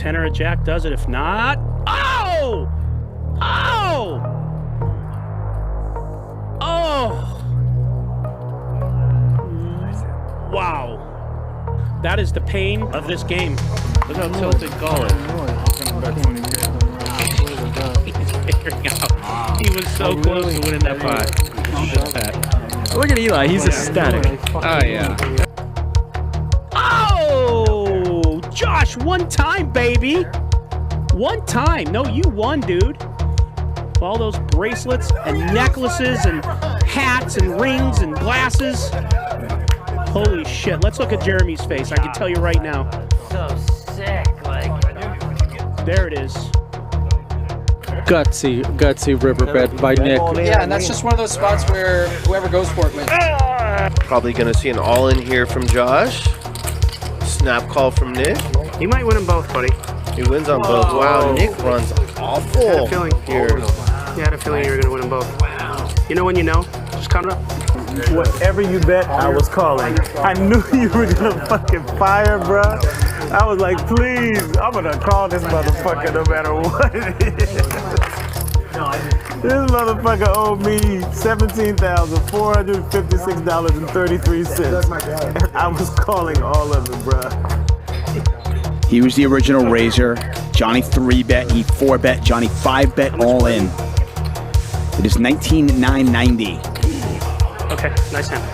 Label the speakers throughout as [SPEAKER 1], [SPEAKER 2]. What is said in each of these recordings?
[SPEAKER 1] 10 or a jack does it. If not, oh! Oh! Oh! Wow. That is the pain of this game.
[SPEAKER 2] Look how tilted Gall is.
[SPEAKER 1] He's figuring out. He was so close to winning that pot.
[SPEAKER 3] Look at Eli, he's ecstatic.
[SPEAKER 2] Oh, yeah.
[SPEAKER 1] Oh! Josh, one time, baby! One time. No, you won, dude. All those bracelets and necklaces and hats and rings and glasses. Holy shit. Let's look at Jeremy's face. I can tell you right now.
[SPEAKER 4] So sick. Like,
[SPEAKER 1] there it is.
[SPEAKER 3] Gutsy riverbed by Nick.
[SPEAKER 5] Yeah, and that's just one of those spots where whoever goes for it wins.
[SPEAKER 6] Probably going to see an all-in here from Josh. Snap call from Nick.
[SPEAKER 1] You might win them both, buddy.
[SPEAKER 6] He wins on both. Wow, Nick runs awful
[SPEAKER 1] I had a feeling.
[SPEAKER 6] here.
[SPEAKER 1] You had a feeling you were going to win them both. You know when you know? Just count it up.
[SPEAKER 7] Whatever you bet, I was calling. I knew you were gonna fucking fire, bro. I was like, please, I'm gonna call this motherfucker no matter what it is. This motherfucker owed me $17,456.33. And I was calling all of it, bro.
[SPEAKER 8] He was the original raiser. Johnny 3-bet, he 4-bet, Johnny 5-bet, all in. It is 19,990.
[SPEAKER 1] Okay, nice hand.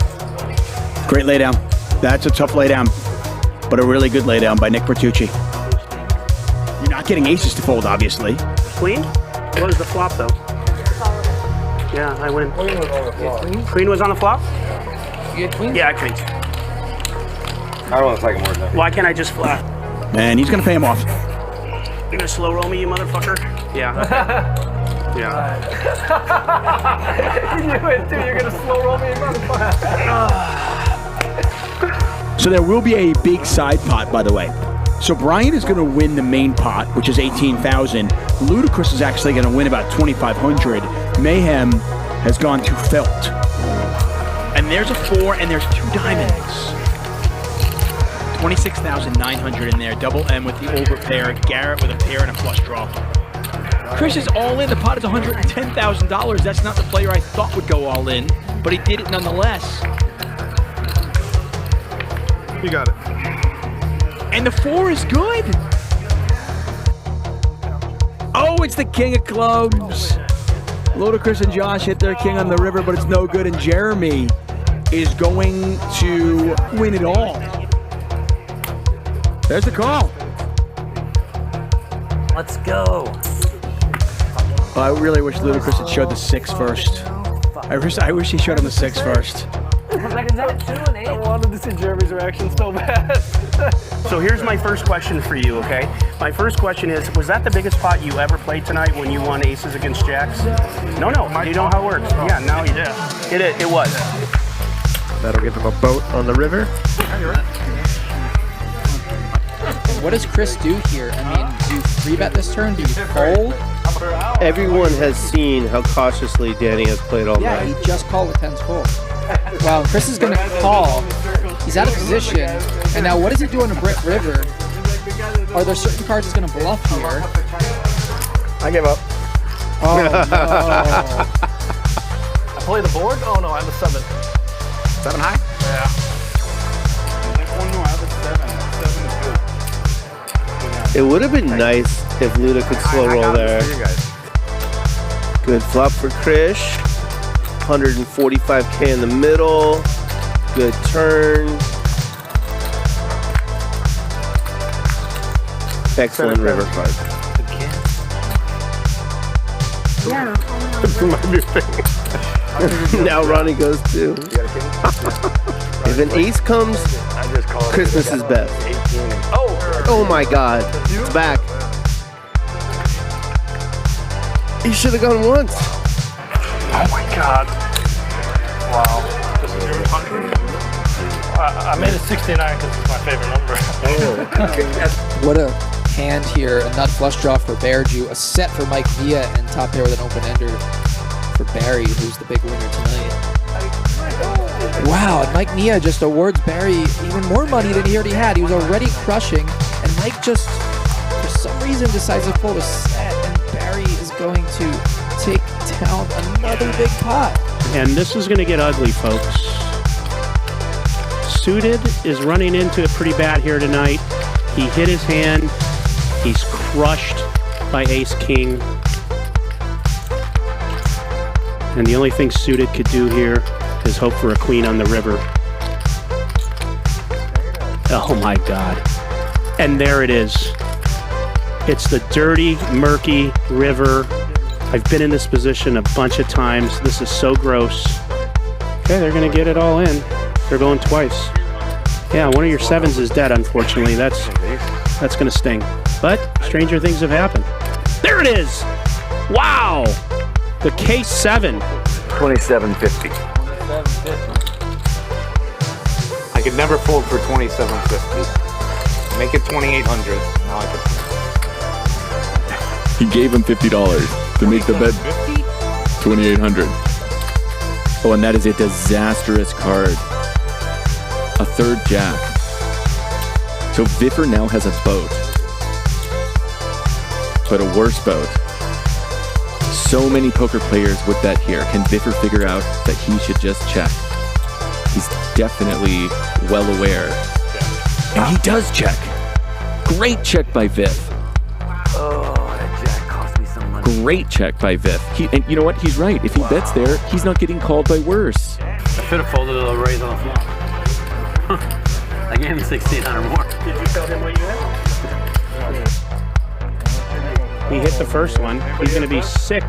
[SPEAKER 8] Great laydown. That's a tough laydown, but a really good laydown by Nick Vertucci. You're not getting aces to fold, obviously.
[SPEAKER 1] Queen? What was the flop, though? Yeah, I win. Queen was on the flop?
[SPEAKER 5] You get queen?
[SPEAKER 1] Yeah, I queen.
[SPEAKER 2] I don't want to take him more than
[SPEAKER 1] Why can't I just flat?
[SPEAKER 8] And he's going to pay him off.
[SPEAKER 1] You're gonna slow roll me, you motherfucker? Yeah. Yeah.
[SPEAKER 5] You knew it, dude. You're gonna slow roll me, motherfucker.
[SPEAKER 8] So there will be a big side pot, by the way. So Bryan is going to win the main pot, which is 18,000. Ludacris is actually going to win about 2,500. Mayhem has gone to Felt. And there's a 4 and there's 2 diamonds. 26,900 in there. Double M with the overpair. Garrett with a pair and a flush draw. Chris is all in. The pot is $110,000. That's not the player I thought would go all in, but he did it nonetheless.
[SPEAKER 7] You got it.
[SPEAKER 8] And the 4 is good. Oh, it's the king of clubs. Ludacris and Josh hit their king on the river, but it's no good. And Jeremy is going to win it all. There's the call.
[SPEAKER 4] let's go.
[SPEAKER 8] I really wish Ludacris had showed the 6 first. I wish he showed him the 6 first.
[SPEAKER 5] I wanted to see Jeremy's reaction so bad.
[SPEAKER 1] So here's my first question for you, okay? My first question is, was that the biggest pot you ever played tonight when you won aces against jacks? No. You know how it works. Yeah, now you did. It was.
[SPEAKER 6] That'll give him a boat on the river.
[SPEAKER 5] What does Chris do here? I mean, do you 3-bet this turn? Do you fold?
[SPEAKER 6] Everyone has seen how cautiously Danny has played all
[SPEAKER 5] Yeah,
[SPEAKER 6] night.
[SPEAKER 5] he just called with 10s full. Wow, Chris is going to call. He's out of position. And now what does he do on a brick river? Are there certain cards he's going to bluff here?
[SPEAKER 7] I give up.
[SPEAKER 5] Oh, no.
[SPEAKER 7] I play the board? Oh no, I have a 7.
[SPEAKER 3] 7 high?
[SPEAKER 7] Yeah.
[SPEAKER 6] It would have been nice if Luda could slow roll there. Good flop for Krish. 145K in the middle. Good turn. Excellent river card.
[SPEAKER 7] Yeah. Might be a thing.
[SPEAKER 6] Now Ronnie goes too. If an ace comes, Christmas is best. Oh my God, it's back. He should have gone once.
[SPEAKER 7] Oh my God. Wow. This is your 100? I made it 69 because it's my favorite number.
[SPEAKER 5] What a hand here. A nut flush draw for Bearju. A set for Mike Villa and top pair with an open-ender for Barry, who's the big winner tonight. Wow, and Mike Nia just awards Barry even more money than he already had. He was already crushing, and Mike just, for some reason decides to fold a set, and Barry is going to take down another big pot.
[SPEAKER 1] And this is going to get ugly, folks. Suited is running into it pretty bad here tonight. He hit his hand. He's crushed by ace-king. And the only thing Suited could do here is hope for a queen on the river. Oh my God. And there it is. It's the dirty, murky river. I've been in this position a bunch of times. This is so gross. Okay, they're gonna get it all in. They're going twice. Yeah, one of your sevens is dead, unfortunately. That's gonna sting. But stranger things have happened. There it is! Wow! The case 7.
[SPEAKER 2] 2750. I could never fold for 2750. Make it 2800. Now I can.
[SPEAKER 9] He gave him $50 to make the bet 2,800.
[SPEAKER 3] Oh, and that is a disastrous card. A third jack. So Viffer now has a boat. But a worse boat. So many poker players would bet here. Can Viffer figure out that he should just check? He's definitely well aware. And he does check. Great check by Viff.
[SPEAKER 4] Oh, that jack cost me some money.
[SPEAKER 3] Great check by Viff. And you know what? He's right. If he bets there, he's not getting called by worse.
[SPEAKER 10] I should have folded a raise on the flop. I gave him 1,600 more.
[SPEAKER 1] Did you tell him what you had? He hit the first one. He's going to be sick.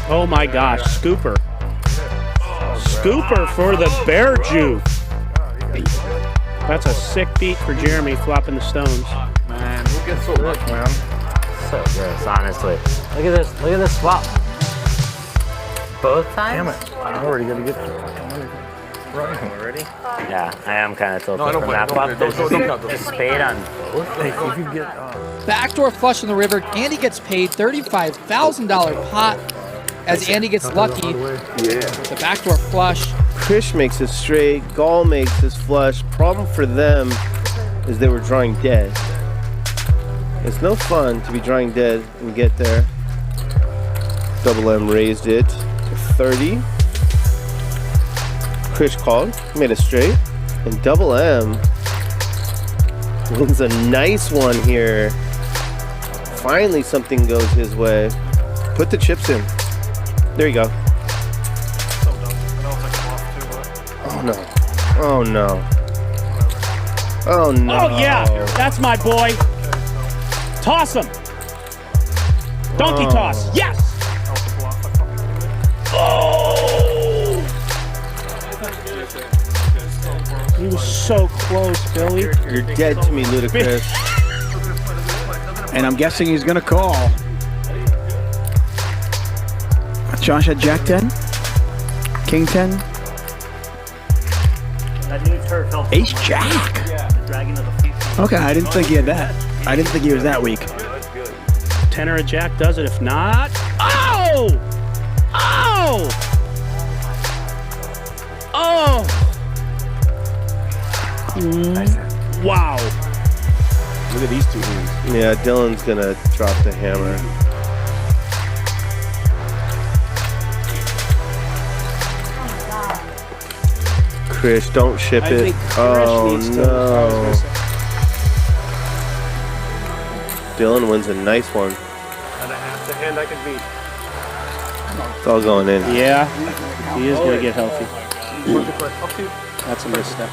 [SPEAKER 1] Oh my gosh, Scooper. Scooper for the bear juice. That's a sick beat for Jeremy flopping the stones.
[SPEAKER 2] Man, who gets so lucky, man?
[SPEAKER 4] So gross, honestly. Look at this. Look at this flop. Both times?
[SPEAKER 2] Damn it. I'm already going to get running already.
[SPEAKER 4] Yeah, I am kind of tilted
[SPEAKER 2] No, I don't
[SPEAKER 4] from
[SPEAKER 2] play.
[SPEAKER 4] that flop.
[SPEAKER 2] Don't.
[SPEAKER 4] Spade on both.
[SPEAKER 2] Hey, if you get...
[SPEAKER 5] Backdoor flush in the river. Andy gets paid $35,000 pot as Andy gets lucky.
[SPEAKER 6] Yeah.
[SPEAKER 5] The backdoor flush.
[SPEAKER 6] Krish makes it straight. Gall makes his flush. Problem for them is they were drawing dead. It's no fun to be drawing dead and get there. Double M raised it to 30. Krish called, made it straight, and Double M wins a nice one here. Finally something goes his way. Put the chips in. There you go. Oh no. Oh no. Oh no.
[SPEAKER 1] Oh yeah, that's my boy. Toss him. Donkey toss. Yes. Oh. He was so close, Billy.
[SPEAKER 6] You're dead to me, Ludacris.
[SPEAKER 8] And I'm guessing he's going to call. Josh had Jack 10? King 10?
[SPEAKER 10] That new turf helped.
[SPEAKER 8] Ace Jack?
[SPEAKER 10] The dragon of the future.
[SPEAKER 8] Okay, I didn't think he had that. I didn't think he was that weak.
[SPEAKER 1] 10 or a jack does it. If not, oh! Oh! Oh! Wow.
[SPEAKER 8] Look at these two hands.
[SPEAKER 6] Yeah, Dylan's gonna drop the hammer. Krish, don't ship it. Oh no. Dylan wins a nice one.
[SPEAKER 2] That's the hand I could beat.
[SPEAKER 6] It's all going in.
[SPEAKER 1] Yeah, he is going to get healthy. That's a misstep.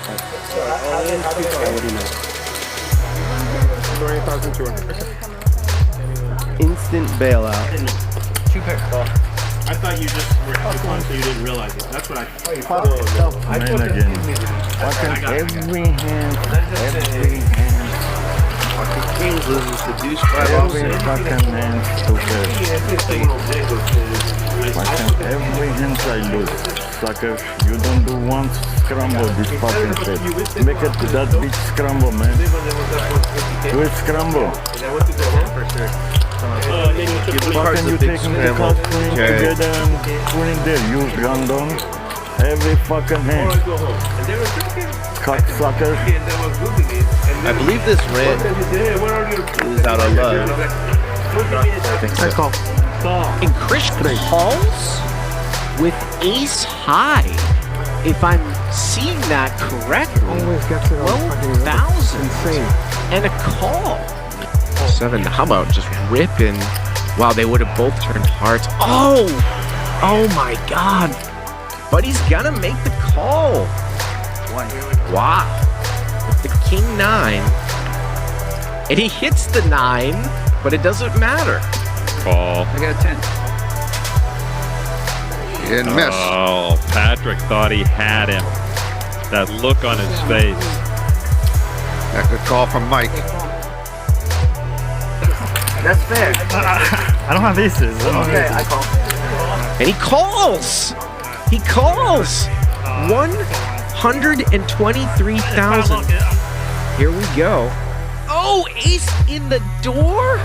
[SPEAKER 6] Instant bailout.
[SPEAKER 1] I thought you just were having fun, so you didn't realize it. That's what I thought.
[SPEAKER 2] Man again. Fucking every hand.
[SPEAKER 6] Fucking Kings loses to douche 5 off.
[SPEAKER 2] Every fucking hand stupid. Fucking every hand I lose. Sucker, you don't do one scramble this fucking set. Make it that big scramble, man. Do it scramble. Fucking you taking the cost queen together and queening there. You random. Every fucking hand. Cocksucker.
[SPEAKER 6] I believe this rant is out of love.
[SPEAKER 3] I call.
[SPEAKER 1] And Chris calls with ace high. If I'm seeing that correctly, 12,000 and a call.
[SPEAKER 3] 7. How about just ripping? Wow, they would have both turned hearts. Oh my God. But he's gonna make the call. Wow. With the king 9. And he hits the 9, but it doesn't matter.
[SPEAKER 9] Call.
[SPEAKER 5] I got a 10.
[SPEAKER 11] And miss.
[SPEAKER 9] Oh, Patrick thought he had him. That look on his face.
[SPEAKER 11] That good call from Mike.
[SPEAKER 10] That's fair.
[SPEAKER 7] I don't have aces.
[SPEAKER 10] Okay, I call.
[SPEAKER 3] And he calls. He calls. 123,000. Here we go. Oh, ace in the door.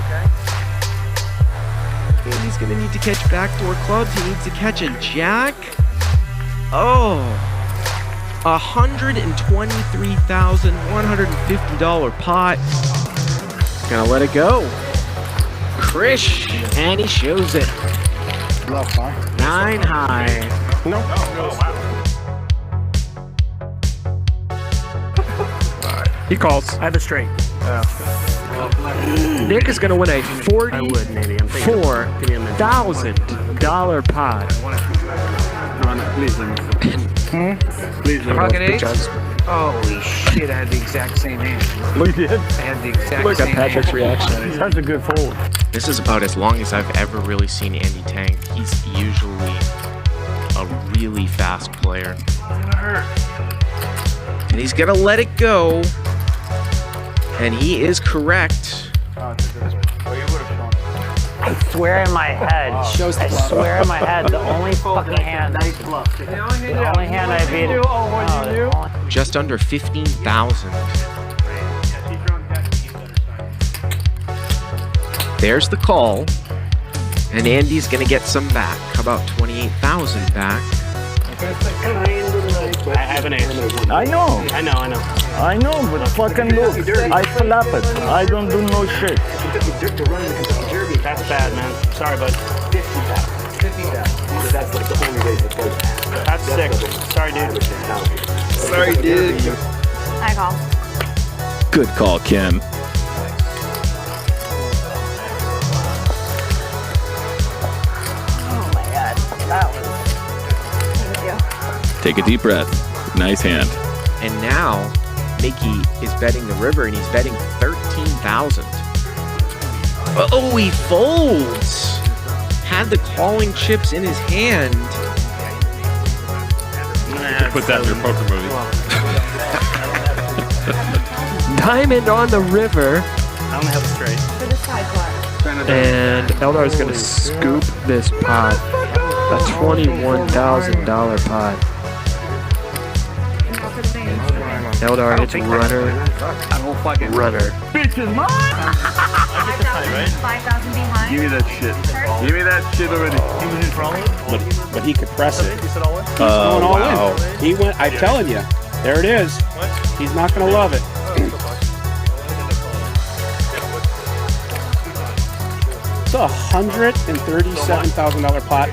[SPEAKER 3] And he's gonna need to catch backdoor clubs. He needs to catch a jack. Oh, $123,150 pot. Gonna let it go. Krish, and he shows it. 9 high.
[SPEAKER 7] No.
[SPEAKER 1] He calls.
[SPEAKER 10] I have a straight.
[SPEAKER 1] Nick is going to win a $44,000 pot.
[SPEAKER 10] Please let me. Please let me.
[SPEAKER 5] Pocket 8? Holy shit, I had the exact same hand.
[SPEAKER 7] Look at it.
[SPEAKER 5] I had the exact
[SPEAKER 1] Look
[SPEAKER 5] same
[SPEAKER 1] at Patrick's
[SPEAKER 5] hand.
[SPEAKER 1] reaction.
[SPEAKER 7] That's a good fold.
[SPEAKER 3] This is about as long as I've ever really seen Andy tank. He's usually a really fast player. And he's gonna let it go. And he is correct.
[SPEAKER 10] I swear in my head. I swear in my head. The only fucking hand. The only hand I beat.
[SPEAKER 3] Just under 15,000. There's the call. And Andy's gonna get some back. How about 28,000 back?
[SPEAKER 10] I have an ace.
[SPEAKER 2] I know,
[SPEAKER 10] I know.
[SPEAKER 2] but fucking look, I flap it. I don't do no shit.
[SPEAKER 10] That's bad, man. Sorry, bud. 50,000. That's like the only way to play. That's sick. Sorry, dude.
[SPEAKER 6] Sorry, dude.
[SPEAKER 12] I call.
[SPEAKER 3] Good call, Kim.
[SPEAKER 12] Oh my god. That was. Thank you.
[SPEAKER 9] Take a deep breath. Nice hand.
[SPEAKER 3] And now, Mickey is betting the river, and he's betting 13,000. Oh, he folds. Had the calling chips in his hand.
[SPEAKER 9] Put that in your poker movie.
[SPEAKER 1] Diamond on the river.
[SPEAKER 10] I only have a straight.
[SPEAKER 12] For the side bar.
[SPEAKER 1] And Eldar is going to scoop this pot. A $21,000 pot. Eldar hits runner. Runner.
[SPEAKER 10] Bitch is mine!
[SPEAKER 12] 5,000 behind.
[SPEAKER 2] Give me that shit. Give me that shit already.
[SPEAKER 1] But he could press it. He's going all
[SPEAKER 6] Wow.
[SPEAKER 1] in. He went. I'm telling you. There it is. He's not going to love it. It's a $137,000 pot.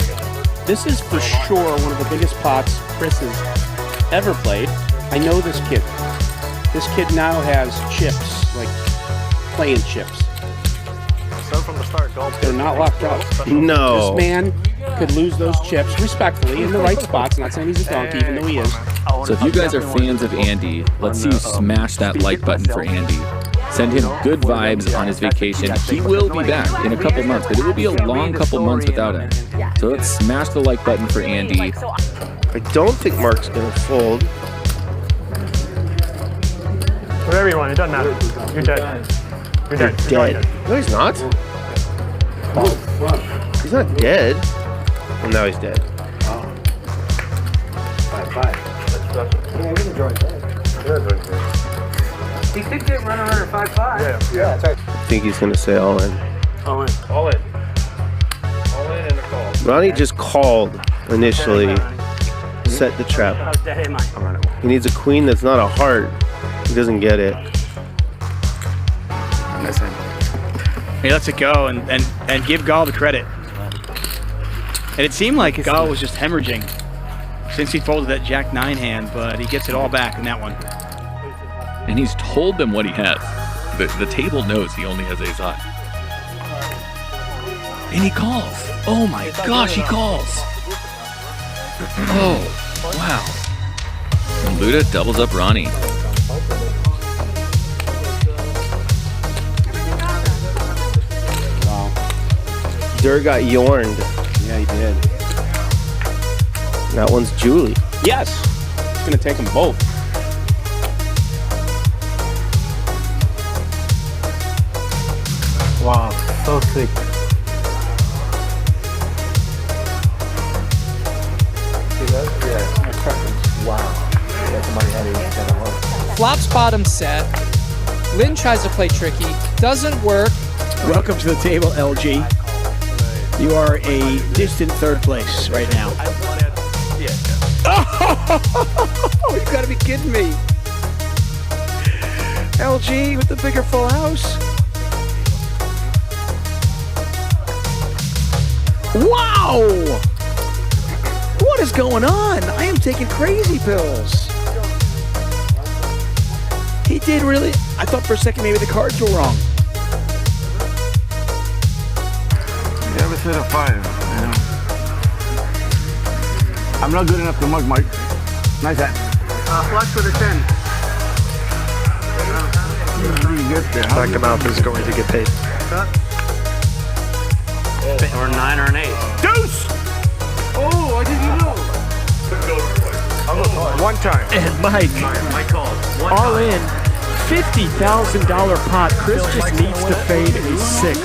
[SPEAKER 1] This is for sure one of the biggest pots Chris has ever played. I know this kid. This kid now has chips, like playing chips.
[SPEAKER 10] From the start,
[SPEAKER 1] They're not locked up.
[SPEAKER 6] No.
[SPEAKER 1] This man could lose those chips respectfully in the right spots. Not saying he's a donkey, even though he is.
[SPEAKER 9] So if you guys are fans of Andy, let's see you smash that like button for Andy. Send him good vibes on his vacation. He will be back in a couple months, but it will be a long couple months without him. So let's smash the like button for Andy.
[SPEAKER 6] I don't think Mark's gonna fold.
[SPEAKER 10] Whatever you want, it doesn't matter. You're dead. You're dead.
[SPEAKER 6] Dead. No, he's not. He's not dead. Well, now he's dead.
[SPEAKER 10] 5-5. He could get runner under 5-5. Yeah.
[SPEAKER 6] I think he's gonna say all in.
[SPEAKER 10] All in. All in. All in and a call.
[SPEAKER 6] Ronnie just called initially. Set the trap.
[SPEAKER 10] How dead am I?
[SPEAKER 6] He needs a queen that's not a heart. He doesn't get it.
[SPEAKER 8] He lets it go and give Dahl the credit. And it seemed like Dahl was just hemorrhaging since he folded that Jack-9 hand, but he gets it all back in that one.
[SPEAKER 9] And he's told them what he has. The table knows he only has ace-high. And he calls. Oh my gosh, he calls. Oh, wow. And Luda doubles up Ronnie.
[SPEAKER 6] Dur got yorned.
[SPEAKER 1] Yeah, he did.
[SPEAKER 6] That one's Julie.
[SPEAKER 1] Yes. It's going to take them both.
[SPEAKER 4] Wow, so sick.
[SPEAKER 5] Flops bottom set. Lynn tries to play tricky. Doesn't work.
[SPEAKER 8] Welcome to the table, LG. You are a distant third place right now. Oh, you gotta be kidding me. LG with the bigger full house. Wow! What is going on? I am taking crazy pills. He did really. I thought for a second maybe the cards were wrong.
[SPEAKER 2] You ever said a 5? Yeah. I'm not good enough to mug, Mike. Nice hat.
[SPEAKER 7] Flush with a 10.
[SPEAKER 13] Back him out is going to get paid.
[SPEAKER 4] Or 9 or an 8.
[SPEAKER 7] Deuce! Oh, I didn't know.
[SPEAKER 13] One time.
[SPEAKER 1] And Mike, all in, $50,000 pot. Chris just needs to fade a 6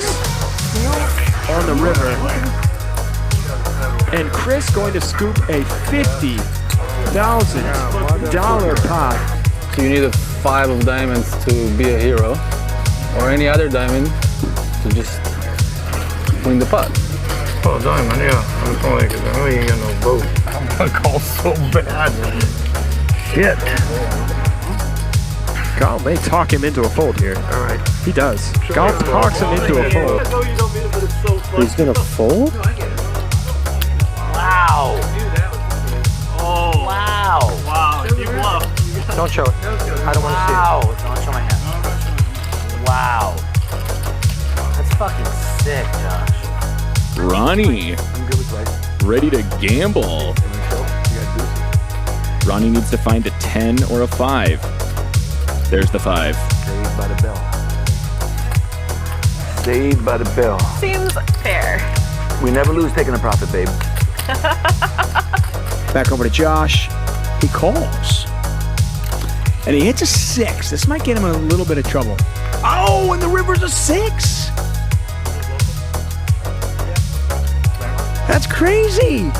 [SPEAKER 1] on the river. And Chris going to scoop a $50,000 pot.
[SPEAKER 14] So you need a 5 of diamonds to be a hero, or any other diamond to just win the pot.
[SPEAKER 13] Oh, diamond, yeah. I'm calling because I ain't got no boat. I'm gonna call so bad. Shit.
[SPEAKER 1] Dahl may talk him into a fold here.
[SPEAKER 13] All right.
[SPEAKER 1] He does. Dahl talks him into a fold.
[SPEAKER 6] He's gonna fold?
[SPEAKER 4] Wow. Oh. Wow.
[SPEAKER 7] Wow, you bluff.
[SPEAKER 13] Don't show it. I don't want to see it.
[SPEAKER 4] Wow. Don't show my hand. Wow. That's fucking sick, Josh.
[SPEAKER 9] Ronnie, ready to gamble. Ronnie needs to find a 10 or a 5. There's the 5.
[SPEAKER 13] Saved by the bell. Saved by the bell.
[SPEAKER 12] Seems fair.
[SPEAKER 13] We never lose taking a profit, babe.
[SPEAKER 8] Back over to Josh. He calls. And he hits a 6. This might get him in a little bit of trouble. Oh, and the river's a 6. That's crazy.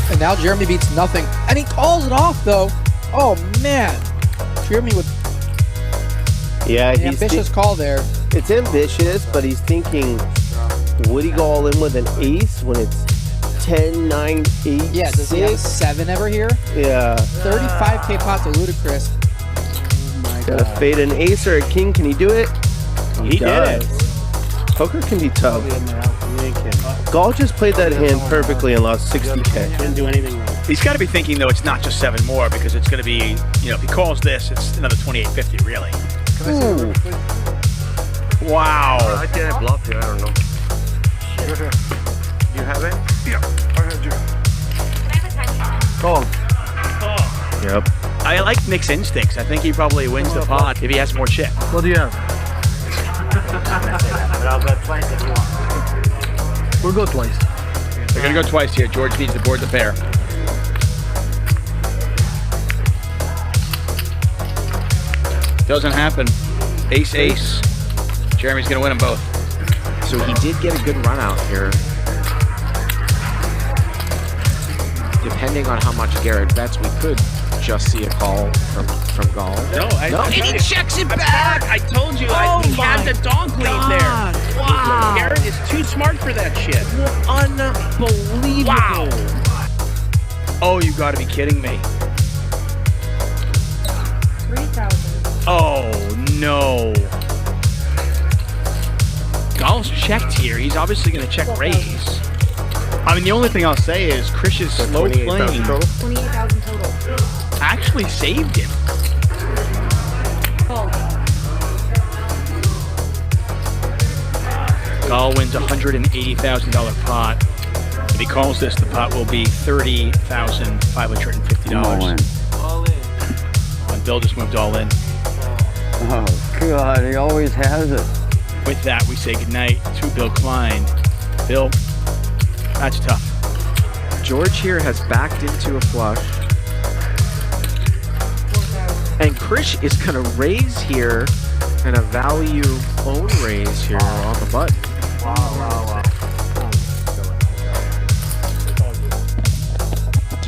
[SPEAKER 5] And now Jeremy beats nothing. And he calls it off, though. Oh, man. Jeremy with
[SPEAKER 6] Yeah,
[SPEAKER 5] an
[SPEAKER 6] he's
[SPEAKER 5] ambitious call there.
[SPEAKER 6] It's ambitious, but he's thinking, would he go all in with an ace when it's 10, 9, 8,
[SPEAKER 5] Yeah, does he have a
[SPEAKER 6] 6?
[SPEAKER 5] 7 ever here?
[SPEAKER 6] Yeah.
[SPEAKER 5] 35K pot to Ludacris.
[SPEAKER 6] Gotta fade an ace or a king. Can he do it?
[SPEAKER 1] He did it.
[SPEAKER 6] Poker can be tough. Dahl just played that hand perfectly and lost 60K.
[SPEAKER 1] Didn't do anything wrong.
[SPEAKER 8] He's got to be thinking, though, it's not just 7 more because it's going to be, if he calls this, it's another 2850, really.
[SPEAKER 6] Ooh.
[SPEAKER 8] Wow.
[SPEAKER 13] I can't bluff you. I don't know. You have it? Yeah. I had you.
[SPEAKER 12] Can I have a 10?
[SPEAKER 13] Call.
[SPEAKER 6] Yep.
[SPEAKER 8] I like Nick's instincts. I think he probably wins the pot if he has more chip.
[SPEAKER 13] What do you have?
[SPEAKER 4] But I'll go twice if you want.
[SPEAKER 13] We'll go twice.
[SPEAKER 8] They're going to go twice here. George needs to board the pair. Doesn't happen. Ace, ace. Jeremy's going to win them both.
[SPEAKER 15] So he did get a good run out here. Depending on how much Garrett bets, we could just see a call from Dahl.
[SPEAKER 1] No,
[SPEAKER 15] and he checks it back.
[SPEAKER 1] I told you, he had the donk lead there. Wow. Garrett is too smart for that shit.
[SPEAKER 15] Unbelievable.
[SPEAKER 1] Wow.
[SPEAKER 8] Oh, you gotta be kidding me.
[SPEAKER 12] 3,000.
[SPEAKER 8] Oh, no. Dahl's checked here. He's obviously gonna check raise. I mean, the only thing I'll say is Krish's slow playing
[SPEAKER 12] 28,000 total.
[SPEAKER 8] actually saved him.
[SPEAKER 12] Call.
[SPEAKER 8] Dahl wins $180,000 pot. If he calls this, the pot will be $30,550.
[SPEAKER 2] All in.
[SPEAKER 8] And Bill just moved all in.
[SPEAKER 2] Oh, God, he always has it.
[SPEAKER 8] With that, we say goodnight to Bill Klein. Bill, that's tough.
[SPEAKER 15] George here has backed into a flush. And Krish is going to raise here and a value own raise here on the button.
[SPEAKER 13] Wow.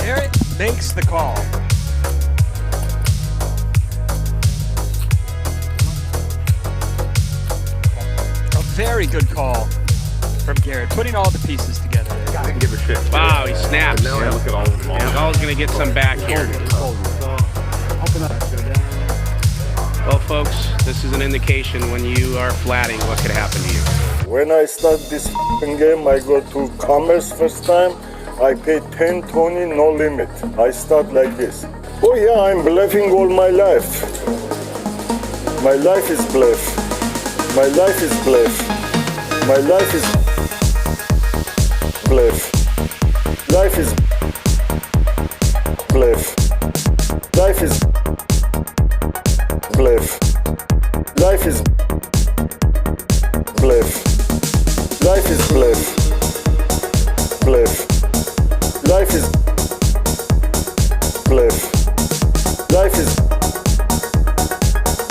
[SPEAKER 16] Garrett makes the call. A very good call from Garrett, putting all the pieces together.
[SPEAKER 13] I didn't give a shit.
[SPEAKER 1] Wow, he snaps.
[SPEAKER 13] Now I look at all of them.
[SPEAKER 1] Dahl's going to get some back here. Well, folks, this is an indication when you are flatting what could happen to you.
[SPEAKER 2] When I start this game, I go to commerce first time. I pay 10, 20, no limit. I start like this. Oh yeah, I'm bluffing all my life. My life is bluff. My life is bluff. My life is bluff. Life is bluff. Life is bluff. Life is bluff. Life is bluff. Bluff. Life is bluff. Life is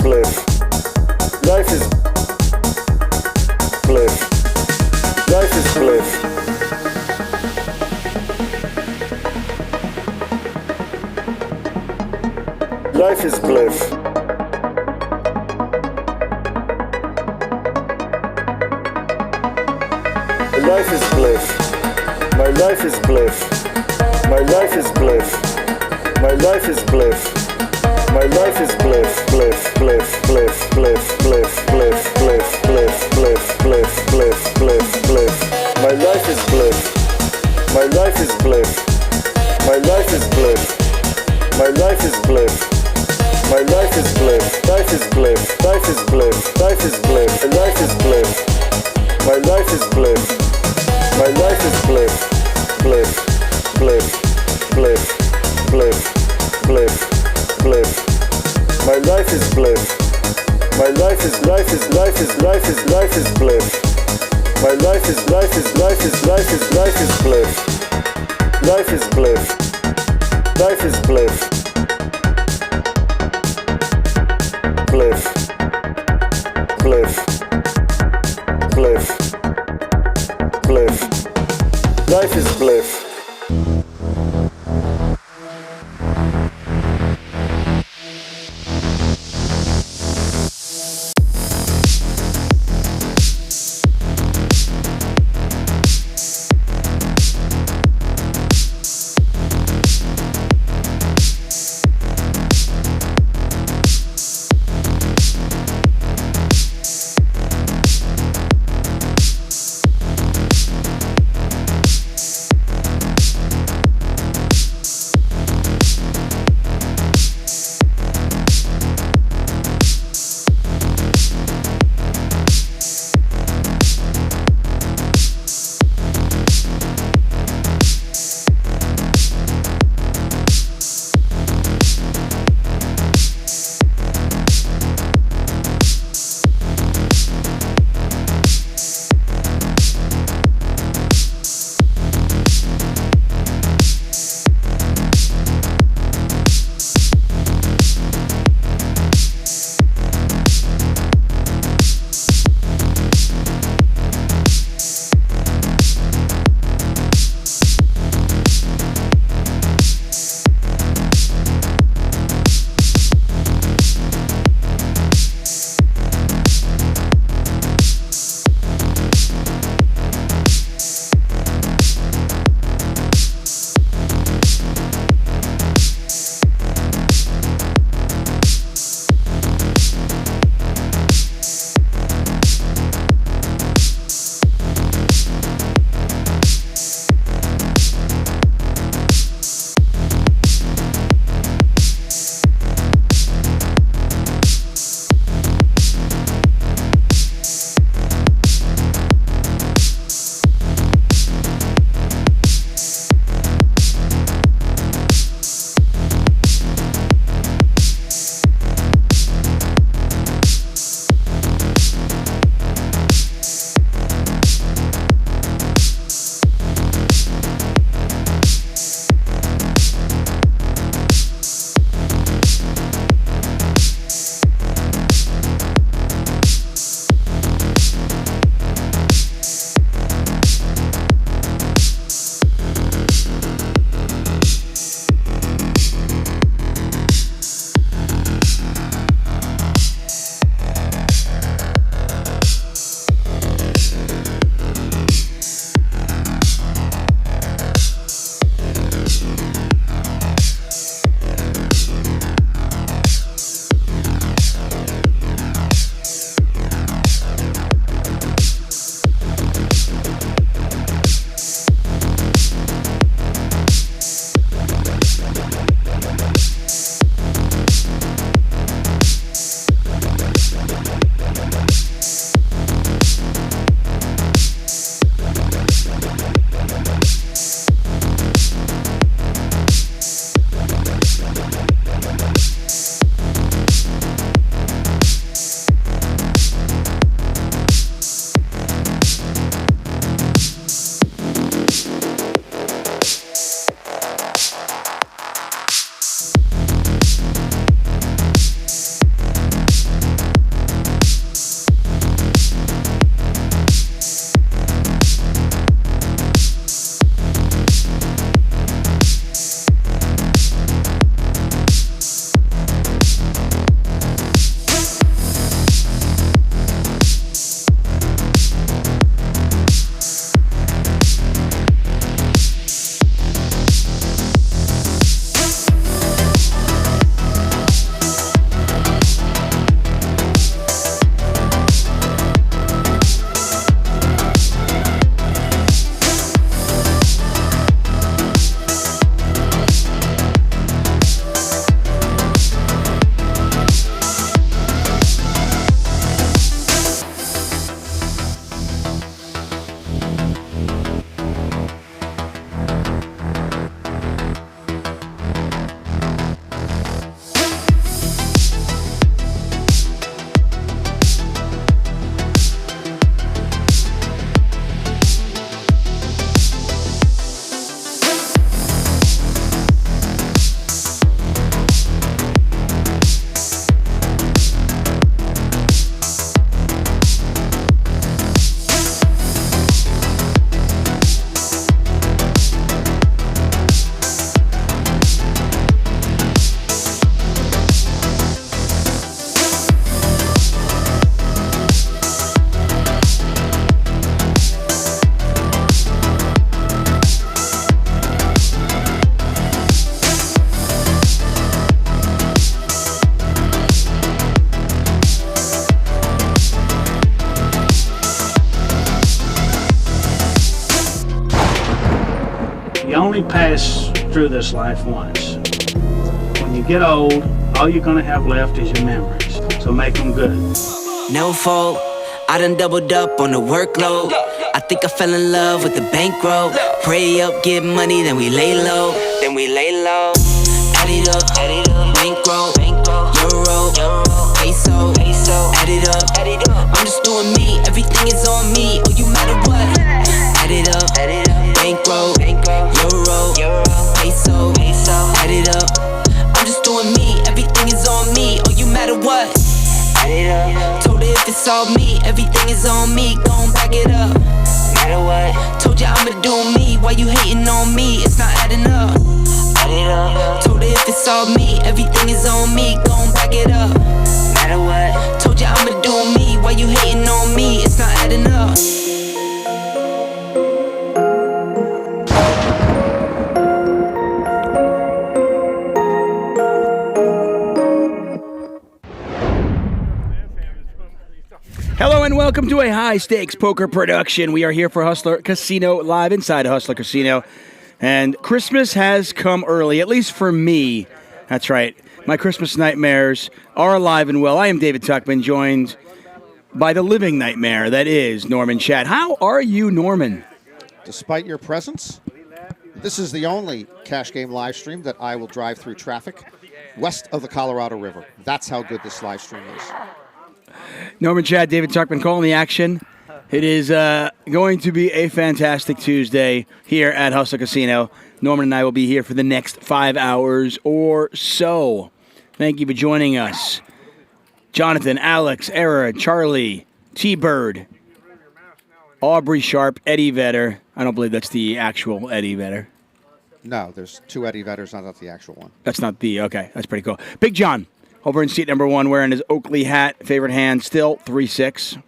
[SPEAKER 2] bluff. Life is bluff. Life is bluff. Life is bluff. Life is bluff. My life is bluff. My life is bluff. My life is bluff. My life is bluff. Bluff. Bluff. Bluff. Bluff. Bluff. Bluff. Bluff. Bluff. Bluff. Bluff. Bluff. Bluff. Bluff. My life is bluff. My life is bluff. My life is bluff. My life is bluff. My life is bluff. Life is bluff. Life is bluff. Life is bluff. Life is bluff. My life is bluff. My life is bluff. Bluff. Bluff. Bluff. Bluff. Bluff. Bluff. My life is bluff. My life is bluff. My life is bluff. Life is bluff. Life is bluff. Life is bluff. Bluff. Bluff. Bluff. Bluff. Life is bluff.
[SPEAKER 17] You only pass through this life once. When you get old, all you're gonna have left is your memories. So make them good.
[SPEAKER 18] No fault, I done doubled up on the workload. I think I fell in love with the bankroll. Pray up, get money, then we lay low. Add it up, bankroll, euro, peso, add it up. I'm just doing me, everything is on me. Oh, you matter what? Add it up, bankroll, euro, peso, add it up. I'm just doing me, everything is on me. Oh, you matter what? Add it up. Told her if it's all me, everything is on me. Gon' back it up. Matter what? Told ya I'ma do me. Why you hating on me? It's not adding up. Add it up. Told her if it's all me, everything is on me. Gon' back it up. Matter what? Told ya I'ma do me. Why you hating on me? It's not adding up.
[SPEAKER 8] Hello and welcome to a high-stakes poker production. We are here for Hustler Casino, live inside Hustler Casino. And Christmas has come early, at least for me. That's right. My Christmas nightmares are alive and well. I am David Tuchman, joined by the living nightmare, that is Norman Chad. How are you, Norman?
[SPEAKER 19] Despite your presence, this is the only cash game live stream that I will drive through traffic west of the Colorado River. That's how good this live stream is.
[SPEAKER 8] Norman Chad, David Tuchman calling the action. It is going to be a fantastic Tuesday here at Hustler Casino. Norman and I will be here for the next 5 hours or so. Thank you for joining us. Jonathan, Alex, Era, Charlie, T-Bird, Aubrey Sharp, Eddie Vedder. I don't believe that's the actual Eddie Vedder.
[SPEAKER 19] No, there's two Eddie Vedders, not the actual one.
[SPEAKER 8] That's not the, okay, that's pretty cool. Big John, over in seat number 1, wearing his Oakley hat. Favorite hand, still 3-6.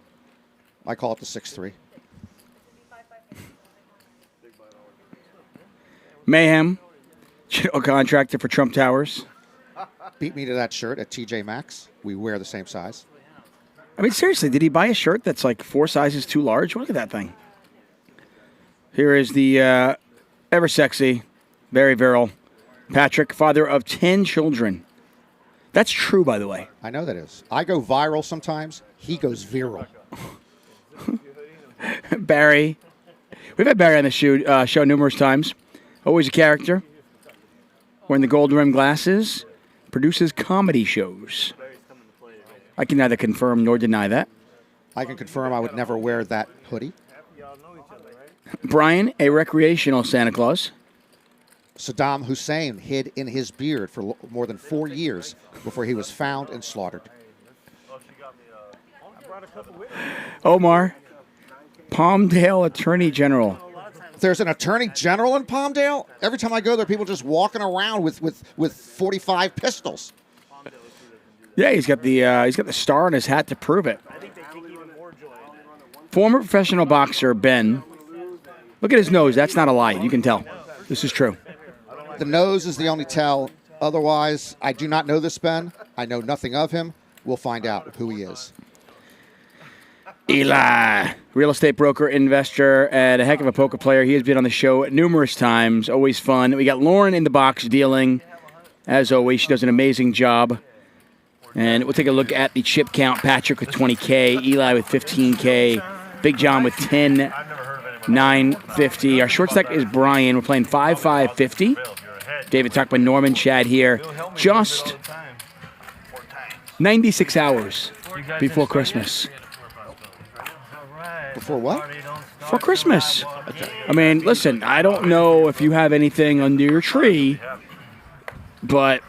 [SPEAKER 19] I call it the 6-3.
[SPEAKER 8] Mayhem, general contractor for Trump Towers.
[SPEAKER 19] Beat me to that shirt at TJ Maxx. We wear the same size.
[SPEAKER 8] I mean, seriously, did he buy a shirt that's like 4 sizes too large? Look at that thing. Here is the ever sexy, very virile Patrick, father of 10 children. That's true, by the way.
[SPEAKER 19] I know that is. I go viral sometimes. He goes viral.
[SPEAKER 8] Barry. We've had Barry on the show numerous times. Always a character. Wearing the gold rimmed glasses. Produces comedy shows. I can neither confirm nor deny that.
[SPEAKER 19] I can confirm I would never wear that hoodie.
[SPEAKER 8] Bryan, a recreational Santa Claus.
[SPEAKER 19] Saddam Hussein hid in his beard for more than 4 years before he was found and slaughtered.
[SPEAKER 8] Omar, Palmdale Attorney General.
[SPEAKER 19] There's an Attorney General in Palmdale? Every time I go there, people just walking around with 45 pistols.
[SPEAKER 8] Yeah, he's got the star on his hat to prove it. Former professional boxer Ben. Look at his nose. That's not a lie. You can tell. This is true.
[SPEAKER 19] The nose is the only tell. Otherwise, I do not know this Ben. I know nothing of him. We'll find out who he is.
[SPEAKER 8] Eli, real estate broker, investor, and a heck of a poker player. He has been on the show numerous times. Always fun. We got Lauren in the box dealing. As always, she does an amazing job. And we'll take a look at the chip count. Patrick with 20K, Eli with 15K, Big John with 10, 950. Our short stack is Bryan. We're playing 5-5-50. David Tuchman, Norman Chad here. Just 96 hours before Christmas.
[SPEAKER 19] Before what?
[SPEAKER 8] For Christmas. I mean, listen, I don't know if you have anything under your tree, but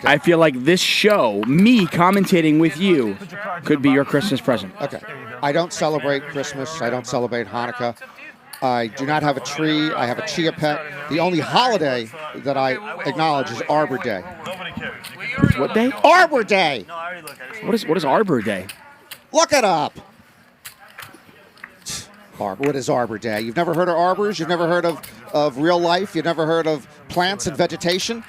[SPEAKER 8] I feel like this show, me commentating with you, could be your Christmas present.
[SPEAKER 19] Okay. I don't celebrate Christmas. I don't celebrate Hanukkah. I do not have a tree. I have a chia pet. The only holiday that I acknowledge is Arbor Day.
[SPEAKER 8] What day?
[SPEAKER 19] Arbor Day!
[SPEAKER 8] What is Arbor Day?
[SPEAKER 19] Look it up! What is Arbor Day? You've never heard of arbors? You've never heard of real life? You've never heard of plants and vegetation?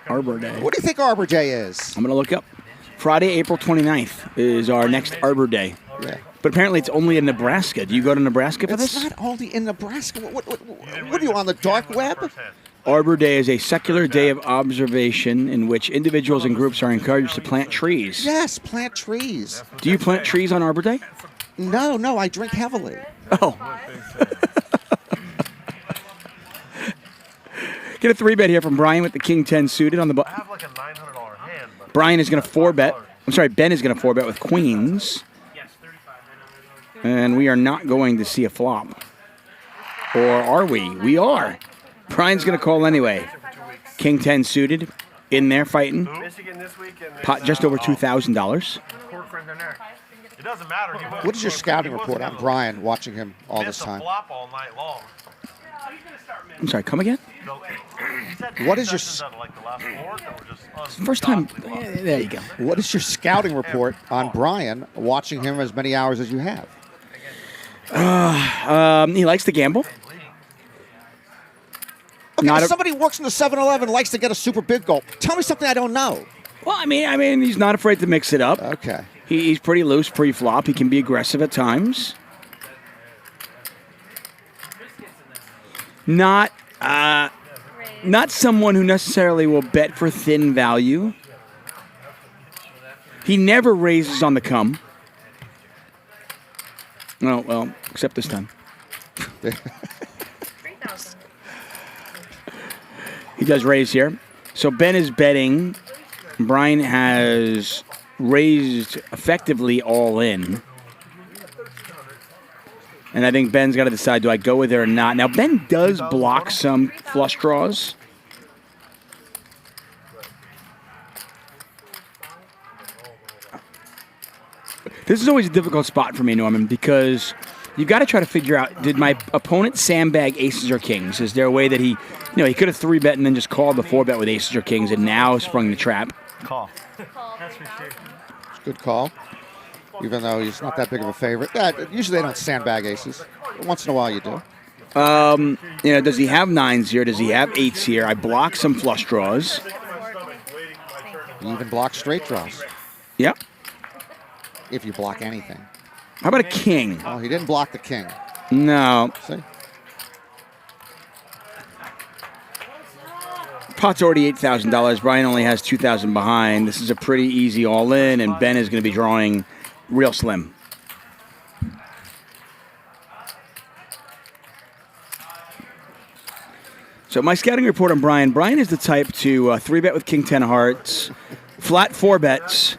[SPEAKER 8] Arbor Day.
[SPEAKER 19] What do you think Arbor Day is?
[SPEAKER 8] I'm going to look up. Friday, April 29th is our next Arbor Day.
[SPEAKER 19] Yeah.
[SPEAKER 8] But apparently it's only in Nebraska. Do you go to Nebraska for
[SPEAKER 19] it's
[SPEAKER 8] this?
[SPEAKER 19] It's not only in Nebraska. What are you, you on the dark web?
[SPEAKER 8] Arbor Day is a secular day of observation in which individuals and groups are encouraged to plant trees.
[SPEAKER 19] Yes, plant trees.
[SPEAKER 8] Do you plant trees on Arbor Day?
[SPEAKER 19] No, I drink heavily.
[SPEAKER 8] Oh. Get a 3-bet here from Bryan with the King 10 suited on the button. Bryan is going to 4-bet. I'm sorry, Ben is going to 4-bet with queens. And we are not going to see a flop. Or are we? We are. Bryan's going to call anyway. King 10 suited. In there fighting. Pot just over $2,000.
[SPEAKER 13] It doesn't matter.
[SPEAKER 19] What is your scouting report on Bryan, watching him all this time?
[SPEAKER 8] I'm sorry, come again?
[SPEAKER 19] What is your...
[SPEAKER 8] First time... There you go.
[SPEAKER 19] What is your scouting report on Bryan, watching him as many hours as you have?
[SPEAKER 8] He likes to gamble.
[SPEAKER 19] Okay, somebody who works in the 7-Eleven likes to get a super big goal. Tell me something I don't know.
[SPEAKER 8] Well, I mean, he's not afraid to mix it up.
[SPEAKER 19] Okay.
[SPEAKER 8] He's pretty loose pre-flop. He can be aggressive at times. Not someone who necessarily will bet for thin value. He never raises on the come. No, well, except this time. He does raise here. So Ben is betting. Bryan has raised effectively all in. And I think Ben's got to decide, do I go with it or not? Now, Ben does block some flush draws. This is always a difficult spot for me, Norman, because you've got to try to figure out, did my opponent sandbag aces or kings? Is there a way that he could have 3-bet and then just called the 4-bet with aces or kings and now sprung the trap?
[SPEAKER 13] Call.
[SPEAKER 19] It's a good call, even though he's not that big of a favorite. Usually they don't sandbag aces. Once in a while you do.
[SPEAKER 8] Does he have 9s here? Does he have 8s here? I block some flush draws.
[SPEAKER 19] You even block straight draws.
[SPEAKER 8] Yep.
[SPEAKER 19] If you block anything.
[SPEAKER 8] How about a king?
[SPEAKER 19] Oh, he didn't block the king.
[SPEAKER 8] No.
[SPEAKER 19] See?
[SPEAKER 8] Pot's already $8,000. Bryan only has $2,000 behind. This is a pretty easy all-in, and Ben is going to be drawing real slim. So my scouting report on Bryan. Bryan is the type to 3-bet with King 10 of hearts, flat 4-bets,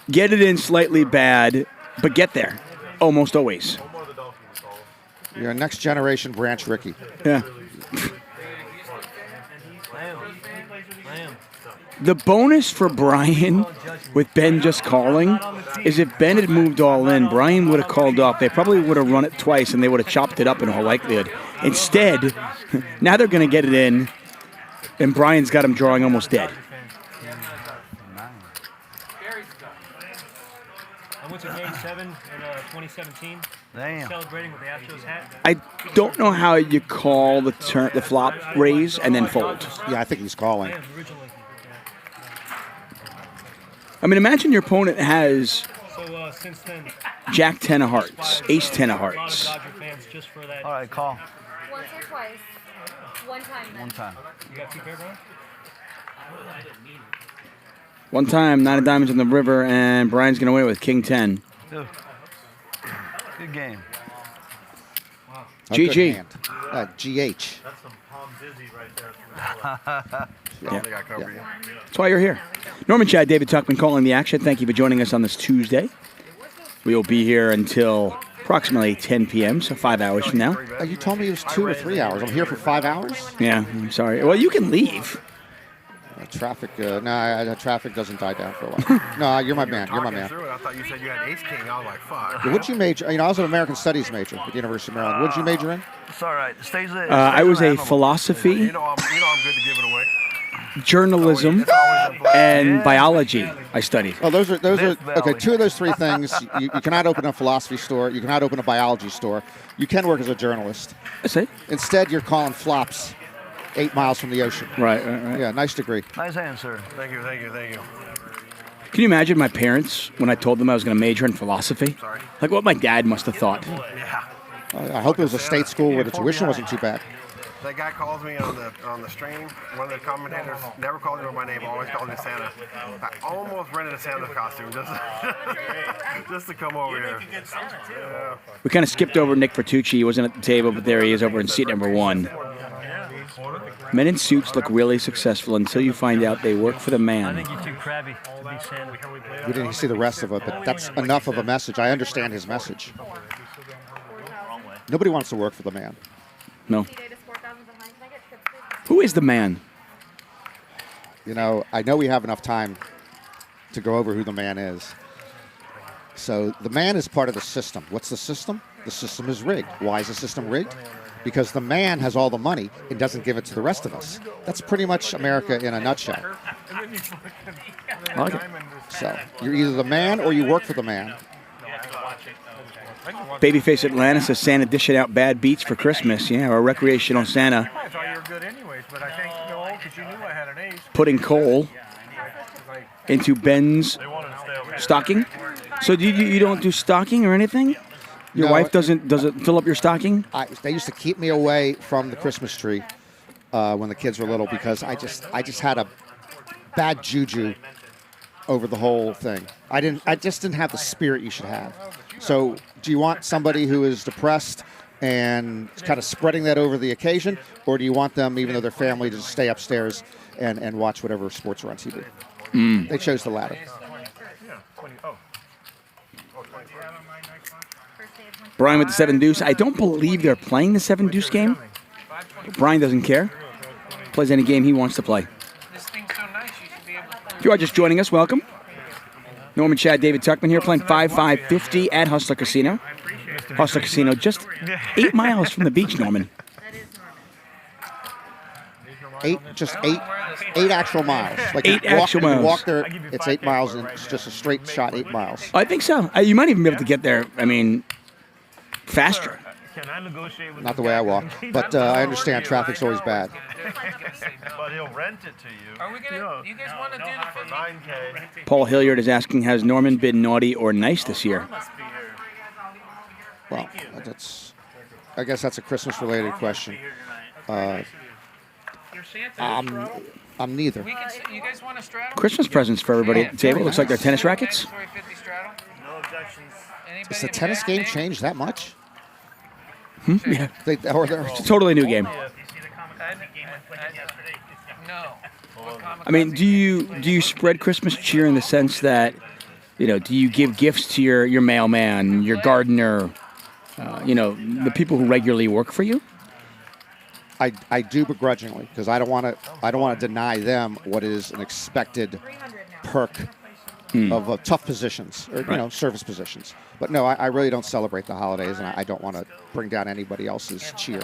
[SPEAKER 8] get it in slightly bad, but get there almost always.
[SPEAKER 19] You're a next generation Branch Rickey.
[SPEAKER 8] Yeah. The bonus for Bryan with Ben just calling is if Ben had moved all in, Bryan would have called off. They probably would have run it twice and they would have chopped it up in all likelihood. Instead, now they're going to get it in, and Bryan's got him drawing almost dead.
[SPEAKER 20] I went to Game 7 in 2017. Celebrating with the Astros hat.
[SPEAKER 8] I don't know how you call the flop raise and then fold.
[SPEAKER 19] Yeah, I think he's calling.
[SPEAKER 8] I mean, imagine your opponent has
[SPEAKER 20] since then,
[SPEAKER 8] Jack 10 of hearts, Ace 10 of hearts.
[SPEAKER 13] All right, call.
[SPEAKER 12] Once or twice. One time.
[SPEAKER 13] One time.
[SPEAKER 20] You got 2 pair, bro?
[SPEAKER 8] One time, 9 of diamonds in the river, and Bryan's going to win it with King 10.
[SPEAKER 13] Good game.
[SPEAKER 20] Wow.
[SPEAKER 8] GG.
[SPEAKER 19] GH.
[SPEAKER 13] That's some Palm Dizzy right there.
[SPEAKER 8] Yeah. That's why you're here. Norman Chad, David Tuchman calling the action. Thank you for joining us on this Tuesday. We will be here until approximately 10 p.m., so 5 hours from now.
[SPEAKER 19] You told me it was 2 or 3 hours. I'm here for 5 hours?
[SPEAKER 8] Yeah, I'm sorry. Well, you can leave.
[SPEAKER 19] Traffic, traffic doesn't die down for a while. No, you're my man. You're my man.
[SPEAKER 11] I thought you said you had Ace King. I was like, fuck.
[SPEAKER 19] What'd you major? I was an American Studies major at the University of Maryland. What'd you major in?
[SPEAKER 13] It's all right.
[SPEAKER 8] I was a philosophy,
[SPEAKER 11] You know I'm good to give it away.
[SPEAKER 8] journalism, and biology I studied.
[SPEAKER 19] Oh, those are okay. 2 of those 3 things. You cannot open a philosophy store. You cannot open a biology store. You can work as a journalist.
[SPEAKER 8] I see.
[SPEAKER 19] Instead, you're calling flops 8 miles from the ocean.
[SPEAKER 8] Right.
[SPEAKER 19] Yeah, nice degree.
[SPEAKER 13] Nice answer.
[SPEAKER 11] Thank you.
[SPEAKER 8] Can you imagine my parents when I told them I was going to major in philosophy? Like what my dad must have thought.
[SPEAKER 19] I hope it was a state school where the tuition wasn't too bad.
[SPEAKER 11] That guy calls me on the stream. One of the commentators never called me by my name, always called me Santa. I almost rented a Santa costume just to come over here. Yeah.
[SPEAKER 8] We kind of skipped over Nick Vertucci. He wasn't at the table, but there he is over in seat number 1. Men in suits look really successful until you find out they work for the man.
[SPEAKER 20] I think you're too crabby to be Santa.
[SPEAKER 19] We didn't see the rest of it, but that's enough of a message. I understand his message. Nobody wants to work for the man.
[SPEAKER 8] No. Who is the man?
[SPEAKER 19] You know, I know we have enough time to go over who the man is. So the man is part of the system. What's the system? The system is rigged. Why is the system rigged? Because the man has all the money and doesn't give it to the rest of us. That's pretty much America in a nutshell.
[SPEAKER 8] I like it.
[SPEAKER 19] So you're either the man or you work for the man.
[SPEAKER 8] Babyface Atlanta says Santa dishing out bad beats for Christmas. Yeah, or recreational Santa.
[SPEAKER 13] I thought you were good anyways, but I think, because you knew I had an ace.
[SPEAKER 8] Putting coal into Ben's stocking. So you don't do stocking or anything? Your wife doesn't fill up your stocking?
[SPEAKER 19] They used to keep me away from the Christmas tree when the kids were little because I just had a bad juju over the whole thing. I just didn't have the spirit you should have. So do you want somebody who is depressed and kind of spreading that over the occasion, or do you want them, even though they're family, to just stay upstairs and watch whatever sports are on TV? They chose the latter.
[SPEAKER 8] Bryan with the 7 deuce. I don't believe they're playing the 7 deuce game. Bryan doesn't care. Plays any game he wants to play. If you are just joining us, welcome. Norman, Chad, David Tuchman here playing 5-5-50 at Hustler Casino. Hustler Casino just 8 miles from the beach, Norman.
[SPEAKER 19] Eight actual miles. Like
[SPEAKER 8] 8 actual miles.
[SPEAKER 19] You walk there, it's 8 miles, and it's just a straight shot 8 miles.
[SPEAKER 8] I think so. You might even be able to get there, faster.
[SPEAKER 19] Not the way I walk, but I understand traffic's always bad.
[SPEAKER 13] But he'll rent it to you.
[SPEAKER 21] Are we gonna? You guys want to do the
[SPEAKER 13] 9K.
[SPEAKER 8] Paul Hilliard is asking, has Norman been naughty or nice this year?
[SPEAKER 19] Well, I guess that's a Christmas-related question. I'm neither.
[SPEAKER 21] You guys want a straddle?
[SPEAKER 8] Christmas presents for everybody at the table. Looks like they're tennis rackets.
[SPEAKER 19] Does the tennis game change that much?
[SPEAKER 8] Yeah.
[SPEAKER 19] It's
[SPEAKER 8] a totally new game.
[SPEAKER 21] No.
[SPEAKER 8] Do you spread Christmas cheer in the sense that, do you give gifts to your mailman, your gardener, the people who regularly work for you?
[SPEAKER 19] I do begrudgingly because I don't want to deny them what is an expected perk of tough positions or service positions. But no, I really don't celebrate the holidays, and I don't want to bring down anybody else's cheer.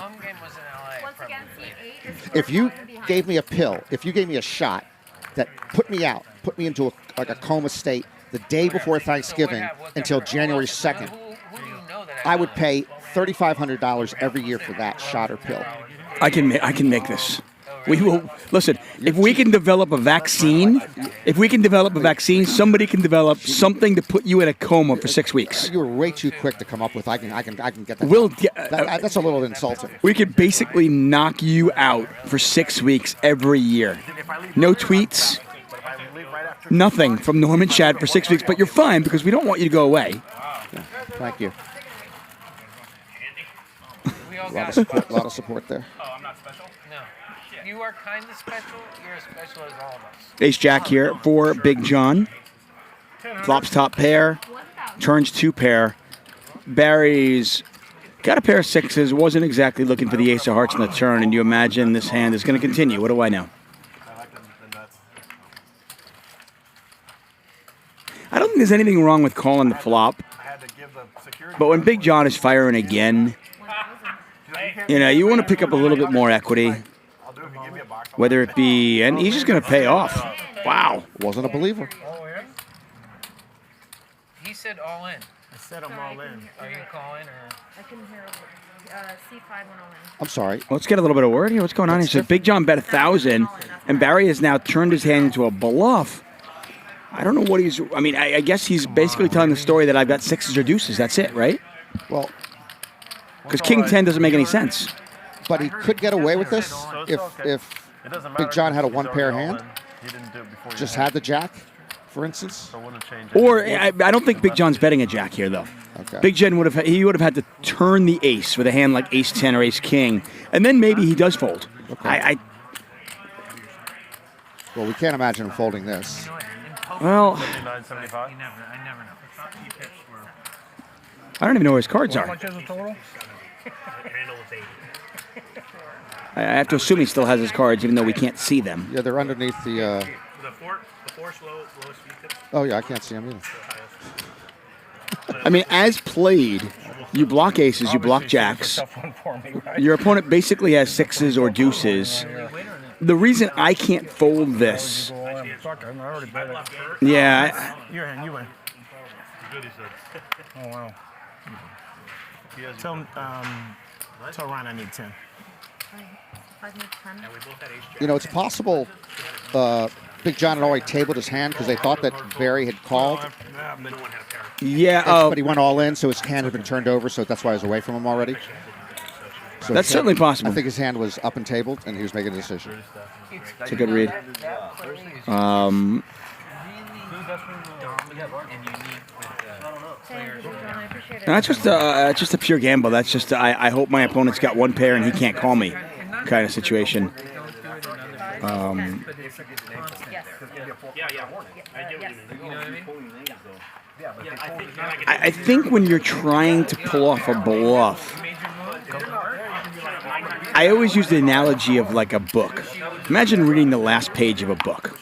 [SPEAKER 19] If you gave me a pill, if you gave me a shot that put me out, put me into a coma state the day before Thanksgiving until January 2nd, I would pay $3,500 every year for that shot or pill.
[SPEAKER 8] I can make this. We will listen. If we can develop a vaccine, somebody can develop something to put you in a coma for 6 weeks.
[SPEAKER 19] You were way too quick to come up with. I can get that. That's a little insulting.
[SPEAKER 8] We could basically knock you out for 6 weeks every year. No tweets, nothing from Norman Chad for 6 weeks. But you're fine because we don't want you to go away.
[SPEAKER 19] Yeah, thank you. A lot of support there.
[SPEAKER 21] Oh, I'm not special? No. You are kind of special. You're as special as all of us.
[SPEAKER 8] Ace Jack here for Big John. Flops top pair. Turns 2 pair. Barry's got a pair of 6s. Wasn't exactly looking for the ace of hearts in the turn. And you imagine this hand is going to continue. What do I know? I don't think there's anything wrong with calling the flop. But when Big John is firing again, you want to pick up a little bit more equity, whether it be, and he's just going to pay off. Wow.
[SPEAKER 19] Wasn't a believer.
[SPEAKER 21] He said all in.
[SPEAKER 13] I said I'm all in.
[SPEAKER 21] Are you calling or?
[SPEAKER 12] I couldn't hear C5 went all in.
[SPEAKER 19] I'm sorry.
[SPEAKER 8] Let's get a little bit of word here. What's going on? He said Big John bet 1,000, and Barry has now turned his hand into a bluff. I don't know what he's, I guess he's basically telling the story that I've got 6s or deuces. That's it, right?
[SPEAKER 19] Well,
[SPEAKER 8] because King 10 doesn't make any sense.
[SPEAKER 19] But he could get away with this if Big John had a one-pair hand. Just had the jack, for instance.
[SPEAKER 8] Or I don't think Big John's betting a jack here, though.
[SPEAKER 19] Okay.
[SPEAKER 8] Big John would have had to turn the ace with a hand like ace 10 or ace king, and then maybe he does fold.
[SPEAKER 19] Okay. Well, we can't imagine him folding this.
[SPEAKER 8] Well, I don't even know where his cards are. I have to assume he still has his cards, even though we can't see them.
[SPEAKER 19] Yeah, they're underneath the. Oh yeah, I can't see them either.
[SPEAKER 8] I mean, as played, you block aces, you block jacks. Your opponent basically has sixes or deuces. The reason I can't fold this. Yeah.
[SPEAKER 7] You win. Oh wow. Tell Ryan I need 10.
[SPEAKER 19] You know, it's possible Big John had already tabled his hand because they thought that Barry had called.
[SPEAKER 8] Yeah.
[SPEAKER 19] But he went all in, so his hand had been turned over, so that's why he was away from him already. So
[SPEAKER 8] That's certainly possible.
[SPEAKER 19] I think his hand was up and tabled, and he was making a decision.
[SPEAKER 8] It's a good read. That's just a pure gamble. That's just I hope my opponent's got one pair and he can't call me, kind of situation. I think when you're trying to pull off a bluff, I always use the analogy of like a book. Imagine reading the last page of a book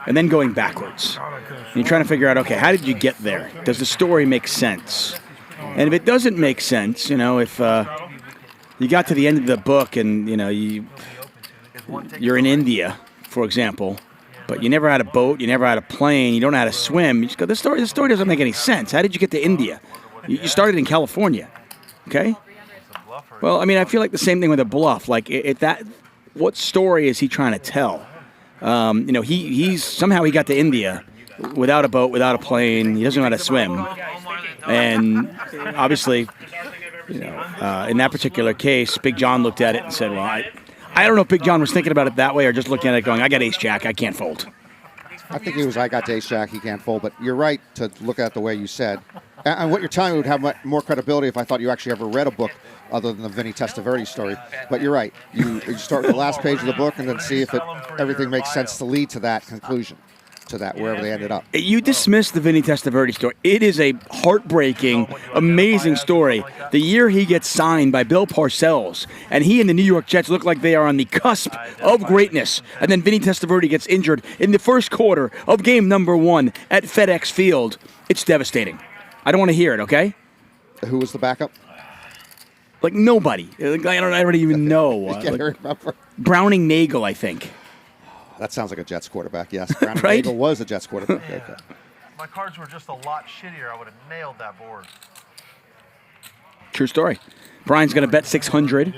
[SPEAKER 8] and then going backwards. And you're trying to figure out, okay, how did you get there? Does the story make sense? And if it doesn't make sense, you know, if you got to the end of the book and, you know, you're in India, for example, but you never had a boat, you never had a plane, you don't know how to swim, you just go, this story doesn't make any sense. How did you get to India? You started in California, okay? Well, I mean, I feel like the same thing with a bluff. Like, what story is he trying to tell? You know, he's somehow he got to India without a boat, without a plane. He doesn't know how to swim, and obviously, you know, in that particular case, Big John looked at it and said, "Well, I don't know if Big John was thinking about it that way or just looking at it going, I got ace jack, I can't fold."
[SPEAKER 19] I think he was, I got to ace jack, he can't fold. But you're right to look at it the way you said. And what you're telling me would have more credibility if I thought you actually ever read a book other than the Vinny Testaverde story. But you're right. You start with the last page of the book and then see if everything makes sense to lead to that conclusion, to that wherever they ended up.
[SPEAKER 8] You dismissed the Vinny Testaverde story. It is a heartbreaking, amazing story. The year he gets signed by Bill Parcells, and he and the New York Jets look like they are on the cusp of greatness. And then Vinny Testaverde gets injured in the first quarter of game number 1 at FedEx Field. It's devastating. I don't want to hear it, okay?
[SPEAKER 19] Who was the backup?
[SPEAKER 8] Like nobody. Like, I don't even know.
[SPEAKER 19] I can't remember.
[SPEAKER 8] Browning Nagel, I think.
[SPEAKER 19] That sounds like a Jets quarterback, yes. Browning
[SPEAKER 8] Right?
[SPEAKER 19] Nagel was a Jets quarterback. Okay.
[SPEAKER 11] My cards were just a lot shittier. I would have nailed that board.
[SPEAKER 8] True story. Brian's going to bet 600.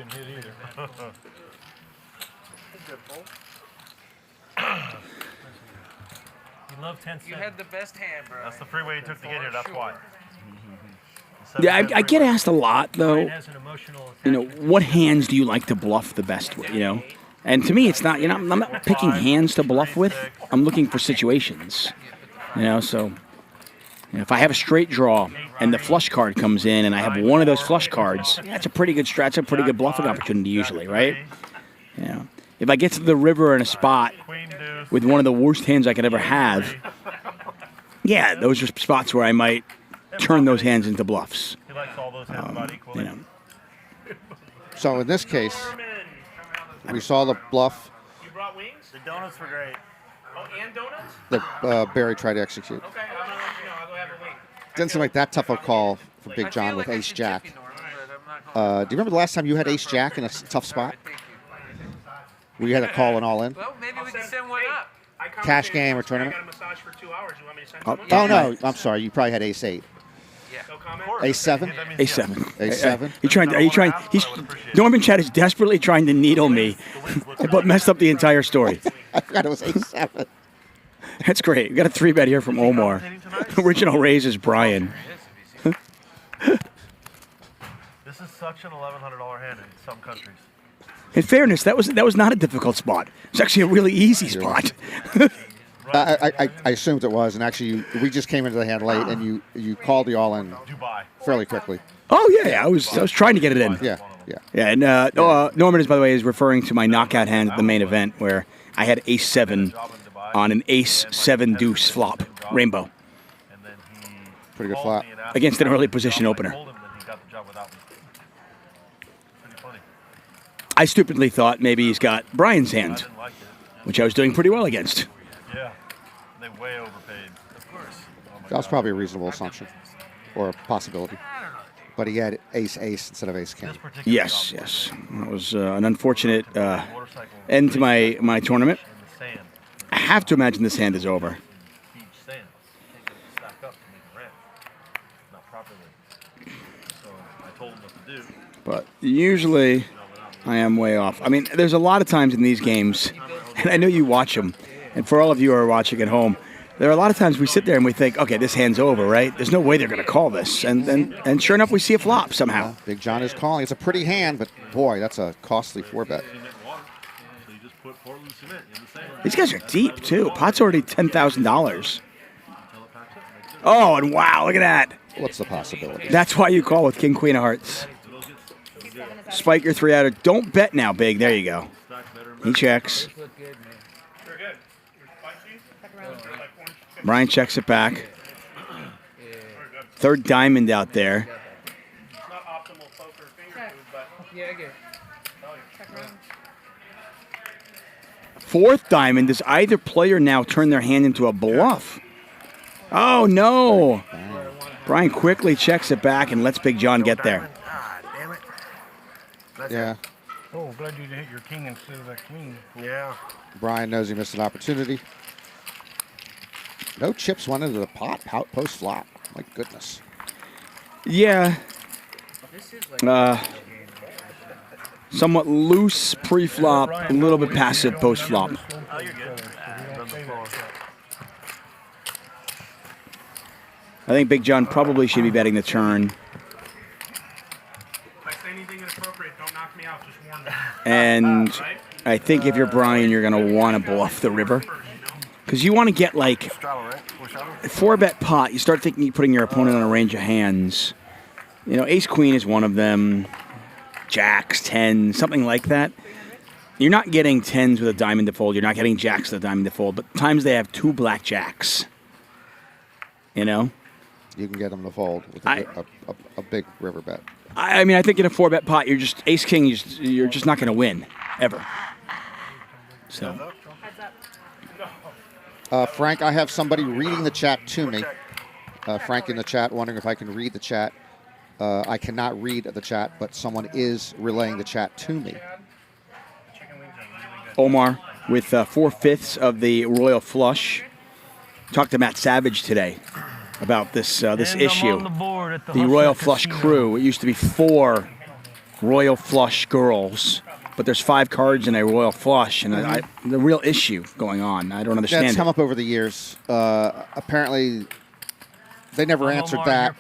[SPEAKER 21] You had the best hand, bro.
[SPEAKER 11] That's the freeway you took to get here. That's why.
[SPEAKER 8] Yeah, I get asked a lot, though, you know, what hands do you like to bluff the best with, you know? And to me, it's not, you know, I'm not picking hands to bluff with. I'm looking for situations, you know, so you know, if I have a straight draw and the flush card comes in and I have one of those flush cards, that's a pretty good strat, that's a pretty good bluffing opportunity usually, right? You know, if I get to the river in a spot with one of the worst hands I could ever have, yeah, those are spots where I might turn those hands into bluffs. You know.
[SPEAKER 19] So in this case, we saw the bluff
[SPEAKER 11] You brought wings? The donuts were great. Oh, and donuts?
[SPEAKER 19] that Barry tried to execute.
[SPEAKER 11] Okay, I'm gonna let you know. I'll go have a wing.
[SPEAKER 19] Didn't seem like that tough a call for Big John with ace jack. Do you remember the last time you had ace jack in a tough spot? Where you had to call an all in?
[SPEAKER 21] Well, maybe we can send one up.
[SPEAKER 19] Cash game or tournament?
[SPEAKER 11] I got a massage for 2 hours. You want me to send
[SPEAKER 19] Oh, no, I'm sorry. You probably had ace 8. Ace 7?
[SPEAKER 8] Ace 7.
[SPEAKER 19] Ace 7?
[SPEAKER 8] Norman Chad is desperately trying to needle me, but messed up the entire story.
[SPEAKER 19] I forgot it was ace 7.
[SPEAKER 8] That's great. We got a 3-bet here from Omar. Original raise is Bryan.
[SPEAKER 11] This is such an $1,100 hand in some countries.
[SPEAKER 8] In fairness, that was not a difficult spot. It's actually a really easy spot.
[SPEAKER 19] I assumed it was, and actually, we just came into the hand late, and you called the all in fairly quickly.
[SPEAKER 8] Oh yeah, I was trying to get it in.
[SPEAKER 19] Yeah.
[SPEAKER 8] And Norman is, by the way, is referring to my knockout hand at the main event where I had ace 7 on an ace 7 deuce flop, rainbow.
[SPEAKER 19] Pretty good flop.
[SPEAKER 8] Against an early position opener. I stupidly thought maybe he's got Bryan's hand, which I was doing pretty well against.
[SPEAKER 11] Yeah, they way overpaid. Of course.
[SPEAKER 19] That was probably a reasonable assumption or a possibility. But he had ace-ace instead of ace-king.
[SPEAKER 8] Yes. That was an unfortunate end to my tournament. I have to imagine this hand is over. But usually I am way off. I mean, there's a lot of times in these games, and I know you watch them, and for all of you who are watching at home, there are a lot of times we sit there and we think, okay, this hand's over, right? There's no way they're going to call this. And sure enough, we see a flop somehow.
[SPEAKER 19] Big John is calling. It's a pretty hand, but boy, that's a costly 4-bet.
[SPEAKER 8] These guys are deep, too. Pot's already $10,000. Oh, and wow, look at that.
[SPEAKER 19] What's the possibility?
[SPEAKER 8] That's why you call with King, Queen of Hearts. Spike your 3-outer. Don't bet now, Big. There you go. He checks. Bryan checks it back. Third diamond out there. Fourth diamond. Does either player now turn their hand into a bluff? Oh, no. Bryan quickly checks it back and lets Big John get there.
[SPEAKER 19] Yeah.
[SPEAKER 13] Oh, glad you hit your king instead of that queen.
[SPEAKER 11] Yeah.
[SPEAKER 19] Bryan knows he missed an opportunity. No chips went into the pot post flop. My goodness.
[SPEAKER 8] Yeah. Somewhat loose pre-flop, a little bit passive post-flop. I think Big John probably should be betting the turn. And I think if you're Bryan, you're going to want to bluff the river. Because you want to get like 4-bet pot. You start thinking putting your opponent on a range of hands. You know, ace-queen is one of them. Jacks, 10, something like that. You're not getting 10s with a diamond to fold. You're not getting jacks with a diamond to fold. But times they have 2 blackjacks. You know?
[SPEAKER 19] You can get them to fold with a big river bet.
[SPEAKER 8] I mean, I think in a 4-bet pot, you're just ace-king. You're just not going to win ever. So,
[SPEAKER 19] Frank, I have somebody reading the chat to me. Frank in the chat, wondering if I can read the chat. I cannot read the chat, but someone is relaying the chat to me.
[SPEAKER 8] Omar with 4/5 of the Royal Flush. Talked to Matt Savage today about this issue. The Royal Flush crew. It used to be 4 Royal Flush girls, but there's 5 cards in a Royal Flush, and the real issue going on. I don't understand.
[SPEAKER 19] That's come up over the years. Apparently, they never answered that.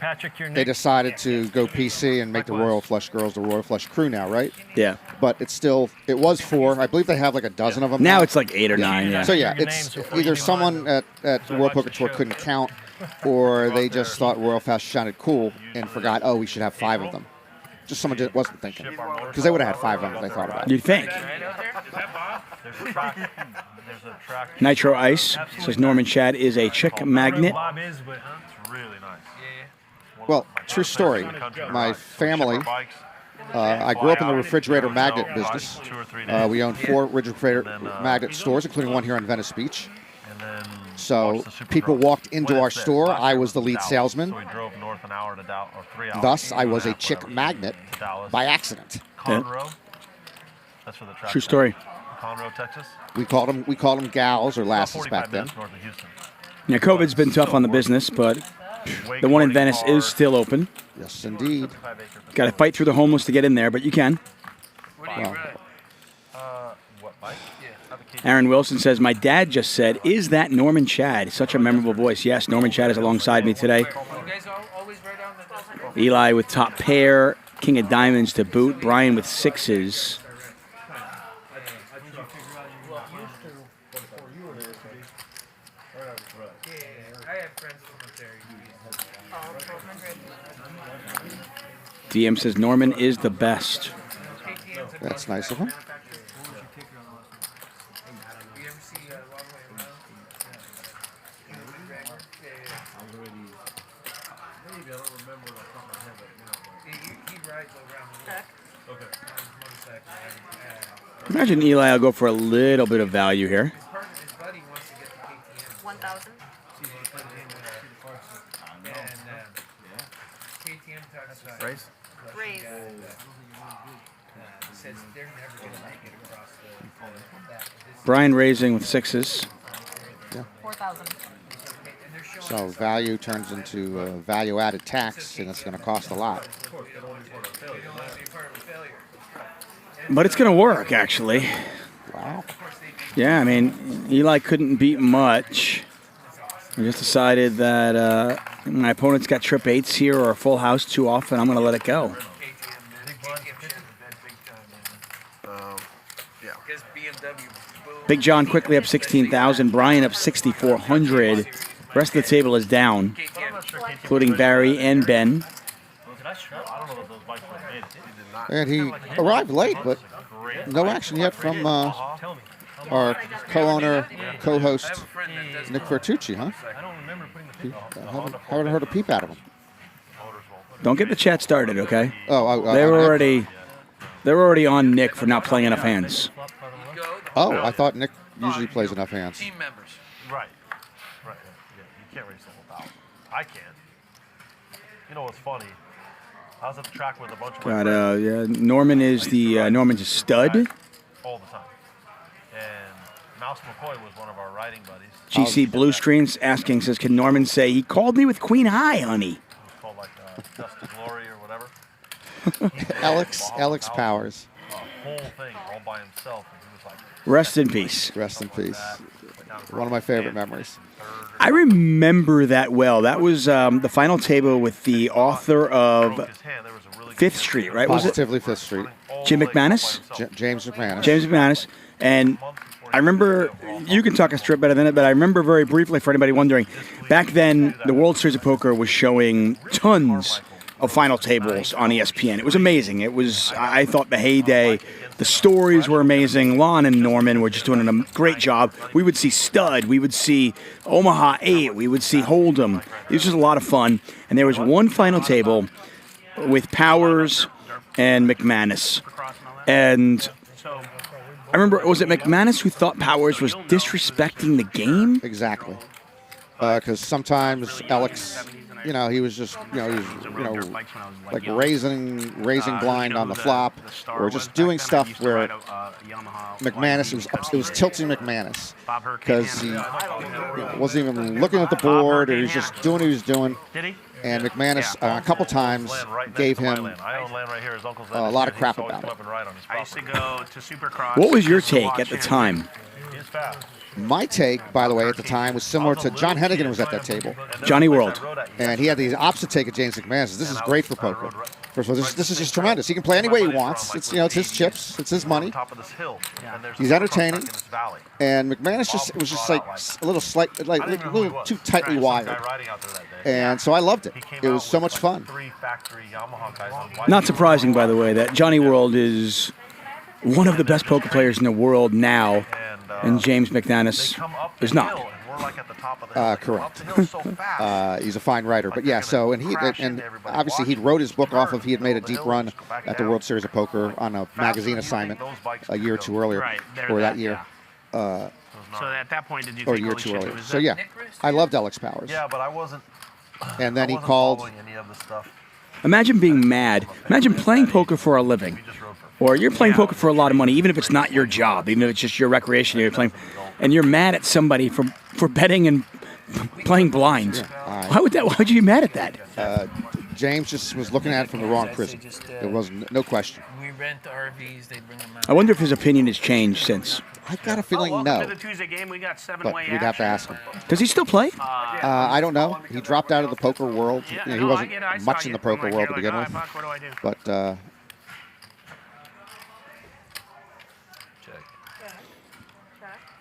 [SPEAKER 19] They decided to go PC and make the Royal Flush girls the Royal Flush crew now, right?
[SPEAKER 8] Yeah.
[SPEAKER 19] But it was 4. I believe they have like a dozen of them.
[SPEAKER 8] Now it's like 8 or 9, yeah.
[SPEAKER 19] So yeah, it's either someone at the World Poker Tour couldn't count, or they just thought Royal Flush sounded cool and forgot, oh, we should have 5 of them. Just someone just wasn't thinking. Because they would have had 5 of them if they thought about it.
[SPEAKER 8] You'd think. Nitro Ice says Norman Chad is a chick magnet.
[SPEAKER 19] Well, true story. My family, I grew up in the refrigerator magnet business. We owned 4 refrigerator magnet stores, including one here on Venice Beach. So people walked into our store. I was the lead salesman. Thus, I was a chick magnet by accident.
[SPEAKER 8] Yeah. True story.
[SPEAKER 11] Conroe, Texas.
[SPEAKER 19] We called them gals or lasses back then.
[SPEAKER 8] Yeah, COVID's been tough on the business, but the one in Venice is still open.
[SPEAKER 19] Yes, indeed.
[SPEAKER 8] Got to fight through the homeless to get in there, but you can.
[SPEAKER 19] Well,
[SPEAKER 8] Aaron Wilson says, my dad just said, is that Norman Chad? Such a memorable voice. Yes, Norman Chad is alongside me today. Eli with top pair, king of diamonds to boot. Bryan with 6s.
[SPEAKER 21] Yeah, I have friends from there.
[SPEAKER 8] DM says Norman is the best.
[SPEAKER 19] That's nice of him.
[SPEAKER 8] Imagine Eli will go for a little bit of value here.
[SPEAKER 12] 1,000.
[SPEAKER 11] Raise?
[SPEAKER 12] Raise.
[SPEAKER 8] Bryan raising with 6s.
[SPEAKER 19] Yeah.
[SPEAKER 12] 4,000.
[SPEAKER 19] So value turns into value-added tax, and it's going to cost a lot.
[SPEAKER 8] But it's going to work, actually.
[SPEAKER 19] Wow.
[SPEAKER 8] Yeah, I mean, Eli couldn't beat much. I just decided that my opponent's got trip 8s here or a full house too often. I'm going to let it go. Big John quickly up 16,000. Bryan up 6,400. Rest of the table is down, including Barry and Ben.
[SPEAKER 19] And he arrived late, but no action yet from our co-owner, co-host, Nick Vertucci, huh? Haven't heard a peep out of him.
[SPEAKER 8] Don't get the chat started, okay?
[SPEAKER 19] Oh,
[SPEAKER 8] they were already on Nick for not playing enough hands.
[SPEAKER 19] Oh, I thought Nick usually plays enough hands.
[SPEAKER 11] Team members. Right. Right. Yeah, you can't raise the whole 1,000. I can. You know what's funny? I was at the track with a bunch of my friends.
[SPEAKER 8] Yeah, Norman is Norman's a stud.
[SPEAKER 11] All the time. And Mouse McCoy was one of our riding buddies.
[SPEAKER 8] GC Blue Screens asking, says, can Norman say, he called me with Queen High, honey?
[SPEAKER 11] It was called like Dust to Glory or whatever.
[SPEAKER 19] Alex Powers.
[SPEAKER 11] Whole thing all by himself. And he was like,
[SPEAKER 8] Rest in peace.
[SPEAKER 19] Rest in peace. One of my favorite memories.
[SPEAKER 8] I remember that well. That was the final table with the author of Fifth Street, right?
[SPEAKER 19] Positively Fifth Street.
[SPEAKER 8] Jim McManus?
[SPEAKER 19] James McManus.
[SPEAKER 8] James McManus. And I remember, you can talk a strip better than it, but I remember very briefly for anybody wondering, back then the World Series of Poker was showing tons of final tables on ESPN. It was amazing. It was, I thought, the heyday. The stories were amazing. Lon and Norman were just doing a great job. We would see Stud. We would see Omaha 8. We would see Hold'em. It was just a lot of fun. And there was one final table with Powers and McManus. And I remember, was it McManus who thought Powers was disrespecting the game?
[SPEAKER 19] Exactly. Because sometimes Alex, he was just, like raising blind on the flop, or just doing stuff where McManus, it was tilting McManus, because he wasn't even looking at the board, or he was just doing what he was doing. And McManus, a couple times, gave him a lot of crap about it.
[SPEAKER 3] I used to go to Supercross.
[SPEAKER 8] What was your take at the time?
[SPEAKER 19] My take, by the way, at the time was similar to John Hennigan was at that table.
[SPEAKER 8] Johnny World.
[SPEAKER 19] And he had the opposite take of James McManus. This is great for poker. First of all, this is just tremendous. He can play any way he wants. It's it's his chips. It's his money. He's entertaining. And McManus was just like a little too tightly wired. And so I loved it. It was so much fun.
[SPEAKER 8] Not surprising, by the way, that Johnny World is one of the best poker players in the world now, and James McManus is not.
[SPEAKER 19] Correct. He's a fine writer, but yeah. So and obviously he wrote his book off of, he had made a deep run at the World Series of Poker on a magazine assignment a year or two earlier, or that year.
[SPEAKER 3] So at that point, did you
[SPEAKER 19] or a
[SPEAKER 3] think,
[SPEAKER 19] year or
[SPEAKER 3] holy
[SPEAKER 19] two
[SPEAKER 3] shit,
[SPEAKER 19] earlier.
[SPEAKER 3] who's
[SPEAKER 19] So
[SPEAKER 3] that?
[SPEAKER 19] yeah, I loved Alex Powers.
[SPEAKER 11] Yeah, but I wasn't.
[SPEAKER 19] And then he called.
[SPEAKER 8] Imagine being mad. Imagine playing poker for a living. Or you're playing poker for a lot of money, even if it's not your job, even if it's just your recreation, you're playing, and you're mad at somebody for betting and playing blind. Why would you be mad at that?
[SPEAKER 19] James just was looking at it from the wrong prism. There was no question.
[SPEAKER 21] We rent the RVs, they bring them out.
[SPEAKER 8] I wonder if his opinion has changed since.
[SPEAKER 19] I got a feeling
[SPEAKER 3] welcome
[SPEAKER 19] no.
[SPEAKER 3] to the Tuesday game. We got
[SPEAKER 19] But
[SPEAKER 3] seven-way
[SPEAKER 19] we'd have to ask him.
[SPEAKER 8] Does he still play?
[SPEAKER 19] I don't know. He dropped out of the poker world. He wasn't much in the poker world to begin with.
[SPEAKER 3] What do I do?
[SPEAKER 19] But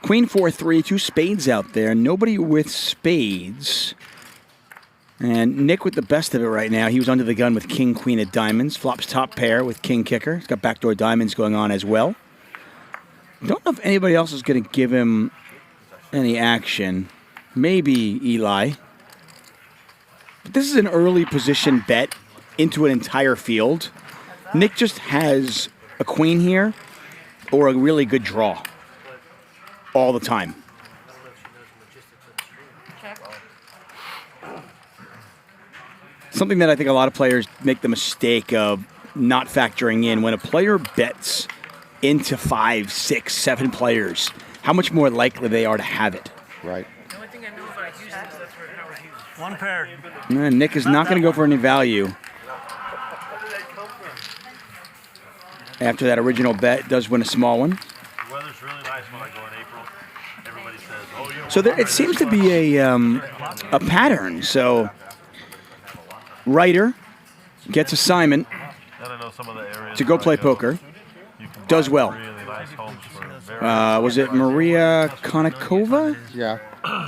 [SPEAKER 8] Queen 4-3, 2 spades out there. Nobody with spades. And Nick with the best of it right now. He was under the gun with king, queen of diamonds. Flops top pair with king kicker. He's got backdoor diamonds going on as well. Don't know if anybody else is going to give him any action. Maybe Eli. But this is an early position bet into an entire field. Nick just has a queen here or a really good draw all the time. Something that I think a lot of players make the mistake of not factoring in. When a player bets into 5, 6, 7 players, how much more likely they are to have it.
[SPEAKER 19] Right.
[SPEAKER 20] One pair.
[SPEAKER 8] And Nick is not going to go for any value. After that original bet, does win a small one.
[SPEAKER 10] The weather's really nice when I go in April. Everybody says, oh, you know.
[SPEAKER 8] So there, it seems to be a pattern. So writer gets assignment to go play poker, does well. Was it Maria Konnikova?
[SPEAKER 19] Yeah.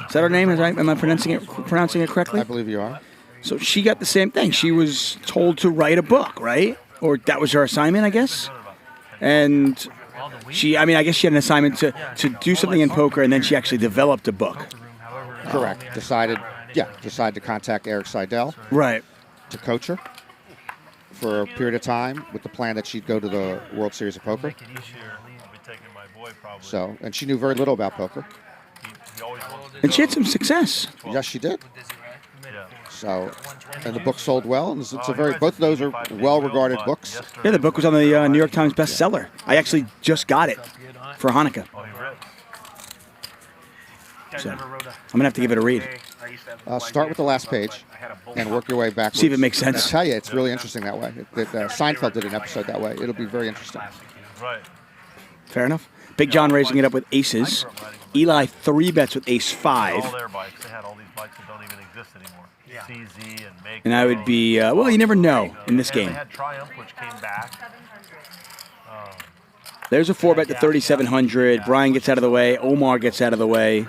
[SPEAKER 8] Is that her name? Am I pronouncing it correctly?
[SPEAKER 19] I believe you are.
[SPEAKER 8] So she got the same thing. She was told to write a book, right? Or that was her assignment, I guess. And I guess she had an assignment to do something in poker, and then she actually developed a book.
[SPEAKER 19] Correct. Decided to contact Eric Seidel.
[SPEAKER 8] Right.
[SPEAKER 19] To coach her for a period of time with the plan that she'd go to the World Series of Poker. So, and she knew very little about poker.
[SPEAKER 8] And she had some success.
[SPEAKER 19] Yes, she did. So, and the book sold well, and it's a both of those are well-regarded books.
[SPEAKER 8] Yeah, the book was on the New York Times bestseller. I actually just got it for Hanukkah. So, I'm going to have to give it a read.
[SPEAKER 19] Start with the last page and work your way backwards.
[SPEAKER 8] See if it makes sense.
[SPEAKER 19] I tell you, it's really interesting that way. Seinfeld did an episode that way. It'll be very interesting.
[SPEAKER 8] Fair enough. Big John raising it up with aces. Eli 3 bets with ace 5.
[SPEAKER 10] All their bikes. They had all these bikes that don't even exist anymore. CZ and Make.
[SPEAKER 8] And I would be, well, you never know in this game.
[SPEAKER 10] They had Triumph, which came back.
[SPEAKER 8] There's a 4 bet to 3,700. Bryan gets out of the way. Omar gets out of the way.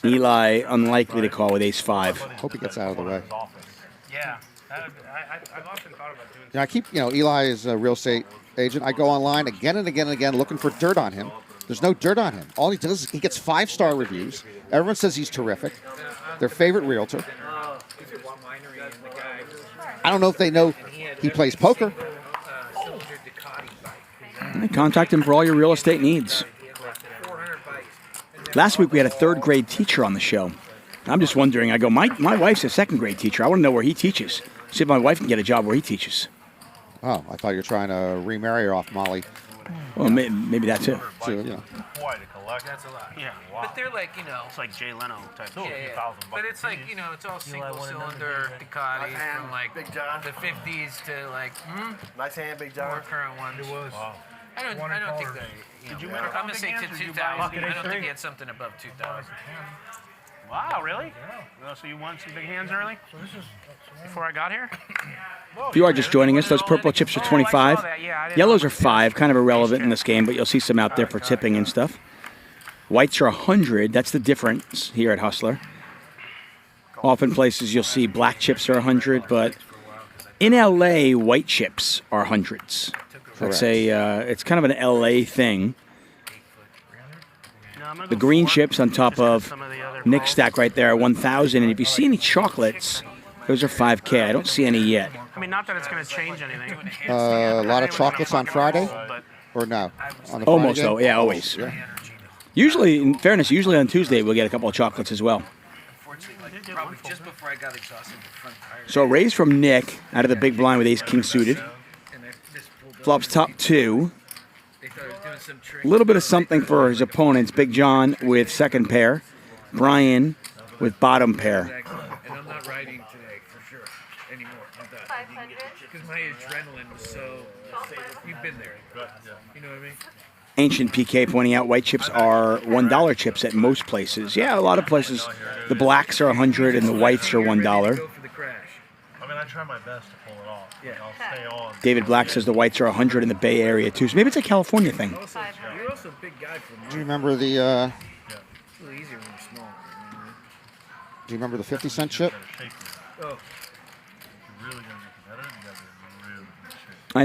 [SPEAKER 8] Eli unlikely to call with ace 5.
[SPEAKER 19] Hope he gets out of the way.
[SPEAKER 3] Yeah, I've often thought about doing.
[SPEAKER 19] I keep, Eli is a real estate agent. I go online again and again and again looking for dirt on him. There's no dirt on him. All he does is he gets 5-star reviews. Everyone says he's terrific. Their favorite realtor. I don't know if they know he plays poker.
[SPEAKER 8] Contact him for all your real estate needs. Last week we had a 3rd grade teacher on the show. I'm just wondering, I go, my wife's a 2nd grade teacher. I want to know where he teaches. See if my wife can get a job where he teaches.
[SPEAKER 19] Oh, I thought you were trying to remarry her off Molly.
[SPEAKER 8] Well, maybe that too.
[SPEAKER 10] Quite a collection.
[SPEAKER 21] That's a lot.
[SPEAKER 3] Yeah.
[SPEAKER 21] But they're like,
[SPEAKER 3] It's like Jay Leno type.
[SPEAKER 21] Yeah. But it's like, it's all single-cylinder Ducati from like
[SPEAKER 11] Big John.
[SPEAKER 21] the 50s to like,
[SPEAKER 11] Nice hand, Big John.
[SPEAKER 21] more current ones. It was. I don't think that,
[SPEAKER 3] Did you win a
[SPEAKER 21] I'm going to say to
[SPEAKER 3] Buckingham, or did you
[SPEAKER 21] 2000.
[SPEAKER 3] buy
[SPEAKER 21] I
[SPEAKER 3] Bucket
[SPEAKER 21] don't think
[SPEAKER 3] A3?
[SPEAKER 21] he had something above 2000.
[SPEAKER 3] Wow, really? Yeah. So you won some big hands early? Before I got here?
[SPEAKER 8] If you are just joining us, those purple chips are 25. Yellows are 5, kind of irrelevant in this game, but you'll see some out there for tipping and stuff. Whites are 100. That's the difference here at Hustler. Often places you'll see black chips are 100, but in LA, white chips are hundreds. That's it's kind of an LA thing. The green chips on top of Nick's stack right there are 1,000, and if you see any chocolates, those are 5K. I don't see any yet.
[SPEAKER 3] I mean, not that it's going to change anything.
[SPEAKER 19] A lot of chocolates on Friday? Or no? On the
[SPEAKER 8] Almost,
[SPEAKER 19] Friday
[SPEAKER 8] though. Yeah, always.
[SPEAKER 19] Yeah.
[SPEAKER 8] Usually, in fairness, usually on Tuesday we'll get a couple of chocolates as well.
[SPEAKER 21] Probably just before I got exhausted, the front tire.
[SPEAKER 8] So a raise from Nick out of the big blind with ace-king suited. Flops top 2. A little bit of something for his opponents. Big John with 2nd pair. Bryan with bottom pair.
[SPEAKER 21] And I'm not riding today for sure anymore. Because my adrenaline was so. You've been there. You know what I mean?
[SPEAKER 8] Ancient PK pointing out white chips are $1 chips at most places. Yeah, a lot of places the blacks are 100 and the whites are $1.
[SPEAKER 10] I mean, I try my best to pull it off. Yeah. I'll stay on.
[SPEAKER 8] David Black says the whites are 100 in the Bay Area too. So maybe it's a California thing.
[SPEAKER 21] also a big guy for
[SPEAKER 19] Do you remember the?
[SPEAKER 21] It's a little easier when you're small.
[SPEAKER 19] Do you remember the 50-cent chip?
[SPEAKER 21] Oh.
[SPEAKER 8] I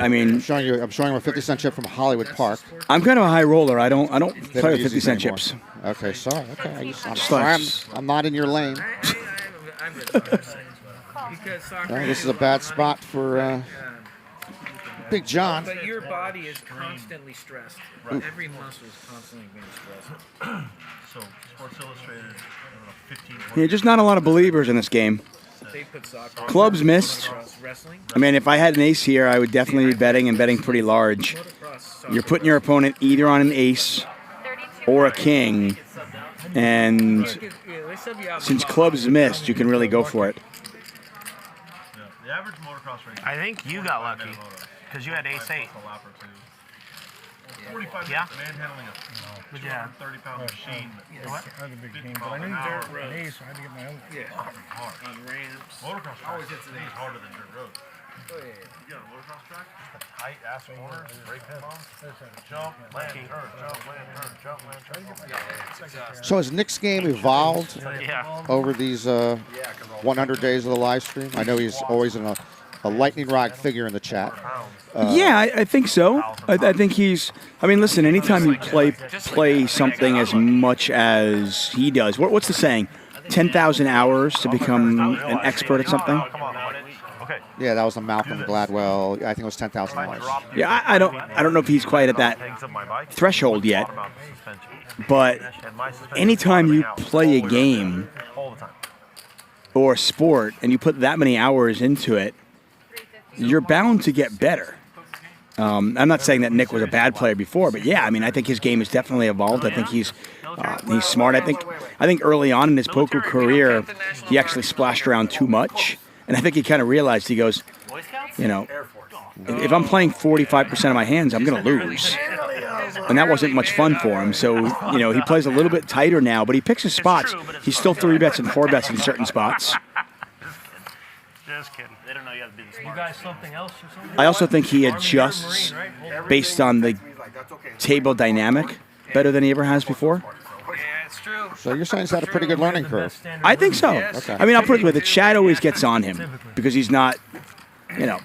[SPEAKER 8] mean,
[SPEAKER 19] I'm showing you a 50-cent chip from Hollywood Park.
[SPEAKER 8] I'm kind of a high roller. I don't
[SPEAKER 19] They
[SPEAKER 8] play
[SPEAKER 19] don't
[SPEAKER 8] with
[SPEAKER 19] use these
[SPEAKER 8] 50-cent
[SPEAKER 19] anymore.
[SPEAKER 8] chips.
[SPEAKER 19] Okay, sorry. Okay, I'm
[SPEAKER 8] Just
[SPEAKER 19] sorry.
[SPEAKER 8] like-
[SPEAKER 19] I'm not in your lane.
[SPEAKER 21] Because soccer
[SPEAKER 19] All right, this is a bad spot for Big John.
[SPEAKER 21] But your body is constantly stressed.
[SPEAKER 19] Oof.
[SPEAKER 21] Every muscle is constantly being stressed.
[SPEAKER 10] So, Sports Illustrated, I don't know, 15.
[SPEAKER 8] Yeah, just not a lot of believers in this game.
[SPEAKER 21] They put soccer.
[SPEAKER 8] Clubs missed.
[SPEAKER 21] Wrestling.
[SPEAKER 8] I mean, if I had an ace here, I would definitely be betting and betting pretty large. You're putting your opponent either on an ace or a king, and since clubs missed, you can really go for it.
[SPEAKER 10] The average motocross race.
[SPEAKER 3] I think you got lucky because you had ace-8.
[SPEAKER 10] 45
[SPEAKER 3] Yeah.
[SPEAKER 10] manhandling a 230-pound machine.
[SPEAKER 13] What? I had a big game, but I knew dirt was an ace, so I had to get my own.
[SPEAKER 10] Hard.
[SPEAKER 21] On ramps.
[SPEAKER 10] Motocross
[SPEAKER 21] Always
[SPEAKER 10] track
[SPEAKER 21] hits
[SPEAKER 10] is
[SPEAKER 21] an ace.
[SPEAKER 10] harder than dirt road.
[SPEAKER 21] Oh, yeah.
[SPEAKER 10] You got a motocross track, just a tight ass corner, break bombs, jump, land, turn, jump, land, turn, jump, land, turn.
[SPEAKER 19] So has Nick's game evolved over these 100 days of the live stream? I know he's always a lightning rod figure in the chat.
[SPEAKER 8] Yeah, I think so. I think he's. I mean, listen. Anytime you play something as much as he does, what's the saying? 10,000 hours to become an expert at something.
[SPEAKER 19] Yeah, that was a Malcolm Gladwell. I think it was 10,000 hours.
[SPEAKER 8] Yeah, I don't know if he's quite at that threshold yet. But anytime you play a game or a sport and you put that many hours into it, you're bound to get better. I'm not saying that Nick was a bad player before, but yeah, I mean, I think his game has definitely evolved. I think he's smart. I think early on in his poker career, he actually splashed around too much, and I think he kind of realized, he goes, you know, if I'm playing 45% of my hands, I'm going to lose, and that wasn't much fun for him. So you know, he plays a little bit tighter now, but he picks his spots. He's still 3-bets and 4-bets in certain spots.
[SPEAKER 3] Just kidding. They don't know you have to be the
[SPEAKER 20] You guys something else or something?
[SPEAKER 8] I also think he adjusts based on the table dynamic better than he ever has before.
[SPEAKER 19] So you're saying he's had a pretty good learning curve?
[SPEAKER 8] I think so.
[SPEAKER 19] Okay.
[SPEAKER 8] I mean, I'll put it this way: the chat always gets on him because he's not, you know,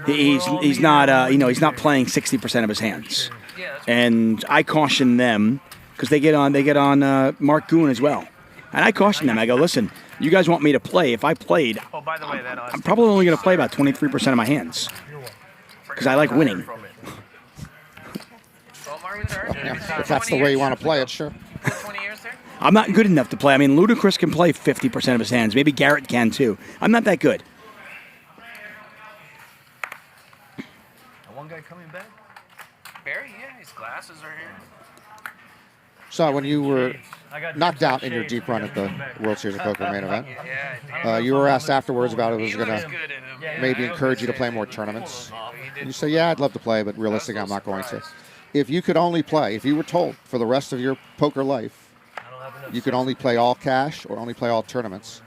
[SPEAKER 8] he's not, you know, he's not playing 60% of his hands, and I caution them because they get on Mark Goon as well, and I caution them. I go, listen, you guys want me to play? If I played, I'm probably only going to play about 23% of my hands because I like winning.
[SPEAKER 19] If that's the way you want to play it, sure.
[SPEAKER 8] I'm not good enough to play. I mean, Ludacris can play 50% of his hands. Maybe Garrett can too. I'm not that good.
[SPEAKER 21] One guy coming back? Barry, yeah, his glasses are here.
[SPEAKER 19] So when you were knocked out in your deep run at the World Series of Poker main event, you were asked afterwards about if it was going to maybe encourage you to play more tournaments. And you say, yeah, I'd love to play, but realistically, I'm not going to. If you could only play, if you were told for the rest of your poker life, you could only play all cash or only play all tournaments,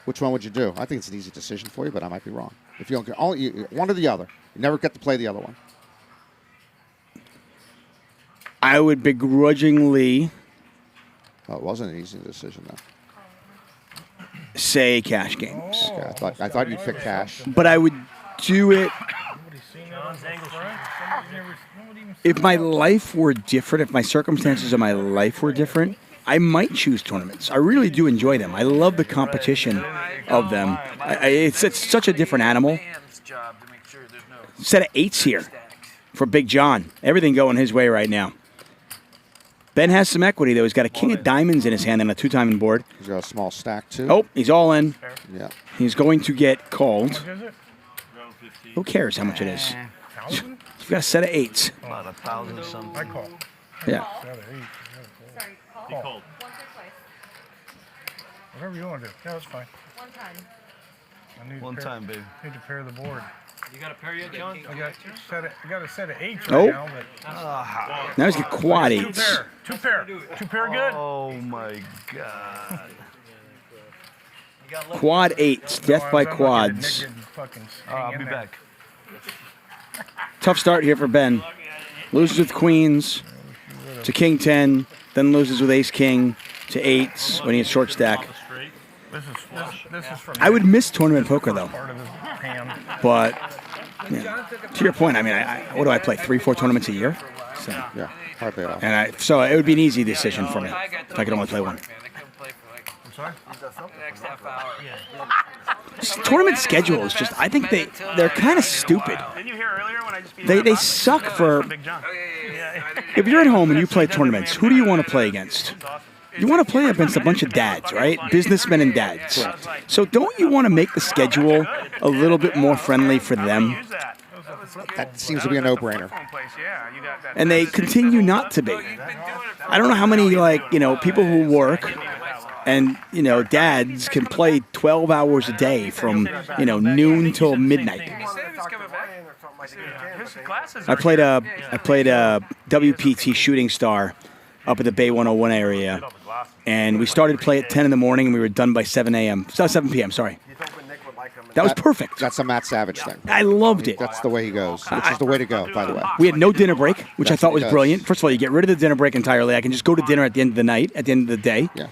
[SPEAKER 19] which one would you do? I think it's an easy decision for you, but I might be wrong. If you don't, only one or the other, you never get to play the other one.
[SPEAKER 8] I would begrudgingly.
[SPEAKER 19] Oh, it wasn't an easy decision though.
[SPEAKER 8] Say cash games.
[SPEAKER 19] Okay, I thought you'd pick cash.
[SPEAKER 8] But I would do it if my life were different, if my circumstances of my life were different. I might choose tournaments. I really do enjoy them. I love the competition of them. It's such a different animal. Set of 8s here for Big John. Everything going his way right now. Ben has some equity, though. He's got a king of diamonds in his hand and a 2-diamond board.
[SPEAKER 19] He's got a small stack, too.
[SPEAKER 8] Oh, he's all in.
[SPEAKER 19] Yeah.
[SPEAKER 8] He's going to get called. Who cares how much it is? You've got a set of 8s.
[SPEAKER 10] About 1,000 something. I call.
[SPEAKER 8] Yeah.
[SPEAKER 13] He called. Whatever you want to do. Yeah, that's fine.
[SPEAKER 12] One time.
[SPEAKER 13] I need
[SPEAKER 10] One time, baby.
[SPEAKER 13] Need to pair the board.
[SPEAKER 20] You got a pair yet, John?
[SPEAKER 13] I got a set of 8s
[SPEAKER 8] Oh.
[SPEAKER 13] right now, but
[SPEAKER 8] Now he's got quad 8s.
[SPEAKER 13] Two pair good.
[SPEAKER 10] Oh my God.
[SPEAKER 8] Quad 8s. Death by quads.
[SPEAKER 10] I'll be back.
[SPEAKER 8] Tough start here for Ben. loses with queens to king 10, then loses with ace king to eights when he has short stack.
[SPEAKER 13] This is from
[SPEAKER 8] I would miss tournament poker though,
[SPEAKER 13] part of his hand.
[SPEAKER 8] but yeah, to your point, I mean, what do I play? 3-4 tournaments a year? So,
[SPEAKER 19] yeah, hardly at all.
[SPEAKER 8] And so it would be an easy decision for me if I could only play one.
[SPEAKER 11] I'm sorry?
[SPEAKER 8] Tournament schedule is just, I think they're kind of stupid.
[SPEAKER 3] Didn't you hear earlier when I just beat
[SPEAKER 8] They suck for, if you're at home and you play tournaments, who do you want to play against? You want to play against a bunch of dads, right? Businessmen and dads. So don't you want to make the schedule a little bit more friendly for them?
[SPEAKER 19] That seems to be a no-brainer.
[SPEAKER 8] And they continue not to be. I don't know how many, people who work and, dads can play 12 hours a day from, noon till midnight. I played a WPT Shooting Star up at the Bay 101 area, and we started to play at 10 in the morning, and we were done by 7 a.m. 7 p.m., sorry. That was perfect.
[SPEAKER 19] That's a Matt Savage thing.
[SPEAKER 8] I loved it.
[SPEAKER 19] That's the way he goes, which is the way to go, by the way.
[SPEAKER 8] We had no dinner break, which I thought was brilliant. First of all, you get rid of the dinner break entirely. I can just go to dinner at the end of the night, at the end of the day.
[SPEAKER 19] Yeah.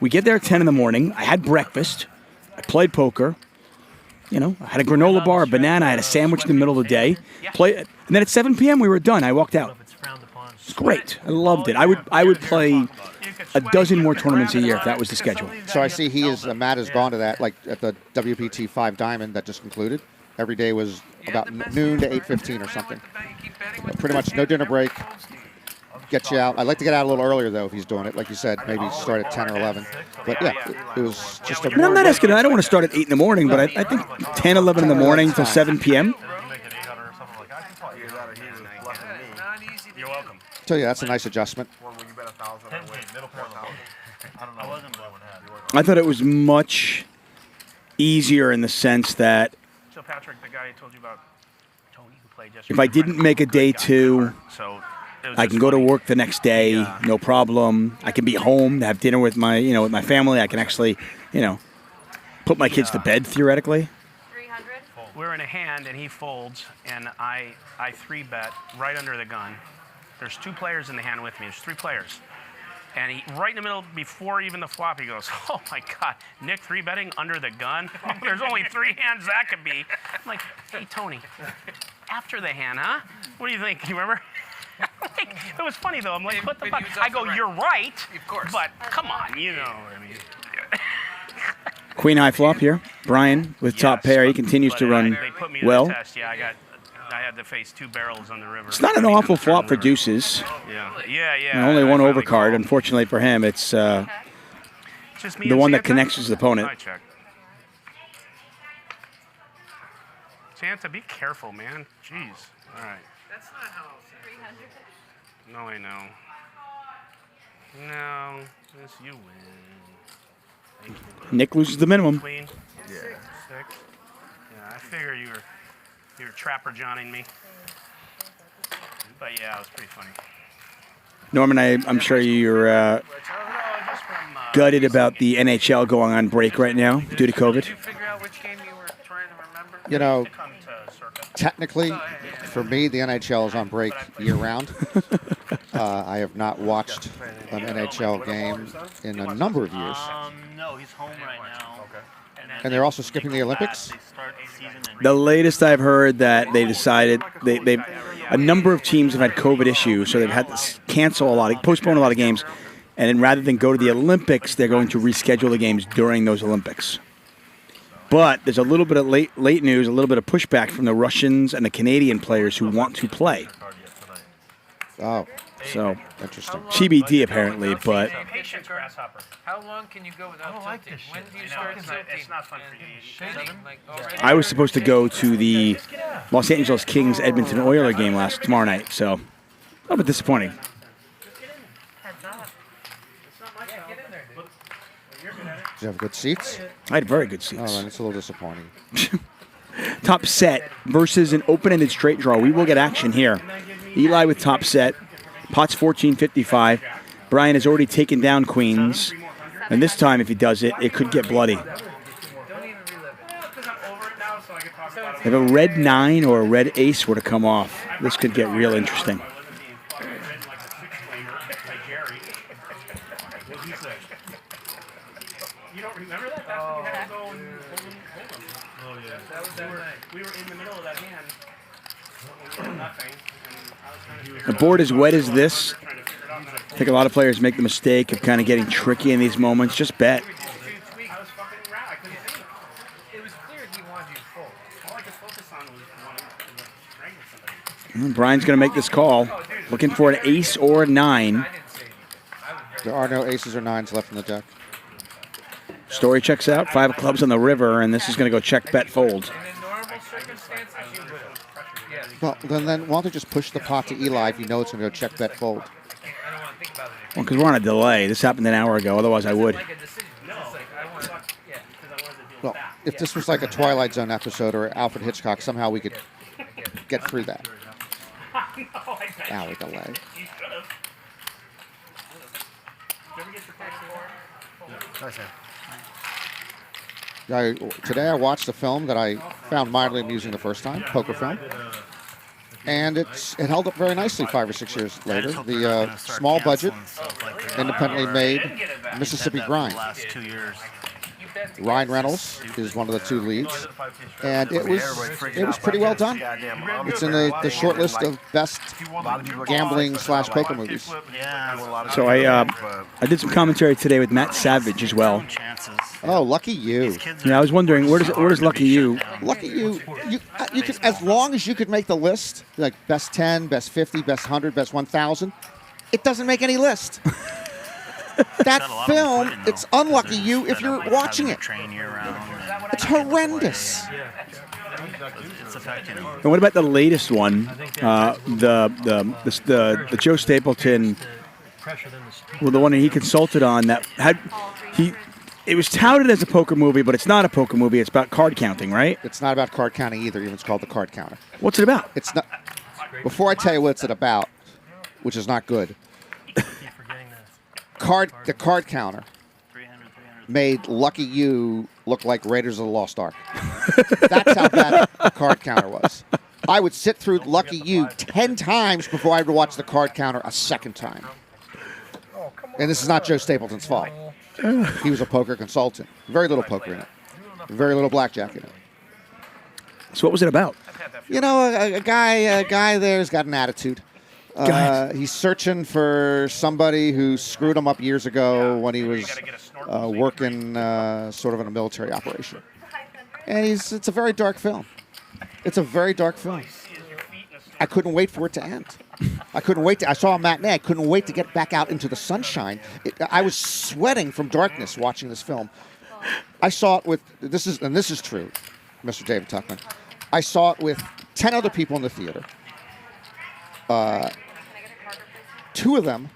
[SPEAKER 8] We get there at 10 in the morning. I had breakfast. I played poker. I had a granola bar, a banana. I had a sandwich in the middle of the day. And then at 7 p.m. we were done. I walked out. It's great. I loved it. I would play a dozen more tournaments a year if that was the schedule.
[SPEAKER 19] So I see Matt has gone to that, like at the WPT 5 Diamond that just concluded. Every day was about noon to 8:15 or something. Pretty much no dinner break. Get you out. I'd like to get out a little earlier, though, if he's doing it. Like you said, maybe start at 10 or 11. But, yeah, it was just a...
[SPEAKER 8] I'm not asking. I don't want to start at 8 in the morning, but I think 10, 11 in the morning till 7 p.m.
[SPEAKER 3] You're welcome.
[SPEAKER 19] So, yeah, that's a nice adjustment.
[SPEAKER 8] I thought it was much easier in the sense that
[SPEAKER 3] So Patrick, the guy I told you about, Tony, who played yesterday.
[SPEAKER 8] if I didn't make a day 2, I can go to work the next day, no problem. I can be home to have dinner with my, with my family. I can actually, put my kids to bed theoretically.
[SPEAKER 3] We're in a hand, and he folds, and I 3-bet right under the gun. There's 2 players in the hand with me. There's 3 players. And he, right in the middle, before even the flop, he goes, oh, my God, Nick 3-betting under the gun? There's only 3 hands that could be. I'm like, hey, Tony, after the hand, huh? What do you think? You remember? It was funny, though. I'm like, what the fuck? I go, you're right, of course. But come on, what I mean.
[SPEAKER 8] Queen high flop here. Bryan with top pair. He continues to run
[SPEAKER 3] they put me to
[SPEAKER 8] well.
[SPEAKER 3] the test. Yeah, I had to face 2 barrels on the river.
[SPEAKER 8] It's not an awful flop for deuces.
[SPEAKER 3] Yeah.
[SPEAKER 8] And only one overcard. Unfortunately for him, it's the one that connects his opponent.
[SPEAKER 3] Santa, be careful, man. Jeez. All right. That's not how. 300. No, I know. No, this you win. Thank you.
[SPEAKER 8] Nick loses the minimum.
[SPEAKER 3] Queen. Yeah. 6. Yeah, I figure you were trapper johnning me. But yeah, it was pretty funny.
[SPEAKER 8] Norman, I'm sure you're gutted about the NHL going on break right now due to COVID.
[SPEAKER 19] Technically, for me, the NHL is on break year-round. I have not watched an NHL game in a number of years.
[SPEAKER 20] No, he's home right now.
[SPEAKER 19] And they're also skipping the Olympics?
[SPEAKER 8] The latest I've heard that they decided they've a number of teams have had COVID issues, so they've had to postpone a lot of games, and then rather than go to the Olympics, they're going to reschedule the games during those Olympics. But there's a little bit of late news, a little bit of pushback from the Russians and the Canadian players who want to play.
[SPEAKER 19] Oh,
[SPEAKER 8] so
[SPEAKER 19] interesting.
[SPEAKER 8] TBD apparently, but
[SPEAKER 21] Patience, grasshopper. How long can you go without tilting? When do you start tilting?
[SPEAKER 3] It's not fun for you.
[SPEAKER 8] I was supposed to go to the Los Angeles Kings Edmonton Oilers game tomorrow night, so a little bit disappointing.
[SPEAKER 19] Did you have good seats?
[SPEAKER 8] I had very good seats.
[SPEAKER 19] Oh, then it's a little disappointing.
[SPEAKER 8] Top set versus an open-ended straight draw. We will get action here. Eli with top set. Pot's 14.55. Bryan has already taken down queens. And this time, if he does it, it could get bloody. If a red 9 or a red ace were to come off, this could get real interesting.
[SPEAKER 3] by Gerry. What did he say? You don't remember that? That's when we had to go and hold him.
[SPEAKER 10] Oh, yeah.
[SPEAKER 3] That was that night. We were in the middle of that hand. We were nothing. And I was trying to figure
[SPEAKER 8] The board as wet as this. I think a lot of players make the mistake of kind of getting tricky in these moments. Just bet.
[SPEAKER 3] I was fucking around. I couldn't see it.
[SPEAKER 21] It was clear he wanted you to fold.
[SPEAKER 3] All I could focus on was wanting to strangle somebody.
[SPEAKER 8] Brian's going to make this call. Looking for an ace or a 9.
[SPEAKER 19] There are no aces or 9s left in the deck.
[SPEAKER 8] Story checks out. 5 of clubs on the river, and this is going to go check, bet, fold.
[SPEAKER 19] Well, then why don't they just push the pot to Eli if you know it's going to go check, bet, fold?
[SPEAKER 8] Well, because we're on a delay. This happened an hour ago. Otherwise, I would.
[SPEAKER 19] Well, if this was like a Twilight Zone episode or Alfred Hitchcock, somehow we could get through that. Hour delay. Today I watched a film that I found mildly amusing the first time, poker film. And it held up very nicely 5 or 6 years later. The small budget, independently made Mississippi Grind. Ryan Reynolds is one of the 2 leads, and it was pretty well done. It's in the short list of best gambling / poker movies.
[SPEAKER 8] So I did some commentary today with Matt Savage as well.
[SPEAKER 19] Oh, lucky you!
[SPEAKER 8] Yeah, I was wondering where does lucky you?
[SPEAKER 19] Lucky you! You could, as long as you could make the list, like best 10, best 50, best 100, best 1,000. It doesn't make any list. That film, it's unlucky you if you're watching it. It's horrendous.
[SPEAKER 8] And what about the latest one? The Joe Stapleton, well, the one that he consulted on that it was touted as a poker movie, but it's not a poker movie. It's about card counting, right?
[SPEAKER 19] It's not about card counting either. Even it's called The Card Counter.
[SPEAKER 8] What's it about?
[SPEAKER 19] It's not. Before I tell you what's it about, which is not good. The Card Counter made Lucky You look like Raiders of the Lost Ark. That's how bad The Card Counter was. I would sit through Lucky You 10 times before I would watch The Card Counter a second time. And this is not Joe Stapleton's fault. He was a poker consultant. Very little poker in it. Very little blackjack in it.
[SPEAKER 8] So what was it about?
[SPEAKER 19] You know, a guy there's got an attitude. He's searching for somebody who screwed him up years ago when he was working sort of in a military operation. And it's a very dark film. It's a very dark film. I couldn't wait for it to end. I couldn't wait. I saw a matinee. I couldn't wait to get back out into the sunshine. I was sweating from darkness watching this film. I saw it with, this is true, Mr. David Tuchman. I saw it with 10 other people in the theater. 2 of them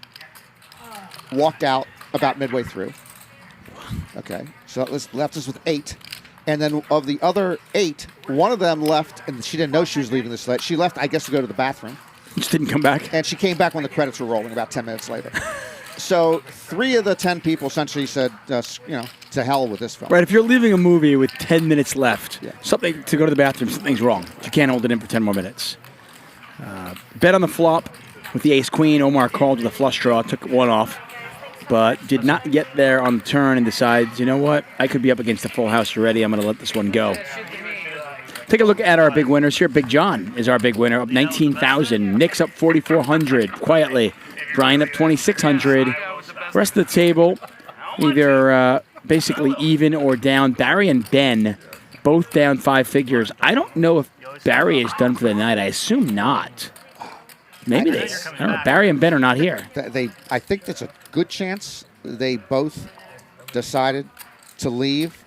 [SPEAKER 19] walked out about midway through. Okay, so that left us with 8. And then of the other 8, one of them left, and she didn't know she was leaving the set. She left, I guess, to go to the bathroom.
[SPEAKER 8] Just didn't come back?
[SPEAKER 19] And she came back when the credits were rolling about 10 minutes later. So 3 of the 10 people essentially said, to hell with this film.
[SPEAKER 8] Right, if you're leaving a movie with 10 minutes left, something to go to the bathroom, something's wrong. You can't hold it in for 10 more minutes. Bet on the flop with the ace-queen. Omar called with a flush draw, took 1 off, but did not get there on the turn and decides, you know what, I could be up against a full house already. I'm going to let this one go. Take a look at our big winners here. Big John is our big winner, up 19,000. Nick's up 4,400, quietly. Bryan up 2,600. Rest of the table, either basically even or down. Barry and Ben, both down 5 figures. I don't know if Barry is done for the night. I assume not. Maybe I don't know. Barry and Ben are not here.
[SPEAKER 19] I think there's a good chance they both decided to leave,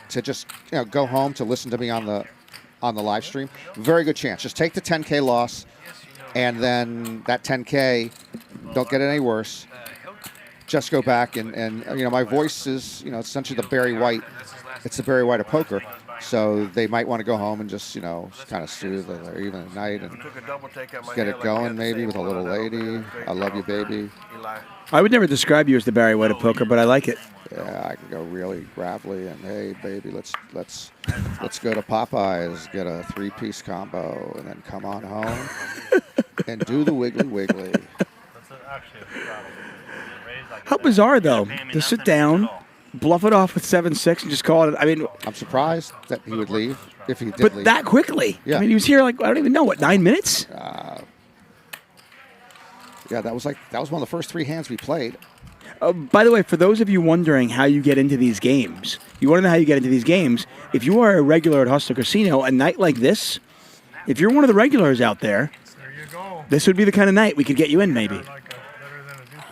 [SPEAKER 19] to just go home to listen to me on the live stream. Very good chance. Just take the 10K loss, and then that 10K, don't get it any worse. Just go back and my voice is essentially the Barry White. It's the Barry White of poker. So they might want to go home and just, kind of soothe their evening night and get it going maybe with a little lady. I love you, baby.
[SPEAKER 8] I would never describe you as the Barry White of poker, but I like it.
[SPEAKER 19] Yeah, I can go really gravelly and, hey, baby, let's go to Popeyes, get a 3-piece combo, and then come on home and do the wiggly wiggly.
[SPEAKER 8] How bizarre, though, to sit down, bluff it off with 7-6, and just call it. I mean,
[SPEAKER 19] I'm surprised that he would leave if he did
[SPEAKER 8] but
[SPEAKER 19] leave.
[SPEAKER 8] that quickly.
[SPEAKER 19] Yeah.
[SPEAKER 8] I mean, he was here like, I don't even know, what, 9 minutes?
[SPEAKER 19] Yeah, that was one of the first 3 hands we played.
[SPEAKER 8] By the way, for those of you wondering how you get into these games, you want to know how you get into these games, if you are a regular at Hustler Casino, a night like this, if you're one of the regulars out there, this would be the kind of night we could get you in, maybe.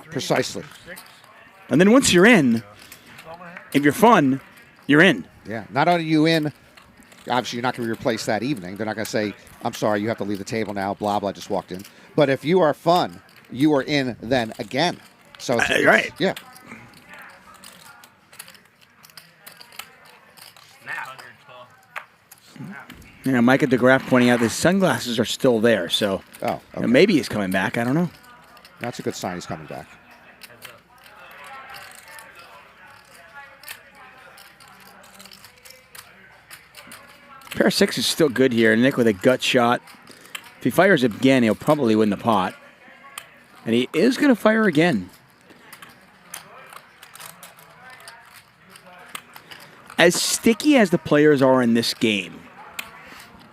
[SPEAKER 19] Precisely.
[SPEAKER 8] And then once you're in, if you're fun, you're in.
[SPEAKER 19] Yeah, not only are you in, obviously you're not going to be replaced that evening. They're not going to say, I'm sorry, you have to leave the table now, blah, blah, just walked in. But if you are fun, you are in then again. So it's,
[SPEAKER 8] right.
[SPEAKER 19] Yeah.
[SPEAKER 8] You know, Micah DeGraff pointing out his sunglasses are still there, so you know, maybe he's coming back. I don't know.
[SPEAKER 19] That's a good sign he's coming back.
[SPEAKER 8] Pair of 6 is still good here. Nick with a gut shot. If he fires again, he'll probably win the pot. And he is going to fire again. As sticky as the players are in this game,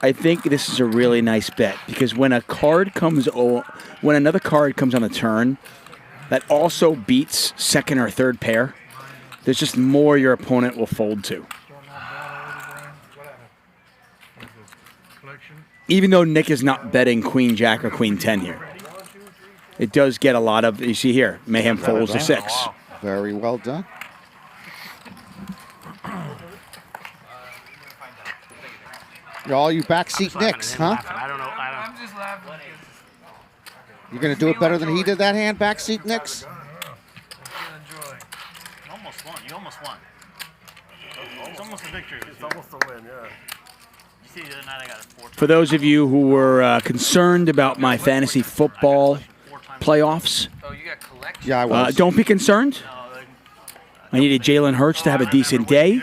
[SPEAKER 8] I think this is a really nice bet because when another card comes on the turn that also beats second or third pair, there's just more your opponent will fold to. Even though Nick is not betting Queen Jack or Queen 10 here, it does get a lot of. You see here, Mayhem folds to 6.
[SPEAKER 19] Very well done. All you backseat Nicks, huh?
[SPEAKER 3] I don't know.
[SPEAKER 21] I'm just laughing.
[SPEAKER 19] You're going to do it better than he did that hand, backseat Nicks?
[SPEAKER 10] You almost won. You almost won. It's almost a victory.
[SPEAKER 11] It's almost a win, yeah.
[SPEAKER 10] You see, the other night I got a 4.
[SPEAKER 8] For those of you who were concerned about my fantasy football playoffs,
[SPEAKER 19] yeah, I was.
[SPEAKER 8] Don't be concerned. I needed Jalen Hurts to have a decent day.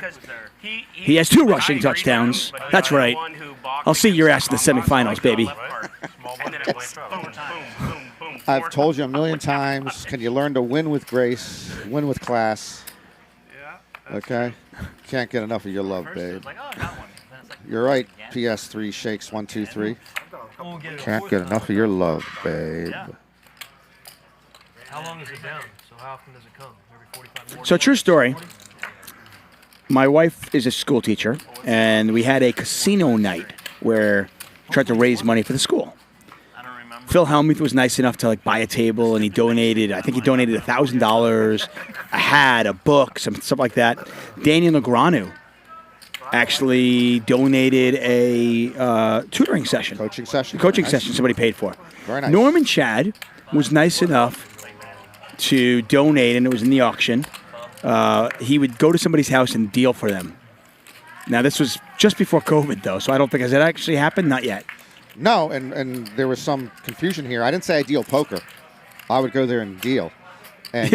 [SPEAKER 8] He has 2 rushing touchdowns. That's right. I'll see your ass in the semifinals, baby.
[SPEAKER 19] I've told you a million times, can you learn to win with grace, win with class? Okay? Can't get enough of your love, babe. You're right, PS3 shakes 1, 2, 3. Can't get enough of your love, babe.
[SPEAKER 20] How long is it down? So how often does it come? Every 45 minutes?
[SPEAKER 8] So true story. My wife is a school teacher, and we had a casino night where we tried to raise money for the school. Phil Helmuth was nice enough to buy a table, and he donated. I think he donated $1,000, a hat, a book, some stuff like that. Daniel Negreanu actually donated a tutoring session,
[SPEAKER 19] coaching session.
[SPEAKER 8] Somebody paid for.
[SPEAKER 19] Very nice.
[SPEAKER 8] Norman Chad was nice enough to donate, and it was in the auction. He would go to somebody's house and deal for them. Now, this was just before COVID, though, so I don't think, has it actually happened? Not yet.
[SPEAKER 19] No, and there was some confusion here. I didn't say I deal poker. I would go there and deal. And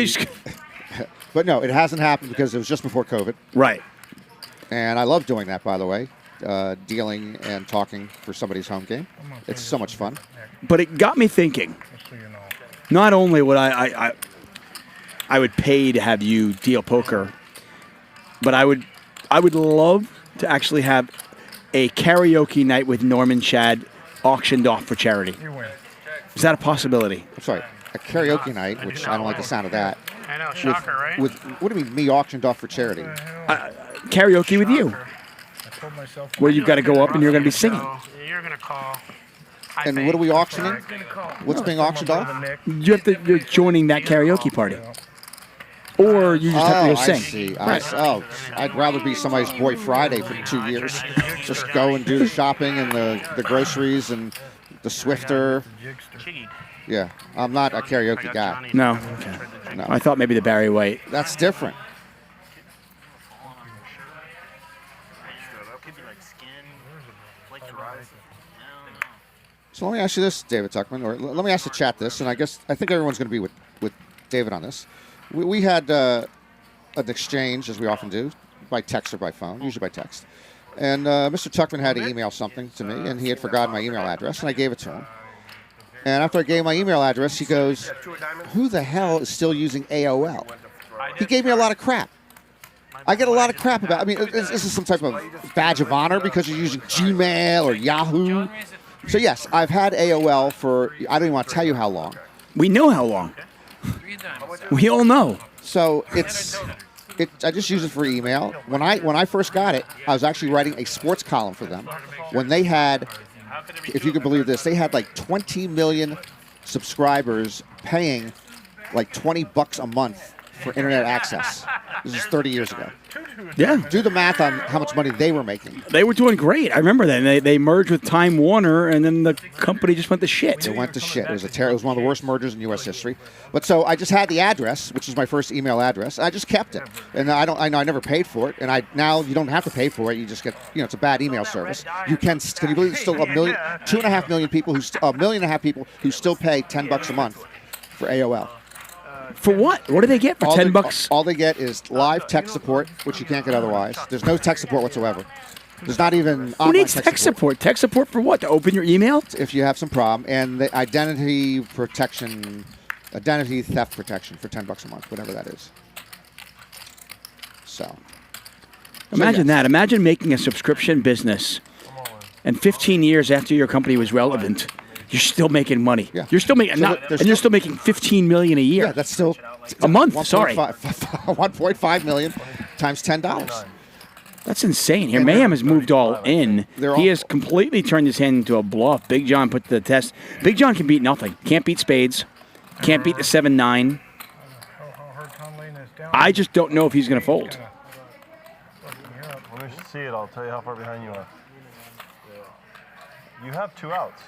[SPEAKER 19] but no, it hasn't happened because it was just before COVID.
[SPEAKER 8] Right.
[SPEAKER 19] And I love doing that, by the way, dealing and talking for somebody's home game. It's so much fun.
[SPEAKER 8] But it got me thinking. Not only would I would pay to have you deal poker, but I would love to actually have a karaoke night with Norman Chad auctioned off for charity. Is that a possibility?
[SPEAKER 19] I'm sorry, a karaoke night, which I don't like the sound of that.
[SPEAKER 3] I know, shocker, right?
[SPEAKER 19] What do you mean, me auctioned off for charity?
[SPEAKER 8] Karaoke with you, where you've got to go up and you're going to be singing.
[SPEAKER 3] You're going to call.
[SPEAKER 19] And what are we auctioning? What's being auctioned off?
[SPEAKER 8] You're joining that karaoke party. Or you just have to go sing.
[SPEAKER 19] I see. I'd rather be somebody's Boy Friday for 2 years. Just go and do the shopping and the groceries and the Swifter. Yeah, I'm not a karaoke guy.
[SPEAKER 8] No. Okay. No. I thought maybe the Barry White.
[SPEAKER 19] That's different. So let me ask you this, David Tuchman, or let me ask the chat this, and I think everyone's going to be with David on this. We had an exchange, as we often do, by text or by phone, usually by text. And Mr. Tuchman had to email something to me, and he had forgotten my email address, and I gave it to him. And after I gave my email address, he goes, "Who the hell is still using AOL?" He gave me a lot of crap. I get a lot of crap about. I mean, this is some type of badge of honor because you're using Gmail or Yahoo. So yes, I've had AOL for I don't even want to tell you how long.
[SPEAKER 8] We know how long. We all know.
[SPEAKER 19] So I just use it for email. When I first got it, I was actually writing a sports column for them. When they had, if you could believe this, they had like 20 million subscribers paying like $20 a month for internet access. This is 30 years ago.
[SPEAKER 8] Yeah.
[SPEAKER 19] Do the math on how much money they were making.
[SPEAKER 8] They were doing great. I remember that. They merged with Time Warner, and then the company just went to shit.
[SPEAKER 19] It went to shit. It was it was one of the worst mergers in U.S. history. But so I just had the address, which was my first email address. I just kept it, and I never paid for it. And now you don't have to pay for it. You just get, it's a bad email service. You can you believe there's still 2.5 million people $1.5 million people who still pay $10 a month for AOL.
[SPEAKER 8] For what? What do they get for $10?
[SPEAKER 19] All they get is live tech support, which you can't get otherwise. There's no tech support whatsoever. There's not even
[SPEAKER 8] Who needs tech support? Tech support for what? To open your email?
[SPEAKER 19] If you have some problem. And the identity theft protection for $10 a month, whatever that is. So.
[SPEAKER 8] Imagine that. Imagine making a subscription business, and 15 years after your company was relevant, you're still making money.
[SPEAKER 19] Yeah.
[SPEAKER 8] You're still making, you're still making $15 million a year.
[SPEAKER 19] Yeah, that's still
[SPEAKER 8] a month. Sorry,
[SPEAKER 19] 1.5 million times $10.
[SPEAKER 8] That's insane. Here, Mayhem has moved all in. He has completely turned his hand into a bluff. Big John put to the test. Big John can beat nothing. Can't beat spades. Can't beat the 7-9. I just don't know if he's going to fold.
[SPEAKER 10] When we see it, I'll tell you how far behind you are. You have 2 outs.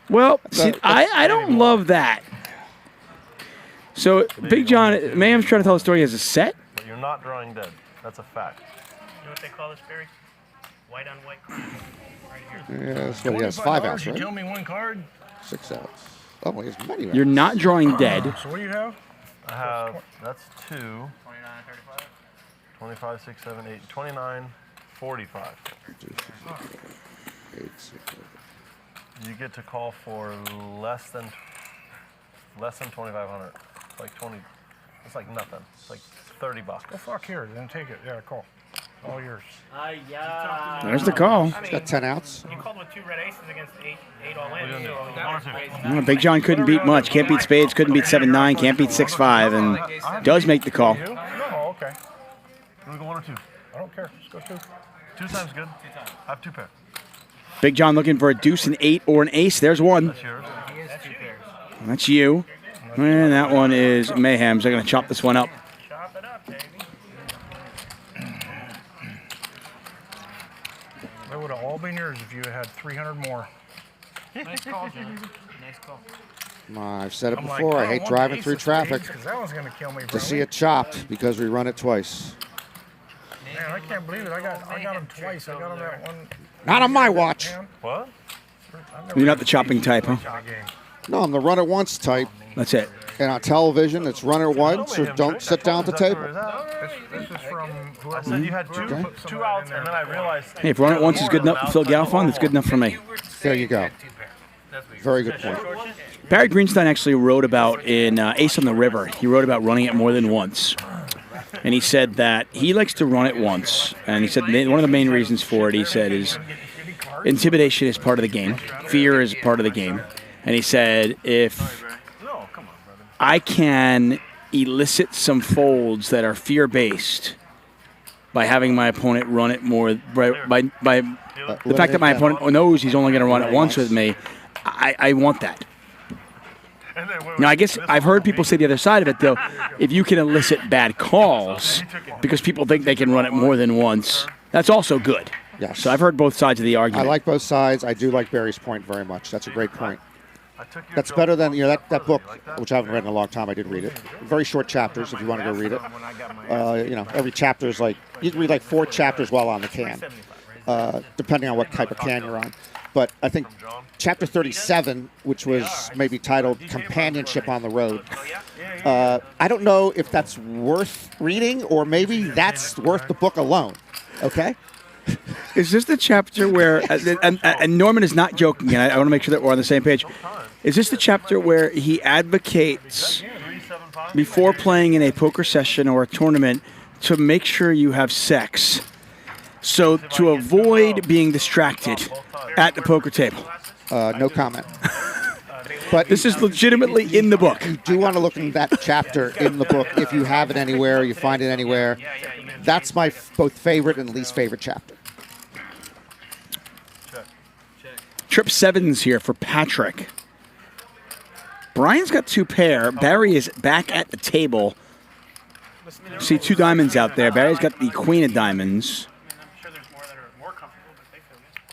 [SPEAKER 8] Well, see, I don't love that. So, Big John, Mayhem's trying to tell the story as a set.
[SPEAKER 10] But you're not drawing dead. That's a fact.
[SPEAKER 3] You know what they call this, Barry? White on white crime. Right here.
[SPEAKER 19] Yeah, that's what he has. 5 outs, right?
[SPEAKER 13] You tell me one card.
[SPEAKER 19] 6 outs. Oh, well, he has many outs.
[SPEAKER 8] You're not drawing dead.
[SPEAKER 13] So what do you have?
[SPEAKER 10] I have, that's 2. 29, 35. 25, 6, 7, 8, 29, 45.
[SPEAKER 19] 8, 6, 7.
[SPEAKER 10] You get to call for less than 2,500. Like 20. It's like nothing. It's like $30.
[SPEAKER 13] Well, fuck here. Then take it. Yeah, call. All yours.
[SPEAKER 8] There's the call.
[SPEAKER 19] He's got 10 outs.
[SPEAKER 3] You called with 2 red aces against 8 all in.
[SPEAKER 8] Big John couldn't beat much. Can't beat spades. Couldn't beat 7-9. Can't beat 6-5, and does make the call.
[SPEAKER 13] Oh, okay.
[SPEAKER 10] You want to go 1 or 2?
[SPEAKER 13] I don't care. Let's go 2.
[SPEAKER 10] 2 times good. I have 2 pairs.
[SPEAKER 8] Big John looking for a deuce, an 8, or an ace. There's one.
[SPEAKER 10] That's yours.
[SPEAKER 8] That's you. And that one is Mayhem's. They're going to chop this one up.
[SPEAKER 3] Chop it up, baby.
[SPEAKER 13] That would have all been yours if you had 300 more.
[SPEAKER 3] Nice call, Jimmy. Nice call.
[SPEAKER 19] I've said it before. I hate driving through traffic
[SPEAKER 13] That one's gonna kill me,
[SPEAKER 19] to see it chopped because we run it twice.
[SPEAKER 13] Man, I can't believe it. I got him twice. I got him that one.
[SPEAKER 19] Not on my watch.
[SPEAKER 10] What?
[SPEAKER 8] You're not the chopping type, huh?
[SPEAKER 19] No, I'm the run it once type.
[SPEAKER 8] That's it.
[SPEAKER 19] And on television, it's run it once or don't sit down at the table.
[SPEAKER 13] This is from
[SPEAKER 10] I said you had 2 outs, and then I realized.
[SPEAKER 8] Hey, if run it once is good enough for Phil Galfond, it's good enough for me.
[SPEAKER 19] There you go. Very good point.
[SPEAKER 8] Barry Greenstein actually wrote about in Ace on the River, he wrote about running it more than once. And he said that he likes to run it once. And he said one of the main reasons for it, he said, is intimidation is part of the game. Fear is part of the game. And he said, if I can elicit some folds that are fear-based by having my opponent run it more, by the fact that my opponent knows he's only going to run it once with me, I want that. Now, I guess I've heard people say the other side of it, though. If you can elicit bad calls because people think they can run it more than once, that's also good.
[SPEAKER 19] Yes.
[SPEAKER 8] So I've heard both sides of the
[SPEAKER 19] I
[SPEAKER 8] argument.
[SPEAKER 19] like both sides. I do like Barry's point very much. That's a great point. That's better than that book, which I haven't read in a long time. I did read it. Very short chapters if you want to go read it. Every chapter is like, you can read like 4 chapters while on the can, depending on what type of can you're on. But I think chapter 37, which was maybe titled Companionship on the Road, I don't know if that's worth reading or maybe that's worth the book alone. Okay?
[SPEAKER 8] Is this the chapter where, and Norman is not joking, and I want to make sure that we're on the same page. Is this the chapter where he advocates before playing in a poker session or a tournament to make sure you have sex, so to avoid being distracted at the poker table?
[SPEAKER 19] No comment. But
[SPEAKER 8] this is legitimately in the book.
[SPEAKER 19] You do want to look in that chapter in the book if you have it anywhere, you find it anywhere. That's my both favorite and least favorite chapter.
[SPEAKER 8] Trip 7's here for Patrick. Bryan's got 2 pair. Barry is back at the table. See 2 diamonds out there. Barry's got the queen of diamonds.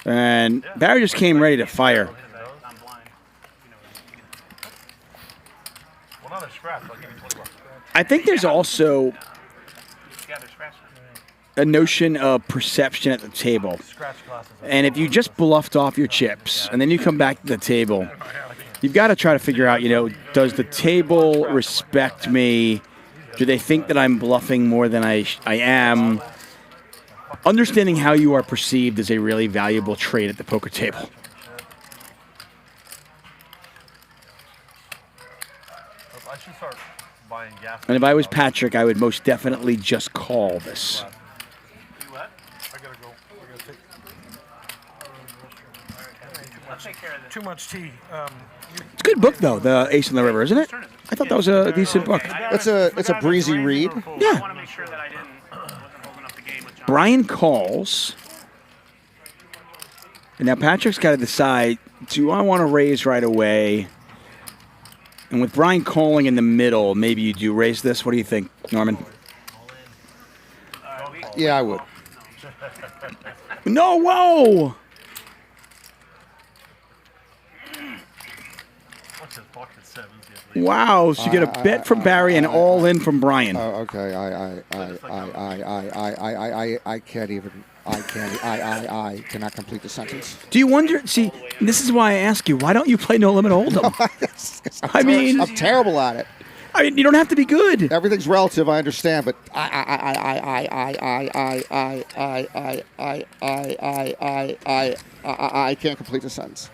[SPEAKER 8] And Barry just came ready to fire. I think there's also a notion of perception at the table. And if you just bluffed off your chips and then you come back to the table, you've got to try to figure out, does the table respect me? Do they think that I'm bluffing more than I am? Understanding how you are perceived is a really valuable trait at the poker table.
[SPEAKER 10] I should start buying gas.
[SPEAKER 8] And if I was Patrick, I would most definitely just call this.
[SPEAKER 21] Too much tea.
[SPEAKER 8] It's a good book, though, The Ace in the River, isn't it? I thought that was a decent book.
[SPEAKER 19] It's a breezy read.
[SPEAKER 8] Yeah. Bryan calls. And now Patrick's got to decide, do I want to raise right away? And with Bryan calling in the middle, maybe you do raise this. What do you think, Norman?
[SPEAKER 19] Yeah, I would.
[SPEAKER 8] No, whoa! Wow, so you get a bet from Barry and all in from Bryan.
[SPEAKER 19] Okay, I can't even. I cannot complete the sentence.
[SPEAKER 8] Do you wonder? See, this is why I ask you. Why don't you play No Limit Hold'em?
[SPEAKER 19] I'm terrible at it.
[SPEAKER 8] I mean, you don't have to be good.
[SPEAKER 19] Everything's relative. I understand, but I can't complete the sentence.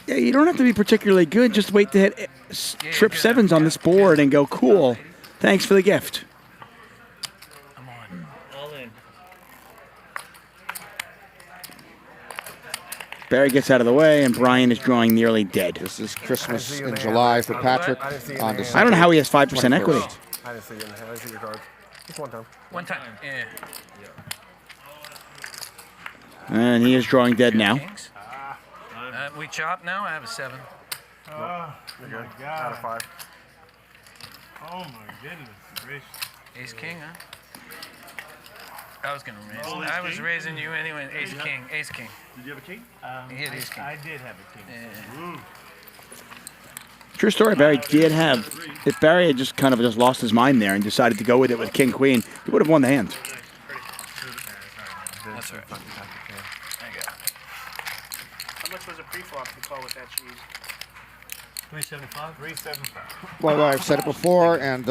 [SPEAKER 8] Yeah, you don't have to be particularly good. Just wait to hit trip 7s on this board and go, cool. Thanks for the gift.
[SPEAKER 21] All in.
[SPEAKER 8] Barry gets out of the way, and Bryan is drawing nearly dead.
[SPEAKER 19] This is Christmas in July for Patrick. On
[SPEAKER 8] I don't know how he has 5% equity.
[SPEAKER 11] I didn't see your cards. Just one time.
[SPEAKER 21] One time. Yeah.
[SPEAKER 8] And he is drawing dead now.
[SPEAKER 21] We chop now. I have a 7.
[SPEAKER 11] You're good. Out of 5.
[SPEAKER 20] Oh my goodness gracious.
[SPEAKER 21] Ace king, huh? I was gonna raise. I was raising you anyway. Ace king. Ace king.
[SPEAKER 20] Did you have a king?
[SPEAKER 21] He had ace king.
[SPEAKER 20] I did have a king.
[SPEAKER 21] Yeah.
[SPEAKER 8] True story, Barry did have. If Barry had just kind of just lost his mind there and decided to go with it with King Queen, he would have won the hand.
[SPEAKER 21] That's right.
[SPEAKER 3] How much was a pre-flop to call with that cheese?
[SPEAKER 20] 375.
[SPEAKER 10] 375.
[SPEAKER 19] Well, I've said it before, and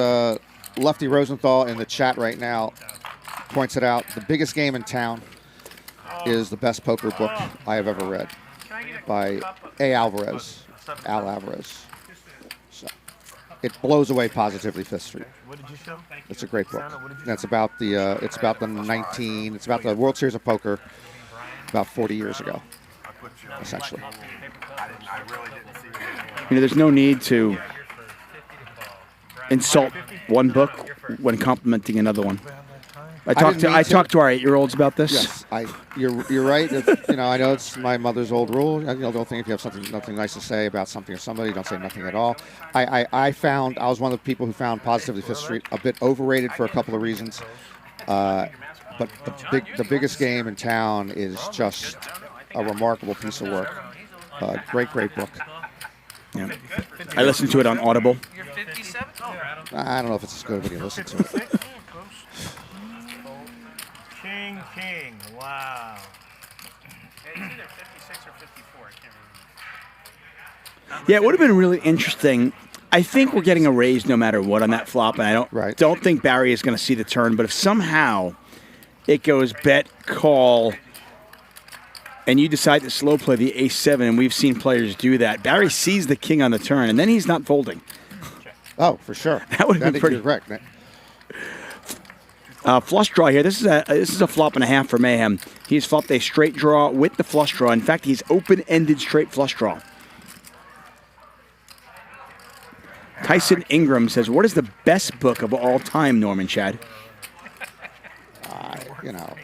[SPEAKER 19] Lefty Rosenthal in the chat right now points it out. The biggest game in town is the best poker book I have ever read by Al Alvarez. So it blows away positively Fifth Street.
[SPEAKER 10] What did you show?
[SPEAKER 19] It's a great book. And it's about the It's about the World Series of Poker about 40 years ago, essentially.
[SPEAKER 8] There's no need to insult one book when complimenting another one. I talked to our 8-year-olds about this.
[SPEAKER 19] Yes, you're right. I know it's my mother's old rule. Don't think if you have nothing nice to say about something or somebody, don't say nothing at all. I was one of the people who found Positively Fifth Street a bit overrated for a couple of reasons. But the biggest game in town is just a remarkable piece of work. Great book.
[SPEAKER 8] Yeah. I listened to it on Audible.
[SPEAKER 21] You're 57?
[SPEAKER 19] I don't know if it's as good when you listen to it.
[SPEAKER 20] King. Wow.
[SPEAKER 3] It's either 56 or 54. I can't remember.
[SPEAKER 8] Yeah, it would have been really interesting I think we're getting a raise no matter what on that flop, and I don't think Barry is going to see the turn. But if somehow it goes bet, call, and you decide to slow play the ace-7, and we've seen players do that, Barry sees the king on the turn, and then he's not folding.
[SPEAKER 19] Oh, for sure.
[SPEAKER 8] That would have been pretty
[SPEAKER 19] correct.
[SPEAKER 8] Flush draw here. This is a flop and a half for Mayhem. He's flopped a straight draw with the flush draw. In fact, he's open-ended straight flush draw. Tyson Ingram says, "What is the best book of all time, Norman Chad?"
[SPEAKER 19] You know,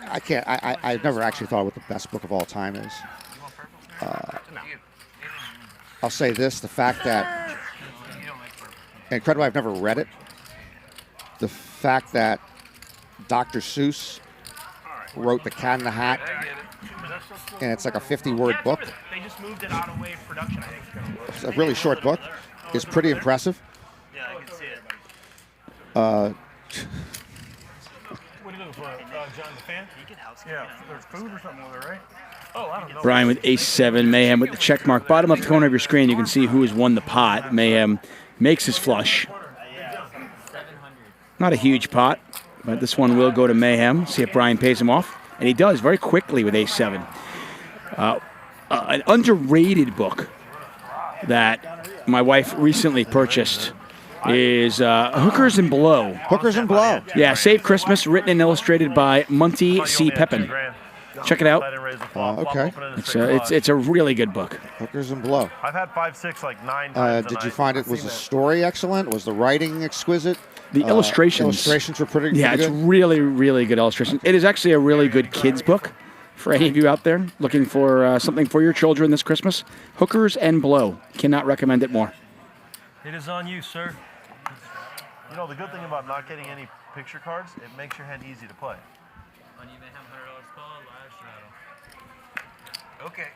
[SPEAKER 19] I can't. I've never actually thought what the best book of all time is. I'll say this: the fact that, incredible, I've never read it. The fact that Dr. Seuss wrote The Cat in the Hat, and it's like a 50-word book.
[SPEAKER 3] They just moved it out of wave production. I think
[SPEAKER 19] It's a really short book. It's pretty impressive.
[SPEAKER 3] Yeah, I can see it.
[SPEAKER 10] What are you looking for, John the fan? Yeah, there's food or something over there, right? Oh, I don't know.
[SPEAKER 8] Bryan with ace-7, Mayhem with the check mark. Bottom left corner of your screen, you can see who has won the pot. Mayhem makes his flush. Not a huge pot, but this one will go to Mayhem. See if Bryan pays him off. And he does very quickly with ace-7. An underrated book that my wife recently purchased is Hookers and Blow.
[SPEAKER 19] Hookers and Blow.
[SPEAKER 8] Yeah, Save Christmas, written and illustrated by Monty C. Pepin. Check it out.
[SPEAKER 19] Okay.
[SPEAKER 8] It's a really good book.
[SPEAKER 19] Hookers and Blow.
[SPEAKER 10] I've had 5, 6, like 9 times.
[SPEAKER 19] Did you find was the story excellent? Was the writing exquisite?
[SPEAKER 8] The illustrations
[SPEAKER 19] were pretty
[SPEAKER 8] Yeah,
[SPEAKER 19] good.
[SPEAKER 8] it's really, really good illustrations. It is actually a really good kids book for any of you out there looking for something for your children this Christmas. Hookers and Blow. Cannot recommend it more.
[SPEAKER 20] It is on you, sir.
[SPEAKER 10] You know, the good thing about not getting any picture cards, it makes your hand easy to play.
[SPEAKER 20] On you may have $100 call, live straddle. Okay.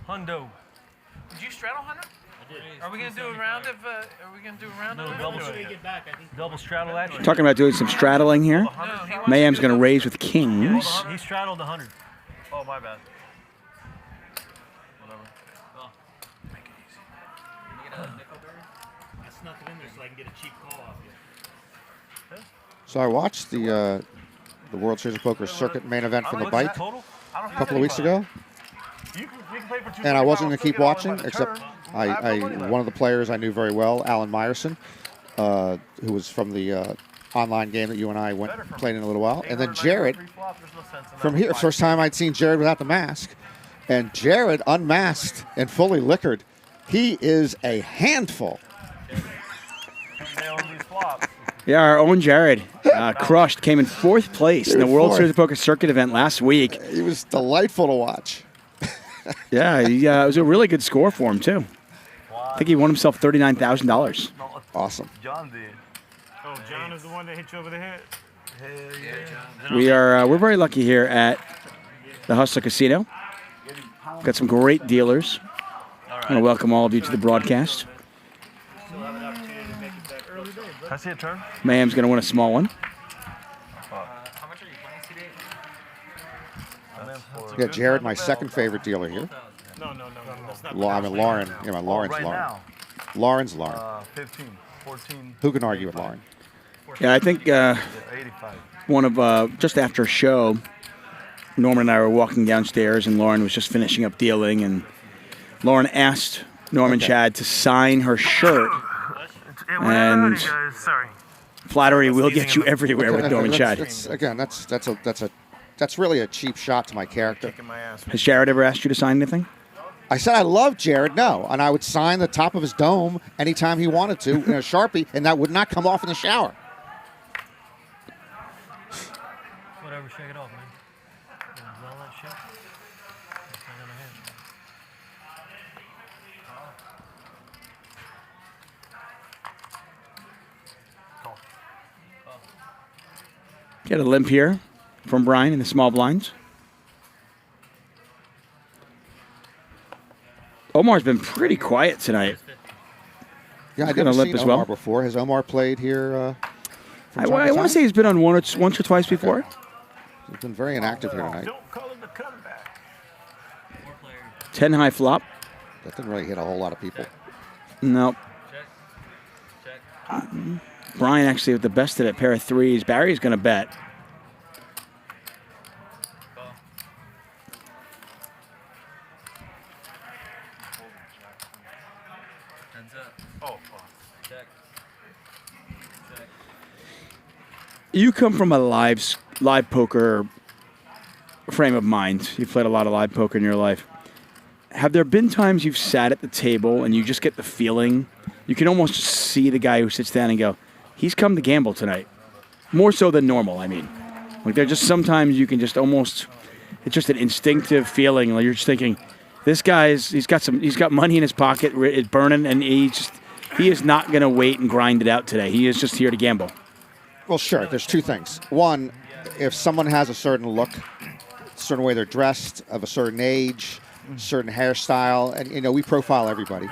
[SPEAKER 20] Hundo.
[SPEAKER 14] Did you straddle, Hunter? Are we gonna do a round of? Are we gonna do a round of?
[SPEAKER 20] Double straddle action.
[SPEAKER 8] Talking about doing some straddling here. Mayhem's going to raise with kings.
[SPEAKER 20] He straddled 100.
[SPEAKER 10] Oh, my bad.
[SPEAKER 20] I snuck it in there so I can get a cheap call off you.
[SPEAKER 19] So I watched the World Series of Poker Circuit main event from the Bite a couple of weeks ago, and I wasn't going to keep watching, except one of the players I knew very well, Alan Meyerson, who was from the online game that you and I played in a little while, and then Jared from here. First time I'd seen Jared without the mask, and Jared unmasked and fully liquored. He is a handful.
[SPEAKER 8] Yeah, our own Jared crushed, came in 4th place in the World Series of Poker Circuit event last week.
[SPEAKER 19] He was delightful to watch.
[SPEAKER 8] Yeah, it was a really good score for him, too. I think he won himself $39,000.
[SPEAKER 19] Awesome.
[SPEAKER 10] John did.
[SPEAKER 20] Oh, John is the one that hit you over the head?
[SPEAKER 10] Hell yeah, John.
[SPEAKER 8] We're very lucky here at the Hustler Casino. Got some great dealers. I want to welcome all of you to the broadcast.
[SPEAKER 10] Can I see a turn?
[SPEAKER 8] Mayhem's going to win a small one.
[SPEAKER 19] Yeah, Jared, my second favorite dealer here.
[SPEAKER 20] No.
[SPEAKER 19] I mean, Lauren. You know, Lauren's
[SPEAKER 10] right
[SPEAKER 19] Lauren.
[SPEAKER 10] now.
[SPEAKER 19] Lauren's Lauren.
[SPEAKER 10] 15, 14.
[SPEAKER 19] Who can argue with Lauren?
[SPEAKER 8] Yeah, I think
[SPEAKER 10] 85.
[SPEAKER 8] Just after a show, Norman and I were walking downstairs, and Lauren was just finishing up dealing, and Lauren asked Norman Chad to sign her shirt. And flattery will get you everywhere with Norman Chad.
[SPEAKER 19] That's really a cheap shot to my character.
[SPEAKER 8] Has Jared ever asked you to sign anything?
[SPEAKER 19] I said I love Jared, no, and I would sign the top of his dome anytime he wanted to in a Sharpie, and that would not come off in the shower.
[SPEAKER 20] Whatever, shake it off, man. All that shit. It's not gonna happen.
[SPEAKER 8] Get a limp here from Bryan in the small blinds. Omar's been pretty quiet tonight.
[SPEAKER 19] Yeah, I've
[SPEAKER 8] got
[SPEAKER 19] never
[SPEAKER 8] a limp
[SPEAKER 19] seen
[SPEAKER 8] as
[SPEAKER 19] Omar
[SPEAKER 8] well.
[SPEAKER 19] before. Has Omar played here?
[SPEAKER 8] I want to say he's been on once or twice before.
[SPEAKER 19] He's been very inactive here tonight.
[SPEAKER 8] 10 high flop.
[SPEAKER 19] That didn't really hit a whole lot of people.
[SPEAKER 8] No. Bryan actually with the best of it, pair of threes. Barry's going to bet. You come from a live poker frame of mind. You've played a lot of live poker in your life. Have there been times you've sat at the table and you just get the feeling, you can almost just see the guy who sits down and go, he's come to gamble tonight. More so than normal, I mean. Like there just sometimes you can just almost, it's just an instinctive feeling. Like you're just thinking, this guy's, he's got money in his pocket, it's burning, and he is not going to wait and grind it out today. He is just here to gamble.
[SPEAKER 19] Well, sure. There's two things. One, if someone has a certain look, a certain way they're dressed, of a certain age, certain hairstyle, and we profile everybody.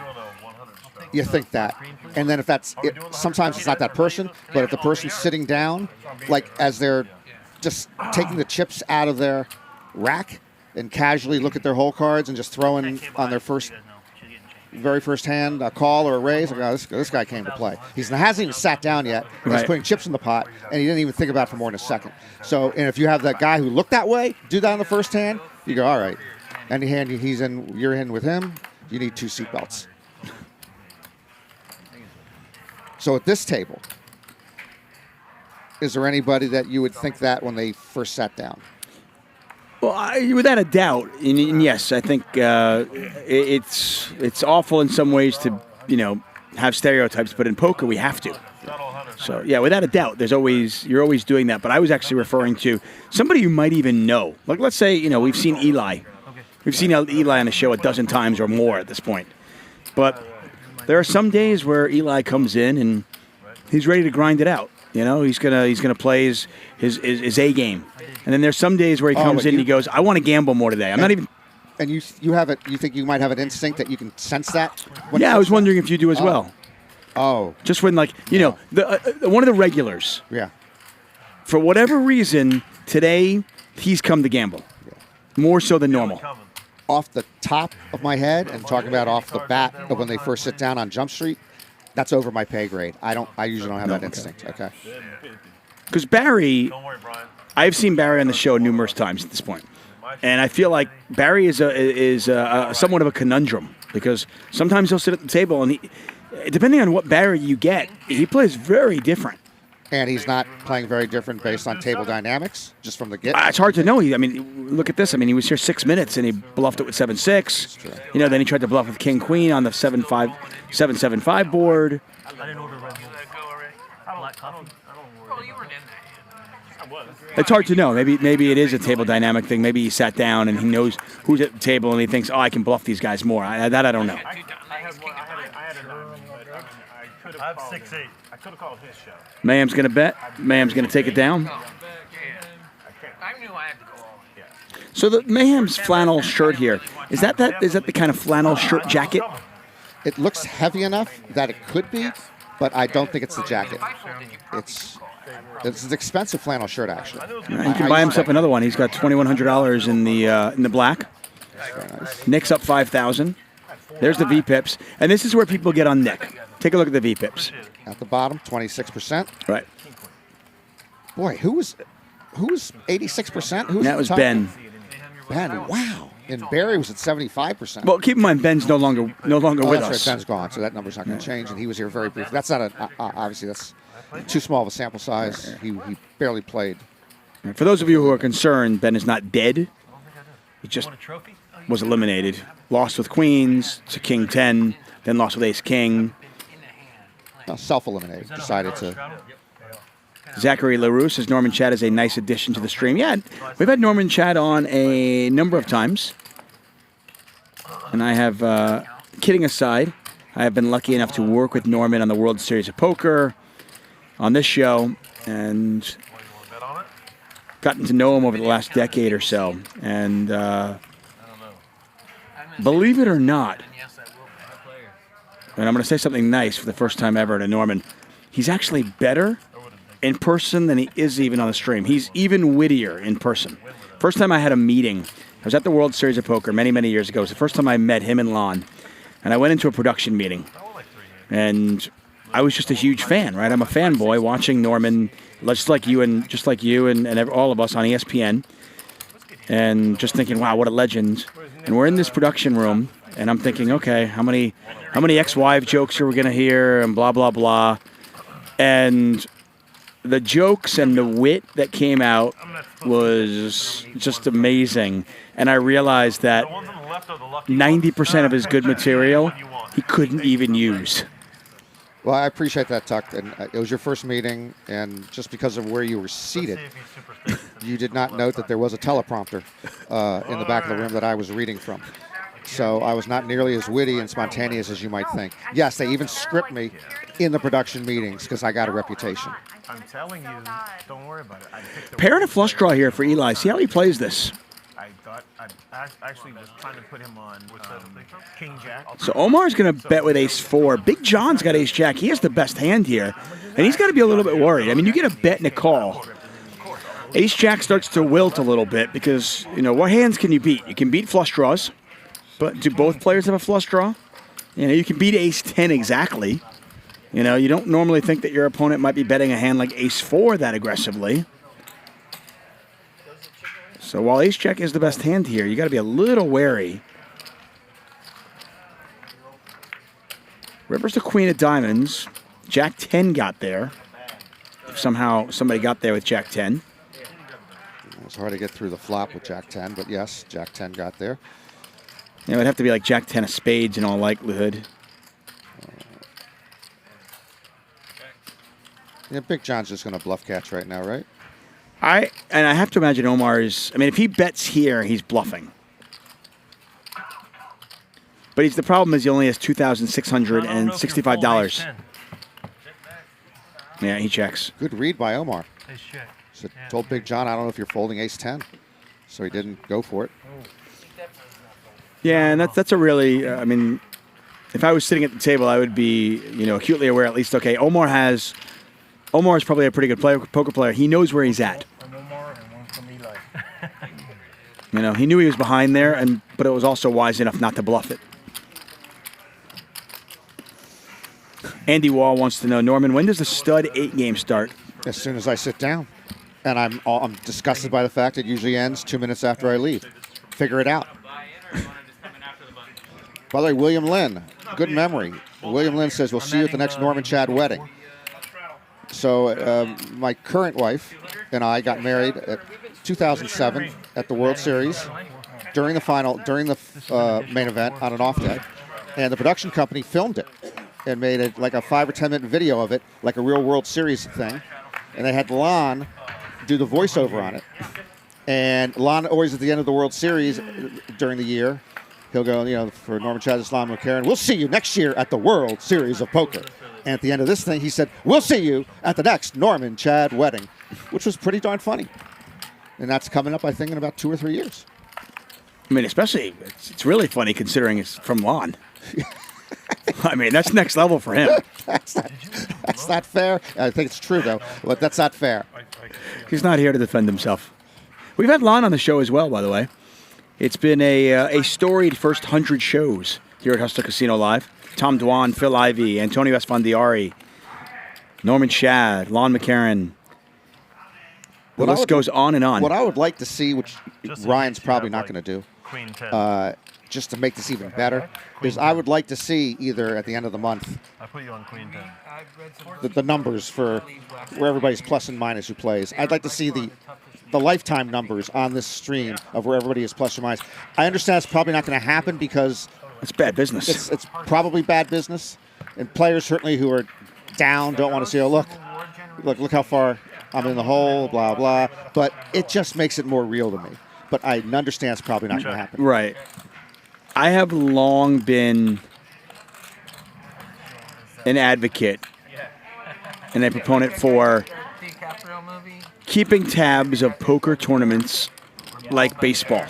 [SPEAKER 19] You think that, and then if that's it, sometimes it's not that person, but if the person's sitting down, like as they're just taking the chips out of their rack and casually look at their hole cards and just throwing on their very first hand a call or a raise, like, oh, this guy came to play. He hasn't even sat down yet. Right. He's putting chips in the pot, and he didn't even think about it for more than a second. So, and if you have that guy who looked that way, do that on the first hand, you go, all right. Any hand you're in with him, you need 2 seatbelts. So at this table, is there anybody that you would think that when they first sat down?
[SPEAKER 8] Well, without a doubt, and yes, I think it's awful in some ways to have stereotypes, but in poker we have to. So yeah, without a doubt, you're always doing that. But I was actually referring to somebody you might even know. Like let's say we've seen Eli. We've seen Eli on the show a dozen times or more at this point. But there are some days where Eli comes in and he's ready to grind it out. He's gonna play his A game. And then there's some days where he comes in and he goes, I want to gamble more today. I'm not even.
[SPEAKER 19] And you have it. You think you might have an instinct that you can sense that?
[SPEAKER 8] Yeah, I was wondering if you do as well.
[SPEAKER 19] Oh.
[SPEAKER 8] Just when one of the regulars.
[SPEAKER 19] Yeah.
[SPEAKER 8] For whatever reason, today he's come to gamble.
[SPEAKER 19] Yeah.
[SPEAKER 8] More so than normal.
[SPEAKER 19] Off the top of my head, and talking about off the bat of when they first sit down on Jump Street, that's over my pay grade. I usually don't have that instinct. Okay.
[SPEAKER 8] Because Barry, I've seen Barry on the show numerous times at this point, and I feel like Barry is somewhat of a conundrum because sometimes he'll sit at the table and depending on what Barry you get, he plays very different.
[SPEAKER 19] And he's not playing very different based on table dynamics, just from the get.
[SPEAKER 8] It's hard to know. Look at this. He was here 6 minutes and he bluffed it with 7-6. Then he tried to bluff with King Queen on the 7-5 board.
[SPEAKER 20] I didn't order Red Bull. Black coffee.
[SPEAKER 14] Oh, you weren't in that.
[SPEAKER 8] It's hard to know. Maybe it is a table dynamic thing. Maybe he sat down and he knows who's at the table and he thinks, I can bluff these guys more. I don't know.
[SPEAKER 10] I have 6-8. I could have called his shot.
[SPEAKER 8] Mayhem's going to bet. Mayhem's going to take it down.
[SPEAKER 14] I knew I had to go all in.
[SPEAKER 8] So the Mayhem's flannel shirt here, is that the kind of flannel shirt jacket?
[SPEAKER 19] It looks heavy enough that it could be, but I don't think it's the jacket. It's an expensive flannel shirt, actually.
[SPEAKER 8] He can buy himself another one. He's got $2,100 in the black. Nick's up $5,000. There's the V-pips. And this is where people get on Nick. Take a look at the V-pips.
[SPEAKER 19] At the bottom, 26%.
[SPEAKER 8] Right.
[SPEAKER 19] Boy, who was 86%?
[SPEAKER 8] That was Ben.
[SPEAKER 19] Ben, wow. And Barry was at 75%.
[SPEAKER 8] Well, keep in mind, Ben's no longer with us.
[SPEAKER 19] Right, Ben's gone, so that number's not going to change, and he was here very briefly. That's not obviously that's too small of a sample size. He barely played.
[SPEAKER 8] For those of you who are concerned, Ben is not dead. He just was eliminated. Lost with queens to King 10, then lost with Ace King.
[SPEAKER 19] Self-eliminated. Decided to.
[SPEAKER 8] Zachary LaRue says Norman Chad is a nice addition to the stream. Yeah, we've had Norman Chad on a number of times. And I have, kidding aside, I have been lucky enough to work with Norman on the World Series of Poker on this show and gotten to know him over the last decade or so. And believe it or not, and I'm going to say something nice for the first time ever to Norman, he's actually better in person than he is even on the stream. He's even wittier in person. First time I had a meeting, I was at the World Series of Poker many, many years ago. It was the first time I met him and Lon. And I went into a production meeting. And I was just a huge fan, right? I'm a fanboy watching Norman, just like you and all of us on ESPN. And just thinking, wow, what a legend. And we're in this production room, and I'm thinking, okay, how many ex-wife jokes are we going to hear, and blah, blah, blah. And the jokes and the wit that came out was just amazing. And I realized that 90% of his good material he couldn't even use.
[SPEAKER 19] Well, I appreciate that, Tuck. And it was your first meeting, and just because of where you were seated, you did not note that there was a teleprompter in the back of the room that I was reading from. So I was not nearly as witty and spontaneous as you might think. Yes, they even script me in the production meetings because I got a reputation.
[SPEAKER 10] I'm telling you, don't worry about it.
[SPEAKER 8] Pair and a flush draw here for Eli. See how he plays this.
[SPEAKER 10] I thought I actually was trying to put him on King Jack.
[SPEAKER 8] So Omar's going to bet with ace-4. Big John's got ace-jack. He has the best hand here. And he's got to be a little bit worried. I mean, you get a bet and a call. Ace-jack starts to wilt a little bit because, what hands can you beat? You can beat flush draws. But do both players have a flush draw? You can beat ace-10 exactly. You don't normally think that your opponent might be betting a hand like ace-4 that aggressively. So while ace-jack is the best hand here, you got to be a little wary. River's the queen of diamonds. Jack-10 got there. If somehow somebody got there with Jack-10.
[SPEAKER 19] It was hard to get through the flop with Jack-10, but yes, Jack-10 got there.
[SPEAKER 8] It would have to be like Jack-10 of spades in all likelihood.
[SPEAKER 19] Yeah, Big John's just going to bluff catch right now, right?
[SPEAKER 8] I have to imagine Omar's. I mean, if he bets here, he's bluffing. But the problem is he only has $2,665. Yeah, he checks.
[SPEAKER 19] Good read by Omar. So told Big John, I don't know if you're folding ace-10. So he didn't go for it.
[SPEAKER 8] Yeah, and that's a really, if I was sitting at the table, I would be, acutely aware at least, okay, Omar's probably a pretty good poker player. He knows where he's at. He knew he was behind there, but it was also wise enough not to bluff it. Andy Wall wants to know, Norman, when does the stud 8 game start?
[SPEAKER 19] As soon as I sit down. And I'm disgusted by the fact it usually ends 2 minutes after I leave. Figure it out. By the way, William Lynn, good memory. William Lynn says, we'll see you at the next Norman Chad wedding. So my current wife and I got married at 2007 at the World Series during the main event on an off day. And the production company filmed it and made it like a 5 or 10 minute video of it, like a real World Series thing. And they had Lon do the voiceover on it. And Lon always at the end of the World Series during the year, he'll go, for Norman Chad, Islam, and Curran, we'll see you next year at the World Series of Poker. And at the end of this thing, he said, we'll see you at the next Norman Chad wedding, which was pretty darn funny. And that's coming up, I think, in about 2 or 3 years.
[SPEAKER 8] I mean, especially, it's really funny considering it's from Lon. I mean, that's next level for him.
[SPEAKER 19] That's not fair. I think it's true, though, but that's not fair.
[SPEAKER 8] He's not here to defend himself. We've had Lon on the show as well, by the way. It's been a storied first 100 shows here at Hustler Casino Live. Tom Dwan, Phil Ivey, Antonio Esfandiari, Norman Chad, Lon McCarran. The list goes on and on.
[SPEAKER 19] What I would like to see, which Ryan's probably not going to do, just to make this even better, is I would like to see either at the end of the month
[SPEAKER 10] I put you on Queen 10.
[SPEAKER 19] the numbers for where everybody's plus and minus who plays. I'd like to see the lifetime numbers on this stream of where everybody is plus or minus. I understand it's probably not going to happen because
[SPEAKER 8] it's bad business.
[SPEAKER 19] It's probably bad business, and players certainly who are down don't want to say, "Oh, look how far I'm in the hole," blah blah. But it just makes it more real to me. But I understand it's probably not going to happen.
[SPEAKER 8] Right. I have long been an advocate and a proponent for keeping tabs of poker tournaments like baseball,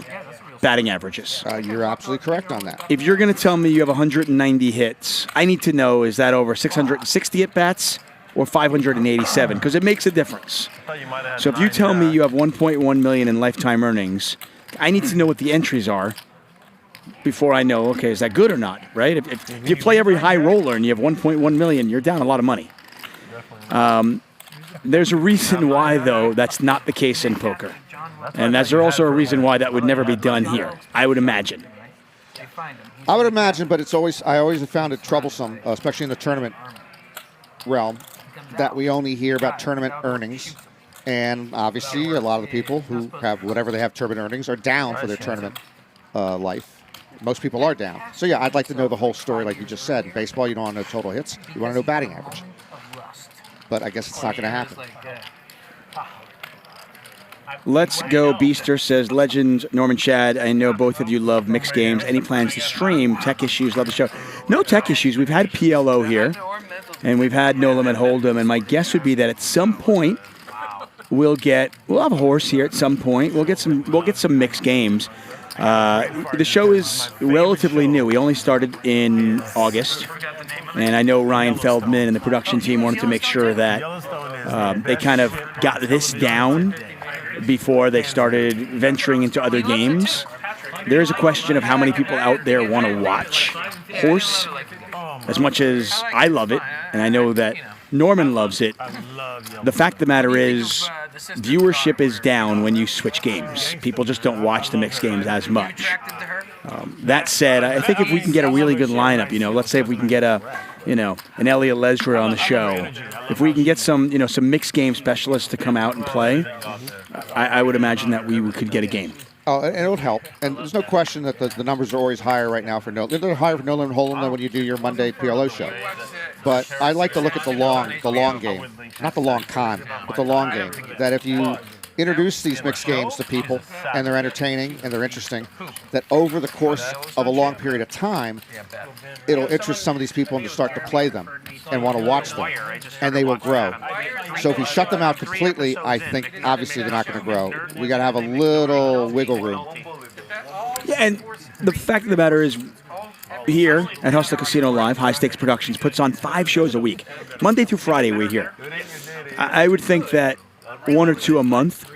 [SPEAKER 8] batting averages.
[SPEAKER 19] You're absolutely correct on that.
[SPEAKER 8] If you're going to tell me you have 190 hits, I need to know, is that over 660 at-bats or 587? Because it makes a difference. So if you tell me you have 1.1 million in lifetime earnings, I need to know what the entries are before I know, okay, is that good or not, right? If you play every high roller and you have 1.1 million, you're down a lot of money. There's a reason why, though, that's not the case in poker. And there's also a reason why that would never be done here, I would imagine.
[SPEAKER 19] I would imagine, but I always have found it troublesome, especially in the tournament realm, that we only hear about tournament earnings. And obviously, a lot of the people who have whatever they have tournament earnings are down for their tournament life. Most people are down. So, yeah, I'd like to know the whole story, like you just said. In baseball, you don't want to know total hits. You want to know batting average. But I guess it's not going to happen.
[SPEAKER 8] Let's go, Beaster says, Legends, Norman Chad, I know both of you love mixed games. Any plans to stream? Tech issues, love the show. No tech issues. We've had PLO here, and we've had No Limit Hold'em, and my guess would be that at some point we'll have a horse here at some point. We'll get some mixed games. The show is relatively new. We only started in August, and I know Ryan Feldman and the production team wanted to make sure that they kind of got this down before they started venturing into other games. There is a question of how many people out there want to watch horse as much as I love it, and I know that Norman loves it. The fact of the matter is, viewership is down when you switch games. People just don't watch the mixed games as much. That said, I think if we can get a really good lineup, let's say if we can get an Elliot Lesra on the show, if we can get some mixed game specialists to come out and play, I would imagine that we could get a game.
[SPEAKER 19] Oh, and it would help. And there's no question that the numbers are always higher right now for they're higher for No Limit Hold'em than when you do your Monday PLO show. But I like to look at the long game, not the long con, but the long game. That if you introduce these mixed games to people and they're entertaining and they're interesting, that over the course of a long period of time, it'll interest some of these people to start to play them and want to watch them, and they will grow. So if we shut them out completely, I think obviously they're not going to grow. We got to have a little wiggle room.
[SPEAKER 8] Yeah, and the fact of the matter is, here at Hustler Casino Live, High Stakes Productions puts on 5 shows a week. Monday through Friday, we're here. I would think that 1 or 2 a month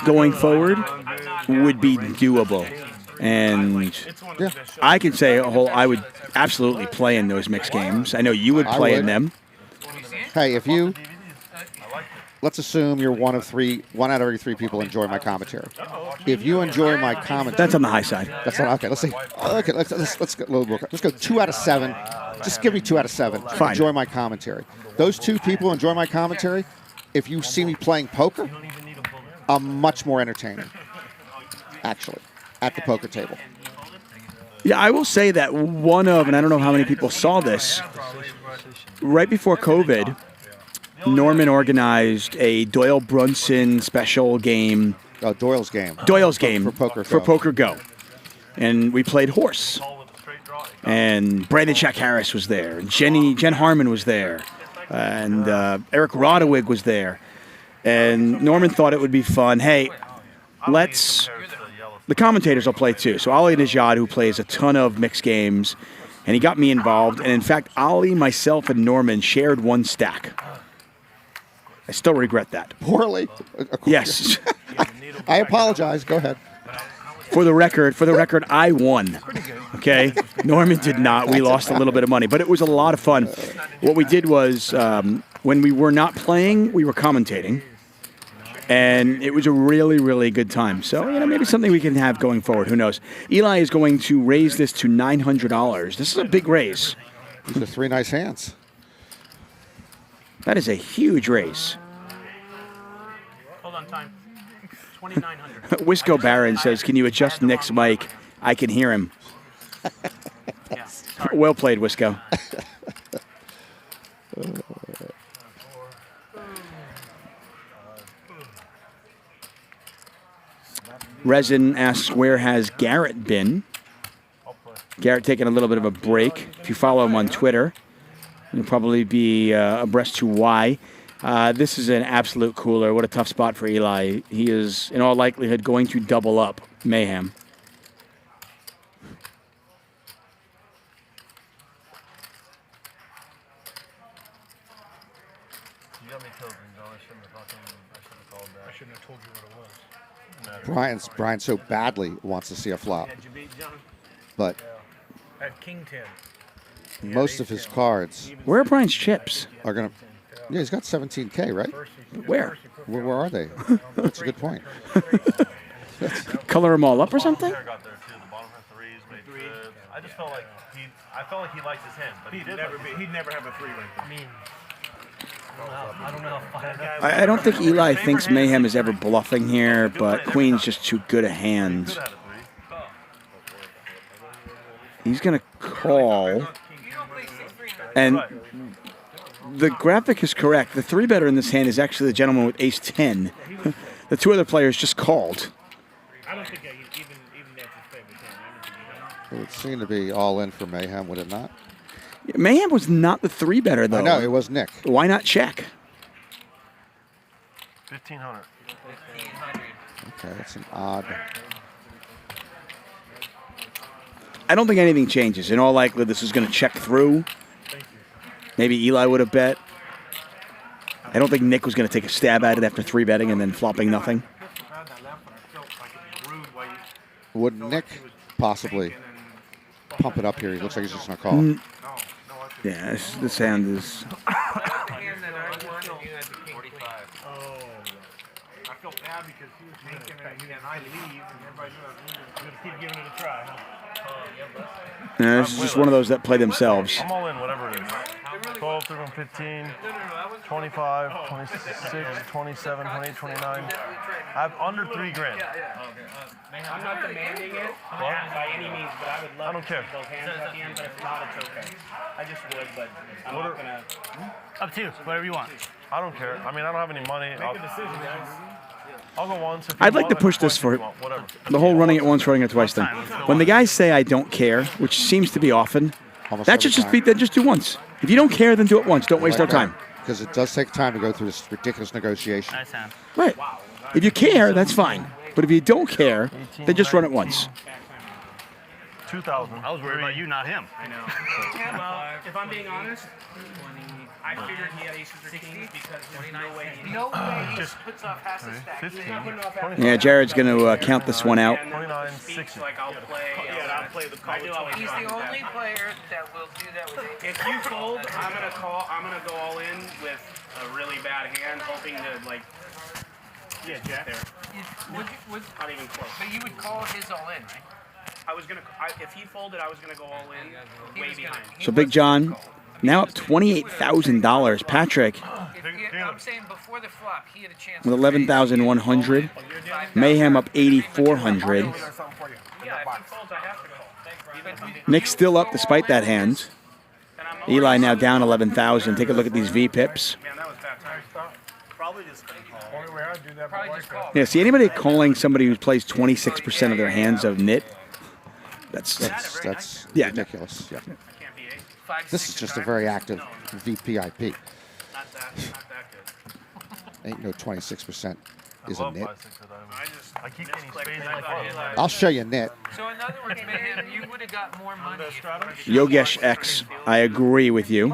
[SPEAKER 8] going forward would be doable. And I can say I would absolutely play in those mixed games. I know you would play in them.
[SPEAKER 19] Hey, let's assume you're one out of every 3 people enjoy my commentary. If you enjoy my commentary,
[SPEAKER 8] that's on the high side.
[SPEAKER 19] That's not okay. Let's say okay. Let's go 2 out of 7. Just give me 2 out of 7.
[SPEAKER 8] Fine.
[SPEAKER 19] Enjoy my commentary. Those 2 people enjoy my commentary. If you see me playing poker, I'm much more entertaining, actually, at the poker table.
[SPEAKER 8] Yeah, I will say that and I don't know how many people saw this, right before COVID, Norman organized a Doyle Brunson special game.
[SPEAKER 19] Doyle's game.
[SPEAKER 8] Doyle's game
[SPEAKER 19] for
[SPEAKER 8] Poker Go. And we played horse. And Brandon Jack Harris was there. And Jen Harmon was there. And Eric Rodewig was there. And Norman thought it would be fun. Hey, the commentators will play too. So Ali Najad, who plays a ton of mixed games, and he got me involved. And in fact, Ali, myself, and Norman shared one stack. I still regret that.
[SPEAKER 19] Poorly?
[SPEAKER 8] Yes.
[SPEAKER 19] I apologize. Go ahead.
[SPEAKER 8] For the record, I won. Okay? Norman did not. We lost a little bit of money, but it was a lot of fun. What we did was, when we were not playing, we were commentating. And it was a really, really good time. So, maybe something we can have going forward. Who knows? Eli is going to raise this to $900. This is a big raise.
[SPEAKER 19] These are 3 nice hands.
[SPEAKER 8] That is a huge raise.
[SPEAKER 3] Hold on, time. 2,900.
[SPEAKER 8] Wisco Barron says, can you adjust Nick's mic? I can hear him. Well played, Wisco. Resin asks, where has Garrett been? Garrett taking a little bit of a break. If you follow him on Twitter, you'll probably be abreast to why. This is an absolute cooler. What a tough spot for Eli. He is, in all likelihood, going to double up Mayhem.
[SPEAKER 10] You got me killed, John. I shouldn't have called that. I shouldn't have told you what it was.
[SPEAKER 19] Brian so badly wants to see a flop. but
[SPEAKER 21] At King 10.
[SPEAKER 19] most of his cards.
[SPEAKER 8] Where are Bryan's chips?
[SPEAKER 19] Are gonna. Yeah, he's got 17K, right?
[SPEAKER 8] Where?
[SPEAKER 19] Where are they? That's a good point.
[SPEAKER 8] Color them all up or something?
[SPEAKER 10] I just felt like he liked his hand, but he'd never have a 3 right there.
[SPEAKER 20] I mean, I don't know if
[SPEAKER 8] I don't think Eli thinks Mayhem is ever bluffing here, but Queen's just too good a hand. He's going to call. And the graphic is correct. The 3-better in this hand is actually the gentleman with ace 10. The 2 other players just called.
[SPEAKER 21] I don't think even that's his favorite hand.
[SPEAKER 19] It would seem to be all in for Mayhem, would it not?
[SPEAKER 8] Mayhem was not the 3-better, though.
[SPEAKER 19] I know, it was Nick.
[SPEAKER 8] Why not check?
[SPEAKER 10] 1,500.
[SPEAKER 19] Okay, that's an odd.
[SPEAKER 8] I don't think anything changes. In all likelihood, this is going to check through. Maybe Eli would have bet. I don't think Nick was going to take a stab at it after 3-betting and then flopping nothing.
[SPEAKER 19] Would Nick possibly pump it up here? He looks like he's just going to call.
[SPEAKER 8] Yeah, this hand is...
[SPEAKER 21] I felt bad because he was making it and I leave and everybody knew keep giving it a try.
[SPEAKER 8] Yeah, this is just one of those that play themselves.
[SPEAKER 10] I'm all in, whatever it is. 12, 13, 15, 25, 26, 27, 28, 29. I have under 3 grand.
[SPEAKER 3] I'm not demanding it by any means, but I would love to see those hands at the end, but if not, it's okay. I just would, but I'm not going to...
[SPEAKER 10] Up to you, whatever you want. I don't care. I mean, I don't have any money. Make a decision, guys. I'll go once.
[SPEAKER 8] I'd like to push this for the whole running it once, running it twice thing. When the guys say I don't care, which seems to be often, that should just be, then just do once. If you don't care, then do it once. Don't waste our time.
[SPEAKER 19] Because it does take time to go through this ridiculous negotiation.
[SPEAKER 8] Right. If you care, that's fine. But if you don't care, then just run it once.
[SPEAKER 10] 2,000.
[SPEAKER 3] I was worried about you, not him. I know. Well, if I'm being honest, I figured he had aces or kings because there's no way he
[SPEAKER 21] just puts off half his stack.
[SPEAKER 10] 15.
[SPEAKER 8] Yeah, Jared's going to count this one out.
[SPEAKER 10] 29, 60.
[SPEAKER 3] Like I'll play the call.
[SPEAKER 14] He's the only player that will do that with
[SPEAKER 3] If you fold, I'm gonna go all in with a really bad hand, hoping to like. Yeah, Jack. There. Not even close.
[SPEAKER 14] But you would call his all in, right?
[SPEAKER 3] I was gonna. If he folded, I was gonna go all in, way behind.
[SPEAKER 8] So Big John, now up $28,000. Patrick
[SPEAKER 14] I'm saying before the flop, he had a chance.
[SPEAKER 8] with 11,100. Mayhem up 8,400. Nick's still up despite that hand. Eli now down 11,000. Take a look at these V pips. Yeah, see anybody calling somebody who plays 26% of their hands of nit? That's
[SPEAKER 19] yeah, ridiculous. Yeah. This is just a very active VPIP. Ain't no 26% is a nit. I'll show you nit.
[SPEAKER 14] So in other words, Mayhem, you would have got more money.
[SPEAKER 8] Yogesh X, I agree with you.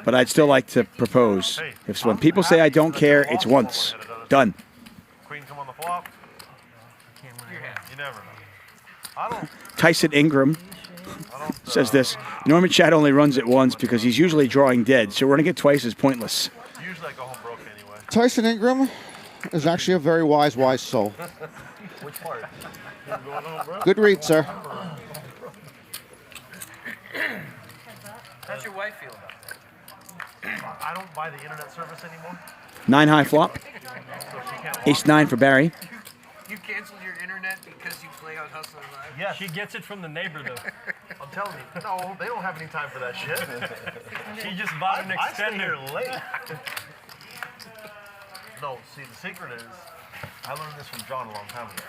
[SPEAKER 8] But I'd still like to propose. If when people say I don't care, it's once. Done.
[SPEAKER 10] Queen come on the flop. You never know. I don't.
[SPEAKER 8] Tyson Ingram says this. Norman Chad only runs it once because he's usually drawing dead, so running it twice is pointless.
[SPEAKER 10] Usually I go home broke anyway.
[SPEAKER 19] Tyson Ingram is actually a very wise soul.
[SPEAKER 10] Which part?
[SPEAKER 19] Good read, sir.
[SPEAKER 14] How's your wife feel about that?
[SPEAKER 10] I don't buy the internet service anymore.
[SPEAKER 8] 9 high flop. Ace 9 for Barry.
[SPEAKER 14] You canceled your internet because you play on Hustler Live?
[SPEAKER 10] Yeah, she gets it from the neighbor though. I'm telling you, no, they don't have any time for that shit.
[SPEAKER 21] She just bought an extender.
[SPEAKER 10] I stay here late. No, see, the secret is, I learned this from John a long time ago.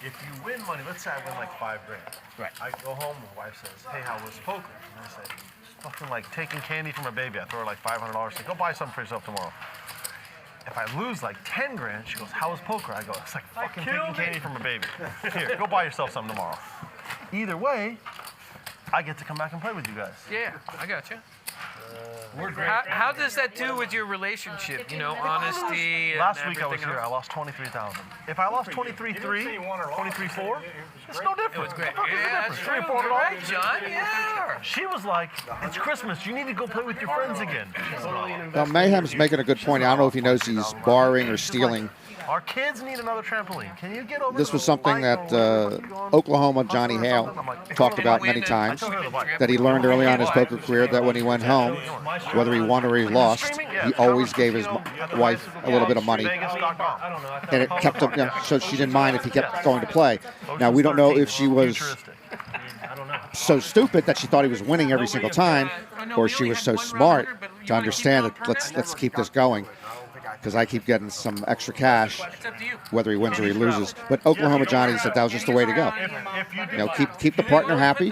[SPEAKER 10] If you win money, let's say I win like $5 grand. Right. I go home, my wife says, hey, how was poker? And I say, it's fucking like taking candy from a baby. I throw her like $500, say, go buy something for yourself tomorrow. If I lose like 10 grand, she goes, how was poker? I go, it's like fucking taking candy from a baby. Here, go buy yourself something tomorrow. Either way, I get to come back and play with you guys.
[SPEAKER 14] Yeah, I got you.
[SPEAKER 21] How does that do with your relationship? You know, honesty. And
[SPEAKER 10] Last week I was
[SPEAKER 21] everything
[SPEAKER 10] here. I
[SPEAKER 21] else?
[SPEAKER 10] lost 23,000. If I lost 23.3, 23.4, it's no different.
[SPEAKER 21] It was great.
[SPEAKER 10] What the fuck is the
[SPEAKER 21] Yeah,
[SPEAKER 10] difference?
[SPEAKER 21] that's
[SPEAKER 10] $3 or
[SPEAKER 21] true.
[SPEAKER 10] $4.
[SPEAKER 21] You're right, John. Yeah.
[SPEAKER 10] She was like, "It's Christmas. You need to go play with your friends again."
[SPEAKER 19] Now, Mayhem's making a good point. I don't know if he knows he's borrowing or stealing.
[SPEAKER 10] Our kids need another trampoline. Can you get over?
[SPEAKER 19] This was something that Oklahoma Johnny Hale talked about many times, that he learned early on in his poker career that when he went home, whether he won or he lost, he always gave his wife a little bit of money. And it kept him, so she didn't mind if he kept going to play. Now, we don't know if she was so stupid that she thought he was winning every single time, or she was so smart to understand that let's keep this going, because I keep getting some extra cash, whether he wins or he loses. But Oklahoma Johnny said that was just the way to go. You know, keep the partner happy,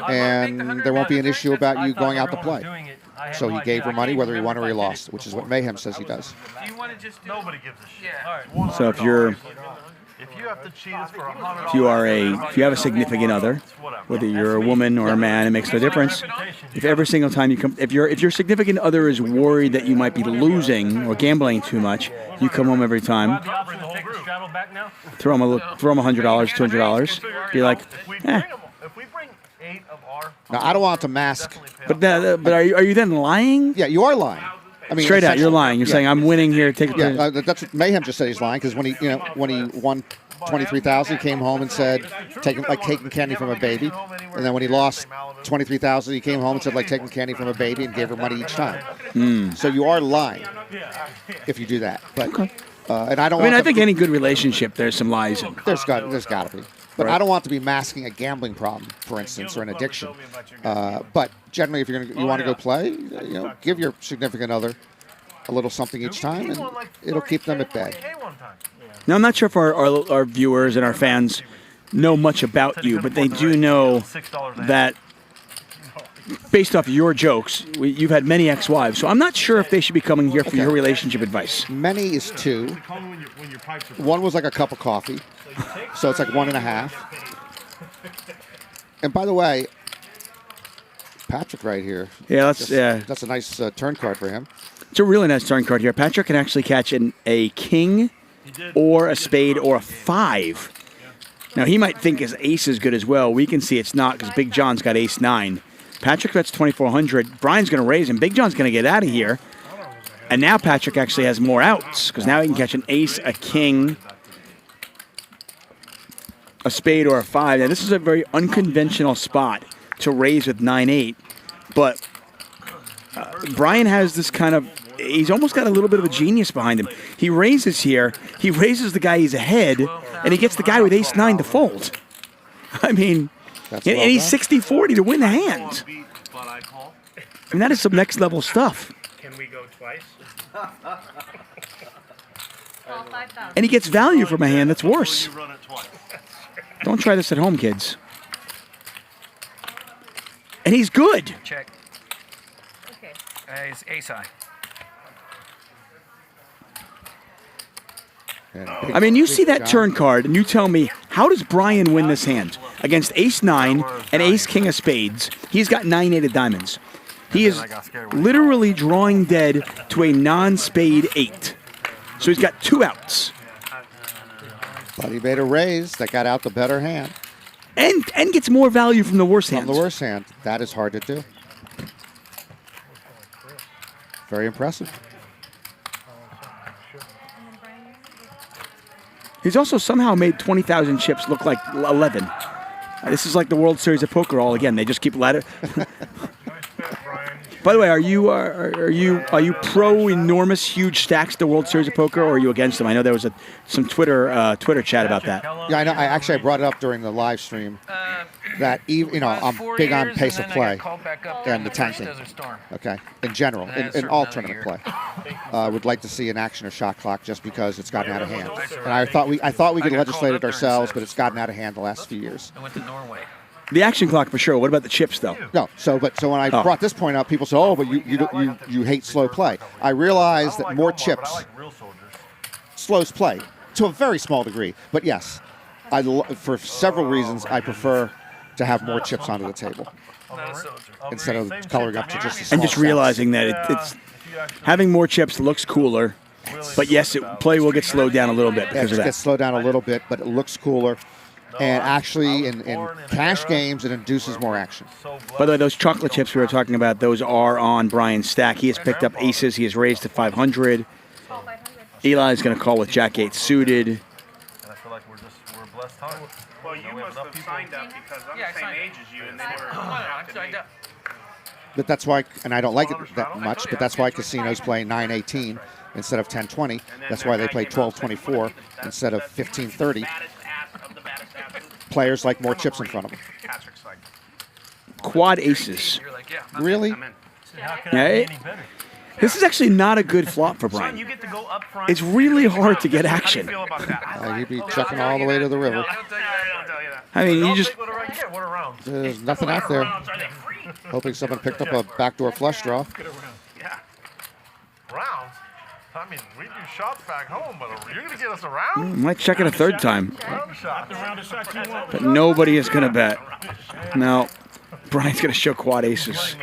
[SPEAKER 19] and there won't be an issue about you going out to play. So he gave her money whether he won or he lost, which is what Mayhem says he does.
[SPEAKER 21] Do you want to just
[SPEAKER 10] nobody gives a shit.
[SPEAKER 21] Yeah.
[SPEAKER 8] So if you're
[SPEAKER 10] If you have to cheat us for $100,
[SPEAKER 8] if you have a significant other, whether you're a woman or a man, it makes no difference. If every single time you come, if your significant other is worried that you might be losing or gambling too much, you come home every time, throw them $100, $200, be like, eh.
[SPEAKER 19] Now, I don't want to mask.
[SPEAKER 8] But are you then lying?
[SPEAKER 19] Yeah, you are lying. I mean,
[SPEAKER 8] straight out, you're lying. You're saying I'm winning here. Take
[SPEAKER 19] that's what Mayhem just said. He's lying because when he won 23,000, he came home and said taking candy from a baby, and then when he lost 23,000, he came home and said like taking candy from a baby and gave her money each time. So you are lying if you do that. But and I don't.
[SPEAKER 8] I think any good relationship, there's some lies in.
[SPEAKER 19] There's got to be. But I don't want to be masking a gambling problem, for instance, or an addiction. But generally, if you want to go play, give your significant other a little something each time, and it'll keep them at bay.
[SPEAKER 8] Now, I'm not sure if our viewers and our fans know much about you, but they do know that based off your jokes, you've had many ex-wives. So I'm not sure if they should be coming here for your relationship advice.
[SPEAKER 19] Many is 2. One was like a cup of coffee. So it's like 1.5. And by the way, Patrick right here.
[SPEAKER 8] Yeah,
[SPEAKER 19] that's a nice turn card for him.
[SPEAKER 8] It's a really nice turn card here. Patrick can actually catch a king or a spade or a 5. Now, he might think his ace is good as well. We can see it's not because Big John's got ace 9. Patrick bets 2,400. Brian's going to raise him. Big John's going to get out of here. And now Patrick actually has more outs because now he can catch an ace, a king, a spade, or a 5. Now, this is a very unconventional spot to raise with 9-8. But Bryan has this kind of, he's almost got a little bit of a genius behind him. He raises here. He raises the guy he's ahead, and he gets the guy with ace 9 to fold. I mean, and he's 60-40 to win the hand. I mean, that is some next level stuff.
[SPEAKER 3] Can we go twice?
[SPEAKER 8] And he gets value from a hand that's worse. Don't try this at home, kids. And he's good.
[SPEAKER 14] Check. Okay. He's ace high.
[SPEAKER 8] I mean, you see that turn card, and you tell me, how does Bryan win this hand? Against ace 9 and ace king of spades, he's got 9-8 of diamonds. He is literally drawing dead to a non-spade 8. So he's got 2 outs.
[SPEAKER 19] But he made a raise that got out the better hand.
[SPEAKER 8] And gets more value from the worse hand.
[SPEAKER 19] From the worse hand. That is hard to do. Very impressive.
[SPEAKER 8] He's also somehow made 20,000 chips look like 11. This is like the World Series of Poker all again. They just keep ladder. By the way, are you pro enormous huge stacks the World Series of Poker, or are you against them? I know there was some Twitter chat about that.
[SPEAKER 19] Yeah, I know. I brought it up during the live stream that I'm big on pace of play and the tanking. Okay, in general, in all tournament play, would like to see an action or shot clock just because it's gotten out of hand. And I thought we could legislate it ourselves, but it's gotten out of hand the last few years.
[SPEAKER 14] I went to Norway.
[SPEAKER 8] The action clock for sure. What about the chips, though?
[SPEAKER 19] No. So when I brought this point up, people say, "Oh, but you hate slow play." I realize that more chips slows play to a very small degree. But yes, for several reasons, I prefer to have more chips onto the table. instead of coloring up to just a
[SPEAKER 8] And
[SPEAKER 19] small
[SPEAKER 8] just
[SPEAKER 19] size.
[SPEAKER 8] realizing that it's having more chips looks cooler. But yes, play will get slowed down a little bit because of
[SPEAKER 19] It
[SPEAKER 8] that.
[SPEAKER 19] gets slowed down a little bit, but it looks cooler. And actually, in cash games, it induces more action.
[SPEAKER 8] By the way, those chocolate chips we were talking about, those are on Bryan's stack. He has picked up aces. He has raised to 500. Eli is going to call with Jack 8 suited.
[SPEAKER 10] And I feel like we're blessed time.
[SPEAKER 3] Well, you must have signed up because I'm the same age as you, and they were signed up.
[SPEAKER 19] But that's why, and I don't like it that much, but that's why casinos play 9-18 instead of 10-20. That's why they play 12-24 instead of 15-30. Players like more chips in front of them.
[SPEAKER 8] Quad aces.
[SPEAKER 19] Really?
[SPEAKER 8] Yeah, this is actually not a good flop for Bryan. It's really hard to get action.
[SPEAKER 19] You'd be checking all the way to the river.
[SPEAKER 8] I mean, you just...
[SPEAKER 19] There's nothing out there. Hoping someone picked up a backdoor flush draw.
[SPEAKER 10] Rounds? I mean, we do shots back home, but you're going to get us a round?
[SPEAKER 8] Might check it a third time.
[SPEAKER 10] Round shot.
[SPEAKER 8] But nobody is going to bet. No, Bryan's going to show quad aces.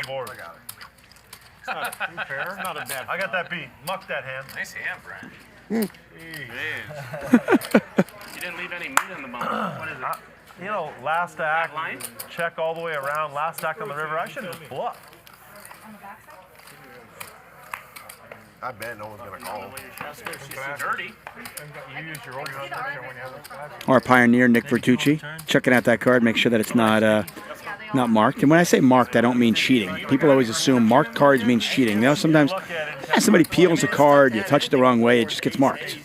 [SPEAKER 10] Not too fair. Not a bad. I got that beat. Muck that hand.
[SPEAKER 3] Nice hand, Bryan.
[SPEAKER 10] You
[SPEAKER 3] didn't leave any meat in the bone. What is it?
[SPEAKER 10] You know, last act, check all the way around, last act on the river. I should have bluffed.
[SPEAKER 11] I bet no one's going to call.
[SPEAKER 3] Dirty.
[SPEAKER 10] You use your old when you have those classes.
[SPEAKER 8] Our pioneer, Nick Vertucci, checking out that card, make sure that it's not marked. And when I say marked, I don't mean cheating. People always assume marked cards means cheating. You know, sometimes somebody peels a card, you touch it the wrong way, it just gets marked.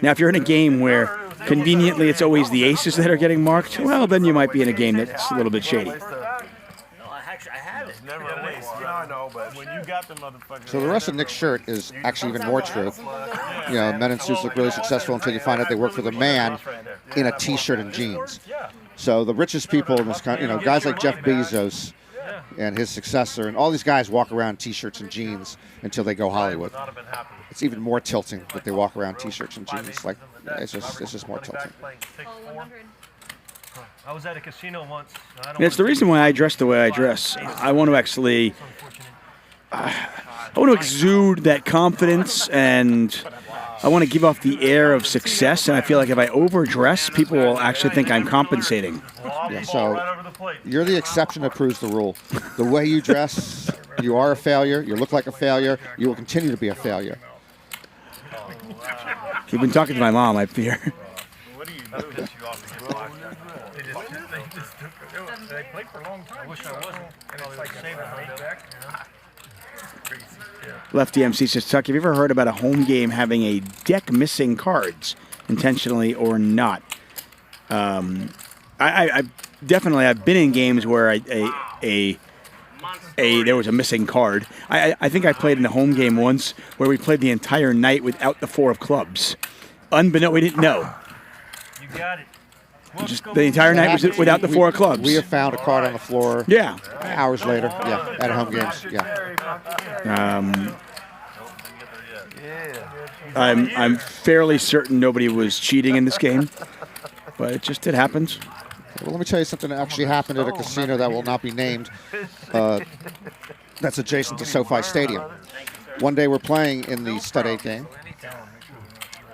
[SPEAKER 8] Now, if you're in a game where conveniently it's always the aces that are getting marked, well, then you might be in a game that's a little bit shady.
[SPEAKER 19] So the rest of Nick's shirt is actually even more true. You know, men in suits look really successful until you find out they work for the man in a T-shirt and jeans. So the richest people in this country, you know, guys like Jeff Bezos and his successor, and all these guys walk around in T-shirts and jeans until they go Hollywood. It's even more tilting that they walk around T-shirts and jeans. Like, it's just more tilting.
[SPEAKER 20] I was at a casino once.
[SPEAKER 8] It's the reason why I dress the way I dress. I want to actually, I want to exude that confidence, and I want to give off the air of success. And I feel like if I overdress, people will actually think I'm compensating.
[SPEAKER 19] Yeah, so you're the exception that proves the rule. The way you dress, you are a failure. You look like a failure. You will continue to be a failure.
[SPEAKER 8] You've been talking to my mom, I fear.
[SPEAKER 10] What do you do? They played for a long time. I wish I wasn't. And it's like saving back.
[SPEAKER 8] Lefty MC says, Tuck, have you ever heard about a home game having a deck missing cards, intentionally or not? I definitely, I've been in games where there was a missing card. I think I played in a home game once where we played the entire night without the 4 of clubs. Unbeknownst, we didn't know.
[SPEAKER 20] You got it.
[SPEAKER 8] Just the entire night was without the 4 of clubs.
[SPEAKER 19] We have found a card on the floor.
[SPEAKER 8] Yeah.
[SPEAKER 19] Hours later. Yeah. At home games. Yeah.
[SPEAKER 8] I'm fairly certain nobody was cheating in this game, but it happens.
[SPEAKER 19] Well, let me tell you something that actually happened at a casino that will not be named. That's adjacent to SoFi Stadium. One day we're playing in the stud 8 game.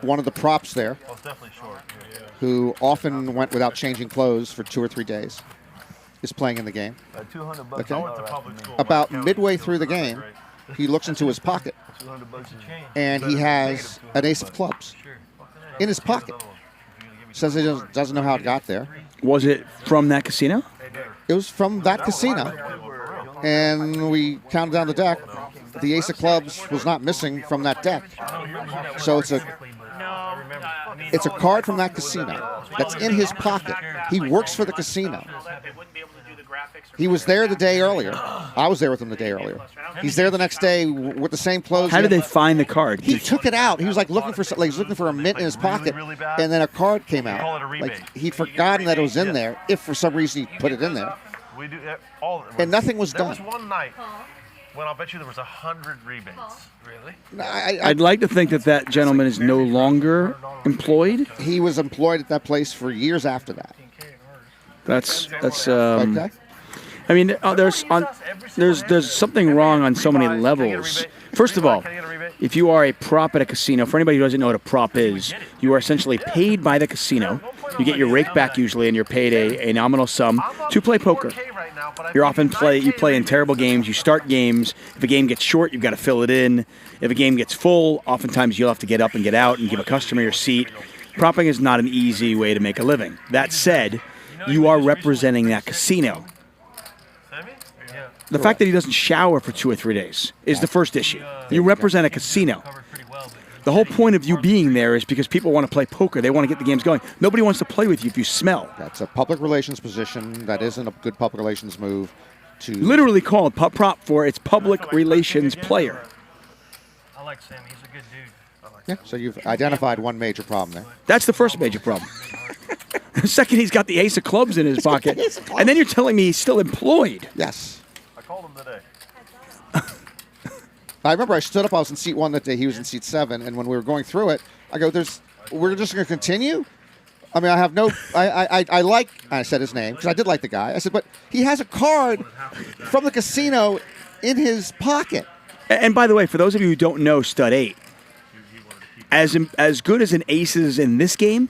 [SPEAKER 19] One of the props there, who often went without changing clothes for 2 or 3 days, is playing in the game. Okay. About midway through the game, he looks into his pocket, and he has an ace of clubs in his pocket. Says he doesn't know how it got there.
[SPEAKER 8] Was it from that casino?
[SPEAKER 19] It was from that casino. And we counted down the deck. The ace of clubs was not missing from that deck. So it's a card from that casino that's in his pocket. He works for the casino. He was there the day earlier. I was there with him the day earlier. He's there the next day with the same clothes.
[SPEAKER 8] How did they find the card?
[SPEAKER 19] He took it out. He was like looking for a mint in his pocket, and then a card came out. Like he'd forgotten that it was in there. If for some reason he put it in there, and nothing was done.
[SPEAKER 10] There was one night when I'll bet you there was 100 rebates. Really?
[SPEAKER 8] I'd like to think that gentleman is no longer employed.
[SPEAKER 19] He was employed at that place for years after that.
[SPEAKER 8] That's
[SPEAKER 19] okay.
[SPEAKER 8] I mean, there's something wrong on so many levels. First of all, if you are a prop at a casino, for anybody who doesn't know what a prop is, you are essentially paid by the casino. You get your rake back usually, and you're paid a nominal sum to play poker. You play in terrible games. You start games. If a game gets short, you've got to fill it in. If a game gets full, oftentimes you'll have to get up and get out and give a customer your seat. Propping is not an easy way to make a living. That said, you are representing that casino. The fact that he doesn't shower for 2 or 3 days is the first issue. You represent a casino. The whole point of you being there is because people want to play poker. They want to get the games going. Nobody wants to play with you if you smell.
[SPEAKER 19] That's a public relations position. That isn't a good public relations move. To
[SPEAKER 8] literally called prop for its public relations player.
[SPEAKER 20] I like Sammy. He's a good dude.
[SPEAKER 19] Yeah, so you've identified one major problem there.
[SPEAKER 8] That's the first major problem. The second, he's got the ace of clubs in his pocket. And then you're telling me he's still employed.
[SPEAKER 19] Yes.
[SPEAKER 10] I called him today.
[SPEAKER 19] I remember I stood up. I was in seat 1 that day. He was in seat 7. And when we were going through it, I go, we're just going to continue? I mean, I have no, I said his name because I did like the guy. I said, but he has a card from the casino in his pocket.
[SPEAKER 8] And by the way, for those of you who don't know Stud 8, as good as an ace is in this game,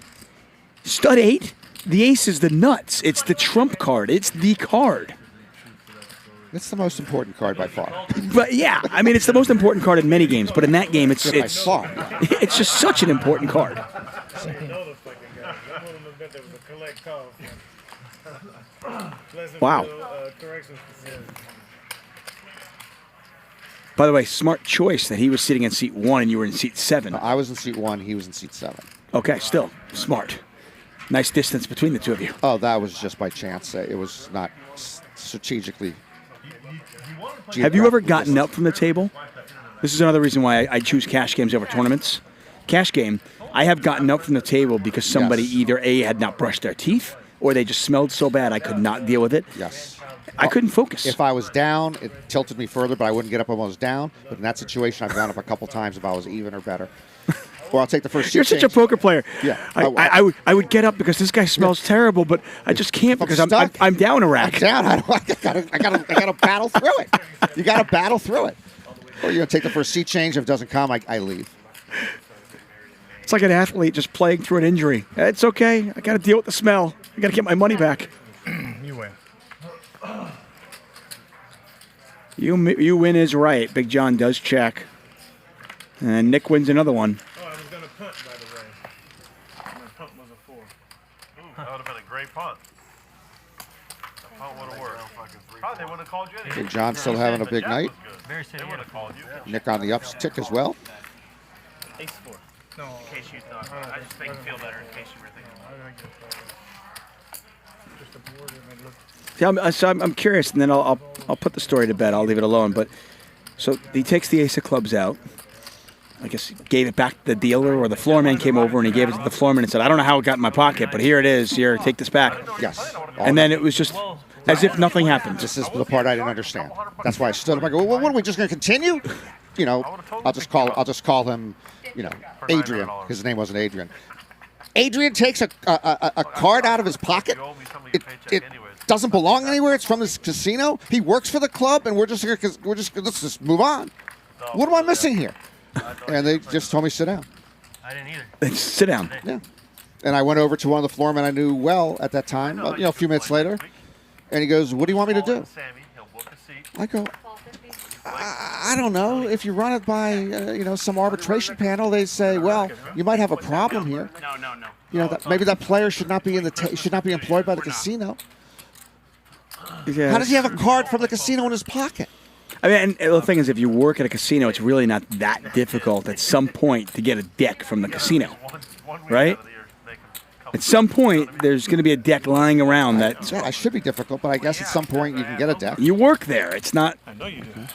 [SPEAKER 8] Stud 8, the ace is the nuts. It's the trump card. It's the card.
[SPEAKER 19] It's the most important card by far.
[SPEAKER 8] But yeah, I mean, it's the most important card in many games. But in that game, it's
[SPEAKER 19] by far.
[SPEAKER 8] It's just such an important card. Wow. By the way, smart choice that he was sitting in seat 1 and you were in seat 7.
[SPEAKER 19] No, I was in seat 1. He was in seat 7.
[SPEAKER 8] Okay, still smart. Nice distance between the two of you.
[SPEAKER 19] Oh, that was just by chance. It was not strategically.
[SPEAKER 8] Have you ever gotten up from the table? This is another reason why I choose cash games over tournaments. Cash game, I have gotten up from the table because somebody either A, had not brushed their teeth, or they just smelled so bad I could not deal with it.
[SPEAKER 19] Yes.
[SPEAKER 8] I couldn't focus.
[SPEAKER 19] If I was down, it tilted me further, but I wouldn't get up when I was down. But in that situation, I've gone up a couple times if I was even or better. Or I'll take the first seat.
[SPEAKER 8] You're such a poker player.
[SPEAKER 19] Yeah.
[SPEAKER 8] I would get up because this guy smells terrible, but I just can't because I'm down a rack.
[SPEAKER 19] I'm down. I gotta battle through it. You gotta battle through it. Or you're gonna take the first seat change. If it doesn't come, I leave.
[SPEAKER 8] It's like an athlete just playing through an injury. It's okay. I got to deal with the smell. I got to get my money back.
[SPEAKER 10] You win.
[SPEAKER 8] You win is right. Big John does check. And Nick wins another one.
[SPEAKER 10] Oh, I was going to punt, by the way. My punt was a 4. Ooh, that would have been a great punt. The punt would have worked. Probably they would have called you anyway.
[SPEAKER 19] Big John still having a big night.
[SPEAKER 10] They would have called you.
[SPEAKER 19] Nick on the uptick as well.
[SPEAKER 3] Ace 4. No. In case you thought. I just make you feel better in case you were thinking.
[SPEAKER 8] See, I'm curious, and then I'll put the story to bed. I'll leave it alone. But so he takes the ace of clubs out. I guess he gave it back to the dealer, or the floor man came over and he gave it to the floor man and said, "I don't know how it got in my pocket, but here it is. Here, take this back."
[SPEAKER 19] Yes.
[SPEAKER 8] And then it was just as if nothing happened.
[SPEAKER 19] This is the part I didn't understand. That's why I stood up. I go, well, what are we just going to continue? You know, I'll just call him, you know, Adrian. His name wasn't Adrian. Adrian takes a card out of his pocket. It doesn't belong anywhere. It's from this casino. He works for the club, and let's just move on. What am I missing here? And they just told me sit down.
[SPEAKER 20] I didn't either.
[SPEAKER 8] Sit down.
[SPEAKER 19] Yeah. And I went over to one of the floormen I knew well at that time. A few minutes later, and he goes, "What do you want me to do?" I go, I don't know. If you run it by, some arbitration panel, they say, well, you might have a problem here.
[SPEAKER 3] No.
[SPEAKER 19] You know, maybe that player should not be employed by the casino.
[SPEAKER 8] Yes.
[SPEAKER 19] How does he have a card from the casino in his pocket?
[SPEAKER 8] I mean, and the thing is, if you work at a casino, it's really not that difficult at some point to get a deck from the casino, right? At some point, there's going to be a deck lying around that.
[SPEAKER 19] Yeah, it should be difficult, but I guess at some point you can get a deck.
[SPEAKER 8] You work there. It's not.
[SPEAKER 10] I know you do.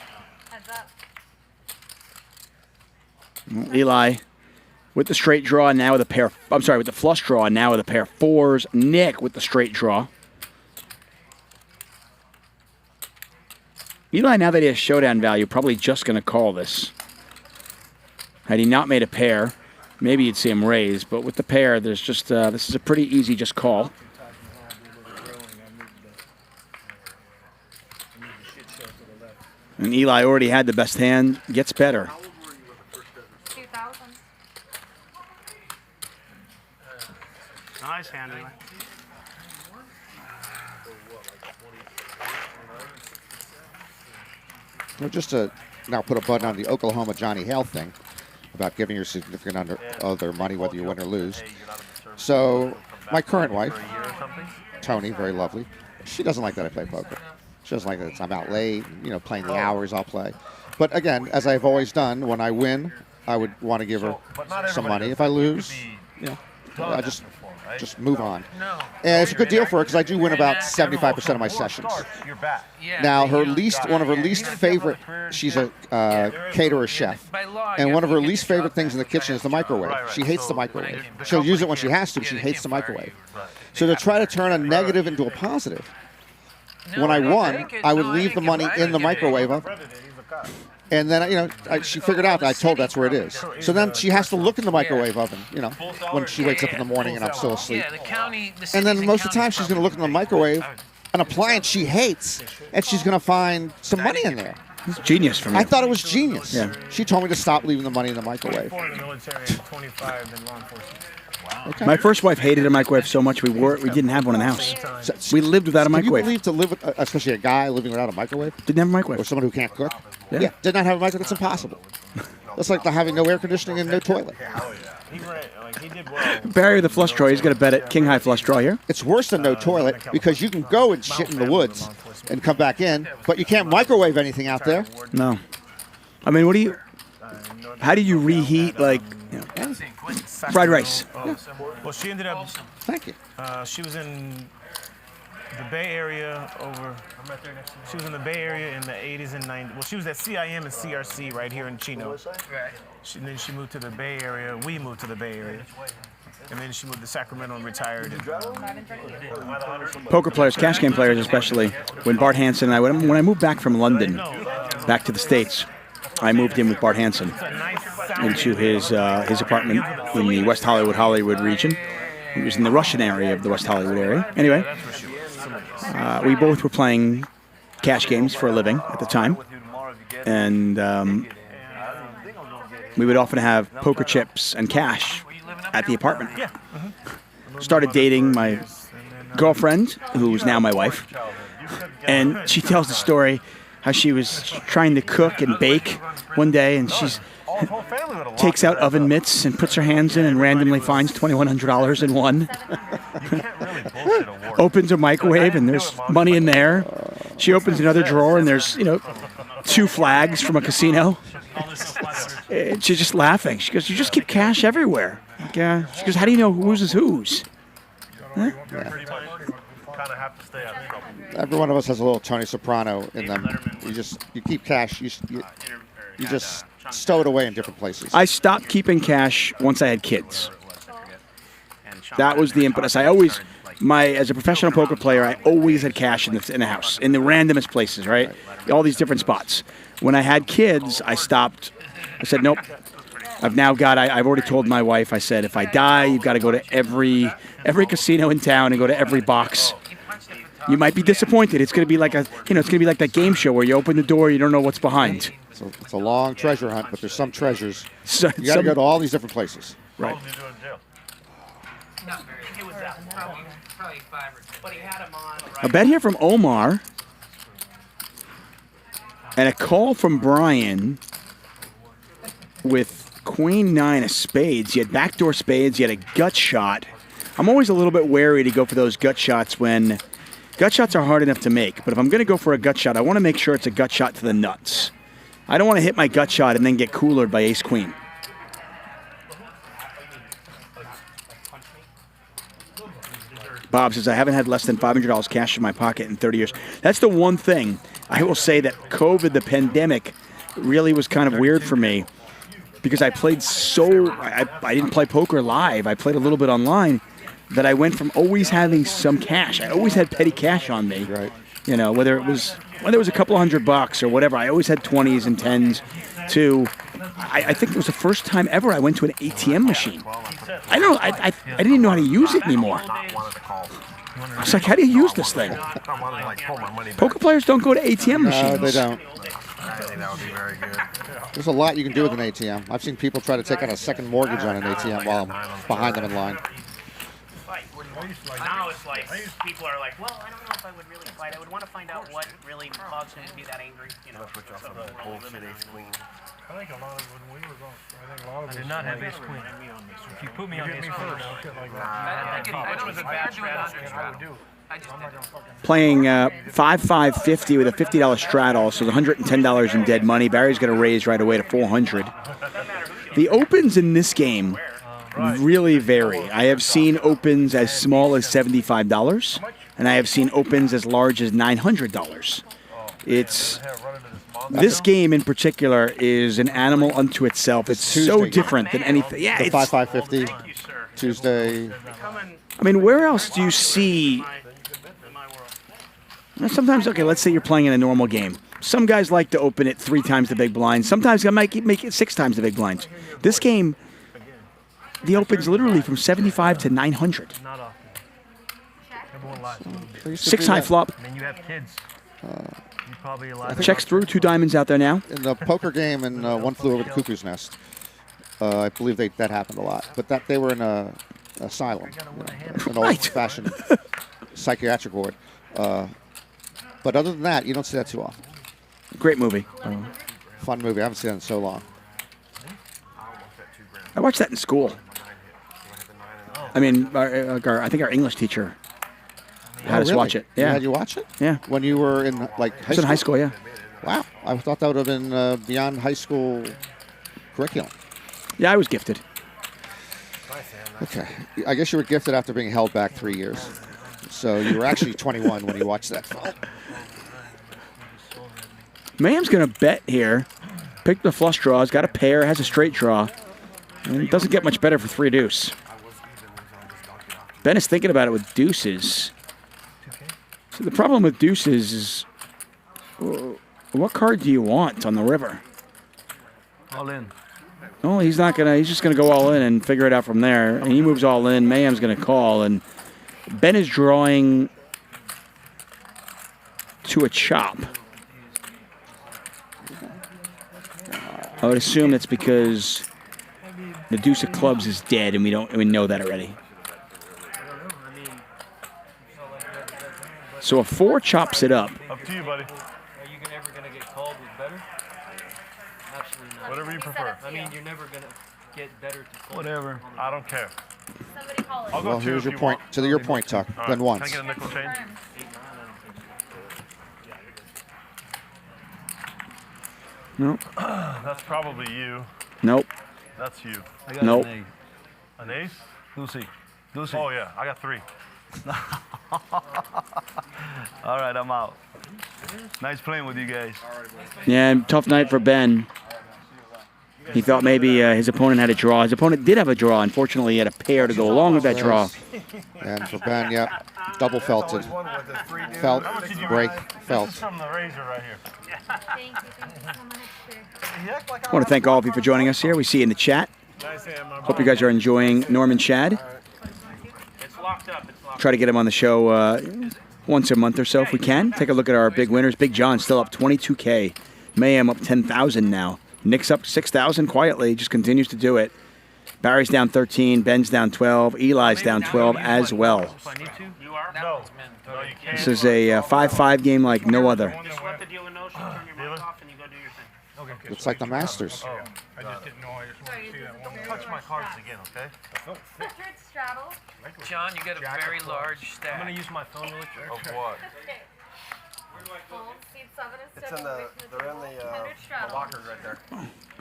[SPEAKER 8] Eli with the straight draw now with a pair. I'm sorry, with the flush draw now with a pair of 4s. Nick with the straight draw. Eli, now that he has showdown value, probably just going to call this. Had he not made a pair, maybe you'd see him raise. But with the pair, there's just this is a pretty easy just call. And Eli already had the best hand. Gets better.
[SPEAKER 12] 2,000.
[SPEAKER 3] Nice hand, Eli.
[SPEAKER 19] Well, just to now put a button on the Oklahoma Johnny Hale thing about giving your significant other money whether you win or lose. So my current wife, Tony, very lovely, she doesn't like that I play poker. She doesn't like that I'm out late, playing the hours I'll play. But again, as I've always done, when I win, I would want to give her some money. If I lose, I just move on. And it's a good deal for her because I do win about 75% of my sessions. Now, one of her least favorite, she's a caterer chef, and one of her least favorite things in the kitchen is the microwave. She hates the microwave. She'll use it when she has to, but she hates the microwave. So to try to turn a negative into a positive, when I won, I would leave the money in the microwave oven. And then, she figured out that I told her that's where it is. So then she has to look in the microwave oven, when she wakes up in the morning and I'm still asleep. And then most of the time she's going to look in the microwave, an appliance she hates, and she's going to find some money in there.
[SPEAKER 8] It's genius for me.
[SPEAKER 19] I thought it was genius.
[SPEAKER 8] Yeah.
[SPEAKER 19] She told me to stop leaving the money in the microwave.
[SPEAKER 8] Okay. My first wife hated a microwave so much we didn't have one in the house. We lived without a microwave.
[SPEAKER 19] Can you believe to live with, especially a guy living without a microwave?
[SPEAKER 8] Didn't have a microwave.
[SPEAKER 19] Or someone who can't cook?
[SPEAKER 8] Yeah.
[SPEAKER 19] Did not have a microwave. That's impossible. That's like having no air conditioning and no toilet.
[SPEAKER 8] Barry the flush drawer. He's got a bet at King High flush drawer here.
[SPEAKER 19] It's worse than no toilet because you can go and shit in the woods and come back in, but you can't microwave anything out there.
[SPEAKER 8] No. I mean, how do you reheat, fried rice?
[SPEAKER 7] Yeah. Well, she ended up.
[SPEAKER 19] Thank you.
[SPEAKER 7] She was in the Bay Area She was in the Bay Area in the 80s and 90s. Well, she was at CIM and CRC right here in Chino. Then she moved to the Bay Area. We moved to the Bay Area. And then she moved to Sacramento and retired.
[SPEAKER 8] Poker players, cash game players especially, when Bart Hansen and when I moved back from London, back to the States, I moved in with Bart Hansen into his apartment in the West Hollywood region. He was in the Russian area of the West Hollywood area. Anyway, we both were playing cash games for a living at the time. And we would often have poker chips and cash at the apartment. Started dating my girlfriend, who's now my wife. And she tells the story how she was trying to cook and bake one day, and she's takes out oven mitts and puts her hands in and randomly finds $2,100 in one. Opens a microwave and there's money in there. She opens another drawer and there's, 2 flags from a casino. And she's just laughing. She goes, "You just keep cash everywhere." Yeah. She goes, "How do you know whose is whose?" Huh?
[SPEAKER 19] Every one of us has a little Tony Soprano in them. You keep cash. You just stow it away in different places.
[SPEAKER 8] I stopped keeping cash once I had kids. That was the impetus. As a professional poker player, I always had cash in the house, in the randomest places, right? All these different spots. When I had kids, I stopped. I said, nope. I've already told my wife, I said, if I die, you've got to go to every casino in town and go to every box. You might be disappointed. It's going to be like it's going to be like that game show where you open the door, you don't know what's behind.
[SPEAKER 19] So it's a long treasure hunt, but there's some treasures. You got to go to all these different places.
[SPEAKER 8] Right. A bet here from Omar, and a call from Bryan with Queen 9 of spades. He had backdoor spades. He had a gut shot. I'm always a little bit wary to go for those gut shots when gut shots are hard enough to make. But if I'm going to go for a gut shot, I want to make sure it's a gut shot to the nuts. I don't want to hit my gut shot and then get coolered by ace queen. Bob says, I haven't had less than $500 cash in my pocket in 30 years. That's the one thing. I will say that COVID, the pandemic, really was kind of weird for me because I played I didn't play poker live. I played a little bit online that I went from always having some cash. I always had petty cash on me.
[SPEAKER 19] Right.
[SPEAKER 8] Whether it was a couple $100 or whatever, I always had 20s and 10s too. I think it was the first time ever I went to an ATM machine. I didn't even know how to use it anymore. I was like, how do you use this thing? Poker players don't go to ATM machines.
[SPEAKER 19] No, they don't.
[SPEAKER 11] I think that would be very good.
[SPEAKER 19] There's a lot you can do with an ATM. I've seen people try to take out a second mortgage on an ATM while I'm behind them in line.
[SPEAKER 3] Now it's like people are like, well, I don't know if I would really fight. I would want to find out what really caused him to be that angry. You know,
[SPEAKER 11] bullshit ace queen.
[SPEAKER 13] I think a lot of when we were going, I think a lot of
[SPEAKER 20] I did not have ace queen. If you put me on ace queen,
[SPEAKER 14] Which was a bad strategy.
[SPEAKER 8] Playing 5-5-50 with a $50 straddle, so the $110 in dead money. Barry's going to raise right away to $400. The opens in this game really vary. I have seen opens as small as $75, and I have seen opens as large as $900. It's this game in particular is an animal unto itself. It's so different than anything. Yeah,
[SPEAKER 19] the 5-5-50 Tuesday.
[SPEAKER 8] I mean, where else do you see? Sometimes, okay, let's say you're playing in a normal game. Some guys like to open it 3 times the big blind. Sometimes I might make it 6 times the big blinds. This game, the open's literally from 75 to 900.
[SPEAKER 20] Not often. Everyone lies.
[SPEAKER 8] 6 high flop.
[SPEAKER 20] I mean, you have kids. You probably allow.
[SPEAKER 8] Checks through 2 diamonds out there now.
[SPEAKER 19] In the poker game, and One Flew Over the Cuckoo's Nest, I believe that happened a lot. But that they were in a asylum, an old-fashioned psychiatric ward. But other than that, you don't see that too often.
[SPEAKER 8] Great movie.
[SPEAKER 19] Fun movie. I haven't seen it in so long.
[SPEAKER 8] I watched that in school. I mean, I think our English teacher had us watch it. Yeah.
[SPEAKER 19] He had you watch it?
[SPEAKER 8] Yeah.
[SPEAKER 19] When you were in high school?
[SPEAKER 8] I was in high school, yeah.
[SPEAKER 19] Wow. I thought that would have been beyond high school curriculum.
[SPEAKER 8] Yeah, I was gifted.
[SPEAKER 19] Okay. I guess you were gifted after being held back 3 years. So you were actually 21 when you watched that film.
[SPEAKER 8] Mayhem's going to bet here. Picked the flush draw. He's got a pair. Has a straight draw. And it doesn't get much better for 3 deuce. Ben is thinking about it with deuces. So the problem with deuces is, what card do you want on the river?
[SPEAKER 20] All in.
[SPEAKER 8] Oh, he's not gonna. He's just gonna go all in and figure it out from there. And he moves all in. Mayhem's gonna call, and Ben is drawing to a chop. I would assume that's because the deuce of clubs is dead, and we know that already. So a 4 chops it up.
[SPEAKER 13] Up to you, buddy.
[SPEAKER 20] Are you ever going to get called with better? Absolutely not.
[SPEAKER 13] Whatever you prefer.
[SPEAKER 20] I mean, you're never going to get better to call.
[SPEAKER 13] Whatever. I don't care. I'll
[SPEAKER 19] Well,
[SPEAKER 13] go 2
[SPEAKER 19] here's
[SPEAKER 13] if
[SPEAKER 19] your
[SPEAKER 13] you
[SPEAKER 19] point.
[SPEAKER 13] want.
[SPEAKER 19] To your point, Tuck.
[SPEAKER 13] All right.
[SPEAKER 19] Then once.
[SPEAKER 13] Can I get a nickel change?
[SPEAKER 8] Nope.
[SPEAKER 13] That's probably you.
[SPEAKER 8] Nope.
[SPEAKER 13] That's you.
[SPEAKER 8] I got Nope. an
[SPEAKER 13] An ace?
[SPEAKER 9] Lucy.
[SPEAKER 13] Oh, yeah. I got 3.
[SPEAKER 9] All right, I'm out. Nice playing with you guys.
[SPEAKER 8] Yeah, tough night for Ben. He thought maybe his opponent had a draw. His opponent did have a draw. Unfortunately, he had a pair to go along with that draw.
[SPEAKER 19] And for Ben, yep, double felted. Felt, break, felt.
[SPEAKER 13] This is from the razor right here.
[SPEAKER 8] I want to thank all of you for joining us here. We see you in the chat. Hope you guys are enjoying Norman Chad. Try to get him on the show once a month or so if we can. Take a look at our big winners. Big John still up 22K. Mayhem up 10,000 now. Nick's up 6,000 quietly. Just continues to do it. Barry's down 13. Ben's down 12. Eli's down 12 as well.
[SPEAKER 13] No.
[SPEAKER 8] This is a 5-5 game like no other.
[SPEAKER 3] Just let the dealer know, she'll turn your mic off, and you go do your thing.
[SPEAKER 13] Okay.
[SPEAKER 19] It's like the Masters.
[SPEAKER 13] I just didn't know. I just wanted to see that one. Touch my cards again, okay?
[SPEAKER 12] straddle.
[SPEAKER 14] John, you got a very large stack.
[SPEAKER 20] I'm going to use my phone really quick.
[SPEAKER 11] Of what?
[SPEAKER 12] It's
[SPEAKER 11] in they're in the lockers right there.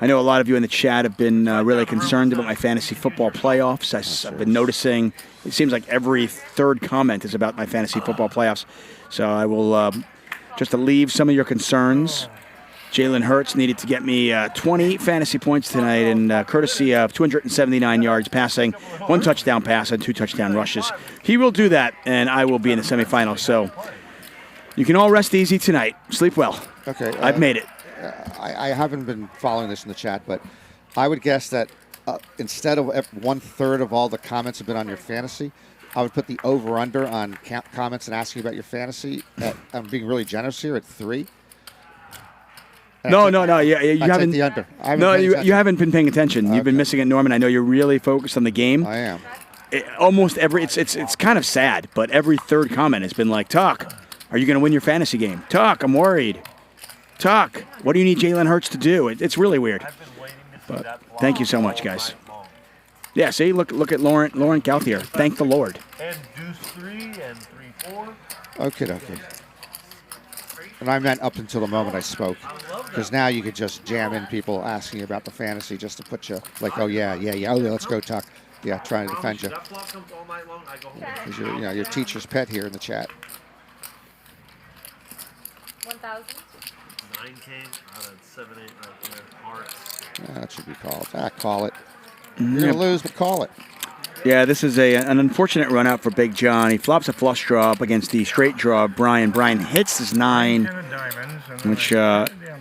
[SPEAKER 8] I know a lot of you in the chat have been really concerned about my fantasy football playoffs. I've been noticing it seems like every third comment is about my fantasy football playoffs. So I will, just to leave some of your concerns, Jalen Hurts needed to get me 20 fantasy points tonight, and courtesy of 279 yards passing, 1 touchdown pass, and 2 touchdown rushes. He will do that, and I will be in the semifinals. So you can all rest easy tonight. Sleep well.
[SPEAKER 19] Okay.
[SPEAKER 8] I've made it.
[SPEAKER 19] I haven't been following this in the chat, but I would guess that instead of 1/3 of all the comments have been on your fantasy, I would put the over/under on comments and asking about your fantasy. I'm being really generous here at 3.
[SPEAKER 8] No. Yeah, you
[SPEAKER 19] I take
[SPEAKER 8] haven't.
[SPEAKER 19] the under. I haven't
[SPEAKER 8] No,
[SPEAKER 19] paid
[SPEAKER 8] you
[SPEAKER 19] attention.
[SPEAKER 8] haven't been paying attention. You've been missing it, Norman. I know you're really focused on the game.
[SPEAKER 19] I am.
[SPEAKER 8] Almost every. It's kind of sad, but every third comment has been like, "Tuck, are you going to win your fantasy game? Tuck, I'm worried. Tuck, what do you need Jalen Hurts to do?" It's really weird. But thank you so much, guys. Yeah, see, look at Lauren Gauthier. Thank the Lord.
[SPEAKER 10] And deuce 3 and 3-4.
[SPEAKER 19] Okay. And I meant up until the moment I spoke. Because now you could just jam in people asking you about the fantasy just to put you like, oh, yeah. Oh, let's go, Tuck. Yeah, trying to defend you. Because you're your teacher's pet here in the chat.
[SPEAKER 12] 1,000.
[SPEAKER 10] 9K out of 7-8 right there. Hearts.
[SPEAKER 19] That should be called. Call it. You're going to lose, but call it.
[SPEAKER 8] Yeah, this is an unfortunate run out for Big John. He flops a flush draw up against the straight draw of Bryan. Bryan hits his 9, which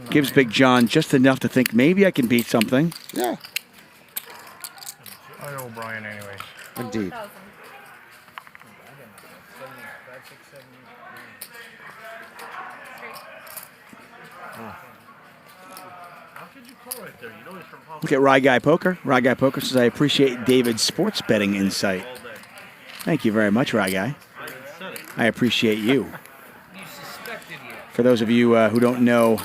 [SPEAKER 8] gives Big John just enough to think maybe I can beat something.
[SPEAKER 19] Yeah.
[SPEAKER 13] I owe Bryan anyways.
[SPEAKER 19] Indeed.
[SPEAKER 8] Look at Rye Guy Poker. Rye Guy Poker says, I appreciate David's sports betting insight. Thank you very much, Rye Guy. I appreciate you. For those of you who don't know,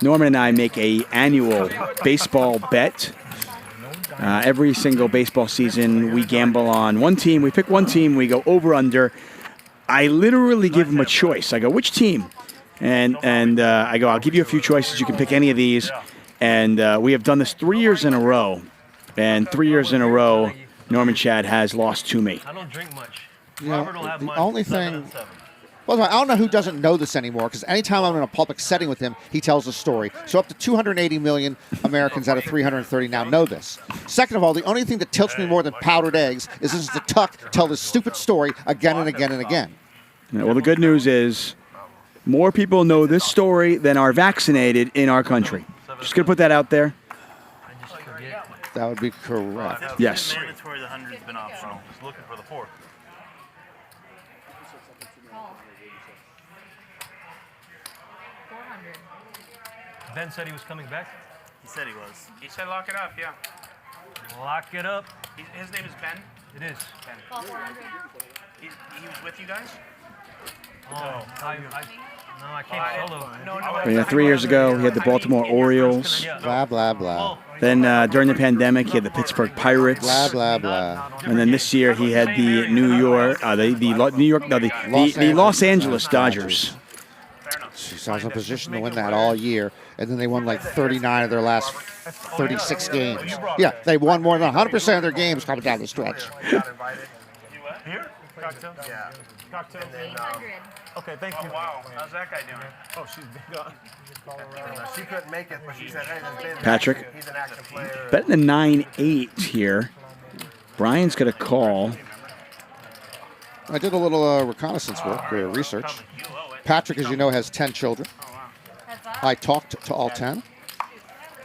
[SPEAKER 8] Norman and I make an annual baseball bet. Every single baseball season, we gamble on one team. We pick one team. We go over/under. I literally give him a choice. I go, which team? And I go, I'll give you a few choices. You can pick any of these. And we have done this 3 years in a row. And 3 years in a row, Norman Chad has lost to me.
[SPEAKER 20] I don't drink much.
[SPEAKER 19] You know, the only thing... Well, I don't know who doesn't know this anymore, because anytime I'm in a public setting with him, he tells a story. So up to 280 million Americans out of 330 now know this. Second of all, the only thing that tilts me more than powdered eggs is this is the Tuck tell this stupid story again and again and again.
[SPEAKER 8] Yeah, well, the good news is more people know this story than are vaccinated in our country. Just going to put that out there.
[SPEAKER 19] That would be correct.
[SPEAKER 8] Yes.
[SPEAKER 10] Mandatory, the 100's been optional. Just looking for the 4th.
[SPEAKER 20] Ben said he was coming back.
[SPEAKER 10] He said he was.
[SPEAKER 3] He said lock it up, yeah.
[SPEAKER 20] Lock it up.
[SPEAKER 3] His name is Ben?
[SPEAKER 20] It is.
[SPEAKER 3] Ben. He was with you guys?
[SPEAKER 20] Oh, I came solo.
[SPEAKER 8] Yeah, 3 years ago, he had the Baltimore Orioles.
[SPEAKER 19] Blah, blah, blah.
[SPEAKER 8] Then during the pandemic, he had the Pittsburgh Pirates.
[SPEAKER 19] Blah, blah, blah.
[SPEAKER 8] And then this year, he had the the Los Angeles Dodgers.
[SPEAKER 19] I was in a position to win that all year, and then they won like 39 of their last 36 games. Yeah, they won more than 100% of their games coming down the stretch.
[SPEAKER 10] Here? Cocktail?
[SPEAKER 11] Yeah.
[SPEAKER 10] Cocktail?
[SPEAKER 11] Okay, thank you.
[SPEAKER 3] Oh, wow. How's that guy doing?
[SPEAKER 11] Oh, she's big on. She couldn't make it, but she said, hey, there's Ben.
[SPEAKER 8] Patrick,
[SPEAKER 11] He's an action player.
[SPEAKER 8] betting the 9-8 here. Brian's got a call.
[SPEAKER 19] I did a little reconnaissance work or research. Patrick, as you know, has 10 children. I talked to all 10,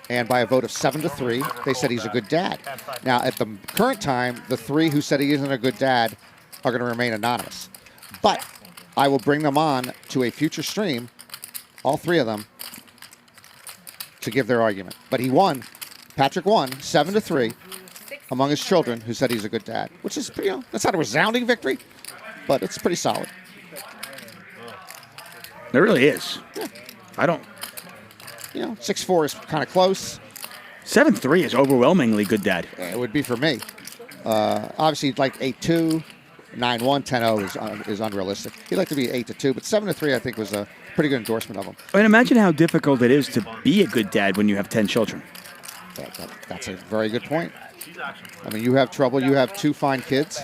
[SPEAKER 19] and by a vote of 7-3, they said he's a good dad. Now, at the current time, the 3 who said he isn't a good dad are going to remain anonymous. But I will bring them on to a future stream, all 3 of them, to give their argument. But he won. Patrick won 7-3 among his children who said he's a good dad, which is, that's not a resounding victory, but it's pretty solid.
[SPEAKER 8] It really is.
[SPEAKER 19] Yeah.
[SPEAKER 8] I don't...
[SPEAKER 19] 6-4 is kind of close.
[SPEAKER 8] 7-3 is overwhelmingly good, Dad.
[SPEAKER 19] It would be for me. Obviously, like 8-2, 9-1, 10-0 is unrealistic. He'd like to be 8-2, but 7-3 I think was a pretty good endorsement of him.
[SPEAKER 8] I mean, imagine how difficult it is to be a good dad when you have 10 children.
[SPEAKER 19] That's a very good point. I mean, you have trouble. You have 2 fine kids.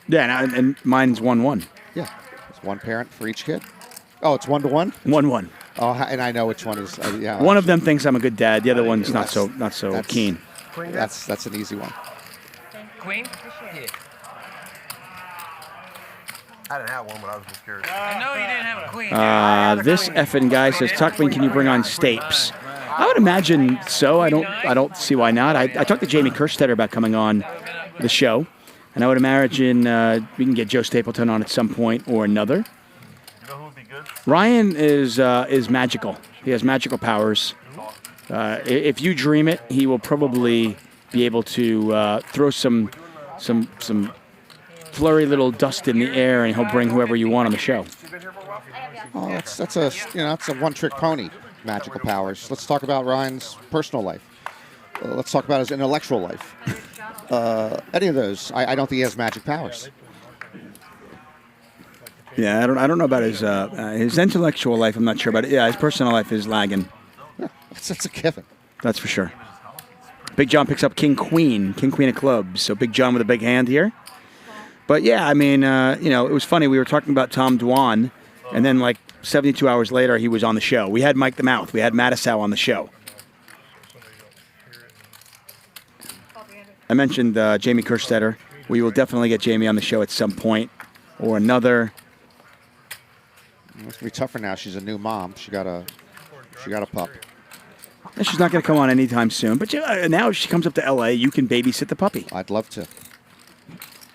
[SPEAKER 8] Yeah, and mine's 1-1.
[SPEAKER 19] Yeah. It's one parent for each kid. Oh, it's 1-1?
[SPEAKER 8] 1-1.
[SPEAKER 19] Oh, and I know which one is. Yeah.
[SPEAKER 8] One of them thinks I'm a good dad. The other one's not so keen.
[SPEAKER 19] That's an easy one.
[SPEAKER 14] Queen? Yeah.
[SPEAKER 11] I didn't have one, but I was just curious.
[SPEAKER 14] I know you didn't have a queen.
[SPEAKER 8] This effing guy says, Tuchman, can you bring on Stapes? I would imagine so. I don't see why not. I talked to Jamie Kerstetter about coming on the show, and I would imagine we can get Joe Stapleton on at some point or another. Ryan is magical. He has magical powers. If you dream it, he will probably be able to throw some flurry little dust in the air, and he'll bring whoever you want on the show.
[SPEAKER 19] Oh, that's a one-trick pony. Magical powers. Let's talk about Ryan's personal life. Let's talk about his intellectual life. Any of those, I don't think he has magic powers.
[SPEAKER 8] Yeah, I don't know about his intellectual life. I'm not sure about it. Yeah, his personal life is lagging.
[SPEAKER 19] Yeah, that's a given.
[SPEAKER 8] That's for sure. Big John picks up King Queen of clubs. So Big John with a big hand here. But yeah, I mean, it was funny. We were talking about Tom Dwan, and then like 72 hours later, he was on the show. We had Mike the Mouth. We had Matisow on the show. I mentioned Jamie Kerstetter. We will definitely get Jamie on the show at some point or another.
[SPEAKER 19] It's gonna be tougher now. She's a new mom. She got a pup.
[SPEAKER 8] And she's not going to come on anytime soon. But now if she comes up to L.A., you can babysit the puppy.
[SPEAKER 19] I'd love to.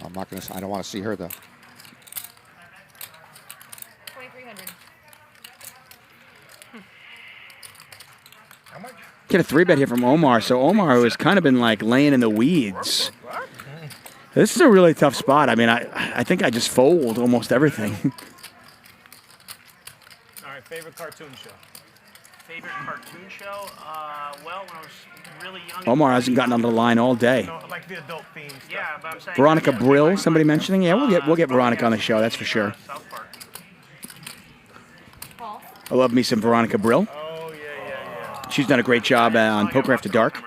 [SPEAKER 19] I'm not going to. I don't want to see her though.
[SPEAKER 12] 2,300.
[SPEAKER 8] Get a 3-bet here from Omar. So Omar has kind of been like laying in the weeds. This is a really tough spot. I mean, I think I just fold almost everything.
[SPEAKER 7] All right, favorite cartoon show?
[SPEAKER 3] Favorite cartoon show? Well, when I was really young.
[SPEAKER 8] Omar hasn't gotten on the line all day.
[SPEAKER 7] No, like the adult themes.
[SPEAKER 3] Yeah, but I'm saying.
[SPEAKER 8] Veronica Brill, somebody mentioning? Yeah, we'll get Veronica on the show, that's for sure. I love me some Veronica Brill.
[SPEAKER 7] Oh, yeah.
[SPEAKER 8] She's done a great job on Poker After Dark.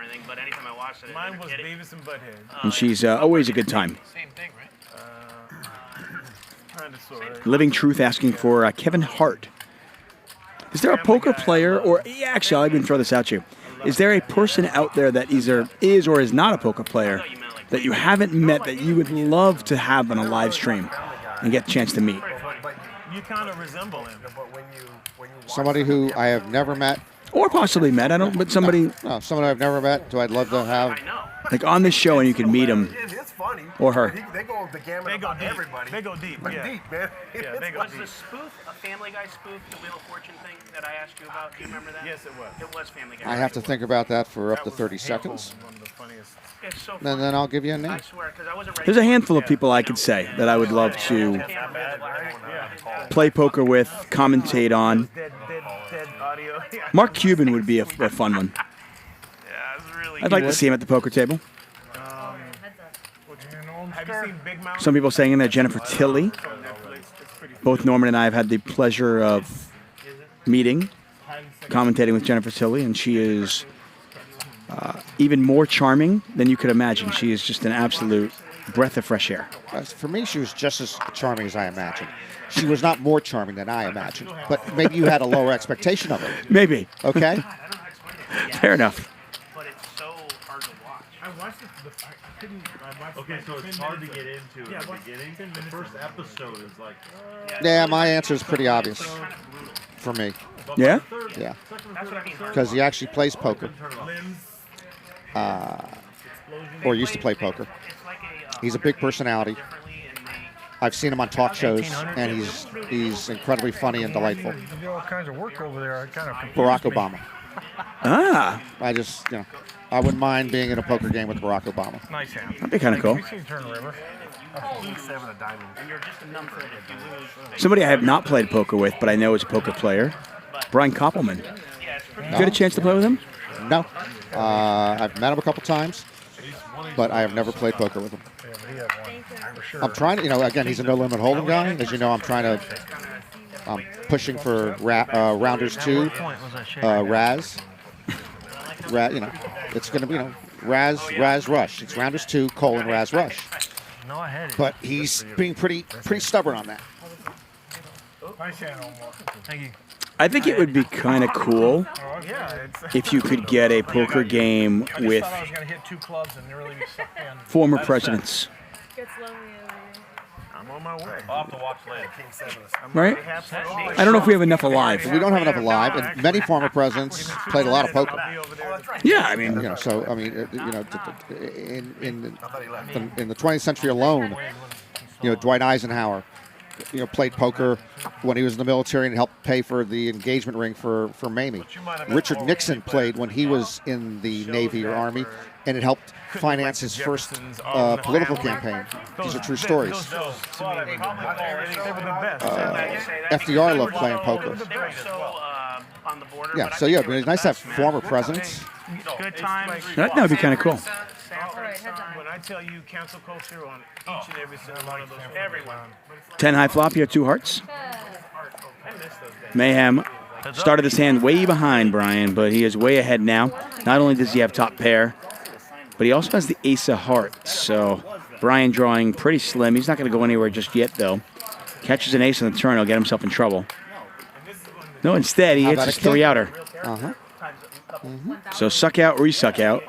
[SPEAKER 7] Mine was Beavis and Butthead.
[SPEAKER 8] And she's always a good time.
[SPEAKER 7] Same thing, right?
[SPEAKER 8] Living Truth asking for Kevin Hart. Is there a poker player, or actually, I'll even throw this at you. Is there a person out there that either is or is not a poker player that you haven't met that you would love to have on a live stream and get a chance to meet?
[SPEAKER 7] You kind of resemble him.
[SPEAKER 19] Somebody who I have never met.
[SPEAKER 8] Or possibly met, but somebody...
[SPEAKER 19] No, someone I've never met who I'd love to have.
[SPEAKER 8] Like on this show and you can meet him. Or her.
[SPEAKER 11] They go the gamut about everybody.
[SPEAKER 7] They go deep,
[SPEAKER 11] But
[SPEAKER 7] yeah.
[SPEAKER 11] deep, man.
[SPEAKER 7] Yeah, they go
[SPEAKER 3] Was
[SPEAKER 7] deep.
[SPEAKER 3] the spoof a Family Guy spoof, the Wheel of Fortune thing that I asked you about? Do you remember that?
[SPEAKER 7] Yes, it was.
[SPEAKER 3] It was Family Guy.
[SPEAKER 19] I have to think about that for up to 30 seconds.
[SPEAKER 3] It's so
[SPEAKER 19] And then I'll give you a name.
[SPEAKER 3] I swear, because I wasn't ready.
[SPEAKER 8] There's a handful of people I could say that I would love to play poker with, commentate on. Mark Cuban would be a fun one. I'd like to see him at the poker table.
[SPEAKER 7] Have you seen Big Mouth?
[SPEAKER 8] Some people saying in there Jennifer Tilly. Both Norman and I have had the pleasure of meeting, commentating with Jennifer Tilly, and she is even more charming than you could imagine. She is just an absolute breath of fresh air.
[SPEAKER 19] For me, she was just as charming as I imagined. She was not more charming than I imagined, but maybe you had a lower expectation of her.
[SPEAKER 8] Maybe.
[SPEAKER 19] Okay?
[SPEAKER 8] Fair enough.
[SPEAKER 3] But it's so hard to watch.
[SPEAKER 7] I watched it.
[SPEAKER 10] Okay, so it's hard to get into in the beginning. The first episode is like.
[SPEAKER 19] Yeah, my answer is pretty obvious for me.
[SPEAKER 8] Yeah?
[SPEAKER 19] Yeah. Because he actually plays poker. Or used to play poker. He's a big personality. I've seen him on talk shows, and he's incredibly funny and delightful.
[SPEAKER 20] You do all kinds of work over there. I kind of
[SPEAKER 19] Barack Obama.
[SPEAKER 8] Ah.
[SPEAKER 19] I just, I wouldn't mind being in a poker game with Barack Obama.
[SPEAKER 20] Nice hand.
[SPEAKER 8] That'd be kind of cool. Somebody I have not played poker with, but I know is a poker player, Bryan Koppelman. You get a chance to play with him?
[SPEAKER 19] No. I've met him a couple times, but I have never played poker with him. I'm trying to, again, he's a no-limit hold'em guy. As you know, I'm pushing for Rounders 2, Raz. It's going to be, Raz Rush. It's Rounders 2, Raz Rush.
[SPEAKER 20] No, I had it.
[SPEAKER 19] But he's being pretty stubborn on that.
[SPEAKER 20] Nice hand, Omar. Thank you.
[SPEAKER 8] I think it would be kind of cool if you could get a poker game with
[SPEAKER 20] I was going to hit 2 clubs and really be sucked in.
[SPEAKER 8] former presidents.
[SPEAKER 7] I'm on my way.
[SPEAKER 10] I'll have to watch later.
[SPEAKER 8] Right? I don't know if we have enough alive.
[SPEAKER 19] We don't have enough alive, and many former presidents played a lot of poker.
[SPEAKER 8] Yeah, I mean,
[SPEAKER 19] in the 20th century alone, Dwight Eisenhower, played poker when he was in the military and helped pay for the engagement ring for Mamie. Richard Nixon played when he was in the Navy or Army, and it helped finance his first political campaign. These are true stories. FDR loved playing poker. Yeah, so yeah, it'd be nice to have former presidents.
[SPEAKER 3] Good times.
[SPEAKER 8] That would be kind of cool.
[SPEAKER 7] When I tell you cancel culture on each and every single one of those, everyone.
[SPEAKER 8] 10 high flop, you have 2 hearts. Mayhem started this hand way behind Bryan, but he is way ahead now. Not only does he have top pair, but he also has the ace of hearts. So Bryan drawing pretty slim. He's not going to go anywhere just yet, though. Catches an ace on the turn, he'll get himself in trouble. No, instead, he hits his 3-outer.
[SPEAKER 19] Uh-huh.
[SPEAKER 8] So suck out, re-suck out.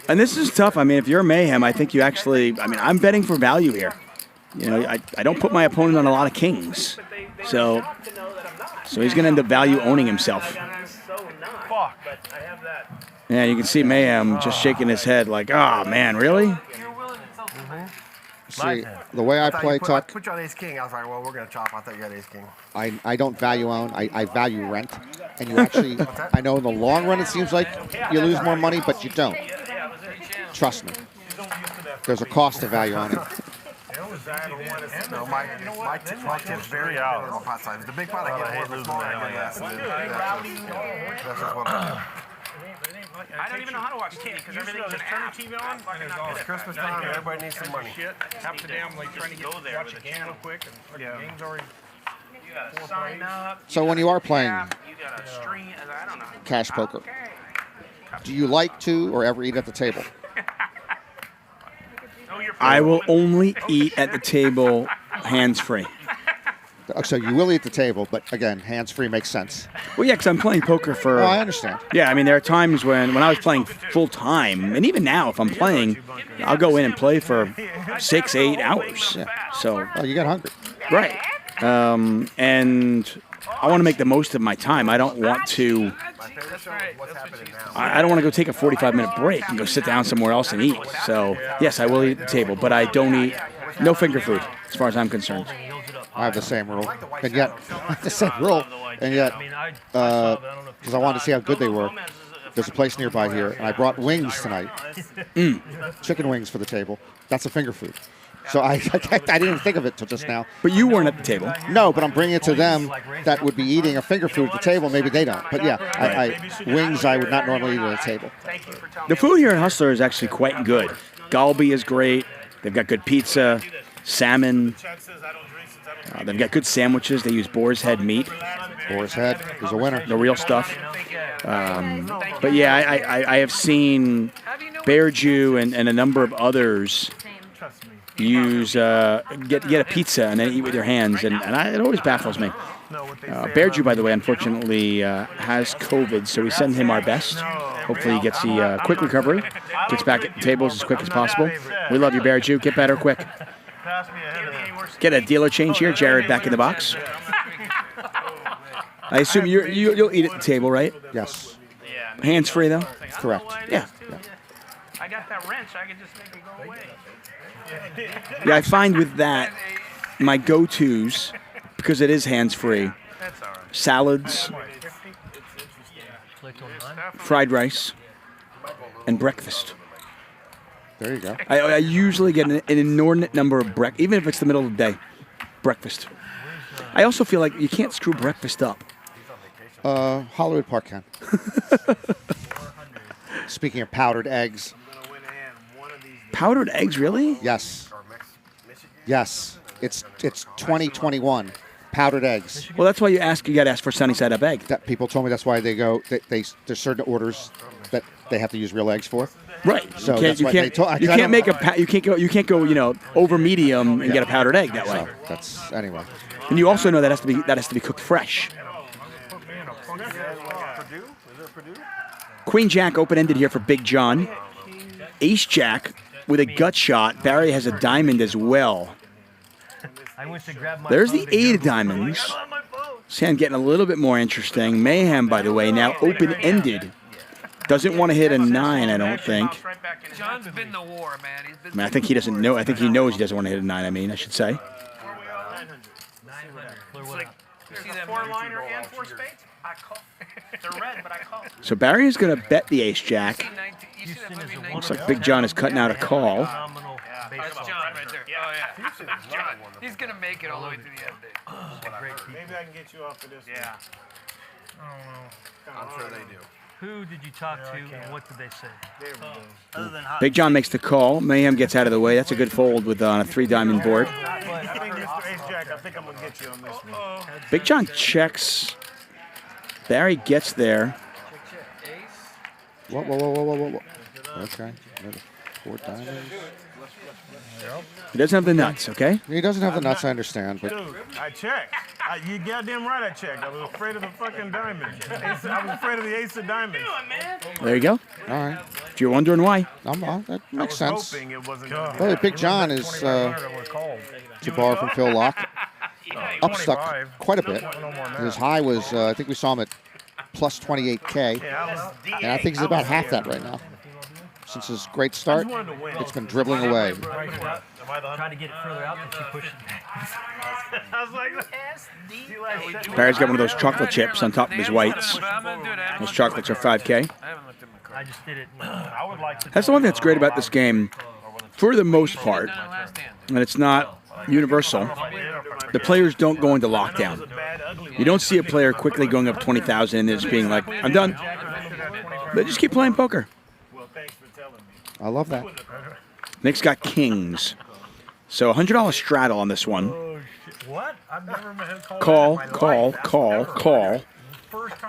[SPEAKER 8] And this is tough. I mean, if you're Mayhem, I think you actually, I'm betting for value here. I don't put my opponent on a lot of kings. So he's going to end up value owning himself. Yeah, you can see Mayhem just shaking his head like, oh, man, really?
[SPEAKER 19] See, the way I play Tuck,
[SPEAKER 11] Put you on ace king. I was like, well, we're gonna chop. I thought you had ace king.
[SPEAKER 19] I don't value own. I value rent, and you actually. I know in the long run it seems like you lose more money, but you don't. Trust me. There's a cost to value on it.
[SPEAKER 11] No, my tips vary on the pot size. The big pot I get more smaller. That's just what
[SPEAKER 3] I don't even know how to watch TV because everything's an app.
[SPEAKER 11] TV on. It's Christmas time. Everybody needs some money.
[SPEAKER 10] Half the day I'm like trying to watch a game real quick, and the game's already.
[SPEAKER 3] You gotta sign up.
[SPEAKER 19] So when you are playing
[SPEAKER 3] You gotta stream. I don't know.
[SPEAKER 19] cash poker, do you like to or ever eat at the table?
[SPEAKER 8] I will only eat at the table hands-free.
[SPEAKER 19] So you will eat at the table, but again, hands-free makes sense.
[SPEAKER 8] Well, yeah, because I'm playing poker for...
[SPEAKER 19] Oh, I understand.
[SPEAKER 8] Yeah, there are times when I was playing full-time, and even now, if I'm playing, I'll go in and play for 6-8 hours.
[SPEAKER 19] Yeah.
[SPEAKER 8] So...
[SPEAKER 19] Oh, you get hungry.
[SPEAKER 8] Right. And I want to make the most of my time. I don't want to... I don't want to go take a 45-minute break and go sit down somewhere else and eat. So, yes, I will eat at the table, but I don't eat... No finger food, as far as I'm concerned.
[SPEAKER 19] I have the same rule, and yet because I wanted to see how good they were. There's a place nearby here, and I brought wings tonight. Chicken wings for the table. That's a finger food. So I didn't think of it till just now.
[SPEAKER 8] But you weren't at the table.
[SPEAKER 19] No, but I'm bringing it to them that would be eating a finger food at the table. Maybe they don't. But yeah, wings I would not normally eat at a table.
[SPEAKER 8] The food here at Hustler is actually quite good. Galbi is great. They've got good pizza, salmon. They've got good sandwiches. They use boar's head meat.
[SPEAKER 19] Boar's head is a winner.
[SPEAKER 8] The real stuff. But yeah, I have seen Bear Jew and a number of others use get a pizza and then eat with your hands, and it always baffles me. Bear Jew, by the way, unfortunately has COVID, so we send him our best. Hopefully he gets the quick recovery, gets back at the tables as quick as possible. We love you, Bear Jew. Get better quick. Get a dealer change here, Jared, back in the box. I assume you'll eat at the table, right?
[SPEAKER 19] Yes.
[SPEAKER 8] Hands free, though?
[SPEAKER 19] Correct.
[SPEAKER 8] Yeah.
[SPEAKER 3] I got that wrench. I could just make them go away.
[SPEAKER 8] Yeah, I find with that, my go-tos, because it is hands-free, salads, fried rice, and breakfast.
[SPEAKER 19] There you go.
[SPEAKER 8] I usually get an inordinate number of breakfast, even if it's the middle of the day, breakfast. I also feel like you can't screw breakfast up.
[SPEAKER 19] Hollywood Park can. Speaking of powdered eggs.
[SPEAKER 8] Powdered eggs, really?
[SPEAKER 19] Yes. Yes. It's 2021. Powdered eggs.
[SPEAKER 8] Well, that's why you got to ask for sunny side up egg.
[SPEAKER 19] That people told me that's why they go. There's certain orders that they have to use real eggs for.
[SPEAKER 8] Right.
[SPEAKER 19] So
[SPEAKER 8] you can't go over medium and get a powdered egg that way.
[SPEAKER 19] So that's anyway.
[SPEAKER 8] And you also know that has to be cooked fresh. Queen Jack open-ended here for Big John. Ace Jack with a gut shot. Barry has a diamond as well. There's the 8 of diamonds. This hand getting a little bit more interesting. Mayhem, by the way, now open-ended Doesn't want to hit a 9, I don't think.
[SPEAKER 21] John's been to war, man. He's been
[SPEAKER 8] I mean, I think he doesn't know. I think he knows he doesn't want to hit a 9, I should say.
[SPEAKER 21] 900. It's like, you see that
[SPEAKER 3] 4-liner and 4 spades? I call. They're red, but I call.
[SPEAKER 8] So Barry is going to bet the ace-jack. Looks like Big John is cutting out a call.
[SPEAKER 21] That's John right there. Oh, yeah. John. He's going to make it all the way to the end.
[SPEAKER 7] Maybe I can get you off of this.
[SPEAKER 3] Yeah.
[SPEAKER 11] I'm sure they do.
[SPEAKER 20] Who did you talk to and what did they say?
[SPEAKER 17] Other than
[SPEAKER 8] Big John makes the call. Mayhem gets out of the way. That's a good fold with on a 3-diamond board.
[SPEAKER 7] I think it's the ace-jack. I think I'm going to get you on this one.
[SPEAKER 8] Big John checks. Barry gets there.
[SPEAKER 19] Whoa. Okay. 4 diamonds.
[SPEAKER 8] He doesn't have the nuts, okay?
[SPEAKER 19] He doesn't have the nuts, I understand. But
[SPEAKER 7] Dude, I checked. You goddamn right I checked. I was afraid of the fucking diamond. I was afraid of the ace of diamonds.
[SPEAKER 8] There you go.
[SPEAKER 19] all right.
[SPEAKER 8] If you're wondering why.
[SPEAKER 19] That makes sense.
[SPEAKER 7] Hoping it wasn't gonna be
[SPEAKER 19] Well,
[SPEAKER 7] that.
[SPEAKER 19] Big John is, to borrow from Phil Locke, upstuck quite a bit. His high was, I think we saw him at plus 28K. And I think he's about half that right now. Since his great start, it's been dribbling away.
[SPEAKER 20] Trying to get it further out, and she pushed it back.
[SPEAKER 3] I was like,
[SPEAKER 8] Barry's got one of those chocolate chips on top of his whites. Those chocolates are 5K.
[SPEAKER 20] I just did it.
[SPEAKER 8] That's the one that's great about this game, for the most part, and it's not universal. The players don't go into lockdown. You don't see a player quickly going up 20,000 and just being like, I'm done. They just keep playing poker.
[SPEAKER 19] I love that.
[SPEAKER 8] Nick's got kings. So $100 straddle on this one.
[SPEAKER 20] What? I've never call.
[SPEAKER 8] Call.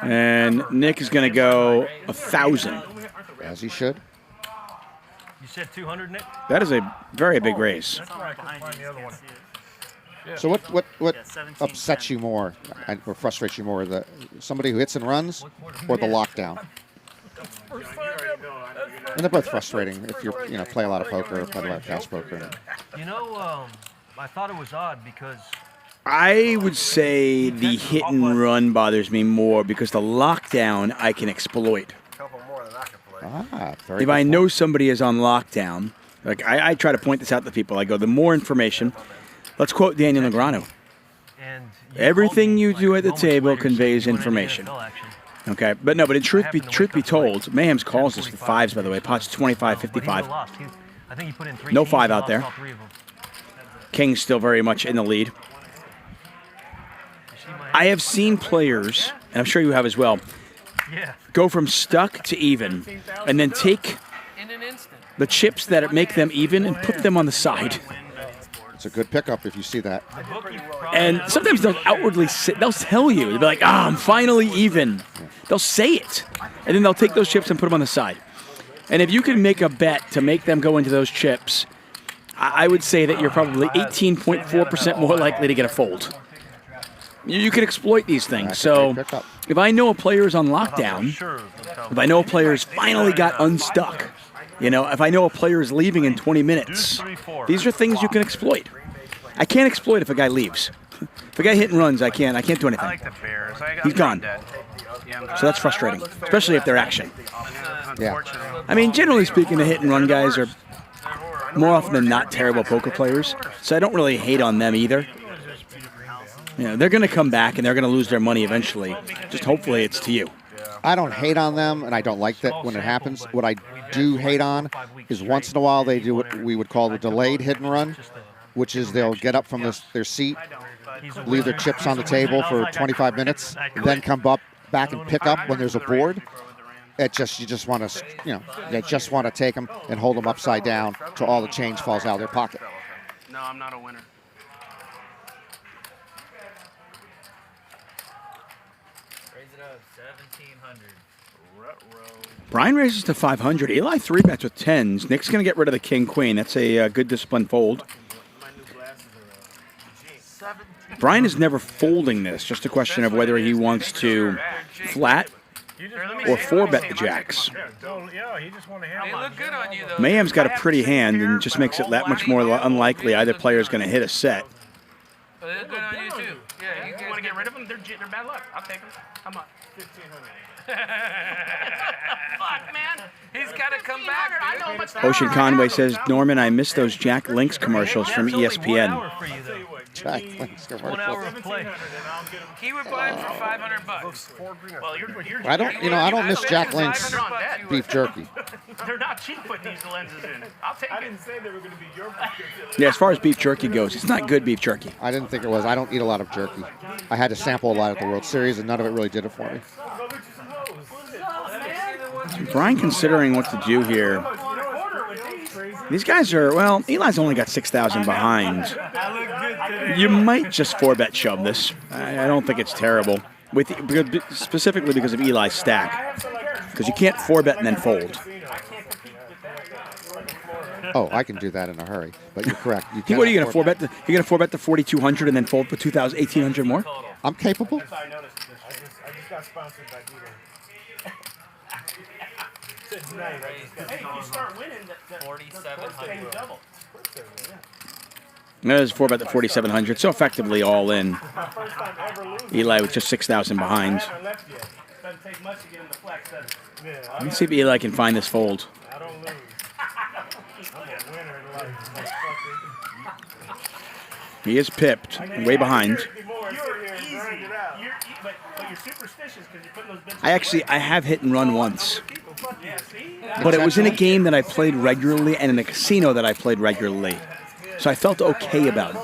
[SPEAKER 8] And Nick is going to go 1,000.
[SPEAKER 19] As he should.
[SPEAKER 20] You said 200, Nick?
[SPEAKER 8] That is a very big raise.
[SPEAKER 19] So what upsets you more or frustrates you more, somebody who hits and runs or the lockdown? And they're both frustrating if you play a lot of poker or play a lot of cash poker.
[SPEAKER 20] I thought it was odd because
[SPEAKER 8] I would say the hit and run bothers me more because the lockdown I can exploit. If I know somebody is on lockdown, like I try to point this out to people. I go, the more information. Let's quote Daniel Negreanu. Everything you do at the table conveys information. Okay, but in truth be told, Mayhem's calls us for 5s, by the way. Pot's 25, 55. No 5 out there. King's still very much in the lead. I have seen players, and I'm sure you have as well, go from stuck to even, and then take the chips that make them even and put them on the side.
[SPEAKER 19] It's a good pickup if you see that.
[SPEAKER 8] And sometimes they'll outwardly say, they'll tell you, they'll be like, I'm finally even. They'll say it. And then they'll take those chips and put them on the side. And if you can make a bet to make them go into those chips, I would say that you're probably 18.4% more likely to get a fold. You can exploit these things. So if I know a player is on lockdown, if I know a player's finally got unstuck, if I know a player is leaving in 20 minutes, these are things you can exploit. I can't exploit if a guy leaves. If a guy hit and runs, I can't do anything.
[SPEAKER 3] I like the Bears.
[SPEAKER 8] He's gone. So that's frustrating, especially if they're action.
[SPEAKER 19] Yeah.
[SPEAKER 8] I mean, generally speaking, the hit and run guys are more often than not terrible poker players, so I don't really hate on them either. They're going to come back and they're going to lose their money eventually. Just hopefully it's to you.
[SPEAKER 19] I don't hate on them, and I don't like that when it happens. What I do hate on is once in a while they do what we would call the delayed hit and run, which is they'll get up from their seat, leave their chips on the table for 25 minutes, then come back and pick up when there's a board. You just want to take them and hold them upside down till all the change falls out of their pocket.
[SPEAKER 3] No, I'm not a winner.
[SPEAKER 21] Raise it up, 1,700.
[SPEAKER 8] Bryan raises to 500. Eli 3-bets with 10s. Nick's going to get rid of the king-queen. That's a good disciplined fold. Bryan is never folding this. Just a question of whether he wants to flat or 4-bet the jacks. Mayhem's got a pretty hand and just makes it that much more unlikely either player is going to hit a set.
[SPEAKER 3] They look good on you too. Yeah, you want to get rid of them? They're bad luck. I'll take them. How much?
[SPEAKER 14] Fuck, man. He's got to come back. I know much
[SPEAKER 8] Ocean Conway says, Norman, I miss those Jack Links commercials from ESPN.
[SPEAKER 19] Jack Links commercials.
[SPEAKER 14] 1 hour of play. He would buy him for $500.
[SPEAKER 3] Well, you're
[SPEAKER 19] I don't miss Jack Link's beef jerky.
[SPEAKER 3] They're not cheap putting these lenses in. I'll take it. I didn't say they were going to be your
[SPEAKER 8] Yeah, as far as beef jerky goes, it's not good beef jerky.
[SPEAKER 19] I didn't think it was. I don't eat a lot of jerky. I had to sample a lot at the World Series, and none of it really did it for me.
[SPEAKER 8] Bryan considering what to do here. These guys are, well, Eli's only got 6,000 behind. You might just 4-bet shove this. I don't think it's terrible, specifically because of Eli's stack. Because you can't 4-bet and then fold.
[SPEAKER 19] Oh, I can do that in a hurry, but you're correct.
[SPEAKER 8] What are you going to 4-bet? You're going to 4-bet the 4,200 and then fold for 1,800 more?
[SPEAKER 19] I'm capable.
[SPEAKER 7] I just got sponsored by Dito.
[SPEAKER 3] Hey, you start winning, that 4,700 double.
[SPEAKER 8] There's 4-bet the 4,700. So effectively all in. Eli with just 6,000 behind. Let me see if Eli can find this fold. He is pipped, way behind. I have hit and run once. But it was in a game that I played regularly and in a casino that I played regularly. So I felt okay about it.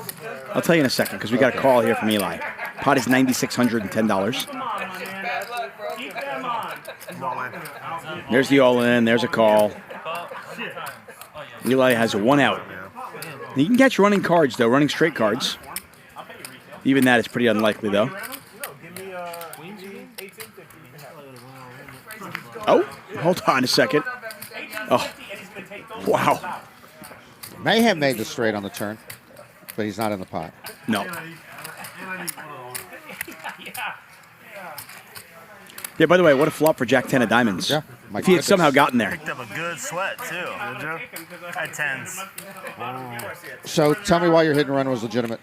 [SPEAKER 8] I'll tell you in a second, because we got a call here from Eli. Pot is $9,610. There's the all-in. There's a call. Eli has a 1 out. You can catch running cards, though, running straight cards. Even that is pretty unlikely, though. Oh, hold on a second. Oh, wow.
[SPEAKER 19] Mayhem made the straight on the turn, but he's not in the pot.
[SPEAKER 8] No. Yeah, by the way, what a flop for Jack 10 of diamonds.
[SPEAKER 19] Yeah,
[SPEAKER 8] if he had somehow gotten there.
[SPEAKER 10] Picked up a good sweat, too. Did you? At 10s.
[SPEAKER 19] So tell me why your hit and run was legitimate.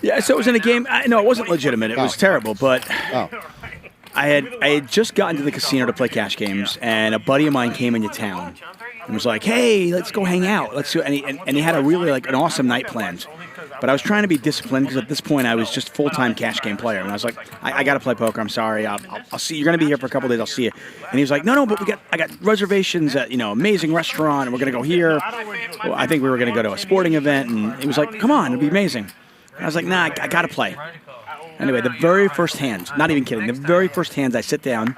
[SPEAKER 8] Yeah, so it was in a game. No, it wasn't legitimate. It was terrible, but I had just gotten to the casino to play cash games, and a buddy of mine came into town and was like, "Hey, let's go hang out. Let's do." And he had a really an awesome night planned. But I was trying to be disciplined because at this point I was just full-time cash game player, and I was like, "I got to play poker. I'm sorry. I'll see. You're going to be here for a couple of days. I'll see you." And he was like, "No, but I got reservations at amazing restaurant, and we're going to go here." Well, I think we were going to go to a sporting event, and he was like, "Come on, it'll be amazing." And I was like, "Nah, I got to play." Anyway, the very first hand, not even kidding, the very first hand I sit down,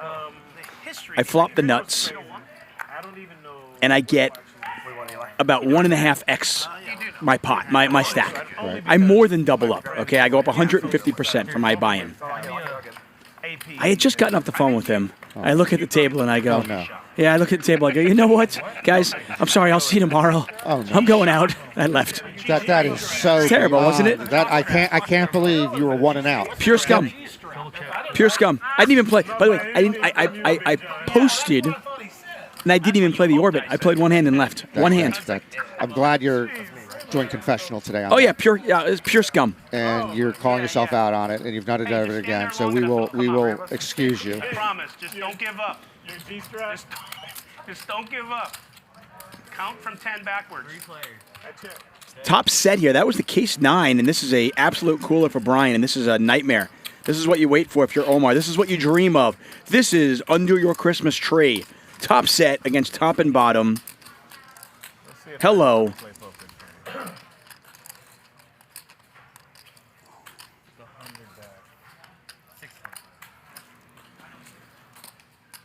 [SPEAKER 8] I flop the nuts, and I get about 1.5x my pot, my stack.
[SPEAKER 19] Right.
[SPEAKER 8] I more than double up, okay? I go up 150% for my buy-in. I had just gotten off the phone with him. I look at the table and I go, yeah, I look at the table, I go, you know what, guys, I'm sorry, I'll see you tomorrow. I'm going out. I left.
[SPEAKER 19] That is so
[SPEAKER 8] terrible, wasn't it?
[SPEAKER 19] That I can't believe you were 1 and out.
[SPEAKER 8] Pure scum. Pure scum. I didn't even play. By the way, I posted, and I didn't even play the orbit. I played one hand and left. One hand.
[SPEAKER 19] I'm glad you're doing confessional today. On
[SPEAKER 8] It's pure scum.
[SPEAKER 19] And you're calling yourself out on it, and you've not done it again. So we will excuse you.
[SPEAKER 3] I promise. Just don't give up. Just don't give up. Count from 10 backwards. 3 players. That's it.
[SPEAKER 8] Top set here. That was the case 9, and this is a absolute cooler for Bryan, and this is a nightmare. This is what you wait for if you're Omar. This is what you dream of. This is under your Christmas tree. Top set against top and bottom. Hello.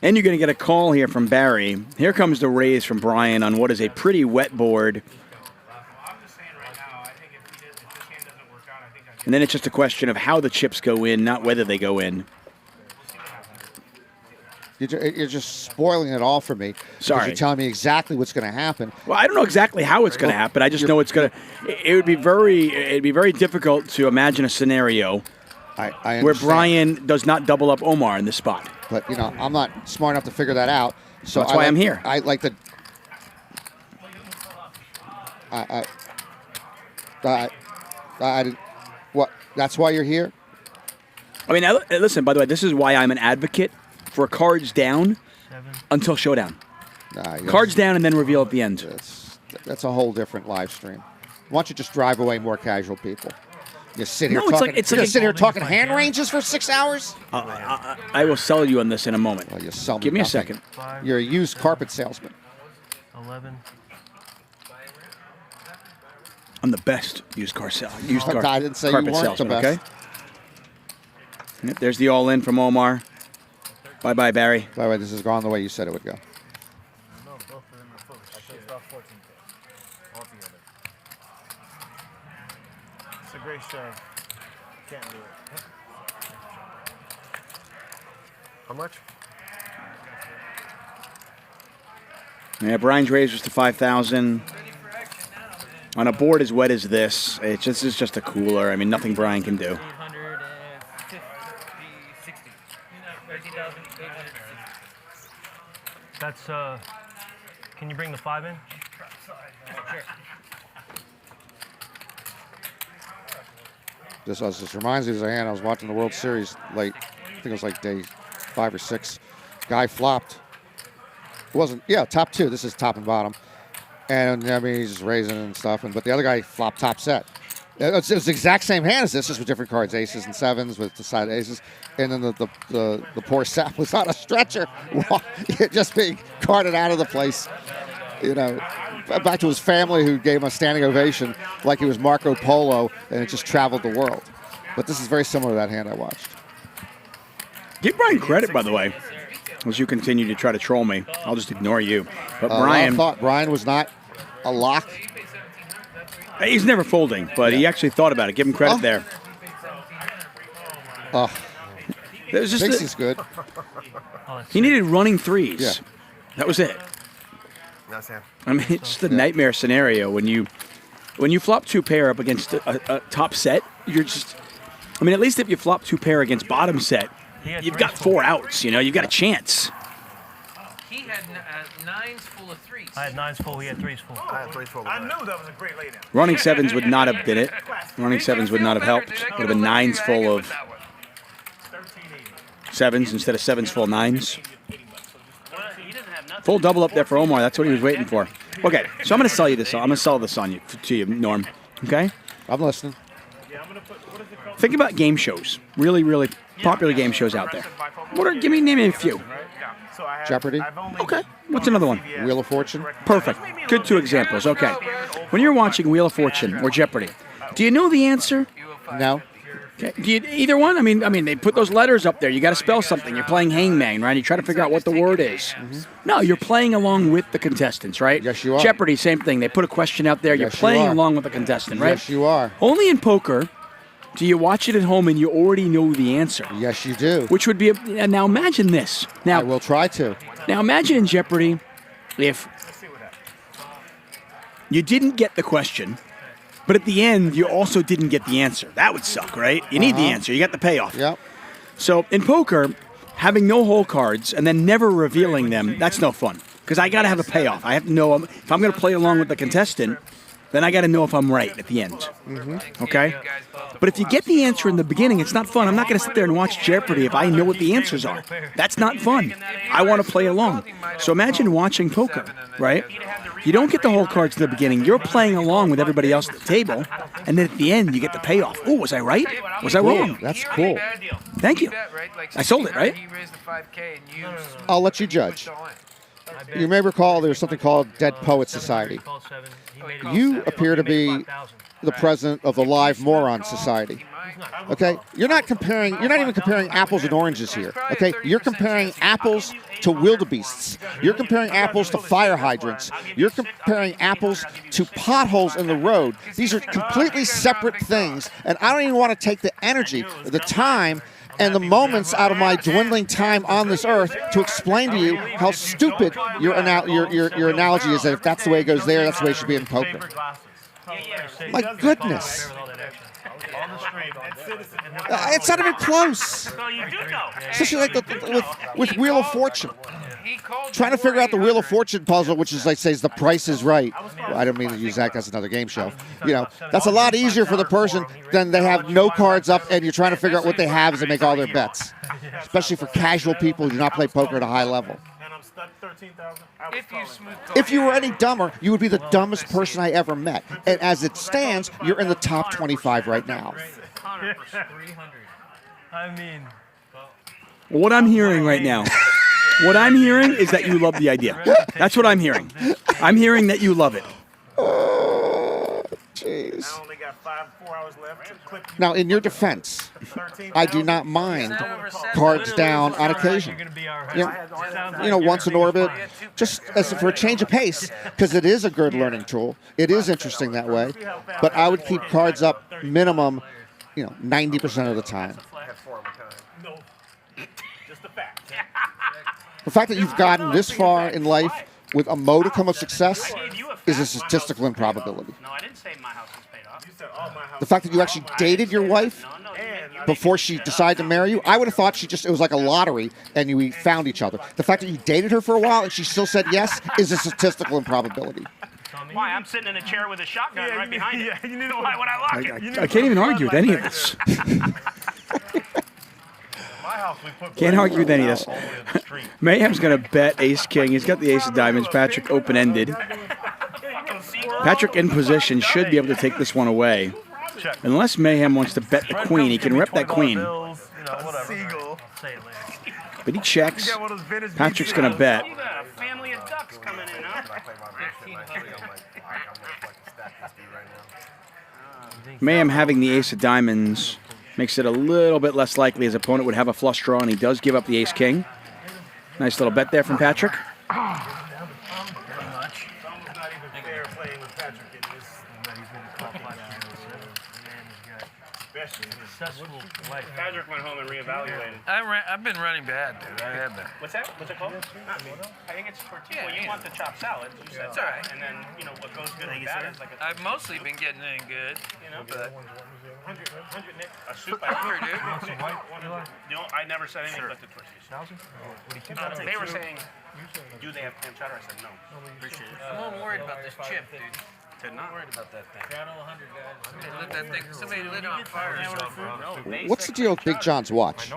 [SPEAKER 8] And you're going to get a call here from Barry. Here comes the raise from Bryan on what is a pretty wet board. And then it's just a question of how the chips go in, not whether they go in.
[SPEAKER 19] You're just spoiling it all for me.
[SPEAKER 8] Sorry.
[SPEAKER 19] You're telling me exactly what's going to happen.
[SPEAKER 8] Well, I don't know exactly how it's going to happen. I just know it's going to. It'd be very difficult to imagine a scenario where Bryan does not double up Omar in this spot.
[SPEAKER 19] But I'm not smart enough to figure that out. So
[SPEAKER 8] that's why I'm here.
[SPEAKER 19] I like the. What? That's why you're here?
[SPEAKER 8] I mean, listen, by the way, this is why I'm an advocate for cards down until showdown. Cards down and then reveal at the end.
[SPEAKER 19] That's a whole different live stream. Why don't you just drive away more casual people? You sit here
[SPEAKER 8] No, it's
[SPEAKER 19] talking.
[SPEAKER 8] like- it's
[SPEAKER 19] you
[SPEAKER 8] like-
[SPEAKER 19] sit here talking hand ranges for 6 hours.
[SPEAKER 8] I will sell you on this in a moment.
[SPEAKER 19] Well, you sell me
[SPEAKER 8] Give me a
[SPEAKER 19] nothing.
[SPEAKER 8] second.
[SPEAKER 19] You're a used carpet salesman.
[SPEAKER 20] 11.
[SPEAKER 8] I'm the best used car
[SPEAKER 19] I didn't say you
[SPEAKER 8] carpet
[SPEAKER 19] weren't
[SPEAKER 8] salesman,
[SPEAKER 19] the best.
[SPEAKER 8] okay? Yep, there's the all-in from Omar. Bye-bye, Barry.
[SPEAKER 19] By the way, this has gone the way you said it would go.
[SPEAKER 7] It's a great show. Can't do it.
[SPEAKER 11] How much?
[SPEAKER 8] Yeah, Brian's raise was to 5,000. On a board as wet as this, this is just a cooler. I mean, nothing Brian can do.
[SPEAKER 20] 60. 13,860. That's, can you bring the 5 in? Sure.
[SPEAKER 19] This reminds me of a hand. I was watching the World Series late. I think it was like day 5 or 6. Guy flopped. It wasn't, top 2. This is top and bottom. And, I mean, he's just raising and stuff. But the other guy flopped top set. It's the exact same hand as this, just with different cards, aces and sevens with the side aces. And then the poor sap was on a stretcher, just being carted out of the place. You know, back to his family who gave him a standing ovation like he was Marco Polo and it just traveled the world. But this is very similar to that hand I watched.
[SPEAKER 8] Give Brian credit, by the way, as you continue to try to troll me. I'll just ignore you. But Brian...
[SPEAKER 19] I thought Brian was not a lock.
[SPEAKER 8] He's never folding, but he actually thought about it. Give him credit there. It was just
[SPEAKER 19] Thinks he's good.
[SPEAKER 8] He needed running threes.
[SPEAKER 19] Yeah.
[SPEAKER 8] That was it.
[SPEAKER 11] That's him.
[SPEAKER 8] I mean, it's just a nightmare scenario when you flop 2 pair up against a top set. You're just, I mean, at least if you flop 2 pair against bottom set, you've got 4 outs. You know, you've got a chance.
[SPEAKER 14] He had 9s full of 3s.
[SPEAKER 20] I had 9s full. He had 3s full.
[SPEAKER 11] I had 3s full.
[SPEAKER 7] I knew that was a great laydown.
[SPEAKER 8] Running 7s would not have did it. Running 7s would not have helped. Would have been 9s full of 7s instead of 7s full 9s. Full double up there for Omar. That's what he was waiting for. Okay, so I'm going to sell you this. I'm going to sell this on you to you, Norm. Okay?
[SPEAKER 19] I'm listening.
[SPEAKER 8] Think about game shows. Really, really popular game shows out there. Name me a few.
[SPEAKER 19] Jeopardy.
[SPEAKER 8] Okay. What's another one?
[SPEAKER 19] Wheel of Fortune.
[SPEAKER 8] Perfect. Good 2 examples. Okay. When you're watching Wheel of Fortune or Jeopardy, do you know the answer?
[SPEAKER 19] No.
[SPEAKER 8] Okay. Do you, either one? I mean, they put those letters up there. You got to spell something. You're playing Hangman, right? You try to figure out what the word is.
[SPEAKER 19] Mm-hmm.
[SPEAKER 8] No, you're playing along with the contestants, right?
[SPEAKER 19] Yes, you are.
[SPEAKER 8] Jeopardy, same thing. They put a question out there. You're
[SPEAKER 19] Yes, you
[SPEAKER 8] playing
[SPEAKER 19] are.
[SPEAKER 8] along with the contestant, right?
[SPEAKER 19] Yes, you are.
[SPEAKER 8] Only in poker do you watch it at home and you already know the answer.
[SPEAKER 19] Yes, you do.
[SPEAKER 8] Which would be now imagine this. Now
[SPEAKER 19] I will try to.
[SPEAKER 8] Now imagine in Jeopardy if you didn't get the question, but at the end you also didn't get the answer. That would suck, right? You need the answer. You got the payoff.
[SPEAKER 19] Yep.
[SPEAKER 8] So in poker, having no hole cards and then never revealing them, that's no fun. Because I got to have a payoff. I have to know if I'm going to play along with the contestant, then I got to know if I'm right at the end.
[SPEAKER 19] Mm-hmm.
[SPEAKER 8] Okay? But if you get the answer in the beginning, it's not fun. I'm not going to sit there and watch Jeopardy if I know what the answers are. That's not fun. I want to play along. So imagine watching poker, right? You don't get the whole cards in the beginning. You're playing along with everybody else at the table, and then at the end, you get the payoff. Oh, was I right? Was I wrong?
[SPEAKER 19] That's cool.
[SPEAKER 8] Thank you. I sold it, right?
[SPEAKER 19] I'll let you judge. You may recall there's something called Dead Poets Society. You appear to be the president of the Live Moron Society. Okay? You're not even comparing apples and oranges here. Okay? You're comparing apples to wildebeests. You're comparing apples to fire hydrants. You're comparing apples to potholes in the road. These are completely separate things, and I don't even want to take the energy, the time, and the moments out of my dwindling time on this earth to explain to you how stupid your analogy is, that if that's the way it goes there, that's the way it should be in poker. My goodness. It's not even close. Especially like with Wheel of Fortune. Trying to figure out the Wheel of Fortune puzzle, which is like says the price is right. Well, I don't mean to use that. That's another game show. You know, that's a lot easier for the person than they have no cards up and you're trying to figure out what they have as they make all their bets. especially for casual people who do not play poker at a high level.
[SPEAKER 10] And I'm stuck 13,000.
[SPEAKER 19] If you were any dumber, you would be the dumbest person I ever met. And as it stands, you're in the top 25 right now.
[SPEAKER 20] 300. I mean,
[SPEAKER 8] What I'm hearing right now, what I'm hearing is that you love the idea. That's what I'm hearing. I'm hearing that you love it.
[SPEAKER 19] Jeez.
[SPEAKER 10] I only got 4 hours left to clip you.
[SPEAKER 19] Now, in your defense, I do not mind cards down on occasion. Once in orbit, just as for a change of pace, because it is a good learning tool. It is interesting that way. But I would keep cards up minimum, 90% of the time.
[SPEAKER 10] No, just a fact.
[SPEAKER 19] The fact that you've gotten this far in life with a modicum of success is a statistical improbability.
[SPEAKER 3] No, I didn't say my house is paid off.
[SPEAKER 10] You said all my house.
[SPEAKER 19] The fact that you actually dated your wife before she decided to marry you, I would have thought it was like a lottery and you found each other. The fact that you dated her for a while and she still said yes is a statistical improbability.
[SPEAKER 3] Why? I'm sitting in a chair with a shotgun right behind it. You know why would I lock it?
[SPEAKER 8] I can't even argue with any of this. Can't argue with any of this. Mayhem's going to bet ace-king. He's got the ace of diamonds. Patrick open-ended. Patrick in position should be able to take this one away. Unless Mayhem wants to bet the queen. He can rep that queen. But he checks. Patrick's going to bet.
[SPEAKER 3] You got a family of ducks coming in, huh?
[SPEAKER 8] Mayhem having the ace of diamonds makes it a little bit less likely his opponent would have a flush draw, and he does give up the ace-king. Nice little bet there from Patrick.
[SPEAKER 3] Patrick went home and reevaluated.
[SPEAKER 14] I've been running bad, dude. I had that.
[SPEAKER 3] What's that? What's it called? I think it's tortilla. Well, you want the chopped salad. You said
[SPEAKER 14] It's all right.
[SPEAKER 3] And then, what goes good with that is like a...
[SPEAKER 14] I've mostly been getting in good. But
[SPEAKER 3] 100 Nick. A soup.
[SPEAKER 14] Dude.
[SPEAKER 3] I never said anything but the tortillas. They were saying, do they have clam chowder? I said no. Appreciate it.
[SPEAKER 14] I'm more worried about this chip, dude.
[SPEAKER 3] They're not worried about that thing.
[SPEAKER 14] Somebody lit it on fire.
[SPEAKER 19] What's the deal with Big John's watch?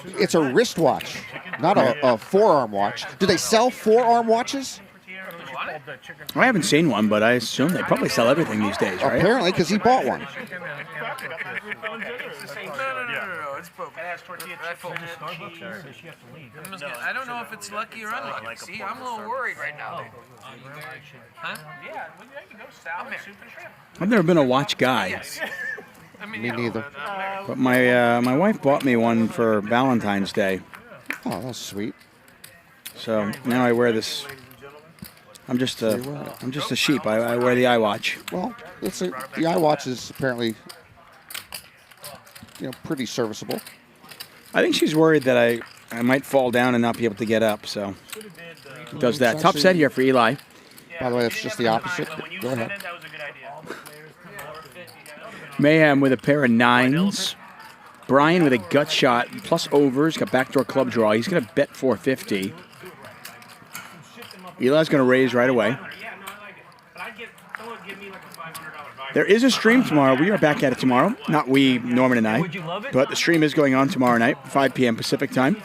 [SPEAKER 19] It's a wristwatch, not a forearm watch. Do they sell forearm watches?
[SPEAKER 8] I haven't seen one, but I assume they probably sell everything these days, right?
[SPEAKER 19] Apparently, because he bought one.
[SPEAKER 14] No, it's broken.
[SPEAKER 3] It has tortilla chips in it, cheese.
[SPEAKER 14] I don't know if it's lucky or unlucky. See, I'm a little worried right now, dude. Huh?
[SPEAKER 3] Yeah, well, there you go. Salad, soup, and shrimp.
[SPEAKER 8] I've never been a watch guy.
[SPEAKER 19] Me neither.
[SPEAKER 8] But my wife bought me one for Valentine's Day.
[SPEAKER 19] Oh, that's sweet.
[SPEAKER 8] So now I wear this. I'm just a sheep. I wear the iWatch.
[SPEAKER 19] Well, the iWatch is apparently, pretty serviceable.
[SPEAKER 8] I think she's worried that I might fall down and not be able to get up. So does that. Top set here for Eli.
[SPEAKER 19] By the way, it's just the opposite. Go ahead.
[SPEAKER 8] Mayhem with a pair of nines. Bryan with a gut shot plus overs. Got backdoor club draw. He's going to bet 450. Eli's going to raise right away. There is a stream tomorrow. We are back at it tomorrow. Not we, Norman and I. But the stream is going on tomorrow night, 5 p.m. Pacific time.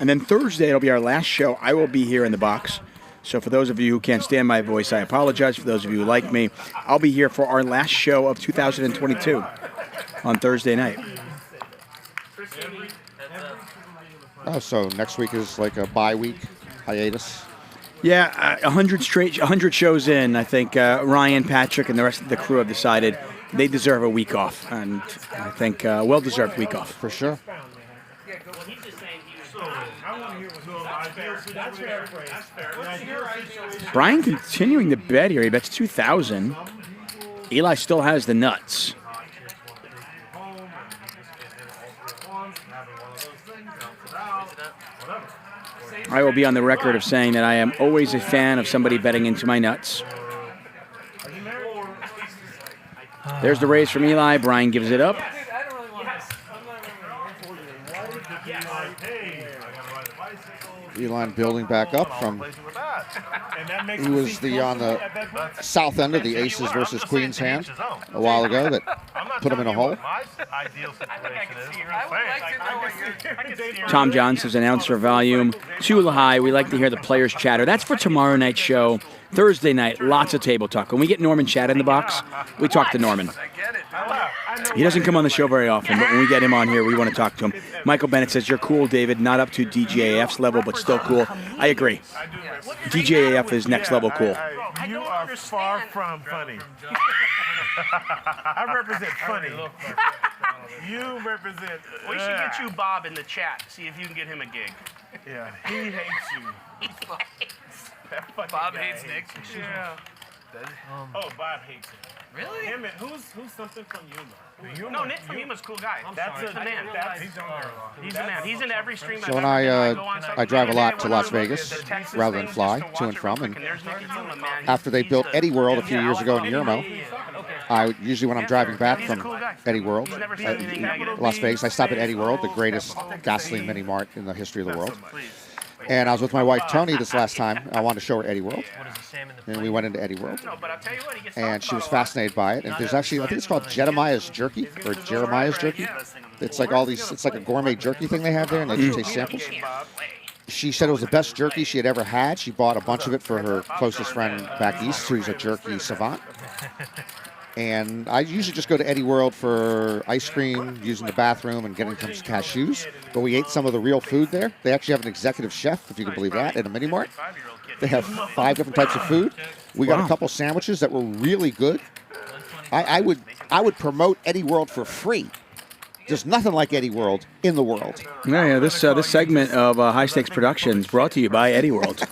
[SPEAKER 8] And then Thursday, it'll be our last show. I will be here in the box. So for those of you who can't stand my voice, I apologize. For those of you who like me, I'll be here for our last show of 2022 on Thursday night.
[SPEAKER 19] Oh, so next week is like a bye week hiatus.
[SPEAKER 8] Yeah, 100 shows in. I think Ryan, Patrick, and the rest of the crew have decided they deserve a week off, and I think well-deserved week off
[SPEAKER 19] for sure.
[SPEAKER 8] Bryan continuing to bet here. He bets 2,000. Eli still has the nuts. I will be on the record of saying that I am always a fan of somebody betting into my nuts. There's the raise from Eli. Bryan gives it up.
[SPEAKER 19] Eli building back up from He was on the south end of the Aces versus Queens hand a while ago that put him in a hole.
[SPEAKER 8] Tom John says announcer volume too high. We like to hear the players chatter. That's for tomorrow night's show. Thursday night, lots of table talk. When we get Norman Chat in the box, we talk to Norman. He doesn't come on the show very often, but when we get him on here, we want to talk to him. Michael Bennett says, you're cool, David. Not up to DJAF's level, but still cool. I agree. DJAF is next level cool.
[SPEAKER 7] You are far from funny. I represent funny. You represent...
[SPEAKER 3] We should get you Bob in the chat. See if you can get him a gig.
[SPEAKER 7] Yeah, he hates you.
[SPEAKER 14] Bob hates Nick.
[SPEAKER 7] Yeah. Oh, Bob hates him.
[SPEAKER 14] Really?
[SPEAKER 7] Him and who's something from Yuma?
[SPEAKER 3] No, Nick from Yuma's a cool guy. That's a man. He's a man. He's in every stream.
[SPEAKER 19] So when I drive a lot to Las Vegas rather than fly to and from, and after they built Eddie World a few years ago in Yermo, I usually when I'm driving back from Eddie World, Las Vegas, I stop at Eddie World, the greatest gasoline mini mart in the history of the world. And I was with my wife Tony this last time. I wanted to show her Eddie World, and we went into Eddie World, and she was fascinated by it. And there's actually, I think it's called Jeremiah's Jerky or Jeremiah's Jerky. It's like all these, it's like a gourmet jerky thing they have there, and they just taste samples. She said it was the best jerky she had ever had. She bought a bunch of it for her closest friend back east, who's a jerky savant. And I usually just go to Eddie World for ice cream, using the bathroom, and getting some cashews. But we ate some of the real food there. They actually have an executive chef, if you can believe that, at a mini mart. They have 5 different types of food. We got a couple sandwiches that were really good. I would promote Eddie World for free. There's nothing like Eddie World in the world.
[SPEAKER 8] Yeah. This segment of High Stakes Productions brought to you by Eddie World.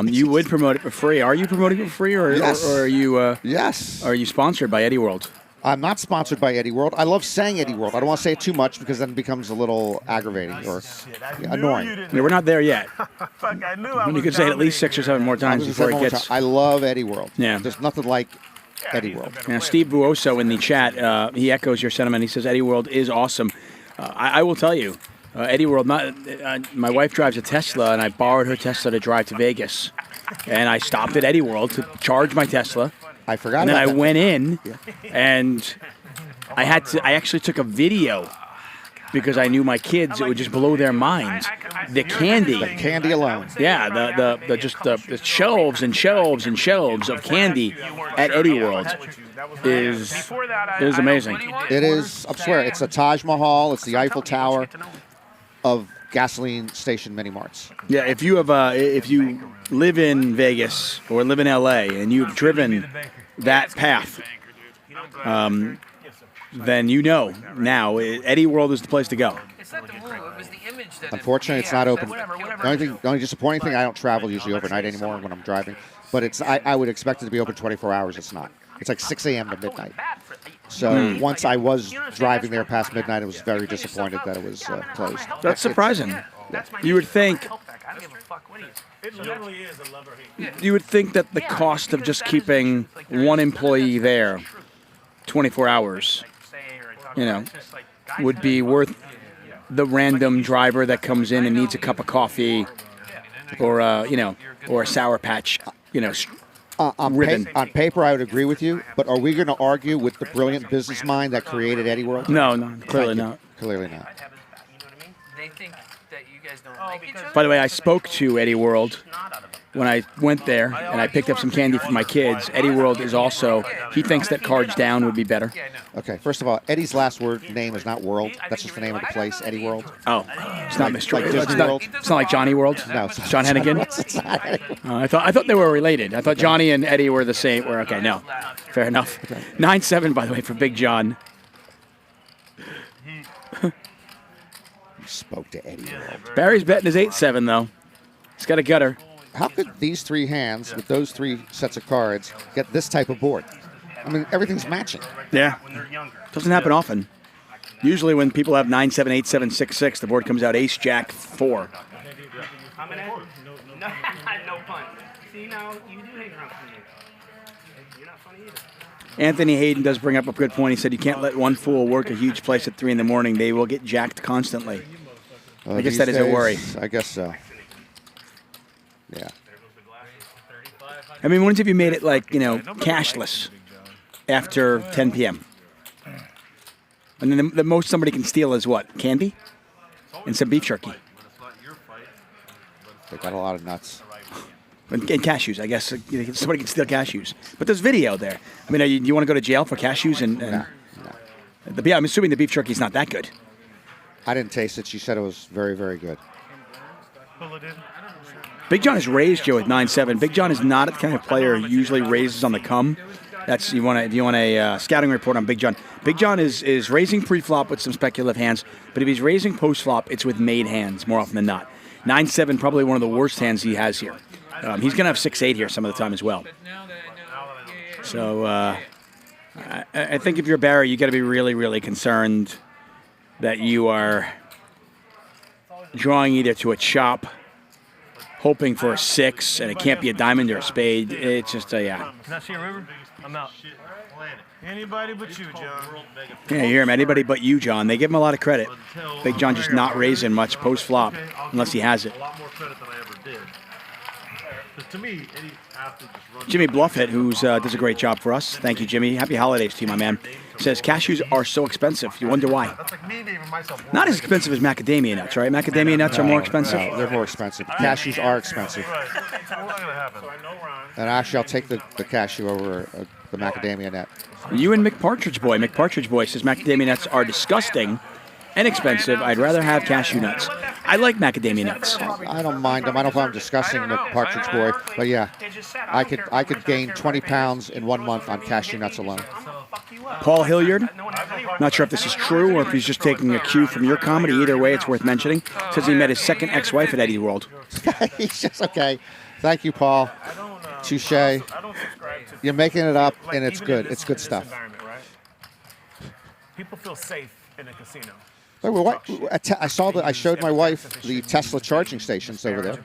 [SPEAKER 8] You would promote it for free. Are you promoting it for free, or are you?
[SPEAKER 19] Yes.
[SPEAKER 8] Are you sponsored by Eddie World?
[SPEAKER 19] I'm not sponsored by Eddie World. I love saying Eddie World. I don't want to say it too much because then it becomes a little aggravating or annoying.
[SPEAKER 8] Yeah, we're not there yet.
[SPEAKER 7] I knew
[SPEAKER 8] you could say it at least 6 or 7 more times before it gets.
[SPEAKER 19] I love Eddie World.
[SPEAKER 8] Yeah.
[SPEAKER 19] There's nothing like Eddie World.
[SPEAKER 8] Now, Steve Buoso in the chat, he echoes your sentiment. He says Eddie World is awesome. I will tell you, Eddie World. My wife drives a Tesla, and I borrowed her Tesla to drive to Vegas. And I stopped at Eddie World to charge my Tesla.
[SPEAKER 19] I forgot.
[SPEAKER 8] And then I
[SPEAKER 19] that.
[SPEAKER 8] went in, and I actually took a video because I knew my kids, it would just blow their minds. The candy
[SPEAKER 19] alone.
[SPEAKER 8] Yeah, the shelves and shelves and shelves of candy at Eddie World is amazing.
[SPEAKER 19] It is. I swear, it's the Taj Mahal. It's the Eiffel Tower of gasoline station mini marts.
[SPEAKER 8] Yeah, if you live in Vegas or live in LA and you've driven that path, then you know now Eddie World is the place to go.
[SPEAKER 14] It's not the move. It was the image that.
[SPEAKER 19] Unfortunately, it's not open. The only disappointing thing, I don't travel usually overnight anymore when I'm driving. But it's I would expect it to be open 24 hours. It's not. It's like 6 a.m. to midnight. So once I was driving there past midnight, I was very disappointed that it was closed.
[SPEAKER 8] That's surprising. You would think.
[SPEAKER 7] It literally is a love or hate.
[SPEAKER 8] You would think that the cost of just keeping one employee there 24 hours, would be worth the random driver that comes in and needs a cup of coffee, or or a Sour Patch, ribbon.
[SPEAKER 19] On paper, I would agree with you, but are we going to argue with the brilliant business mind that created Eddie World?
[SPEAKER 8] No, clearly not.
[SPEAKER 19] Clearly not.
[SPEAKER 14] They think that you guys don't like each other.
[SPEAKER 8] By the way, I spoke to Eddie World when I went there, and I picked up some candy for my kids. Eddie World is also, he thinks that Cards Down would be better.
[SPEAKER 19] Okay, first of all, Eddie's last name is not World. That's just the name of the place, Eddie World.
[SPEAKER 8] Oh, it's not Mr.
[SPEAKER 19] Like
[SPEAKER 8] it's not like Johnny World?
[SPEAKER 19] No.
[SPEAKER 8] John Hennigan? I thought they were related. I thought Johnny and Eddie were the same. Okay, no. Fair enough. 9-7, by the way, for Big John.
[SPEAKER 19] Spoke to Eddie World.
[SPEAKER 8] Barry's betting his 8-7, though. He's got a gutter.
[SPEAKER 19] How could these 3 hands with those 3 sets of cards get this type of board? I mean, everything's matching.
[SPEAKER 8] Yeah. Doesn't happen often. Usually when people have 9-7, 8-7, 6-6, the board comes out Ace, Jack, 4.
[SPEAKER 3] I'm an no pun. See, now you do hang around for me. You're not funny either.
[SPEAKER 8] Anthony Hayden does bring up a good point. He said you can't let one fool work a huge place at 3 in the morning. They will get jacked constantly. I guess that is a worry.
[SPEAKER 19] I guess so. Yeah.
[SPEAKER 8] I mean, when have you made it like, cashless after 10 p.m.? And then the most somebody can steal is what? Candy? And some beef jerky.
[SPEAKER 19] They got a lot of nuts.
[SPEAKER 8] And cashews, I guess. Somebody can steal cashews. But there's video there. I mean, you want to go to jail for cashews? No. I'm assuming the beef jerky's not that good.
[SPEAKER 19] I didn't taste it. She said it was very, very good.
[SPEAKER 8] Big John has raised you at 9-7. Big John is not the kind of player who usually raises on the come. If you want a scouting report on Big John. Big John is raising pre-flop with some speculative hands, but if he's raising post-flop, it's with made hands more often than not. 9-7, probably one of the worst hands he has here. He's going to have 6-8 here some of the time as well. So I think if you're Barry, you got to be really, really concerned that you are drawing either to a chop, hoping for a 6, and it can't be a diamond or a spade. It's just yeah.
[SPEAKER 7] Can I see a river? I'm out. Anybody but you, John.
[SPEAKER 8] Yeah, you hear him. Anybody but you, John. They give him a lot of credit. Big John just not raising much post-flop unless he has it.
[SPEAKER 10] A lot more credit than I ever did. To me, any athlete just runs.
[SPEAKER 8] Jimmy Bluffhead, who does a great job for us. Thank you, Jimmy. Happy holidays to you, my man. Says cashews are so expensive. You wonder why.
[SPEAKER 10] That's like me naming myself.
[SPEAKER 8] Not as expensive as macadamia nuts, right? Macadamia nuts are more expensive.
[SPEAKER 19] No, they're more expensive. Cashews are expensive. And actually, I'll take the cashew over the macadamia nut.
[SPEAKER 8] You and McPartridge Boy. McPartridge Boy says macadamia nuts are disgusting and expensive. I'd rather have cashew nuts. I like macadamia nuts.
[SPEAKER 19] I don't mind them. I don't know if I'm discussing McPartridge Boy, but yeah, I could gain 20 pounds in 1 month on cashew nuts alone.
[SPEAKER 8] Paul Hilliard, not sure if this is true or if he's just taking a cue from your comedy. Either way, it's worth mentioning. Says he met his second ex-wife at Eddie World.
[SPEAKER 19] He's just okay. Thank you, Paul. Touche. You're making it up, and it's good. It's good stuff.
[SPEAKER 7] People feel safe in a casino.
[SPEAKER 19] I showed my wife the Tesla charging stations over there.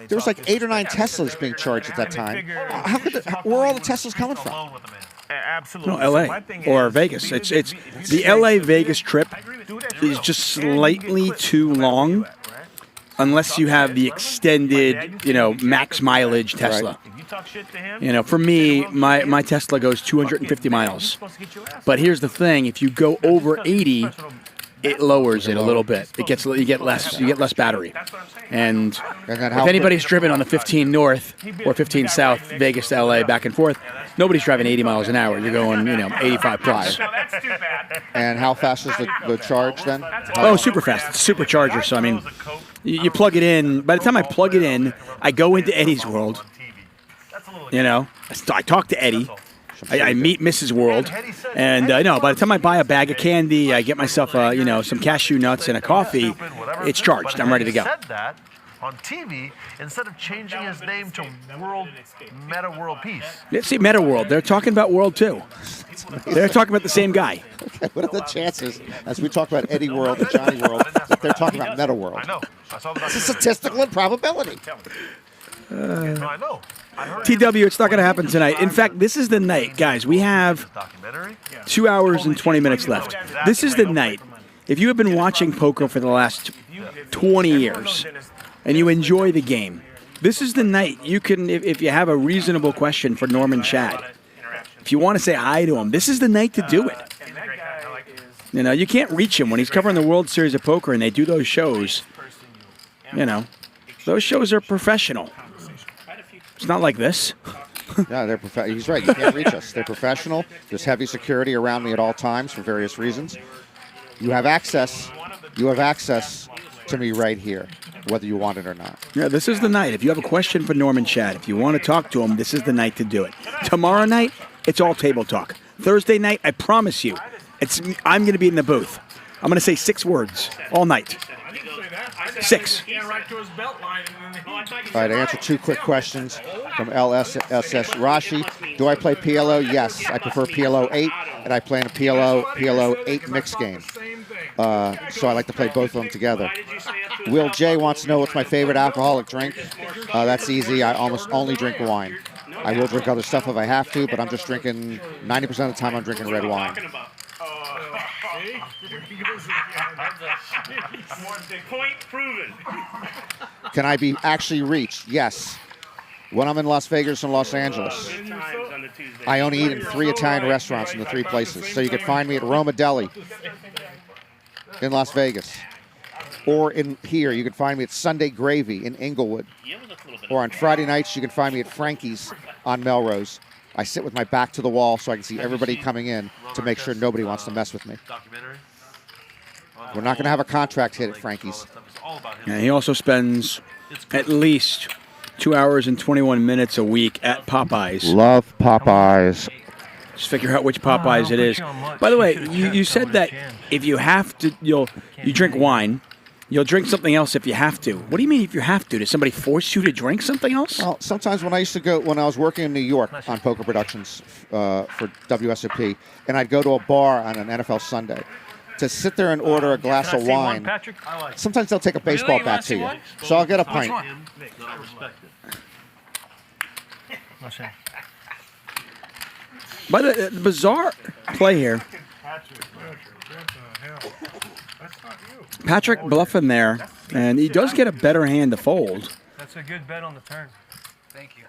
[SPEAKER 19] There was like 8 or 9 Teslas being charged at that time. Where are all the Teslas coming from?
[SPEAKER 7] Absolutely.
[SPEAKER 8] No, L.A. or Vegas. It's the L.A.-Vegas trip is just slightly too long unless you have the extended, max mileage Tesla. For me, my Tesla goes 250 miles. But here's the thing: if you go over 80, it lowers it a little bit. You get less battery. And if anybody's driven on the 15 North or 15 South, Vegas to LA, back and forth, nobody's driving 80 miles an hour. You're going, 85 plus.
[SPEAKER 19] And how fast is the charge then?
[SPEAKER 8] Oh, super fast. It's a supercharger. So, I mean, you plug it in. By the time I plug it in, I go into Eddie's world. I talk to Eddie. I meet Mrs. World, and by the time I buy a bag of candy, I get myself some cashew nuts and a coffee. It's charged. I'm ready to go.
[SPEAKER 10] Said that on TV instead of changing his name to Meta World Peace.
[SPEAKER 8] Yeah, see, Meta World. They're talking about World too. They're talking about the same guy.
[SPEAKER 19] Okay, what are the chances, as we talk about Eddie World and Johnny World, that they're talking about Meta World?
[SPEAKER 10] I know.
[SPEAKER 19] It's a statistical improbability.
[SPEAKER 10] I know.
[SPEAKER 8] TW, it's not going to happen tonight. In fact, this is the night, guys. We have 2 hours and 20 minutes left. This is the night. If you have been watching poker for the last 20 years and you enjoy the game, this is the night you can, if you have a reasonable question for Norman Shad, if you want to say hi to him, this is the night to do it. You can't reach him when he's covering the World Series of Poker and they do those shows. Those shows are professional. It's not like this.
[SPEAKER 19] Yeah, they're he's right. You can't reach us. They're professional. There's heavy security around me at all times for various reasons. You have access. You have access to me right here, whether you want it or not.
[SPEAKER 8] Yeah, this is the night. If you have a question for Norman Shad, if you want to talk to him, this is the night to do it. Tomorrow night, it's all table talk. Thursday night, I promise you, I'm going to be in the booth. I'm going to say 6 words all night. 6.
[SPEAKER 19] All right, I answer 2 quick questions from LSSS Rashi. Do I play PLO? Yes, I prefer PLO 8, and I play in a PLO 8 mix game. So I like to play both of them together. Will J wants to know what's my favorite alcoholic drink. That's easy. I almost only drink wine. I will drink other stuff if I have to, but I'm just drinking, 90% of the time I'm drinking red wine.
[SPEAKER 5] Point proven.
[SPEAKER 19] Can I be actually reached? Yes. When I'm in Las Vegas and Los Angeles, I only eat in 3 Italian restaurants in the 3 places. So you can find me at Roma Deli in Las Vegas. Or in here, you can find me at Sunday Gravy in Inglewood. Or on Friday nights, you can find me at Frankie's on Melrose. I sit with my back to the wall so I can see everybody coming in to make sure nobody wants to mess with me. We're not going to have a contract hit at Frankie's.
[SPEAKER 8] And he also spends at least 2 hours and 21 minutes a week at Popeyes.
[SPEAKER 19] Love Popeyes.
[SPEAKER 8] Just figure out which Popeyes it is. By the way, you said that if you have to, you drink wine. You'll drink something else if you have to. What do you mean if you have to? Does somebody force you to drink something else?
[SPEAKER 19] Well, sometimes when I was working in New York on Poker Productions for WSOP, and I'd go to a bar on an NFL Sunday, to sit there and order a glass of wine. Sometimes they'll take a baseball bat to you. So I'll get a pint.
[SPEAKER 8] By the bizarre play here. Patrick bluffing there, and he does get a better hand to fold.
[SPEAKER 20] That's a good bet on the turn. Thank you.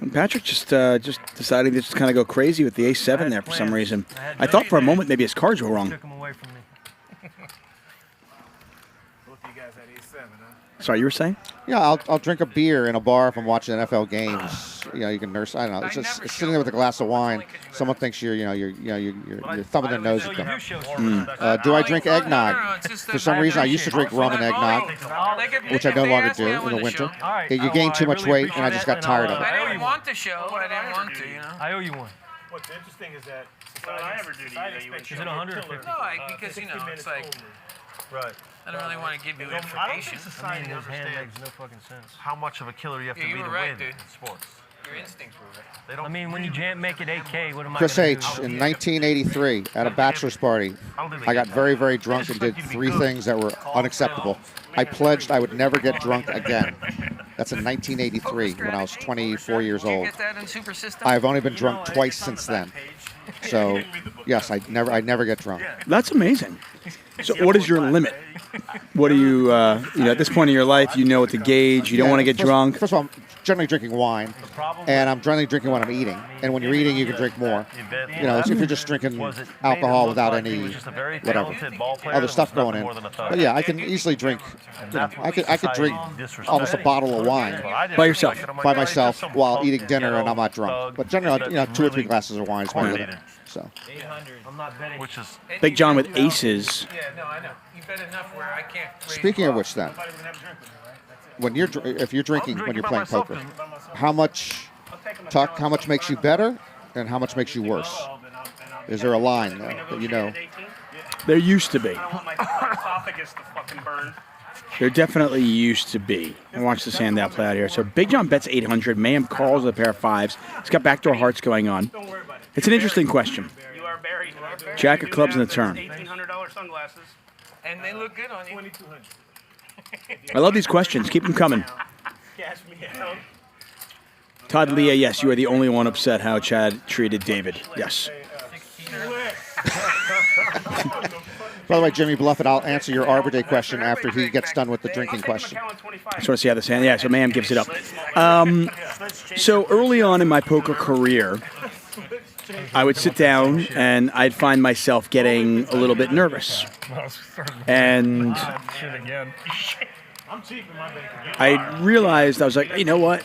[SPEAKER 8] And Patrick just deciding to just kind of go crazy with the ace-7 there for some reason. I thought for a moment maybe his cards were wrong.
[SPEAKER 20] Took him away from me.
[SPEAKER 8] Sorry, you were saying?
[SPEAKER 19] Yeah, I'll drink a beer in a bar if I'm watching NFL games. You can nurse. I don't know. It's just sitting there with a glass of wine. Someone thinks you're thumbing their nose at them. Do I drink eggnog? For some reason, I used to drink rum and eggnog, which I no longer do in the winter. You gain too much weight, and I just got tired of it.
[SPEAKER 14] I didn't want the show. I didn't want to,
[SPEAKER 20] I owe you one.
[SPEAKER 7] What's interesting is that
[SPEAKER 20] Is it 100 or 50?
[SPEAKER 14] No, because, it's like...
[SPEAKER 10] Right.
[SPEAKER 14] I don't really want to give you information.
[SPEAKER 10] I don't think society understands
[SPEAKER 20] no fucking sense.
[SPEAKER 10] how much of a killer you have to be to win in sports.
[SPEAKER 14] Your instincts were right.
[SPEAKER 10] They don't
[SPEAKER 20] I mean, when you make it 8K, what am I
[SPEAKER 19] Chris
[SPEAKER 20] gonna
[SPEAKER 19] H.
[SPEAKER 20] do?
[SPEAKER 19] in 1983 at a bachelor's party, I got very, very drunk and did 3 things that were unacceptable. I pledged I would never get drunk again. That's in 1983 when I was 24 years old. I've only been drunk twice since then. So, yes, I never get drunk.
[SPEAKER 8] That's amazing. So what is your limit? What do you, at this point in your life, you know what to gauge. You don't want to get drunk.
[SPEAKER 19] First of all, I'm generally drinking wine, and I'm generally drinking when I'm eating. And when you're eating, you can drink more. If you're just drinking alcohol without any whatever other stuff going in. But yeah, I can easily drink. I could drink almost a bottle of wine
[SPEAKER 8] by yourself,
[SPEAKER 19] by myself while eating dinner, and I'm not drunk. But generally, 2 or 3 glasses of wine is my limit. So.
[SPEAKER 10] Which is
[SPEAKER 8] Big John with aces.
[SPEAKER 14] Yeah, no, I know. You bet enough where I can't.
[SPEAKER 19] Speaking of which, then, if you're drinking when you're playing poker, how much makes you better, and how much makes you worse? Is there a line that you know?
[SPEAKER 8] There used to be.
[SPEAKER 3] My esophagus to fucking burn.
[SPEAKER 8] There definitely used to be. And watch this hand out play out here. So Big John bets 800. Mayhem calls with a pair of 5s. He's got backdoor hearts going on. It's an interesting question.
[SPEAKER 3] You are buried.
[SPEAKER 8] Jack of clubs in the turn.
[SPEAKER 3] $1,800 sunglasses.
[SPEAKER 14] And they look good on you.
[SPEAKER 8] I love these questions. Keep them coming. Todd Leah, yes, you are the only one upset how Chad treated David. Yes.
[SPEAKER 19] By the way, Jimmy Bluffett, I'll answer your Arbor Day question after he gets done with the drinking question.
[SPEAKER 8] I just want to see how this hand. Yeah, so Mayhem gives it up. So early on in my poker career, I would sit down and I'd find myself getting a little bit nervous. And I realized, I was like, you know what?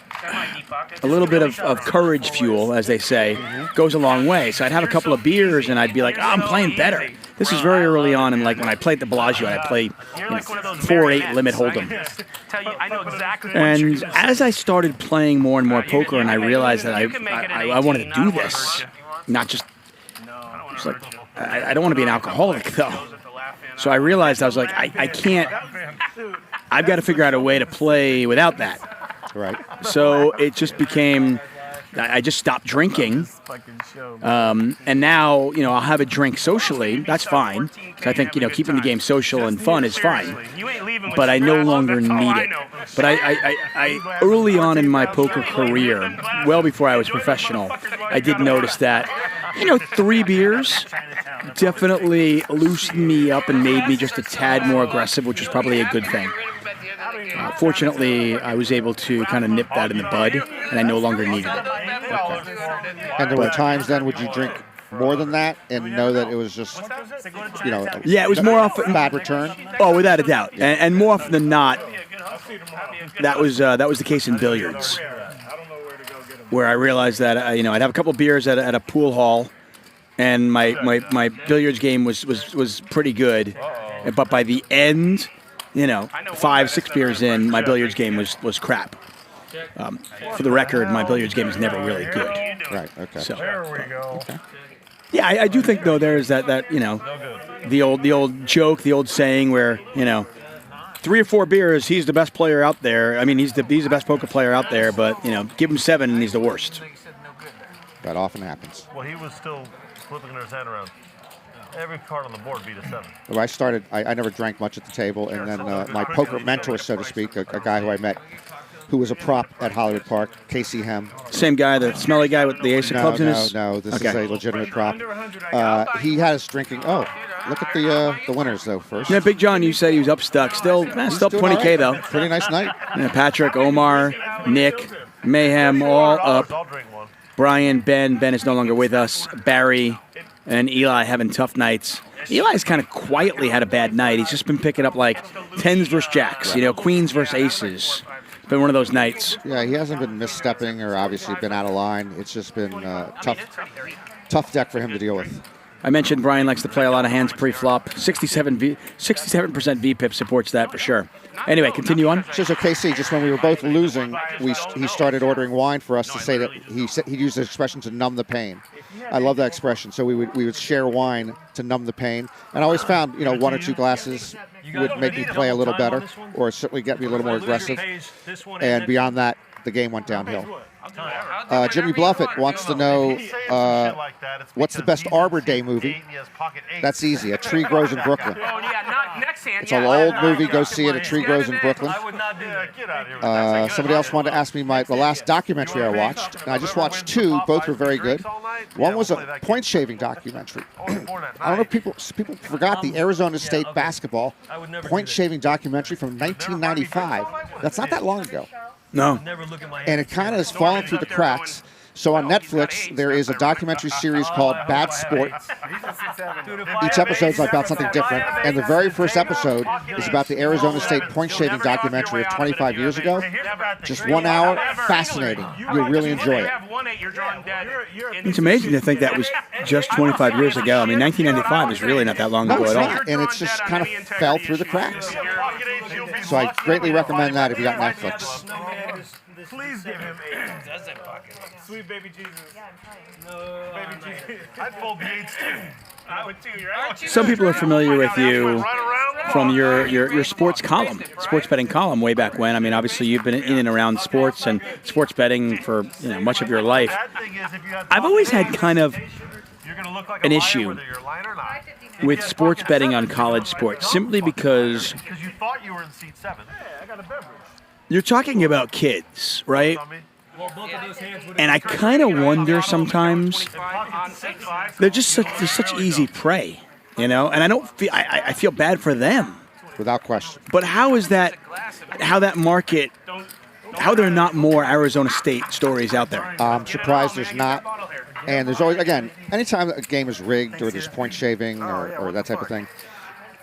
[SPEAKER 8] A little bit of courage fuel, as they say, goes a long way. So I'd have a couple of beers and I'd be like, I'm playing better. This is very early on, and like when I played at the Bellagio, I'd play 4-8 limit hold'em. And as I started playing more and more poker, and I realized that I wanted to do this, not just like, I don't want to be an alcoholic though. So I realized I was like, I can't. I've got to figure out a way to play without that.
[SPEAKER 19] Right.
[SPEAKER 8] So it just became. I just stopped drinking, and now I'll have a drink socially. That's fine. So I think keeping the game social and fun is fine. But I no longer need it. But I early on in my poker career, well before I was professional, I did notice that 3 beers definitely loosened me up and made me just a tad more aggressive, which was probably a good thing. Fortunately, I was able to kind of nip that in the bud, and I no longer needed it.
[SPEAKER 19] And there were times then would you drink more than that and know that it was just,
[SPEAKER 8] Yeah, it was more often
[SPEAKER 19] bad return.
[SPEAKER 8] Oh, without a doubt, and more often than not, that was the case in billiards, where I realized that I'd have a couple of beers at a pool hall, and my billiards game was pretty good, but by the end, 5-6 beers in, my billiards game was crap. For the record, my billiards game is never really good.
[SPEAKER 19] Right. Okay.
[SPEAKER 8] So,
[SPEAKER 10] There we go.
[SPEAKER 19] Okay.
[SPEAKER 8] yeah, I do think though there is that the old joke, the old saying where 3 or 4 beers, he's the best player out there. I mean, he's the best poker player out there, but give him 7 and he's the worst.
[SPEAKER 19] That often happens.
[SPEAKER 10] Well, he was still flipping his hand around. Every card on the board beat a 7.
[SPEAKER 19] When I started, I never drank much at the table, and then my poker mentor, so to speak, a guy who I met, who was a prop at Hollywood Park, Casey Hem.
[SPEAKER 8] Same guy, the smelly guy with the ace of clubs in his...
[SPEAKER 19] No, this is
[SPEAKER 8] Okay.
[SPEAKER 19] a legitimate prop. He had us drinking. Oh, look at the winners though. First,
[SPEAKER 8] Yeah, Big John, you said he was up stuck. Still
[SPEAKER 19] doing
[SPEAKER 8] 20K
[SPEAKER 19] all right.
[SPEAKER 8] though.
[SPEAKER 19] Pretty nice night.
[SPEAKER 8] Patrick, Omar, Nick, Mayhem, all up. Bryan, Ben is no longer with us. Barry, and Eli having tough nights. Eli's kind of quietly had a bad night. He's just been picking up like 10s versus jacks, queens versus aces. It's been one of those nights.
[SPEAKER 19] Yeah, he hasn't been misstepping or obviously been out of line. It's just been tough deck for him to deal with.
[SPEAKER 8] I mentioned Bryan likes to play a lot of hands pre-flop. 67% VPIP supports that for sure. Anyway, continue on.
[SPEAKER 19] So KC, just when we were both losing, he started ordering wine for us to say that he used the expression to numb the pain. I love that expression. So we would share wine to numb the pain, and I always found 1 or 2 glasses would make me play a little better, or certainly get me a little more aggressive. And beyond that, the game went downhill. Jimmy Bluffett wants to know what's the best Arbor Day movie. That's easy. A Tree Grows in Brooklyn. It's an old movie. Go see it. A Tree Grows in Brooklyn. Somebody else wanted to ask me the last documentary I watched. And I just watched 2. Both were very good. One was a point shaving documentary. I don't know if people forgot the Arizona State basketball point shaving documentary from 1995. That's not that long ago.
[SPEAKER 8] No.
[SPEAKER 19] And it kind of has fallen through the cracks. So on Netflix, there is a documentary series called Bad Sport. Each episode is about something different. And the very first episode is about the Arizona State point shaving documentary of 25 years ago. Just 1 hour. Fascinating. You'll really enjoy it.
[SPEAKER 8] It's amazing to think that was just 25 years ago. I mean, 1995 is really not that long ago at all.
[SPEAKER 19] Not. And it's just kind of fell through the cracks. So I greatly recommend that if you got Netflix.
[SPEAKER 10] Please give him 8. Sweet baby Jesus. Baby Jesus. I'd fold the 8s too. I would too. You're right.
[SPEAKER 8] Some people are familiar with you from your sports column, sports betting column way back when. I mean, obviously you've been in and around sports and sports betting for much of your life. I've always had kind of an issue with sports betting on college sports, simply because
[SPEAKER 10] you thought you were in seat 7. Hey, I got a beverage.
[SPEAKER 8] you're talking about kids, right? And I kind of wonder sometimes, they're just such easy prey, And I don't feel I feel bad for them,
[SPEAKER 19] without question.
[SPEAKER 8] But how is that? How that market? How there are not more Arizona State stories out there?
[SPEAKER 19] I'm surprised there's not. And there's always, again, anytime a game is rigged or there's point shaving or that type of thing,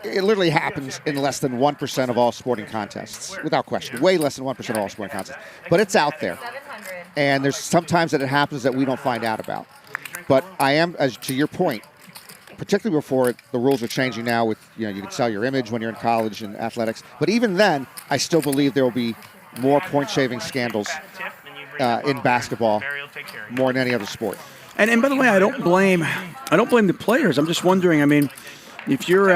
[SPEAKER 19] it literally happens in less than 1% of all sporting contests, without question. Way less than 1% of all sporting contests. But it's out there. And there's sometimes that it happens that we don't find out about. But I am, as to your point, particularly before the rules are changing now with, you can sell your image when you're in college and athletics. But even then, I still believe there will be more point shaving scandals in basketball more than any other sport.
[SPEAKER 8] And by the way, I don't blame the players. I'm just wondering. I mean, if you're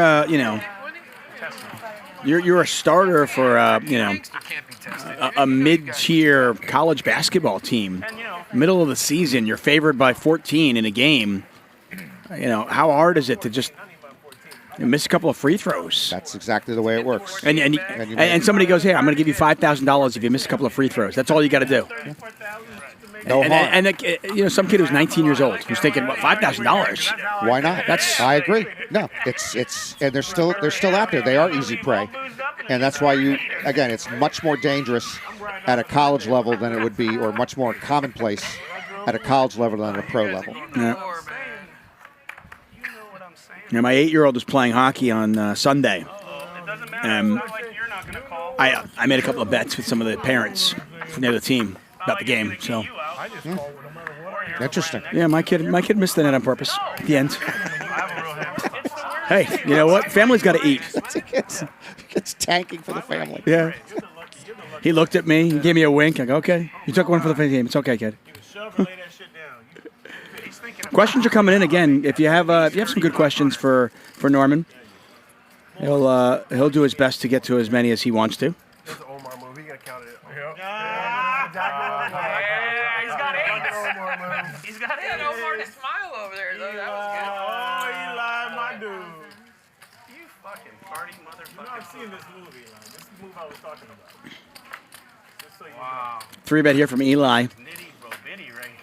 [SPEAKER 8] you're a starter for a mid-tier college basketball team, middle of the season, you're favored by 14 in a game. How hard is it to just miss a couple of free throws?
[SPEAKER 19] That's exactly the way it works.
[SPEAKER 8] And somebody goes, "Hey, I'm going to give you $5,000 if you miss a couple of free throws." That's all you got to do. Yeah.
[SPEAKER 19] No harm.
[SPEAKER 8] And some kid who's 19 years old who's thinking, "What, $5,000?
[SPEAKER 19] Why not?" I agree. No, it's and they're still out there. They are easy prey. And that's why again, it's much more dangerous at a college level than it would be, or much more commonplace at a college level than at a pro level.
[SPEAKER 8] Yeah. Yeah, my 8-year-old was playing hockey on Sunday. I made a couple of bets with some of the parents from the other team about the game. So
[SPEAKER 19] interesting.
[SPEAKER 8] Yeah, my kid missed the net on purpose at the end. Hey, you know what? Family's got to eat.
[SPEAKER 19] It's tanking for the family.
[SPEAKER 8] Yeah. He looked at me. He gave me a wink. I go, okay. You took one for the game. It's okay, kid. Questions are coming in again. If you have some good questions for Norman, he'll do his best to get to as many as he wants to.
[SPEAKER 14] He's got 8. He's got 8. Omar to smile over there. That was good.
[SPEAKER 7] Oh, Eli, my dude.
[SPEAKER 3] You fucking party motherfucker.
[SPEAKER 7] I've seen this movie, Eli. This is the movie I was talking about. Just so you
[SPEAKER 3] wow.
[SPEAKER 8] 3-bet here from Eli.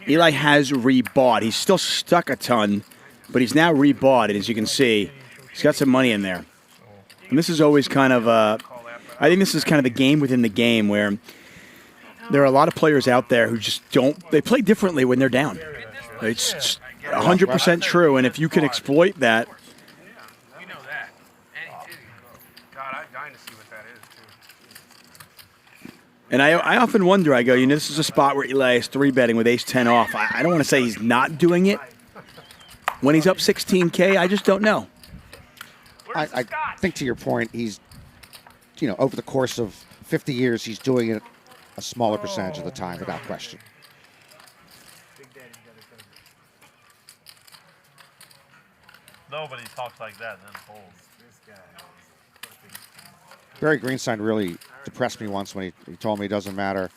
[SPEAKER 8] Eli has rebought. He's still stuck a ton, but he's now rebought. And as you can see, he's got some money in there. And this is always kind of I think this is kind of the game within the game where there are a lot of players out there who just they play differently when they're down. It's 100% true, and if you can exploit that.
[SPEAKER 3] You know that. God, I'm dying to see what that is, too.
[SPEAKER 8] And I often wonder, I go, this is a spot where Eli is 3-betting with ace-10 off. I don't want to say he's not doing it. When he's up 16K, I just don't know.
[SPEAKER 19] I think to your point, he's, over the course of 50 years, he's doing it a smaller percentage of the time, without question.
[SPEAKER 10] Nobody talks like that and then folds.
[SPEAKER 19] Barry Greenstein really depressed me once when he told me it doesn't matter,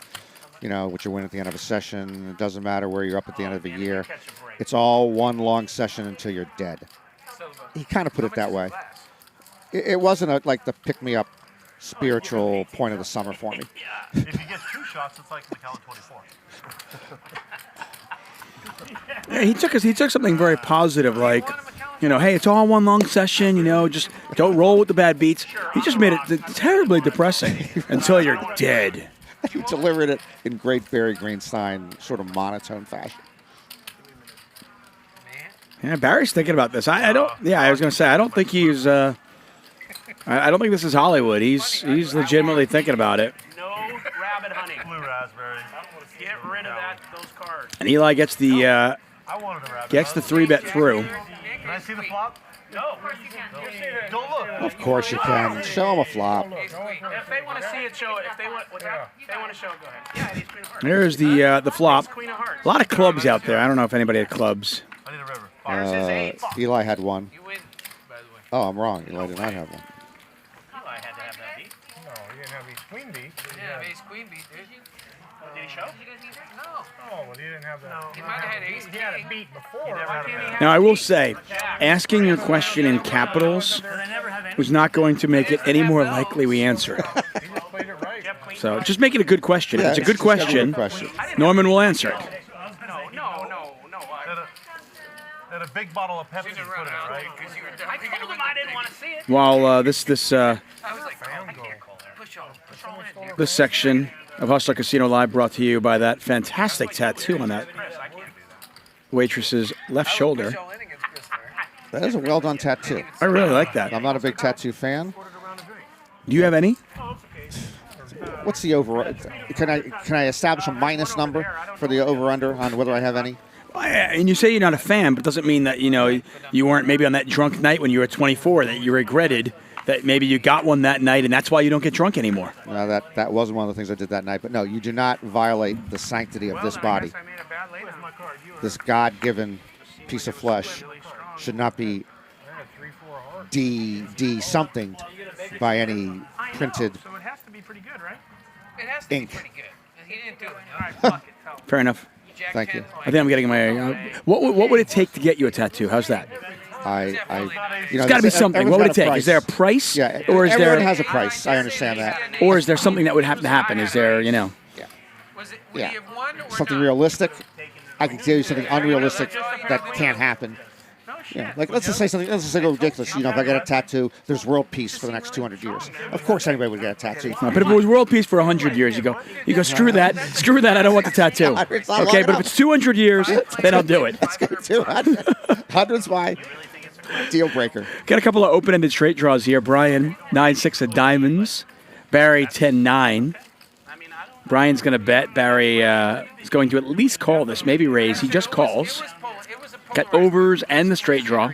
[SPEAKER 19] what you win at the end of a session. It doesn't matter where you're up at the end of the year. It's all one long session until you're dead. He kind of put it that way. It wasn't like the pick-me-up spiritual point of the summer for me.
[SPEAKER 10] If you get 2 shots, it's like Macallan 24.
[SPEAKER 8] Yeah, he took something very positive, like, hey, it's all one long session, just don't roll with the bad beats. He just made it terribly depressing until you're dead.
[SPEAKER 19] He delivered it in great Barry Greenstein sort of monotone fashion.
[SPEAKER 8] Yeah, Barry's thinking about this. I was going to say, I don't think he's, I don't think this is Hollywood. He's legitimately thinking about it.
[SPEAKER 3] No rabbit hunting. Blue raspberry. Get rid of those cards.
[SPEAKER 8] And Eli gets the 3-bet through.
[SPEAKER 10] Can I see the flop?
[SPEAKER 3] No. Of course you can.
[SPEAKER 10] Don't look.
[SPEAKER 19] Of course you can. Show him a flop.
[SPEAKER 3] If they want to see it, show it. If they want to show it, go ahead. Yeah, he's Queen of Hearts.
[SPEAKER 8] There's the flop. A lot of clubs out there. I don't know if anybody had clubs.
[SPEAKER 10] I need a river.
[SPEAKER 19] Eli had one.
[SPEAKER 14] You win, by the way.
[SPEAKER 19] Oh, I'm wrong. Eli did not have one.
[SPEAKER 3] Eli had to have that beat.
[SPEAKER 13] No, he didn't have ace queen beat.
[SPEAKER 14] You didn't have ace queen beat, did you?
[SPEAKER 3] Did he show?
[SPEAKER 14] No.
[SPEAKER 13] Oh, well, he didn't have that.
[SPEAKER 14] He might have had ace
[SPEAKER 13] He had a beat before.
[SPEAKER 8] Now, I will say, asking your question in capitals was not going to make it any more likely we answer it. So just make it a good question. If it's a good question, Norman will answer it.
[SPEAKER 3] No.
[SPEAKER 10] Had a big bottle of Pepsi put in it, right?
[SPEAKER 3] I told him I didn't want to see it.
[SPEAKER 8] While
[SPEAKER 14] Push on.
[SPEAKER 8] section of Hustler Casino Live brought to you by that fantastic tattoo on that waitress's left shoulder.
[SPEAKER 19] That is a well-done tattoo.
[SPEAKER 8] I really like that.
[SPEAKER 19] I'm not a big tattoo fan.
[SPEAKER 8] Do you have any?
[SPEAKER 19] What's the over? Can I establish a minus number for the over/under on whether I have any?
[SPEAKER 8] And you say you're not a fan, but doesn't mean that you weren't maybe on that drunk night when you were 24 that you regretted that maybe you got one that night and that's why you don't get drunk anymore.
[SPEAKER 19] No, that wasn't one of the things I did that night. But no, you do not violate the sanctity of this body. This God-given piece of flesh should not be D something by any printed
[SPEAKER 3] So it has to be pretty good, right?
[SPEAKER 14] It has to
[SPEAKER 19] ink.
[SPEAKER 14] be pretty good. He didn't do it.
[SPEAKER 8] Fair enough.
[SPEAKER 19] Thank you.
[SPEAKER 8] I think I'm getting my. What would it take to get you a tattoo? How's that? It's got to be something. What would it take? Is there a price?
[SPEAKER 19] Yeah,
[SPEAKER 8] or is
[SPEAKER 19] everyone
[SPEAKER 8] there?
[SPEAKER 19] has a price. I understand that.
[SPEAKER 8] Or is there something that would have to happen? Is there,
[SPEAKER 19] Yeah. Something realistic. I can tell you something unrealistic that can't happen. Yeah, like let's just say something. Let's just say go ridiculous. You know, if I get a tattoo, there's world peace for the next 200 years. Of course, anybody would get a tattoo.
[SPEAKER 8] No, but if it was world peace for 100 years, you go, screw that, I don't want the tattoo. Okay, but if it's 200 years, then I'll do it.
[SPEAKER 19] Let's go 200. 100's my deal breaker.
[SPEAKER 8] Got a couple of open-ended straight draws here. Bryan, 9-6 of diamonds. Barry, 10-9. Bryan's going to bet. Barry is going to at least call this, maybe raise. He just calls. Got overs and the straight draw.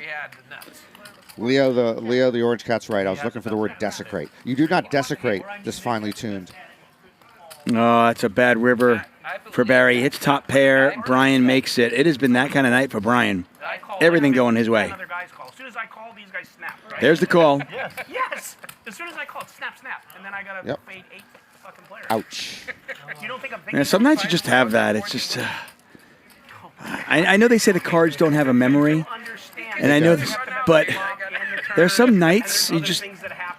[SPEAKER 19] Leo, the Orange Cat's right. I was looking for the word desecrate. You do not desecrate this finely tuned.
[SPEAKER 8] Oh, that's a bad river for Barry. Hits top pair. Bryan makes it. It has been that kind of night for Bryan. Everything going his way.
[SPEAKER 3] As soon as I call, these guys snap. Right?
[SPEAKER 8] There's the call.
[SPEAKER 3] Yes. As soon as I call, snap. And then I got to fade 8 fucking players.
[SPEAKER 19] Ouch.
[SPEAKER 3] You don't think I'm
[SPEAKER 8] Yeah, some nights you just have that. It's just... I know they say the cards don't have a memory, and I know this, but there's some nights you just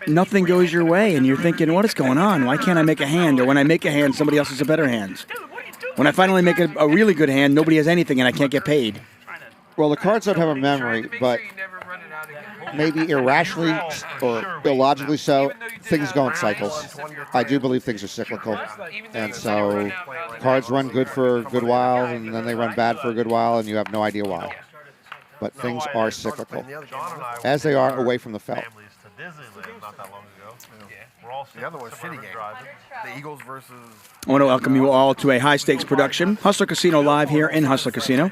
[SPEAKER 8] nothing goes your way, and you're thinking, what is going on? Why can't I make a hand? Or when I make a hand, somebody else has a better hand. When I finally make a really good hand, nobody has anything, and I can't get paid.
[SPEAKER 19] Well, the cards don't have a memory, but maybe irrationally or illogically so, things go in cycles. I do believe things are cyclical. And so cards run good for a good while, and then they run bad for a good while, and you have no idea why. But things are cyclical, as they are away from the felt.
[SPEAKER 11] The other one's shitty game. The Eagles versus...
[SPEAKER 8] I want to welcome you all to a high-stakes production. Hustler Casino live here in Hustler Casino.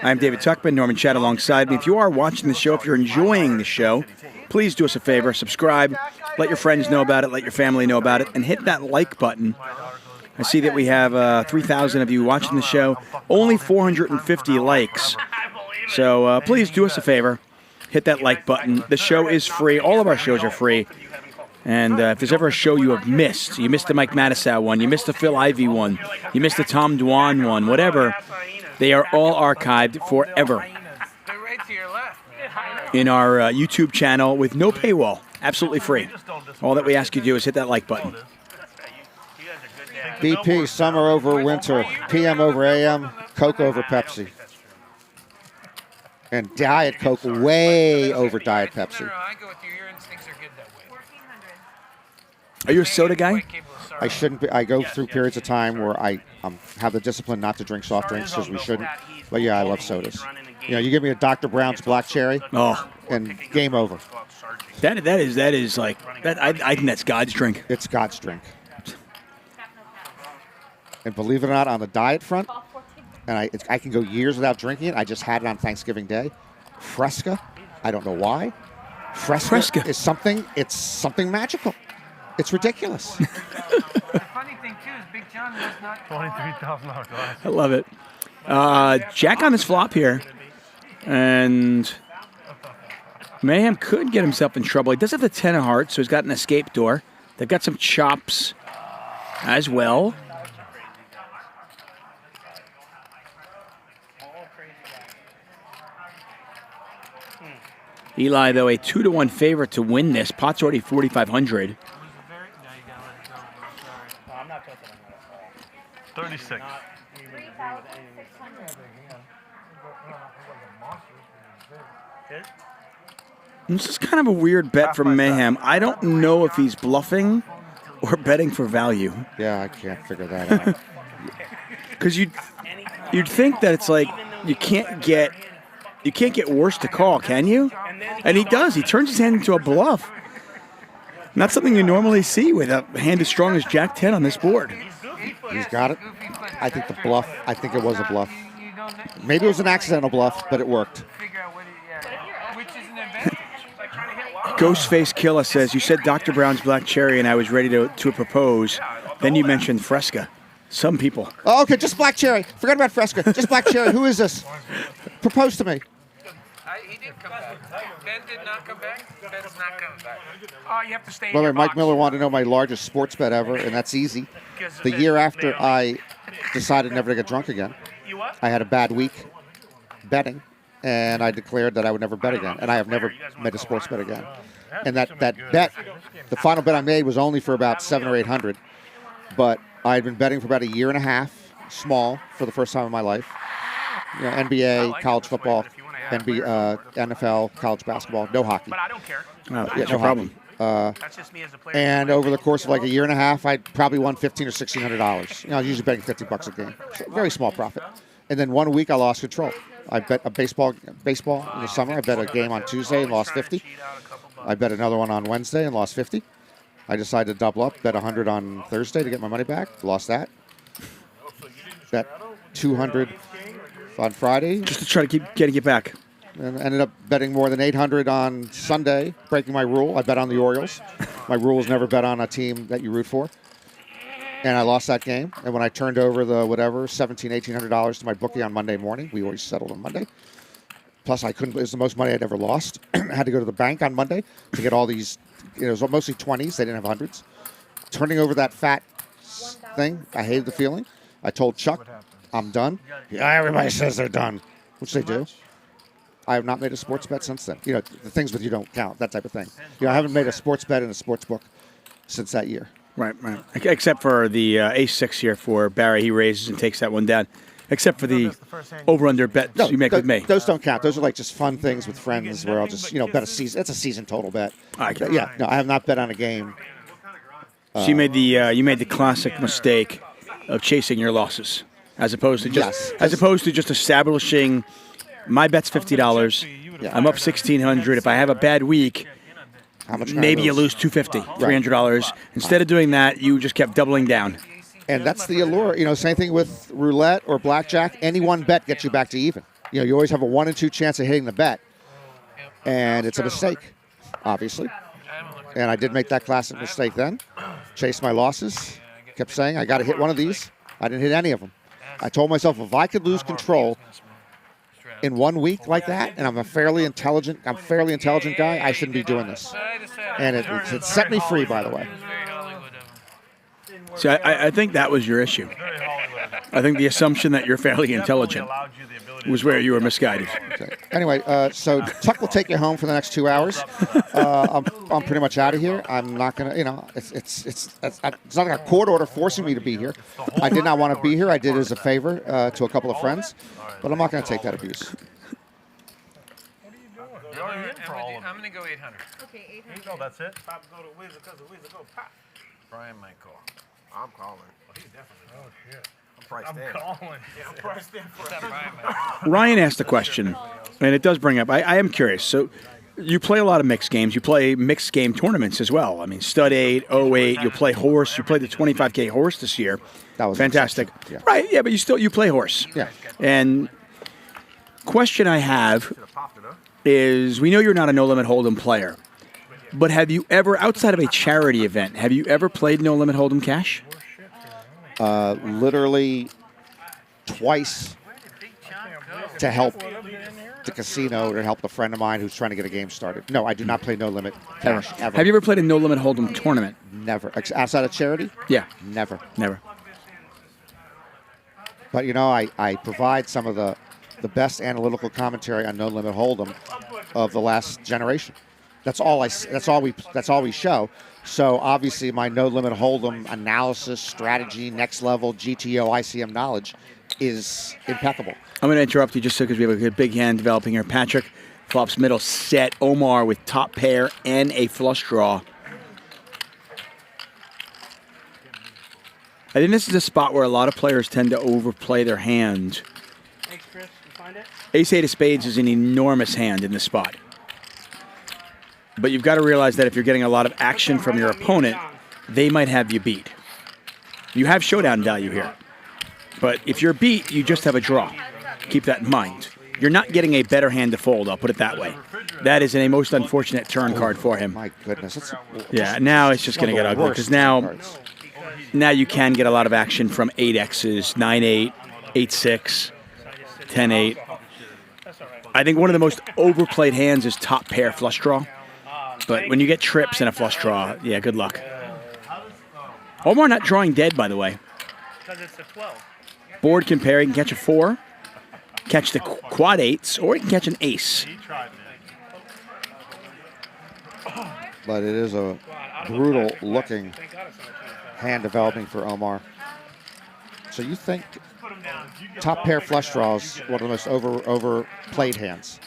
[SPEAKER 8] I'm David Tuchman, Norman Chad alongside me. If you are watching the show, if you're enjoying the show, please do us a favor, subscribe, let your friends know about it, let your family know about it, and hit that like button. I see that we have 3,000 of you watching the show, only 450 likes. So please do us a favor, hit that like button. The show is free. All of our shows are free. And if there's ever a show you have missed, you missed the Mike Matisow one, you missed the Phil Ivey one, you missed the Tom Dwan one, whatever, they are all archived forever in our YouTube channel with no paywall, absolutely free. All that we ask you to do is hit that like button.
[SPEAKER 19] BP, summer over winter, PM over AM, Coke over Pepsi. And Diet Coke way over Diet Pepsi.
[SPEAKER 8] Are you a soda guy?
[SPEAKER 19] I shouldn't be. I go through periods of time where I have the discipline not to drink soft drinks because we shouldn't. But yeah, I love sodas. You know, you give me a Dr. Brown's Black Cherry, and game over.
[SPEAKER 8] That is like that. I think that's God's drink.
[SPEAKER 19] It's God's drink. And believe it or not, on the diet front, and I can go years without drinking it. I just had it on Thanksgiving Day. Fresca, I don't know why. Fresca is something. It's something magical. It's ridiculous.
[SPEAKER 14] The funny thing too is Big John was not
[SPEAKER 10] $23,000.
[SPEAKER 8] I love it. Jack on his flop here, and Mayhem could get himself in trouble. He does have the 10 of hearts, so he's got an escape door. They've got some chops as well. Eli, though, a 2-1 favorite to win this. Pot's already 4,500.
[SPEAKER 10] 36.
[SPEAKER 8] This is kind of a weird bet from Mayhem. I don't know if he's bluffing or betting for value.
[SPEAKER 19] Yeah, I can't figure that out.
[SPEAKER 8] Because you'd think that it's like you can't get worse to call, can you? And he does. He turns his hand into a bluff. Not something you normally see with a hand as strong as Jack 10 on this board.
[SPEAKER 19] He's got it. I think the bluff. I think it was a bluff. Maybe it was an accidental bluff, but it worked.
[SPEAKER 8] Ghostface Killer says, you said Dr. Brown's Black Cherry and I was ready to propose. Then you mentioned Fresca. Some people.
[SPEAKER 19] Oh, okay, just Black Cherry. Forget about Fresca. Just Black Cherry. Who is this? Propose to me.
[SPEAKER 14] He did come back. Ben did not come back. Ben's not coming back.
[SPEAKER 3] You have to stay in
[SPEAKER 19] By the way,
[SPEAKER 3] your
[SPEAKER 19] Mike
[SPEAKER 3] box.
[SPEAKER 19] Miller wanted to know my largest sports bet ever, and that's easy. The year after I decided never to get drunk again, I had a bad week betting, and I declared that I would never bet again, and I have never made a sports bet again. And that bet, the final bet I made was only for about 700 or 800, but I had been betting for about a year and a half, small, for the first time in my life. You know, NBA, college football. NFL, college basketball, no hockey.
[SPEAKER 3] But I don't care.
[SPEAKER 8] Oh,
[SPEAKER 19] Yeah, no
[SPEAKER 8] problem.
[SPEAKER 3] That's just me as a player.
[SPEAKER 19] And over the course of like a year and a half, I probably won $1,500 or $1,600. I was usually betting $50 a game. So very small profit. And then one week I lost control. I bet a baseball in the summer. I bet a game on Tuesday and lost 50. I bet another one on Wednesday and lost 50. I decided to double up, bet 100 on Thursday to get my money back. Lost that. Bet 200 on Friday.
[SPEAKER 8] Just to try to keep getting it back.
[SPEAKER 19] And ended up betting more than 800 on Sunday, breaking my rule. I bet on the Orioles. My rule is never bet on a team that you root for. And I lost that game. And when I turned over the whatever, $1,700, $1,800 to my bookie on Monday morning, we always settled on Monday. Plus, it was the most money I'd ever lost. I had to go to the bank on Monday to get all these, it was mostly 20s. They didn't have hundreds. Turning over that fat thing, I hated the feeling. I told Chuck, I'm done. Yeah, everybody says they're done, which they do. I have not made a sports bet since then. The things with you don't count, that type of thing. I haven't made a sports bet in a sports book since that year.
[SPEAKER 8] Right. Except for the ace-6 here for Barry. He raises and takes that one down. Except for the over-under bets you make with me.
[SPEAKER 19] Those don't count. Those are like just fun things with friends where I'll just, bet a season. It's a season total bet. I have not bet on a game.
[SPEAKER 8] So you made the classic mistake of chasing your losses, as opposed to just establishing my bet's $50. Yeah. I'm up $1,600. If I have a bad week, maybe you lose $250, $300. Instead of doing that, you just kept doubling down.
[SPEAKER 19] And that's the allure. Same thing with roulette or blackjack. Any one bet gets you back to even. You always have a 1 in 2 chance of hitting the bet. And it's a mistake, obviously. And I did make that classic mistake then. Chased my losses. Kept saying, I got to hit one of these. I didn't hit any of them. I told myself, if I could lose control in 1 week like that, and I'm a fairly intelligent guy, I shouldn't be doing this. And it set me free, by the way.
[SPEAKER 8] See, I think that was your issue. I think the assumption that you're fairly intelligent was where you were misguided.
[SPEAKER 19] Okay. Anyway, so Tuck will take you home for the next 2 hours. I'm pretty much out of here. I'm not gonna, it's not like a court order forcing me to be here. I did not want to be here. I did it as a favor to a couple of friends, but I'm not going to take that abuse.
[SPEAKER 14] I'm going to go 800.
[SPEAKER 12] Okay, 800.
[SPEAKER 10] No, that's it. Pop, go to Weezer, because the Weezer go pop.
[SPEAKER 21] Brian might call.
[SPEAKER 11] I'm calling.
[SPEAKER 10] Oh, he's definitely. Oh, shit.
[SPEAKER 11] I'm
[SPEAKER 10] calling. Yeah, I'm priced in for
[SPEAKER 8] it. Ryan asked a question, and it does bring up, I am curious. So you play a lot of mixed games. You play mixed game tournaments as well. I mean, Stud 8, 08, you'll play horse. You played the 25K horse this year.
[SPEAKER 19] That was
[SPEAKER 8] fantastic.
[SPEAKER 19] Yeah.
[SPEAKER 8] Right, yeah, but you play horse.
[SPEAKER 19] Yeah.
[SPEAKER 8] And question I have is, we know you're not a No Limit Hold'em player, but have you ever, outside of a charity event, have you ever played No Limit Hold'em cash?
[SPEAKER 19] Literally twice to help the casino, to help a friend of mine who's trying to get a game started. No, I do not play No Limit cash ever.
[SPEAKER 8] Have you ever played a No Limit Hold'em tournament?
[SPEAKER 19] Never. Outside of charity?
[SPEAKER 8] Yeah.
[SPEAKER 19] Never. But I provide some of the best analytical commentary on No Limit Hold'em of the last generation. That's all we show. So obviously my No Limit Hold'em analysis, strategy, next level, GTO, ICM knowledge is impeccable.
[SPEAKER 8] I'm going to interrupt you just because we have a good big hand developing here. Patrick flops middle set. Omar with top pair and a flush draw. I think this is a spot where a lot of players tend to overplay their hand.
[SPEAKER 1] Thanks, Chris. You find it?
[SPEAKER 8] Ace-8 of spades is an enormous hand in this spot. But you've got to realize that if you're getting a lot of action from your opponent, they might have you beat. You have showdown value here. But if you're beat, you just have a draw. Keep that in mind. You're not getting a better hand to fold, I'll put it that way. That is a most unfortunate turn card for him.
[SPEAKER 19] My goodness.
[SPEAKER 8] Yeah, now it's just going to get ugly, because now you can get a lot of action from 8Xs, 9-8, 8-6, 10-8. I think one of the most overplayed hands is top pair flush draw. But when you get trips and a flush draw, yeah, good luck. Omar not drawing dead, by the way.
[SPEAKER 1] Because it's a 12.
[SPEAKER 8] Board can pair. He can catch a 4, catch the quad 8s, or he can catch an ace.
[SPEAKER 19] But it is a brutal-looking hand developing for Omar. So you think top pair flush draws one of the most overplayed hands.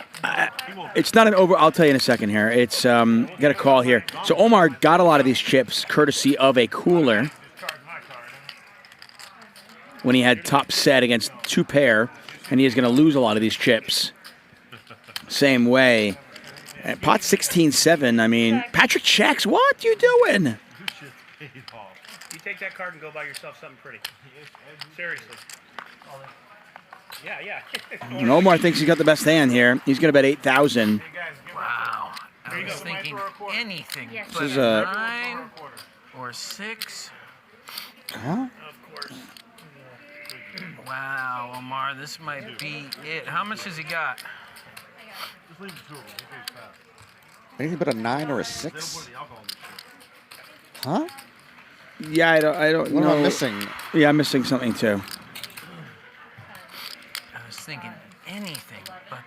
[SPEAKER 8] It's not an over. I'll tell you in a second here. It's got a call here. So Omar got a lot of these chips courtesy of a cooler when he had top set against 2 pair, and he is going to lose a lot of these chips. Same way. At pot 16-7. I mean, Patrick checks. What you doing?
[SPEAKER 3] You take that card and go buy yourself something pretty. Seriously. Yeah.
[SPEAKER 8] And Omar thinks he's got the best hand here. He's going to bet 8,000.
[SPEAKER 21] Wow. I was thinking anything but
[SPEAKER 8] This is
[SPEAKER 21] a 9 or 6.
[SPEAKER 19] Huh?
[SPEAKER 21] Of course. Wow, Omar, this might be it. How much has he got?
[SPEAKER 19] Anything but a 9 or a 6? Huh?
[SPEAKER 8] Yeah, I don't
[SPEAKER 19] What
[SPEAKER 8] know.
[SPEAKER 19] am I missing?
[SPEAKER 8] Yeah, I'm missing something too.
[SPEAKER 21] I was thinking anything but that.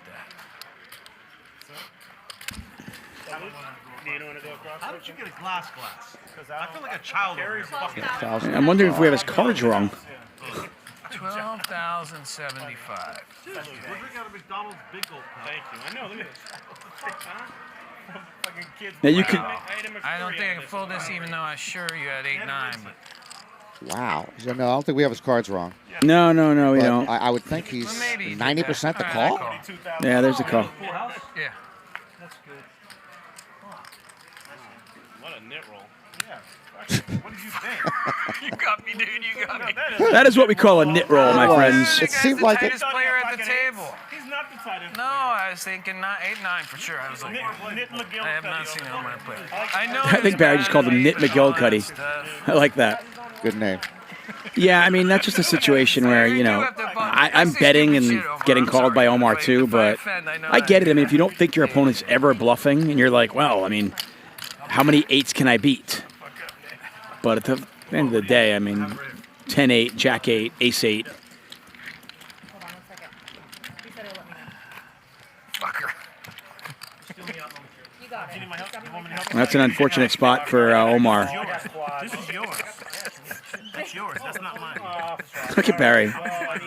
[SPEAKER 10] How did you get a glass? Because I feel like a child over here.
[SPEAKER 8] I'm wondering if we have his cards wrong.
[SPEAKER 21] 12,075.
[SPEAKER 10] We're drinking out of McDonald's Big Gold cup.
[SPEAKER 3] Thank you. I know. Look at this. Fucking kids.
[SPEAKER 8] Now you could.
[SPEAKER 21] I don't think I can fold this, even though I'm sure you had 8-9. But
[SPEAKER 19] Wow. So, no, I don't think we have his cards wrong.
[SPEAKER 8] No, we
[SPEAKER 19] But
[SPEAKER 8] don't.
[SPEAKER 19] I would think he's 90% the call.
[SPEAKER 8] Yeah, there's the call.
[SPEAKER 21] Yeah.
[SPEAKER 3] That's good. What a knit roll.
[SPEAKER 10] Yeah. What did you think?
[SPEAKER 21] You got me, dude. You got me.
[SPEAKER 8] That is what we call a knit roll, my friends.
[SPEAKER 19] It seemed like it.
[SPEAKER 21] Tightest player at the table.
[SPEAKER 3] He's not the tightest.
[SPEAKER 21] No, I was thinking 8-9 for sure. I was like, I have not seen Omar play. I know.
[SPEAKER 8] I think Barry just called him Knit McGillicuddy. I like that.
[SPEAKER 19] Good name.
[SPEAKER 8] Yeah, I mean, that's just a situation where, I'm betting and getting called by Omar too, but I get it. I mean, if you don't think your opponent's ever bluffing and you're like, well, I mean, how many 8s can I beat? But at the end of the day, I mean, 10-8, Jack-8, Ace-8. That's an unfortunate spot for Omar.
[SPEAKER 10] This is yours. That's yours. That's not mine.
[SPEAKER 8] Look at Barry.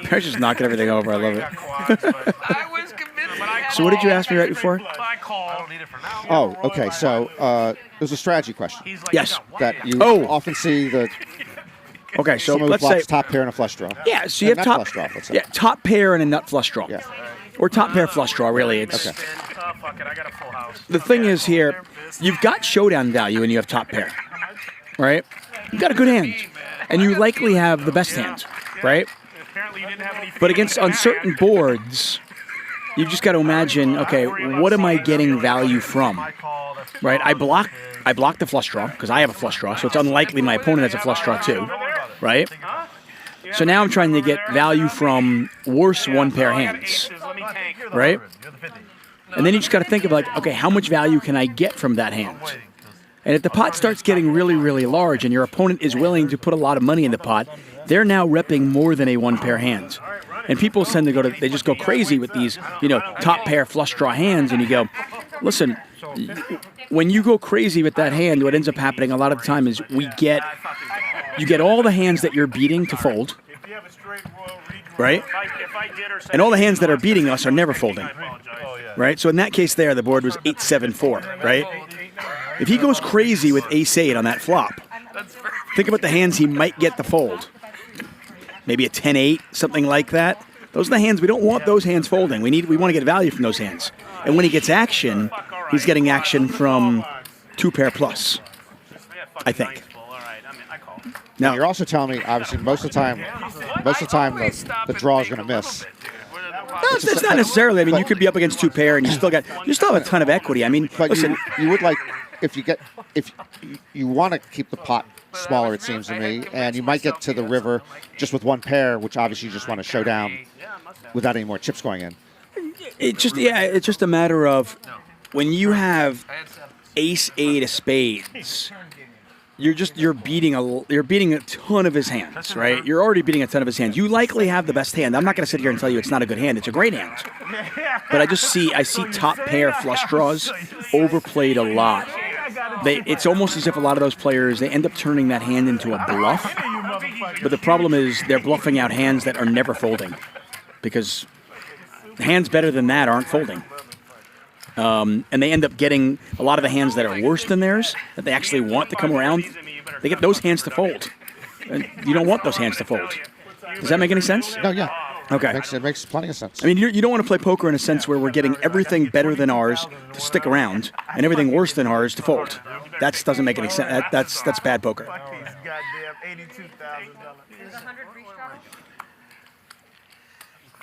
[SPEAKER 8] Barry's just knocking everything over. I love it.
[SPEAKER 21] I was convinced.
[SPEAKER 8] So what did you ask me right before?
[SPEAKER 19] Oh, okay. So there's a strategy question.
[SPEAKER 8] Yes.
[SPEAKER 19] That you
[SPEAKER 8] Oh.
[SPEAKER 19] often see the.
[SPEAKER 8] Okay, so
[SPEAKER 19] someone who
[SPEAKER 8] let's
[SPEAKER 19] bluffs
[SPEAKER 8] say
[SPEAKER 19] top pair and a flush draw.
[SPEAKER 8] Yeah, so you
[SPEAKER 19] A
[SPEAKER 8] have
[SPEAKER 19] nut
[SPEAKER 8] top
[SPEAKER 19] flush draw. Let's say.
[SPEAKER 8] Yeah, top pair and a nut flush draw.
[SPEAKER 19] Yeah.
[SPEAKER 8] Or top pair flush draw, really. It's
[SPEAKER 19] Okay.
[SPEAKER 3] Fuck it, I got a full house.
[SPEAKER 8] the thing is here, you've got showdown value when you have top pair. Right? You've got a good hand. And you likely have the best hand, right? But against uncertain boards, you've just got to imagine, okay, what am I getting value from? Right? I block the flush draw because I have a flush draw, so it's unlikely my opponent has a flush draw too, right? So now I'm trying to get value from worse one-pair hands, right? And then you just got to think of like, okay, how much value can I get from that hand? And if the pot starts getting really, really large and your opponent is willing to put a lot of money in the pot, they're now repping more than a one-pair hand. And people tend to they just go crazy with these, top pair flush draw hands, and you go, listen, when you go crazy with that hand, what ends up happening a lot of the time is you get all the hands that you're beating to fold, right? And all the hands that are beating us are never folding, right? So in that case there, the board was 8-7-4, right? If he goes crazy with ace-8 on that flop, think about the hands he might get to fold. Maybe a 10-8, something like that. Those are the hands, we don't want those hands folding. We want to get value from those hands. And when he gets action, he's getting action from two-pair plus, I think.
[SPEAKER 19] Now you're also telling me, obviously, most of the time, the draw is going to miss.
[SPEAKER 8] No, that's not necessarily. I mean, you could be up against two pair, and you still have a ton of equity. I mean,
[SPEAKER 19] But
[SPEAKER 8] listen,
[SPEAKER 19] you would like if you want to keep the pot smaller, it seems to me, and you might get to the river just with one pair, which obviously you just want to show down without any more chips going in.
[SPEAKER 8] it's just a matter of when you have ace-8 of spades. You're beating a ton of his hands, right? You're already beating a ton of his hands. You likely have the best hand. I'm not going to sit here and tell you it's not a good hand. It's a great hand. But I see top pair flush draws overplayed a lot. It's almost as if a lot of those players, they end up turning that hand into a bluff, But the problem is they're bluffing out hands that are never folding, because hands better than that aren't folding. And they end up getting a lot of the hands that are worse than theirs, that they actually want to come around. They get those hands to fold. And you don't want those hands to fold. Does that make any sense?
[SPEAKER 19] No, yeah.
[SPEAKER 8] Okay.
[SPEAKER 19] It makes plenty of sense.
[SPEAKER 8] I mean, you don't want to play poker in a sense where we're getting everything better than ours to stick around and everything worse than ours to fold. That doesn't make any sense. That's bad poker.
[SPEAKER 7] Goddamn $82,000.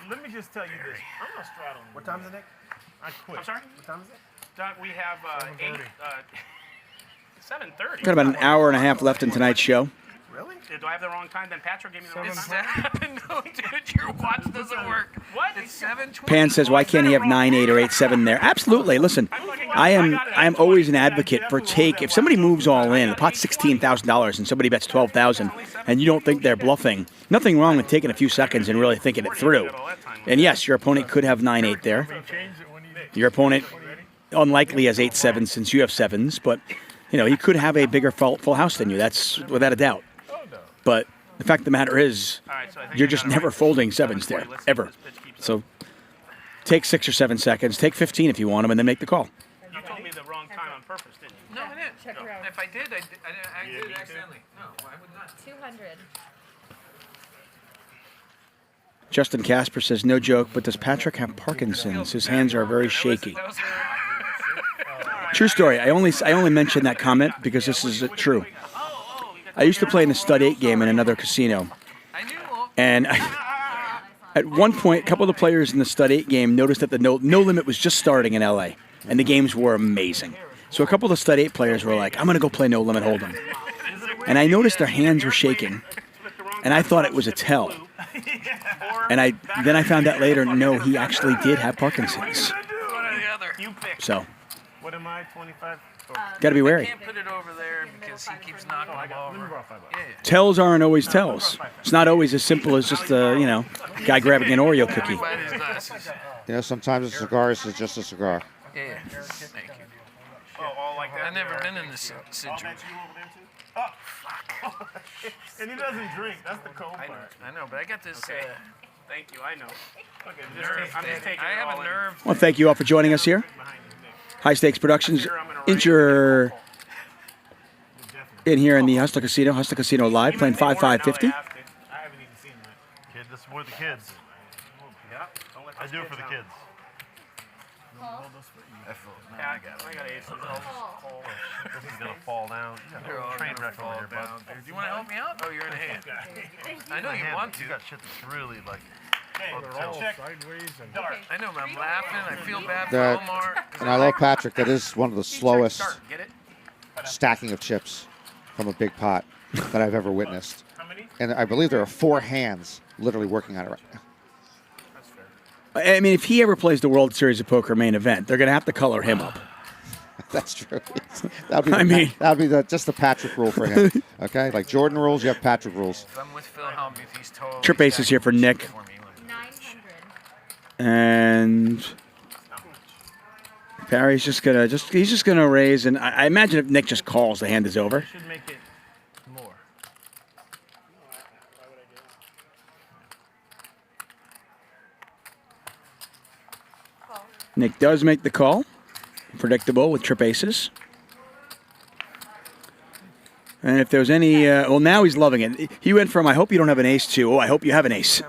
[SPEAKER 7] Let me just tell you this. I'm gonna straddle.
[SPEAKER 11] What time is it, Nick?
[SPEAKER 3] I quit. I'm sorry?
[SPEAKER 11] What time is it?
[SPEAKER 3] Doc, we have 7:30.
[SPEAKER 8] Got about an hour and a half left in tonight's show.
[SPEAKER 3] Really? Do I have the wrong time? Then Patrick gave me the wrong
[SPEAKER 14] It's
[SPEAKER 3] time.
[SPEAKER 14] no, dude, your watch doesn't work.
[SPEAKER 3] What?
[SPEAKER 14] It's 7:20.
[SPEAKER 8] Pan says, why can't he have 9-8 or 8-7 there? Absolutely. Listen, I am always an advocate for take. If somebody moves all in, the pot's $16,000 and somebody bets $12,000 and you don't think they're bluffing, nothing wrong with taking a few seconds and really thinking it through. And yes, your opponent could have 9-8 there. Your opponent unlikely has 8-7 since you have 7s, but he could have a bigger full house than you. That's without a doubt. But the fact of the matter is, you're just never folding 7s there, ever. So take 6 or 7 seconds, take 15 if you want them, and then make the call.
[SPEAKER 3] You told me the wrong time on purpose, didn't you?
[SPEAKER 14] No, I didn't. If I did, I did it accidentally. No, I would not.
[SPEAKER 12] 200.
[SPEAKER 8] Justin Casper says, no joke, but does Patrick have Parkinson's? His hands are very shaky. True story. I only mentioned that comment because this is true. I used to play in the stud 8 game in another casino. And at one point, a couple of the players in the stud 8 game noticed that the no limit was just starting in LA. And the games were amazing. So a couple of the stud 8 players were like, I'm going to go play no limit hold'em. And I noticed their hands were shaking. And I thought it was a tell. And then I found out later, no, he actually did have Parkinson's. So,
[SPEAKER 7] What am I, 25?
[SPEAKER 8] got to be wary.
[SPEAKER 14] I can't put it over there because he keeps knocking the ball over.
[SPEAKER 8] Tells aren't always tells. It's not always as simple as just a, guy grabbing an Oreo cookie.
[SPEAKER 19] Sometimes a cigar is just a cigar.
[SPEAKER 14] Yeah. Thank you. Oh, like that. I've never been in this situation.
[SPEAKER 7] Oh, fuck. And he doesn't drink. That's the cold part.
[SPEAKER 14] I know, but I got this.
[SPEAKER 3] Thank you. I know.
[SPEAKER 7] Okay,
[SPEAKER 3] I'm just taking
[SPEAKER 14] I have a nerve.
[SPEAKER 8] Well, thank you all for joining us here. High Stakes Productions in here in the Hustler Casino Live, playing 5-5-50.
[SPEAKER 10] Kid, this is for the kids. I do it for the kids.
[SPEAKER 3] I got aces.
[SPEAKER 10] This is gonna fall down. Train wreck over here, bud.
[SPEAKER 14] Do you want to help me out? Oh, you're in a hand. I know you want to.
[SPEAKER 10] You got shit that's really like.
[SPEAKER 14] I know, but I'm laughing. I feel bad for
[SPEAKER 19] That,
[SPEAKER 14] Omar.
[SPEAKER 19] and I love Patrick. That is one of the slowest stacking of chips from a big pot that I've ever witnessed. And I believe there are 4 hands literally working on it right now.
[SPEAKER 8] I mean, if he ever plays the World Series of Poker main event, they're going to have to color him up.
[SPEAKER 19] That's true. That would be just the Patrick rule for him. Okay, like Jordan rules, you have Patrick rules.
[SPEAKER 14] I'm with Phil Helm if he's totally
[SPEAKER 8] Trip Ace is here for Nick.
[SPEAKER 12] 900.
[SPEAKER 8] And Barry's just gonna raise, and I imagine if Nick just calls, the hand is over.
[SPEAKER 7] Should make it more.
[SPEAKER 8] Nick does make the call. Predictable with trip aces. And if there's any, well, now he's loving it. He went from, I hope you don't have an ace, to, oh, I hope you have an ace.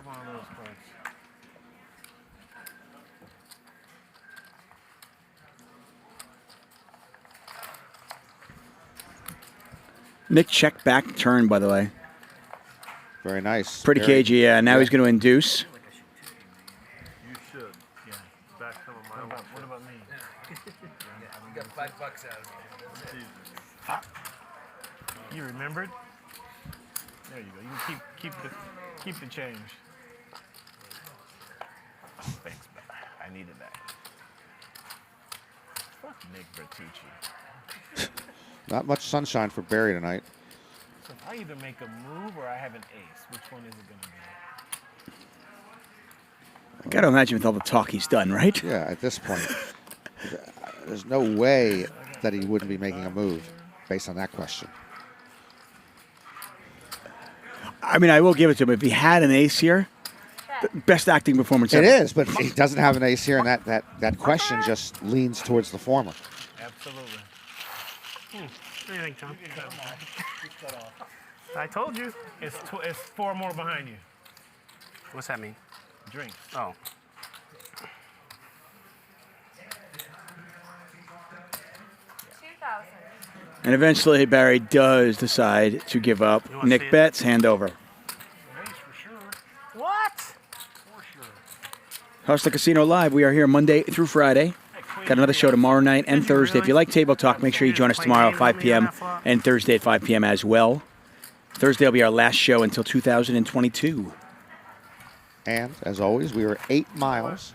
[SPEAKER 8] Nick checked back turn, by the way.
[SPEAKER 19] Very nice.
[SPEAKER 8] Pretty
[SPEAKER 19] Very,
[SPEAKER 8] cagey, yeah. Now he's going to induce.
[SPEAKER 10] You should. Yeah. Back some of my.
[SPEAKER 7] What about me?
[SPEAKER 14] You got $5 out of me.
[SPEAKER 7] You remembered? There you go. You can keep the change. Thanks, man. I needed that. Fuck Nick Vertucci.
[SPEAKER 19] Not much sunshine for Barry tonight.
[SPEAKER 7] So if I either make a move or I have an ace, which one is it going to be?
[SPEAKER 8] I got to imagine with all the talk he's done, right?
[SPEAKER 19] Yeah, at this point. There's no way that he wouldn't be making a move based on that question.
[SPEAKER 8] I mean, I will give it to him. If he had an ace here, the best acting performance
[SPEAKER 19] It
[SPEAKER 8] ever.
[SPEAKER 19] is, but he doesn't have an ace here, and that question just leans towards the former.
[SPEAKER 7] Absolutely.
[SPEAKER 3] What do you think, John? I told you.
[SPEAKER 7] It's 4 more behind you.
[SPEAKER 3] What's that mean?
[SPEAKER 7] Drinks.
[SPEAKER 3] Oh.
[SPEAKER 8] And eventually Barry does decide to give up. Nick bets, hand over.
[SPEAKER 3] What?
[SPEAKER 8] Hustler Casino Live. We are here Monday through Friday. Got another show tomorrow night and Thursday. If you like Table Talk, make sure you join us tomorrow at 5 p.m. and Thursday at 5 p.m. as well. Thursday will be our last show until 2022.
[SPEAKER 19] And, as always, we are 8 miles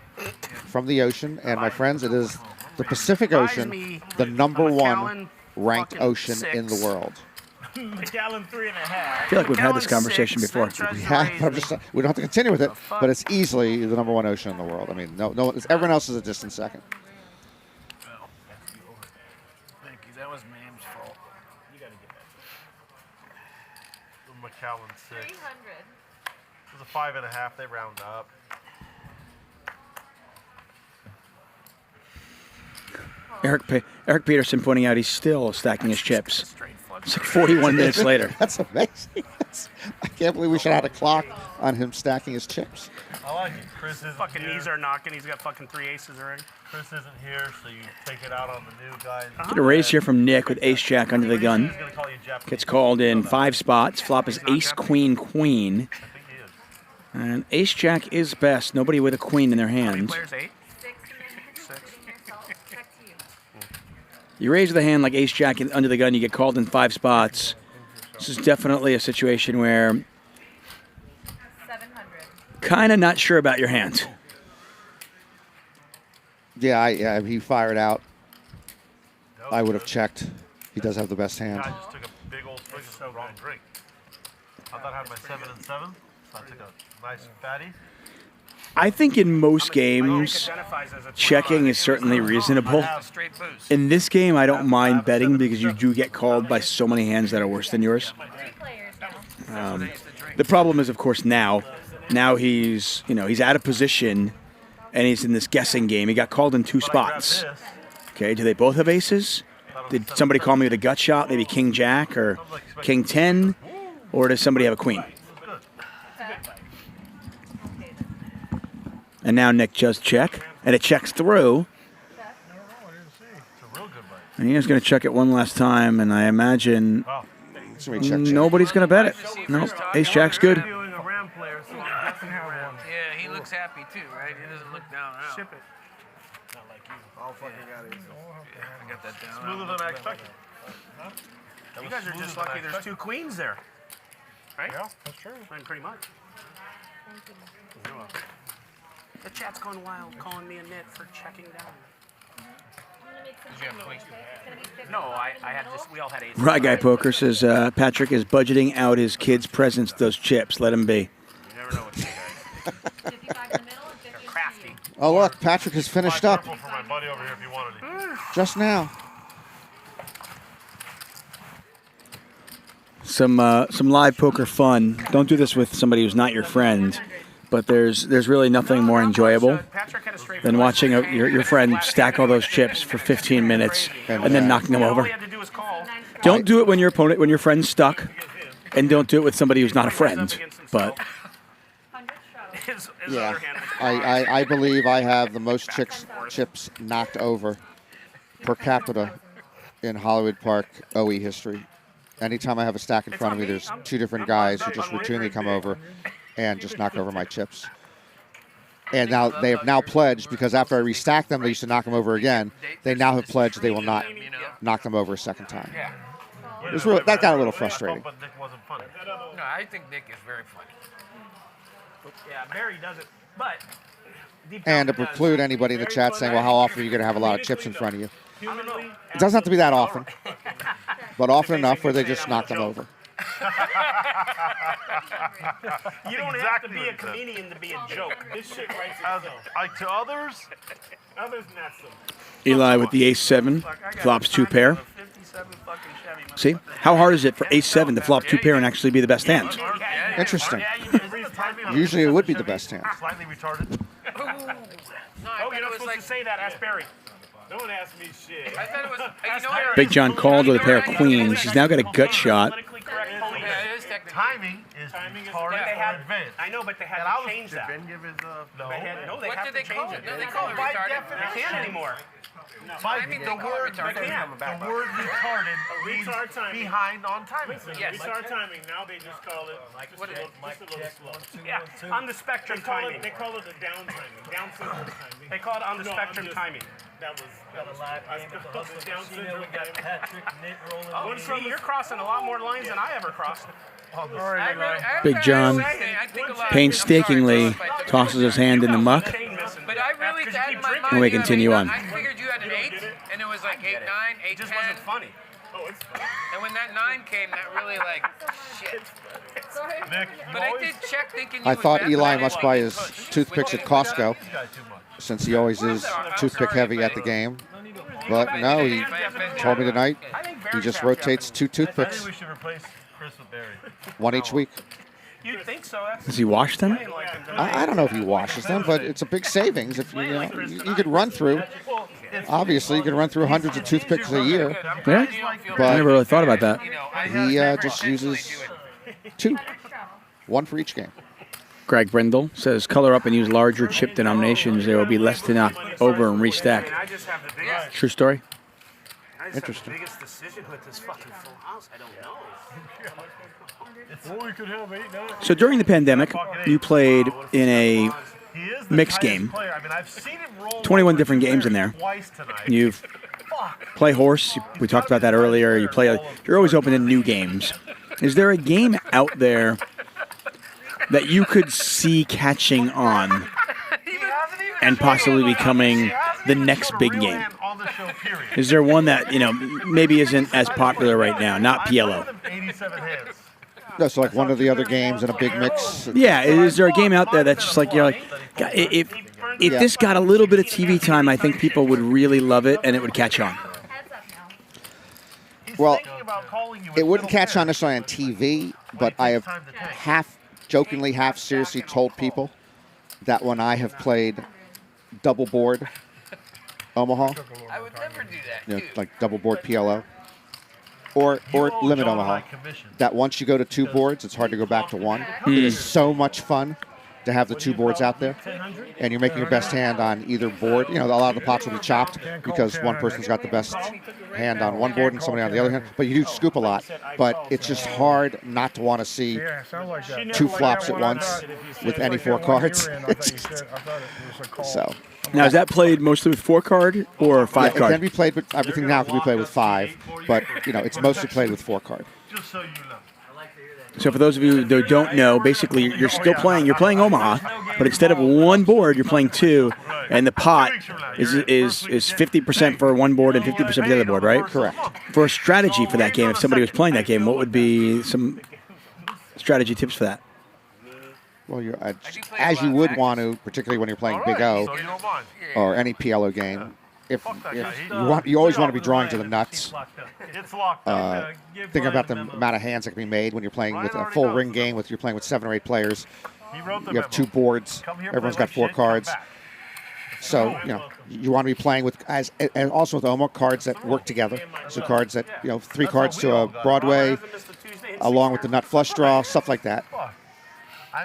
[SPEAKER 19] from the ocean. And, my friends, it is the Pacific Ocean, the #1 ranked ocean in the world.
[SPEAKER 7] McAllen 3.5.
[SPEAKER 8] I feel like we've had this conversation before.
[SPEAKER 19] We have, but we don't have to continue with it, but it's easily the #1 ocean in the world. I mean, no, everyone else is a distant second.
[SPEAKER 21] Thank you. That was Mam's fault. You got to get that.
[SPEAKER 10] McAllen 6.
[SPEAKER 12] 300.
[SPEAKER 10] It was a 5.5. They round up.
[SPEAKER 8] Eric Peterson pointing out he's still stacking his chips. It's like 41 minutes later.
[SPEAKER 19] That's amazing. I can't believe we should have had a clock on him stacking his chips.
[SPEAKER 10] I like it. Chris isn't
[SPEAKER 3] Fucking
[SPEAKER 10] here.
[SPEAKER 3] knees are knocking. He's got fucking 3 aces already.
[SPEAKER 10] Chris isn't here, so you take it out on the new guys.
[SPEAKER 8] Get a raise here from Nick with ace jack under the gun. Gets called in 5 spots. Flop is ace, queen, queen. And ace jack is best. Nobody with a queen in their hands.
[SPEAKER 3] Players 8.
[SPEAKER 8] You raise the hand like ace jack under the gun, you get called in 5 spots. This is definitely a situation where kind of not sure about your hand.
[SPEAKER 19] Yeah, he fired out. I would have checked. He does have the best hand.
[SPEAKER 10] I just took a big old swig of the wrong drink. I thought I had my 7 and 7, so I took a nice fatty.
[SPEAKER 8] I think in most games, checking is certainly reasonable. In this game, I don't mind betting because you do get called by so many hands that are worse than yours. The problem is, of course, now he's out of position and he's in this guessing game. He got called in 2 spots. Okay, do they both have aces? Did somebody call me with a gut shot, maybe king jack or king 10, or does somebody have a queen? And now Nick just check, and it checks through. And he's going to check it one last time, and I imagine nobody's going to bet it. No, ace jack's good.
[SPEAKER 14] Yeah, he looks happy too, right? He doesn't look down and out.
[SPEAKER 3] Ship it.
[SPEAKER 14] Not like you. All fucking got it. I got that down.
[SPEAKER 10] Smoother than I expected.
[SPEAKER 3] You guys are just lucky there's 2 queens there. Right?
[SPEAKER 10] Yeah, that's true.
[SPEAKER 3] Pretty much. The chat's going wild, calling me a nit for checking down. No, I had just, we all had aces.
[SPEAKER 8] Rye Guy Poker says Patrick is budgeting out his kids' presents, those chips. Let him be.
[SPEAKER 3] You never know what you guys. They're crafty.
[SPEAKER 19] Oh, look, Patrick has finished up
[SPEAKER 10] For my buddy over here if you wanted it.
[SPEAKER 19] just now.
[SPEAKER 8] Some live poker fun. Don't do this with somebody who's not your friend. But there's really nothing more enjoyable than watching your friend stack all those chips for 15 minutes and then knocking them over. Don't do it when your friend's stuck, and don't do it with somebody who's not a friend. But
[SPEAKER 19] Yeah, I believe I have the most chips knocked over per capita in Hollywood Park OE history. Anytime I have a stack in front of me, there's 2 different guys who just routinely come over and just knock over my chips. And now they have now pledged, because after I restack them, they used to knock them over again. They now have pledged they will not knock them over a second time. It was really, that got a little frustrating.
[SPEAKER 14] No, I think Nick is very funny.
[SPEAKER 3] Yeah, Barry does it, but...
[SPEAKER 19] And to preclude anybody in the chat saying, well, how often are you going to have a lot of chips in front of you? It doesn't have to be that often, but often enough where they just knock them over.
[SPEAKER 3] You don't have to be a comedian to be a joke. This shit writes itself.
[SPEAKER 10] Like to others?
[SPEAKER 3] Others not so.
[SPEAKER 8] Eli with the ace-7 flops 2 pair. See? How hard is it for ace-7 to flop 2 pair and actually be the best hand?
[SPEAKER 14] Yeah,
[SPEAKER 19] Interesting.
[SPEAKER 10] Yeah,
[SPEAKER 19] Usually it would be the best hand.
[SPEAKER 10] Slightly retarded.
[SPEAKER 3] Oh, you're not supposed to say that. Ask Barry.
[SPEAKER 10] No one asked me shit.
[SPEAKER 14] I thought it was. You know what?
[SPEAKER 8] Big John called with a pair of queens. He's now got a gut shot.
[SPEAKER 10] Timing is retarded or advanced.
[SPEAKER 3] I know, but they had to change that.
[SPEAKER 10] No.
[SPEAKER 3] They
[SPEAKER 14] What
[SPEAKER 3] have
[SPEAKER 14] did
[SPEAKER 3] to
[SPEAKER 14] they call
[SPEAKER 3] change
[SPEAKER 14] it?
[SPEAKER 3] it.
[SPEAKER 14] No, they call it retarded.
[SPEAKER 3] They can't anymore.
[SPEAKER 14] Timing,
[SPEAKER 10] The word retarded means
[SPEAKER 3] Retard timing.
[SPEAKER 10] behind on timing.
[SPEAKER 14] Yes.
[SPEAKER 17] Retard timing. Now they just call it just a little slow.
[SPEAKER 3] Yeah, on the spectrum timing.
[SPEAKER 17] They call it the down timing. Down syndrome timing.
[SPEAKER 3] They call it on the spectrum timing.
[SPEAKER 17] That was I called it down syndrome timing.
[SPEAKER 3] Oh, see, you're crossing a lot more lines than I ever crossed.
[SPEAKER 8] Big John painstakingly tosses his hand in the muck,
[SPEAKER 14] But I really had in my mind.
[SPEAKER 8] and we continue on.
[SPEAKER 14] I figured you had an 8, and it was like 8, 9, 8,
[SPEAKER 3] It just
[SPEAKER 14] 10.
[SPEAKER 3] wasn't funny.
[SPEAKER 14] And when that 9 came, that really like shit. But I did check thinking you
[SPEAKER 19] I
[SPEAKER 14] was
[SPEAKER 19] thought
[SPEAKER 14] bad,
[SPEAKER 19] Eli
[SPEAKER 14] but I
[SPEAKER 19] must
[SPEAKER 14] didn't
[SPEAKER 19] buy
[SPEAKER 14] think
[SPEAKER 19] his
[SPEAKER 14] you pushed.
[SPEAKER 19] toothpicks at Costco, since he always is toothpick heavy at the game. But no, he told me tonight he just rotates 2 toothpicks,
[SPEAKER 10] We should replace Chris with Barry.
[SPEAKER 19] one each week.
[SPEAKER 3] You'd think so.
[SPEAKER 8] Does he wash them?
[SPEAKER 19] I don't know if he washes them, but it's a big savings. If you could run through, obviously you could run through hundreds of toothpicks a year.
[SPEAKER 8] Yeah?
[SPEAKER 19] But
[SPEAKER 8] I never really thought about that.
[SPEAKER 19] he just uses 2, 1 for each game.
[SPEAKER 8] Greg Brindle says, color up and use larger chip denominations. There will be less to knock over and restack. True story? Interesting.
[SPEAKER 3] The biggest decision with this fucking full house. I don't know.
[SPEAKER 10] We could have 8, 9.
[SPEAKER 8] So during the pandemic, you played in a mixed game. 21 different games in there. You play horse. We talked about that earlier. You're always open to new games. Is there a game out there that you could see catching on and possibly becoming the next big game? Is there one that, maybe isn't as popular right now, not PLO?
[SPEAKER 10] 87 hands.
[SPEAKER 19] No, so like one of the other games in a big mix.
[SPEAKER 8] Yeah, is there a game out there that's just like, you're like, if this got a little bit of TV time, I think people would really love it and it would catch on.
[SPEAKER 19] Well, it wouldn't catch on necessarily on TV, but I have half jokingly, half seriously told people that when I have played double board Omaha,
[SPEAKER 14] I would never do that.
[SPEAKER 19] like double board PLO, or limit Omaha, that once you go to 2 boards, it's hard to go back to 1. It is so much fun to have the 2 boards out there, and you're making your best hand on either board. A lot of the pots will be chopped because one person's got the best hand on one board and somebody on the other hand. But you do scoop a lot. But it's just hard not to want to see 2 flops at once with any 4 cards. So.
[SPEAKER 8] Now, is that played mostly with 4 card or 5
[SPEAKER 19] It
[SPEAKER 8] card?
[SPEAKER 19] can be played with everything now can be played with 5, but it's mostly played with 4 card.
[SPEAKER 8] So for those of you that don't know, basically you're still playing. You're playing Omaha, but instead of 1 board, you're playing 2, and the pot is 50% for one board and 50% for the other board, right?
[SPEAKER 19] Correct.
[SPEAKER 8] For a strategy for that game, if somebody was playing that game, what would be some strategy tips for that?
[SPEAKER 19] Well, as you would want to, particularly when you're playing Big O or any PLO game. If you always want to be drawing to the nuts. Think about the amount of hands that can be made when you're playing with a full ring game. You're playing with 7 or 8 players. You have 2 boards. Everyone's got 4 cards. So you want to be playing with and also with Omaha cards that work together. So cards that 3 cards to a Broadway, along with the nut flush draw, stuff like that.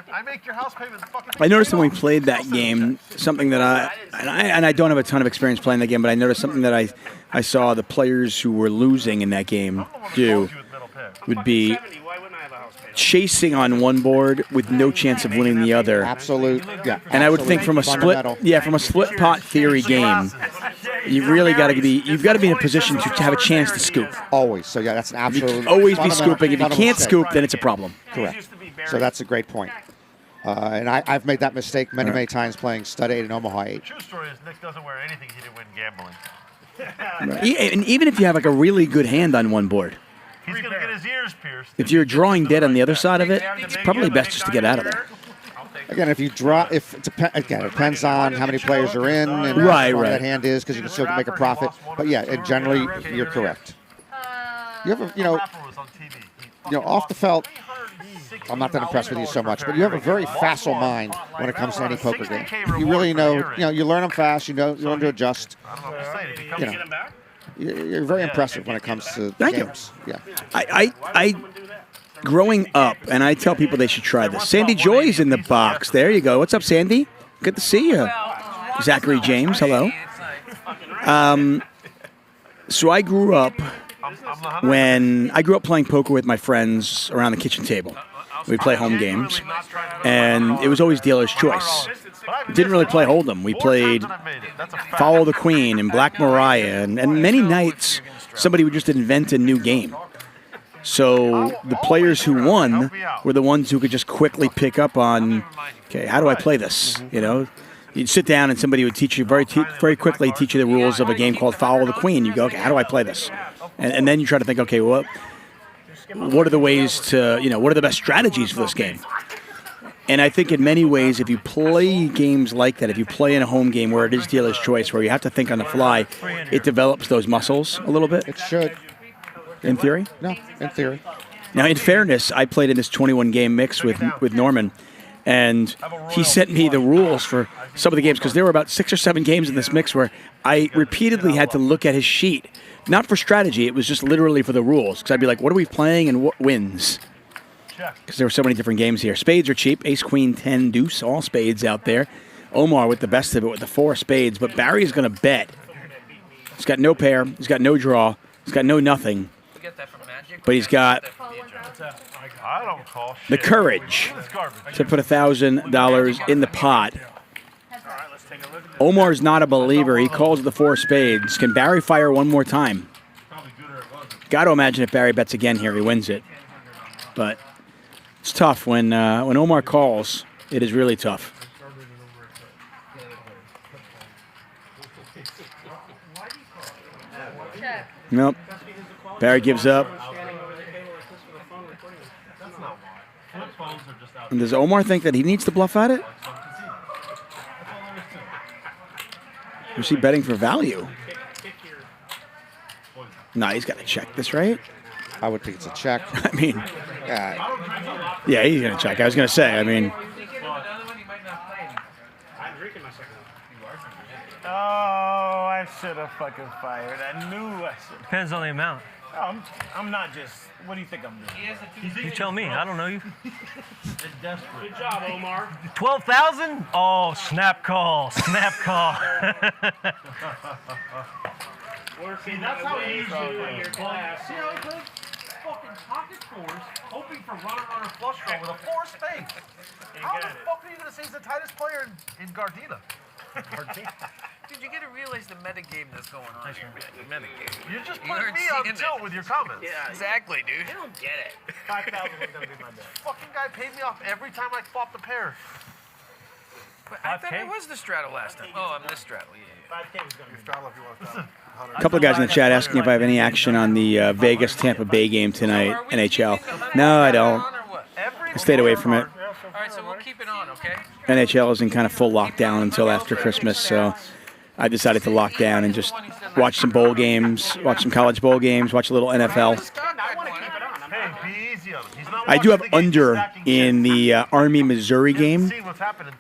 [SPEAKER 10] I make your house payment fucking.
[SPEAKER 8] I noticed when we played that game, something that I don't have a ton of experience playing that game, but I noticed something that I saw the players who were losing in that game do would be chasing on one board with no chance of winning the other.
[SPEAKER 19] Absolute, yeah.
[SPEAKER 8] And I would think from a split pot theory game, you've got to be in a position to have a chance to scoop.
[SPEAKER 19] Always. So yeah, that's an absolute.
[SPEAKER 8] Always be scooping. If you can't scoop, then it's a problem.
[SPEAKER 19] Correct. So that's a great point. And I've made that mistake many times playing stud 8 and Omaha 8.
[SPEAKER 10] True story is Nick doesn't wear anything he didn't win gambling.
[SPEAKER 8] And even if you have like a really good hand on one board,
[SPEAKER 10] He's going to get his ears pierced.
[SPEAKER 8] if you're drawing dead on the other side of it, it's probably best just to get out of there.
[SPEAKER 19] Again, if you draw, it depends on how many players are in and how strong that hand is, because you can still make a profit. But yeah, generally you're correct. You have off the felt. I'm not that impressed with you so much, but you have a very facile mind when it comes to any poker game. You really know, you learn them fast. You know to adjust. You know, you're very impressive when it comes to games. Yeah.
[SPEAKER 8] I growing up, and I tell people they should try this. Sandy Joy's in the box. There you go. What's up, Sandy? Good to see you. Zachary James, hello. So I grew up playing poker with my friends around the kitchen table. We'd play home games, and it was always dealer's choice. We didn't really play Hold'em. We played Follow the Queen and Black Mariah, and many nights somebody would just invent a new game. So the players who won were the ones who could just quickly pick up on, okay, how do I play this? You know, you'd sit down and somebody would teach you very quickly teach you the rules of a game called Follow the Queen. You go, okay, how do I play this? And then you try to think, okay, well, what are the ways to, what are the best strategies for this game? And I think in many ways, if you play games like that, if you play in a home game where it is dealer's choice, where you have to think on the fly, it develops those muscles a little bit.
[SPEAKER 19] It should.
[SPEAKER 8] In theory?
[SPEAKER 19] No, in theory.
[SPEAKER 8] Now, in fairness, I played in this 21-game mix with Norman, and he sent me the rules for some of the games, because there were about 6 or 7 games in this mix where I repeatedly had to look at his sheet. Not for strategy, it was just literally for the rules, because I'd be like, what are we playing and what wins? Because there were so many different games here. Spades are cheap. Ace, Queen, 10, Deuce, all spades out there. Omar with the best of it with the 4 spades, but Barry's going to bet. He's got no pair. He's got no draw. He's got no nothing. But he's got the courage to put $1,000 in the pot. Omar's not a believer. He calls the 4 spades. Can Barry fire one more time? Got to imagine if Barry bets again here, he wins it. But it's tough when Omar calls. It is really tough. Nope. Barry gives up. And does Omar think that he needs to bluff at it? Or is he betting for value? No, he's got to check this, right?
[SPEAKER 19] I would think it's a check.
[SPEAKER 8] I mean, yeah, he's going to check. I was going to say, I mean.
[SPEAKER 7] Oh, I should have fucking fired. I knew I should.
[SPEAKER 20] Depends on the amount.
[SPEAKER 7] I'm not just. What do you think I'm doing?
[SPEAKER 20] You tell me. I don't know you.
[SPEAKER 7] Good job, Omar.
[SPEAKER 20] 12,000? Oh, snap call. Snap call.
[SPEAKER 10] See, that's how you usually do in your class. See how he plays fucking pocket 4s, hoping for runner flush draw with a 4 spade. How the fuck are you gonna say he's the tightest player in Gardena?
[SPEAKER 21] Dude, you gotta realize the metagame that's going on here, man. The metagame.
[SPEAKER 10] You're just putting me on tilt with your comments.
[SPEAKER 21] Yeah, exactly, dude.
[SPEAKER 10] I don't get it. 5,000 was gonna be my bet. Fucking guy paid me off every time I flopped a pair.
[SPEAKER 21] But I thought it was the straddle last time. Oh, I'm this straddle. Yeah.
[SPEAKER 10] 5K was gonna be straddle if you want to straddle.
[SPEAKER 8] A couple of guys in the chat asking if I have any action on the Vegas-Tampa Bay game tonight, NHL. No, I don't. I stayed away from it.
[SPEAKER 21] All right, so we'll keep it on, okay?
[SPEAKER 8] NHL is in kind of full lockdown until after Christmas, so I decided to lock down and just watch some bowl games, watch some college bowl games, watch a little NFL. I do have under in the Army-Missouri game,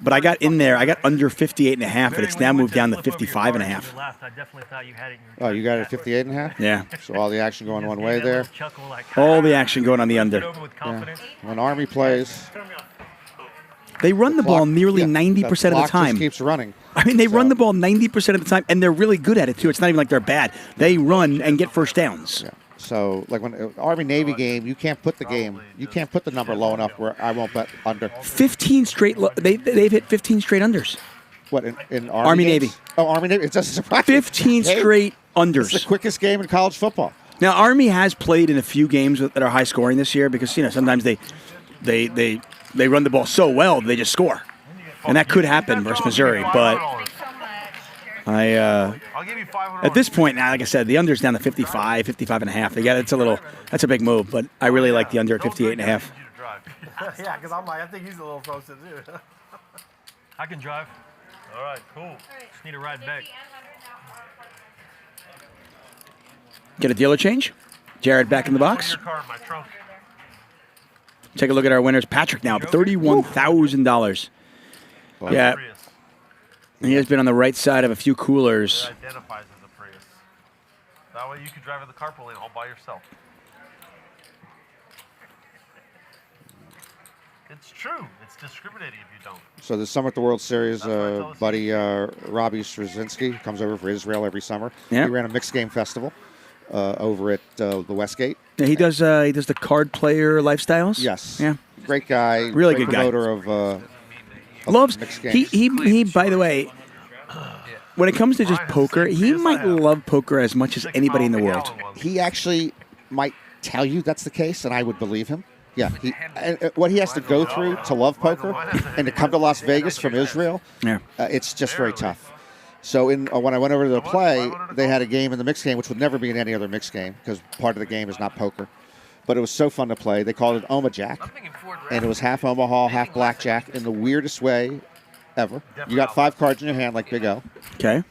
[SPEAKER 8] but I got in there. I got under 58.5, and it's now moved down to 55.5.
[SPEAKER 19] Oh, you got it at 58.5?
[SPEAKER 8] Yeah.
[SPEAKER 19] So all the action going one way there.
[SPEAKER 8] All the action going on the under.
[SPEAKER 19] Yeah. When Army plays,
[SPEAKER 8] they run the ball nearly 90% of the time.
[SPEAKER 19] Just keeps running.
[SPEAKER 8] I mean, they run the ball 90% of the time, and they're really good at it, too. It's not even like they're bad. They run and get first downs.
[SPEAKER 19] Yeah. So, like when Army-Navy game, you can't put the number low enough where I won't bet under.
[SPEAKER 8] 15 straight, they've hit 15 straight unders.
[SPEAKER 19] What, in
[SPEAKER 8] Army-Navy?
[SPEAKER 19] Oh, Army-Navy, it doesn't surprise me.
[SPEAKER 8] 15 straight unders.
[SPEAKER 19] It's the quickest game in college football.
[SPEAKER 8] Now, Army has played in a few games that are high scoring this year because, sometimes they run the ball so well they just score. And that could happen versus Missouri, but at this point now, like I said, the under's down to 55, 55.5. Yeah, that's a big move, but I really like the under at 58.5.
[SPEAKER 10] Yeah, because I'm like, I think he's a little closer too.
[SPEAKER 20] I can drive.
[SPEAKER 10] All right, cool.
[SPEAKER 20] Just need a ride back.
[SPEAKER 8] Get a dealer change. Jared back in the box. Take a look at our winners. Patrick now, $31,000. Yeah. He has been on the right side of a few coolers.
[SPEAKER 10] It identifies as a Prius. That way you can drive in the carpool lane all by yourself. It's true. It's discriminating if you don't.
[SPEAKER 19] So this summer at the World Series, buddy Robbie Straczynski comes over for Israel every summer.
[SPEAKER 8] Yeah.
[SPEAKER 19] He ran a mixed game festival over at the Westgate.
[SPEAKER 8] Yeah, he does the card player lifestyles.
[SPEAKER 19] Yes.
[SPEAKER 8] Yeah.
[SPEAKER 19] Great guy.
[SPEAKER 8] Really
[SPEAKER 19] great
[SPEAKER 8] good guy.
[SPEAKER 19] promoter of
[SPEAKER 8] Loves
[SPEAKER 19] mixed games.
[SPEAKER 8] he by the way, when it comes to just poker, he might love poker as much as anybody in the world.
[SPEAKER 19] He actually might tell you that's the case, and I would believe him. Yeah, what he has to go through to love poker and to come to Las Vegas from Israel, it's just very tough. So when I went over to the play, they had a game in the mixed game, which would never be in any other mixed game because part of the game is not poker. But it was so fun to play. They called it Omaha Jack, and it was half Omaha, half blackjack in the weirdest way ever. You got 5 cards in your hand like Big O.
[SPEAKER 8] Okay.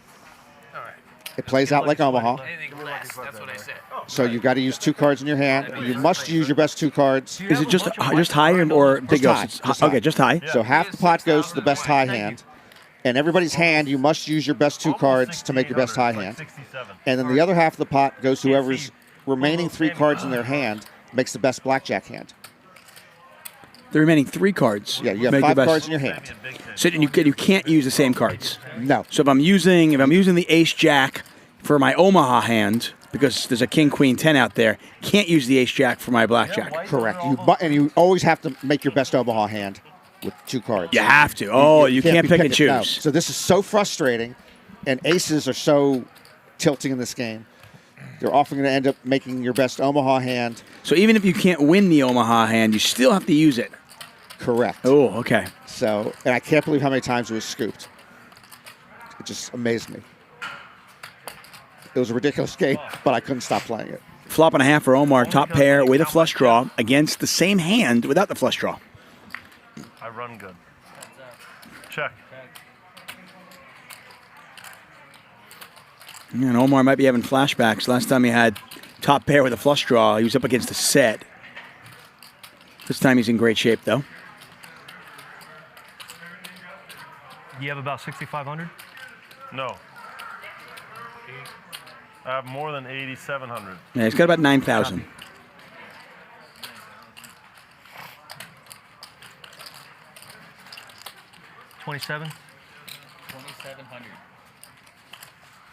[SPEAKER 19] It plays out like Omaha.
[SPEAKER 14] Anything less, that's what I said.
[SPEAKER 19] So you've got to use 2 cards in your hand. You must use your best 2 cards.
[SPEAKER 8] Is it just high or Big O? Okay, just high.
[SPEAKER 19] So half the pot goes to the best high hand. And everybody's hand, you must use your best 2 cards to make your best high hand. And then the other half of the pot goes to whoever's remaining 3 cards in their hand makes the best blackjack hand.
[SPEAKER 8] The remaining 3 cards.
[SPEAKER 19] Yeah, you have
[SPEAKER 8] make
[SPEAKER 19] 5
[SPEAKER 8] the best.
[SPEAKER 19] cards in your hand.
[SPEAKER 8] So you can't use the same cards.
[SPEAKER 19] No.
[SPEAKER 8] So if I'm using the Ace Jack for my Omaha hand because there's a King Queen 10 out there, can't use the Ace Jack for my blackjack.
[SPEAKER 19] Correct. And you always have to make your best Omaha hand with 2 cards.
[SPEAKER 8] You have to. Oh, you can't
[SPEAKER 19] be
[SPEAKER 8] pick and
[SPEAKER 19] picking- no.
[SPEAKER 8] choose.
[SPEAKER 19] So this is so frustrating, and aces are so tilting in this game. They're often going to end up making your best Omaha hand.
[SPEAKER 8] So even if you can't win the Omaha hand, you still have to use it.
[SPEAKER 19] Correct.
[SPEAKER 8] Oh, okay.
[SPEAKER 19] So, and I can't believe how many times it was scooped. It just amazed me. It was a ridiculous game, but I couldn't stop playing it.
[SPEAKER 8] Flop and a half for Omar, top pair with a flush draw against the same hand without the flush draw.
[SPEAKER 10] I run good. Check.
[SPEAKER 8] And Omar might be having flashbacks. Last time he had top pair with a flush draw, he was up against a set. This time he's in great shape, though.
[SPEAKER 20] You have about 6,500?
[SPEAKER 10] No. I have more than 8,700.
[SPEAKER 8] Yeah, he's got about 9,000.
[SPEAKER 20] $2,700.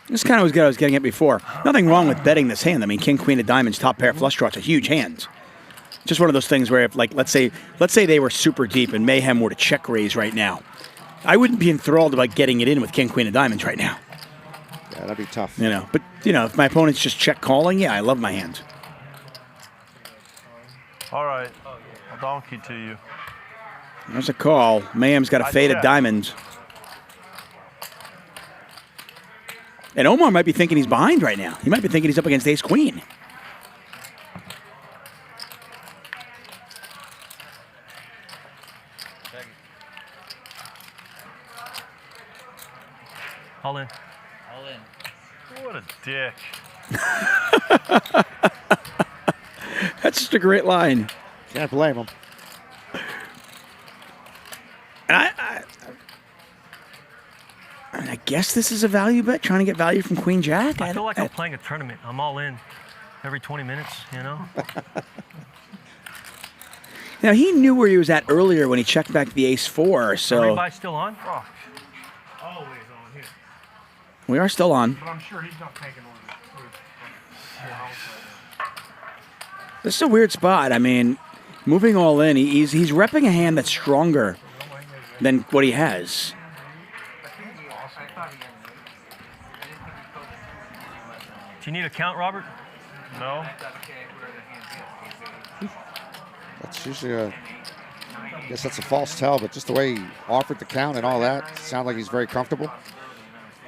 [SPEAKER 8] This kind of was what I was getting at before. Nothing wrong with betting this hand. I mean, King, Queen of Diamonds, top pair, flush draw. It's a huge hand. Just one of those things where, if, like, let's say they were super deep and Mayhem were to check raise right now, I wouldn't be enthralled about getting it in with King, Queen of Diamonds right now.
[SPEAKER 19] Yeah, that'd be tough.
[SPEAKER 8] But if my opponent's just check calling, yeah, I love my hand.
[SPEAKER 10] All right. I'll donkey to you.
[SPEAKER 8] There's a call. Mayhem's got a fade of diamonds. And Omar might be thinking he's behind right now. He might be thinking he's up against Ace Queen.
[SPEAKER 20] All in.
[SPEAKER 9] All in.
[SPEAKER 10] What a dick.
[SPEAKER 8] That's just a great line.
[SPEAKER 19] Can't blame him.
[SPEAKER 8] And I guess this is a value bet, trying to get value from Queen Jack.
[SPEAKER 20] I feel like I'm playing a tournament. I'm all in every 20 minutes,
[SPEAKER 8] Now, he knew where he was at earlier when he checked back the Ace-4, so...
[SPEAKER 20] Everybody's still on?
[SPEAKER 10] Fuck. Always on here.
[SPEAKER 8] We are still on.
[SPEAKER 10] But I'm sure he's not taking orders.
[SPEAKER 8] This is a weird spot. I mean, moving all in, he's repping a hand that's stronger than what he has.
[SPEAKER 20] Do you need a count, Robert?
[SPEAKER 10] No.
[SPEAKER 19] That's usually I guess that's a false tell, but just the way he offered the count and all that, sounded like he's very comfortable.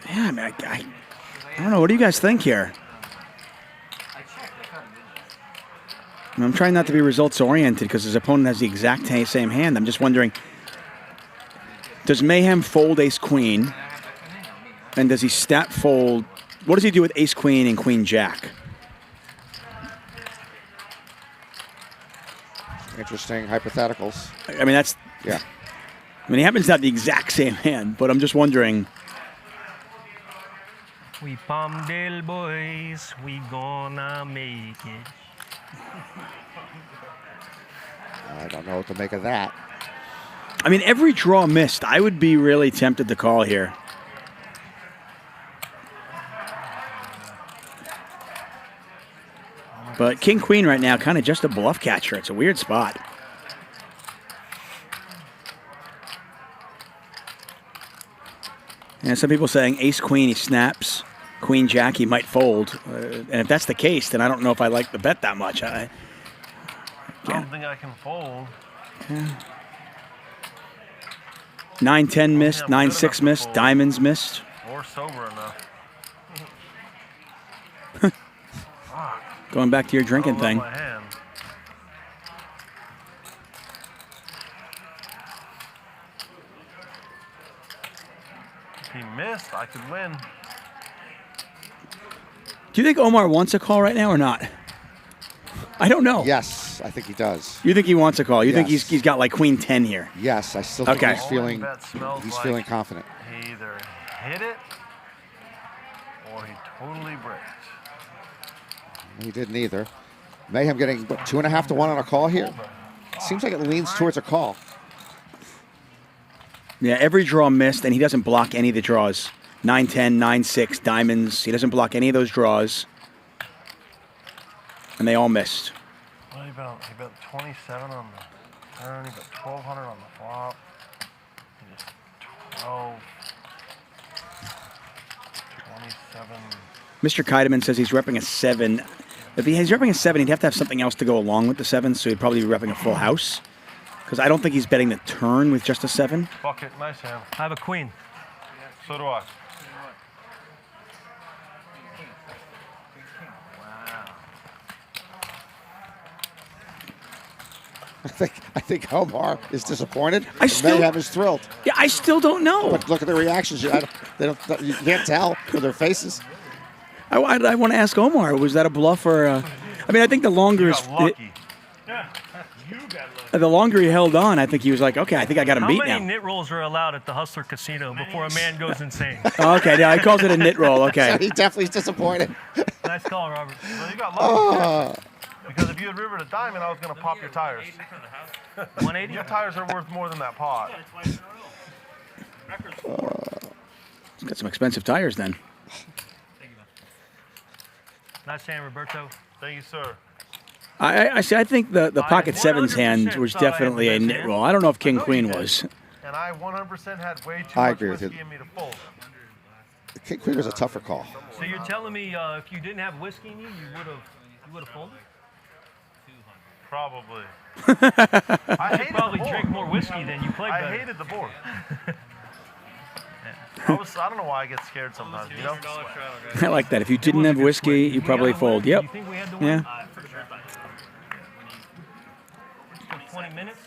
[SPEAKER 8] Yeah, I mean, I don't know. What do you guys think here? I'm trying not to be results-oriented because his opponent has the exact same hand. I'm just wondering, does Mayhem fold Ace-Queen? And does he stat fold? What does he do with Ace-Queen and Queen-Jack?
[SPEAKER 19] Interesting hypotheticals.
[SPEAKER 8] I mean, that's...
[SPEAKER 19] Yeah.
[SPEAKER 8] I mean, he happens to have the exact same hand, but I'm just wondering...
[SPEAKER 20] We Palmdale boys, we gonna make it.
[SPEAKER 19] I don't know what to make of that.
[SPEAKER 8] I mean, every draw missed. I would be really tempted to call here. But King-Queen right now, kind of just a bluff catcher. It's a weird spot. And some people saying Ace-Queen, he snaps. Queen-Jack, he might fold. And if that's the case, then I don't know if I like the bet that much.
[SPEAKER 10] I don't think I can fold.
[SPEAKER 8] Yeah. 9-10 missed, 9-6 missed, diamonds missed.
[SPEAKER 10] Or sober enough.
[SPEAKER 8] Going back to your drinking thing.
[SPEAKER 10] My hand. If he missed, I could win.
[SPEAKER 8] Do you think Omar wants a call right now or not? I don't know.
[SPEAKER 19] Yes, I think he does.
[SPEAKER 8] You think he wants a call? You think
[SPEAKER 19] Yes.
[SPEAKER 8] he's got like Queen 10 here?
[SPEAKER 19] Yes, I still think
[SPEAKER 8] Okay.
[SPEAKER 19] he's feeling confident.
[SPEAKER 10] He either hit it or he totally bricked.
[SPEAKER 19] He did neither. Mayhem getting 2.5 to 1 on a call here. Seems like it leans towards a call.
[SPEAKER 8] Yeah, every draw missed, and he doesn't block any of the draws. 9-10, 9-6, diamonds. He doesn't block any of those draws. And they all missed.
[SPEAKER 10] Well, he bet 27 on the turn. He bet 1,200 on the flop. He just 12, 27.
[SPEAKER 8] Mr. Keidemann says he's repping a 7. If he's repping a 7, he'd have to have something else to go along with the 7, so he'd probably be repping a full house. Because I don't think he's betting the turn with just a 7.
[SPEAKER 10] Fuck it, nice hand.
[SPEAKER 20] I have a queen.
[SPEAKER 10] So do I.
[SPEAKER 19] I think Omar is disappointed.
[SPEAKER 8] still-
[SPEAKER 19] Mayhem is thrilled.
[SPEAKER 8] Yeah, I still don't know.
[SPEAKER 19] But look at their reactions. You can't tell from their faces.
[SPEAKER 8] I want to ask Omar, was that a bluff or I mean, I think the longer the longer he held on, I think he was like, okay, I think I got him beat
[SPEAKER 20] How
[SPEAKER 8] now.
[SPEAKER 20] many knit rolls are allowed at the Hustler Casino before a man goes insane?
[SPEAKER 8] Oh, okay, yeah, I called it a knit roll. Okay.
[SPEAKER 19] So he definitely is disappointed.
[SPEAKER 20] Nice call, Robert.
[SPEAKER 10] Well, you got lucky. Because if you had rivered a diamond, I was going to pop your tires.
[SPEAKER 20] 180?
[SPEAKER 10] Your tires are worth more than that pot.
[SPEAKER 8] He's got some expensive tires then.
[SPEAKER 20] Nice hand, Roberto.
[SPEAKER 10] Thank you, sir.
[SPEAKER 8] I see. I think the pocket 7's hand was definitely a knit roll. I don't know if King Queen was.
[SPEAKER 10] And I 100% had way too
[SPEAKER 19] I
[SPEAKER 10] much
[SPEAKER 19] agree with
[SPEAKER 10] whiskey
[SPEAKER 19] you.
[SPEAKER 10] in me to fold.
[SPEAKER 19] King Queen was a tougher call.
[SPEAKER 20] So you're telling me if you didn't have whiskey in you, you would have folded?
[SPEAKER 10] Probably.
[SPEAKER 20] I hated probably drink more whiskey than you played better.
[SPEAKER 10] I hated the board. I don't know why I get scared sometimes, you know?
[SPEAKER 8] I like that. If you didn't have whiskey, you probably fold. Yep.
[SPEAKER 20] You think we had to win?
[SPEAKER 8] Yeah.
[SPEAKER 20] For 20 minutes?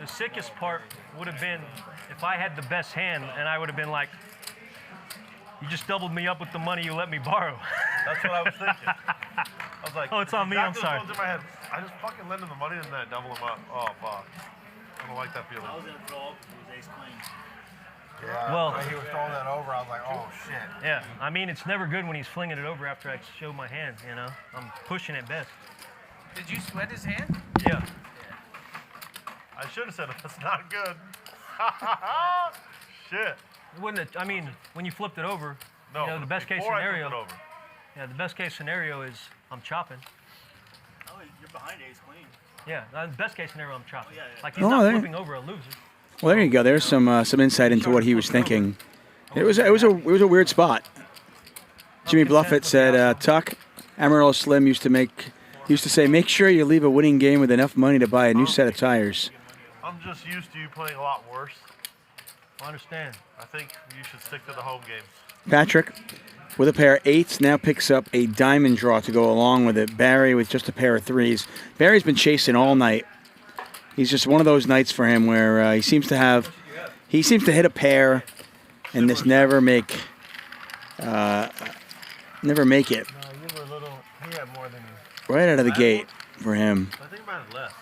[SPEAKER 20] The sickest part would have been if I had the best hand and I would have been like, you just doubled me up with the money you let me borrow.
[SPEAKER 10] That's what I was thinking. I was like,
[SPEAKER 20] oh, it's on me, I'm sorry.
[SPEAKER 10] In my head. I just fucking lend him the money and then I double him up. Oh, fuck. I don't like that feeling. I was going to throw up. It was ace queen.
[SPEAKER 11] Yeah,
[SPEAKER 20] Well-
[SPEAKER 11] when he was throwing that over, I was like, oh, shit.
[SPEAKER 20] Yeah, I mean, it's never good when he's flinging it over after I show my hand, you know? I'm pushing at best.
[SPEAKER 14] Did you sweat his hand?
[SPEAKER 20] Yeah.
[SPEAKER 10] I should have said that's not good. Shit.
[SPEAKER 20] It wouldn't have, I mean, when you flipped it over,
[SPEAKER 10] No,
[SPEAKER 20] you know, the best case
[SPEAKER 10] before I
[SPEAKER 20] scenario.
[SPEAKER 10] flipped it over.
[SPEAKER 20] Yeah, the best case scenario is I'm chopping.
[SPEAKER 5] Oh, you're behind ace queen.
[SPEAKER 20] Yeah, the best case scenario, I'm chopping. Like he's
[SPEAKER 8] Oh,
[SPEAKER 20] not
[SPEAKER 8] there-
[SPEAKER 20] flipping over a loser.
[SPEAKER 8] Well, there you go. There's some insight into what he was thinking. It was a weird spot. Jimmy Bluffett said, "Tuck, Amarillo Slim used to say, make sure you leave a winning game with enough money to buy a new set of tires."
[SPEAKER 10] I'm just used to you playing a lot worse.
[SPEAKER 20] I understand.
[SPEAKER 10] I think you should stick to the home games.
[SPEAKER 8] Patrick, with a pair of 8s, now picks up a diamond draw to go along with it. Barry with just a pair of 3s. Barry's been chasing all night. He's just one of those nights for him where he seems to hit a pair and just never make it.
[SPEAKER 10] No, you were a little. He had more than you.
[SPEAKER 8] right out of the gate for him.
[SPEAKER 10] I think mine had less.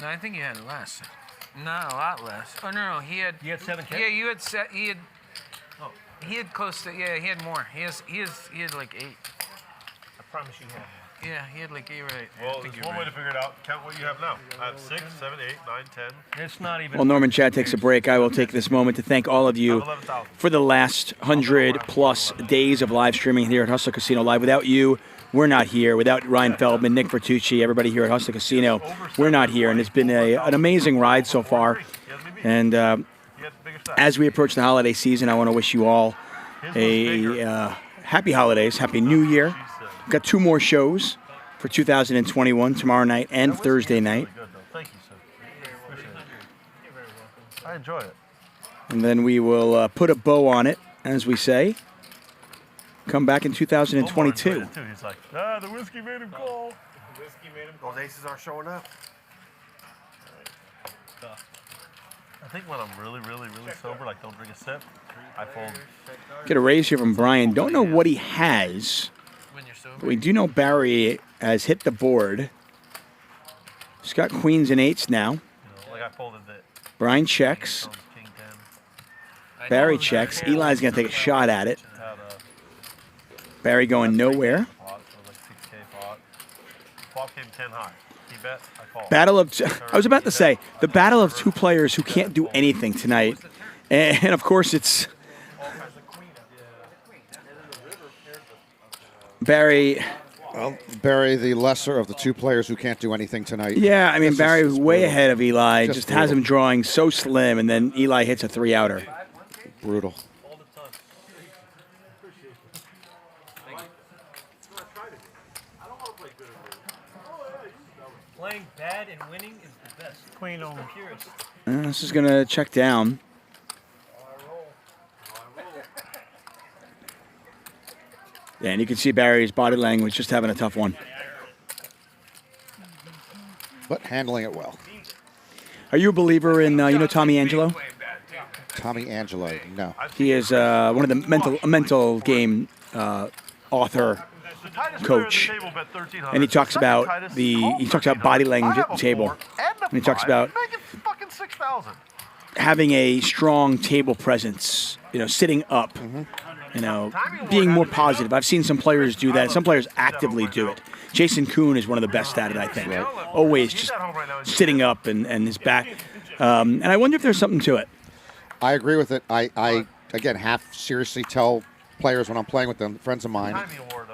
[SPEAKER 14] No, I think you had less. No, a lot less. Oh no, he had.
[SPEAKER 20] You had 7K?
[SPEAKER 14] Yeah, you had set. He had. Oh. He had close to. Yeah, he had more. He had like 8.
[SPEAKER 20] I promise you had.
[SPEAKER 14] Yeah, he had like 8 right.
[SPEAKER 10] Well, there's one way to figure it out. Count what you have now. I had 6, 7, 8, 9, 10.
[SPEAKER 20] It's not even.
[SPEAKER 8] While Norman Chad takes a break, I will take this moment to thank all of you for the last 100+ days of live streaming here at Hustler Casino Live. Without you, we're not here. Without Ryan Feldman, Nick Vertucci, everybody here at Hustler Casino, we're not here. And it's been an amazing ride so far. And as we approach the holiday season, I want to wish you all a happy holidays, happy New Year. We've got 2 more shows for 2021, tomorrow night and Thursday night.
[SPEAKER 10] Thank you, sir. Appreciate it. I enjoy it.
[SPEAKER 8] And then we will put a bow on it, as we say. Come back in 2022.
[SPEAKER 10] He's like, the whiskey made him call.
[SPEAKER 11] Those aces aren't showing up.
[SPEAKER 10] I think when I'm really, really, really sober, like don't drink a sip, I fold.
[SPEAKER 8] Get a raise here from Bryan. Don't know what he has. But we do know Barry has hit the board. He's got queens and 8s now.
[SPEAKER 10] Like I folded it.
[SPEAKER 8] Bryan checks. Barry checks. Eli's going to take a shot at it. Barry going nowhere.
[SPEAKER 10] Flop came 10 high. He bet, I called.
[SPEAKER 8] Battle of, I was about to say, the battle of 2 players who can't do anything tonight. And of course it's Barry.
[SPEAKER 19] Well, Barry, the lesser of the 2 players who can't do anything tonight.
[SPEAKER 8] Yeah, I mean, Barry was way
[SPEAKER 19] brutal.
[SPEAKER 8] ahead of Eli.
[SPEAKER 19] Just
[SPEAKER 8] Just has
[SPEAKER 19] brutal.
[SPEAKER 8] him drawing so slim, and then Eli hits a 3-outer.
[SPEAKER 19] Brutal.
[SPEAKER 20] Playing bad and winning is the best.
[SPEAKER 7] Queen on.
[SPEAKER 20] Purest.
[SPEAKER 8] This is going to check down. Yeah, and you can see Barry's body language just having a tough one.
[SPEAKER 19] But handling it well.
[SPEAKER 8] Are you a believer in, you know Tommy Angelo?
[SPEAKER 19] Tommy Angelo, no.
[SPEAKER 8] He is one of the mental game author, coach, and he talks about body language at the table, and he talks about having a strong table presence, sitting up, being more positive. I've seen some players do that. Some players actively do it. Jason Kuhn is one of the best at it, I think. Always just sitting up and his back. And I wonder if there's something to it.
[SPEAKER 19] I agree with it. I again, half seriously tell players when I'm playing with them, friends of mine,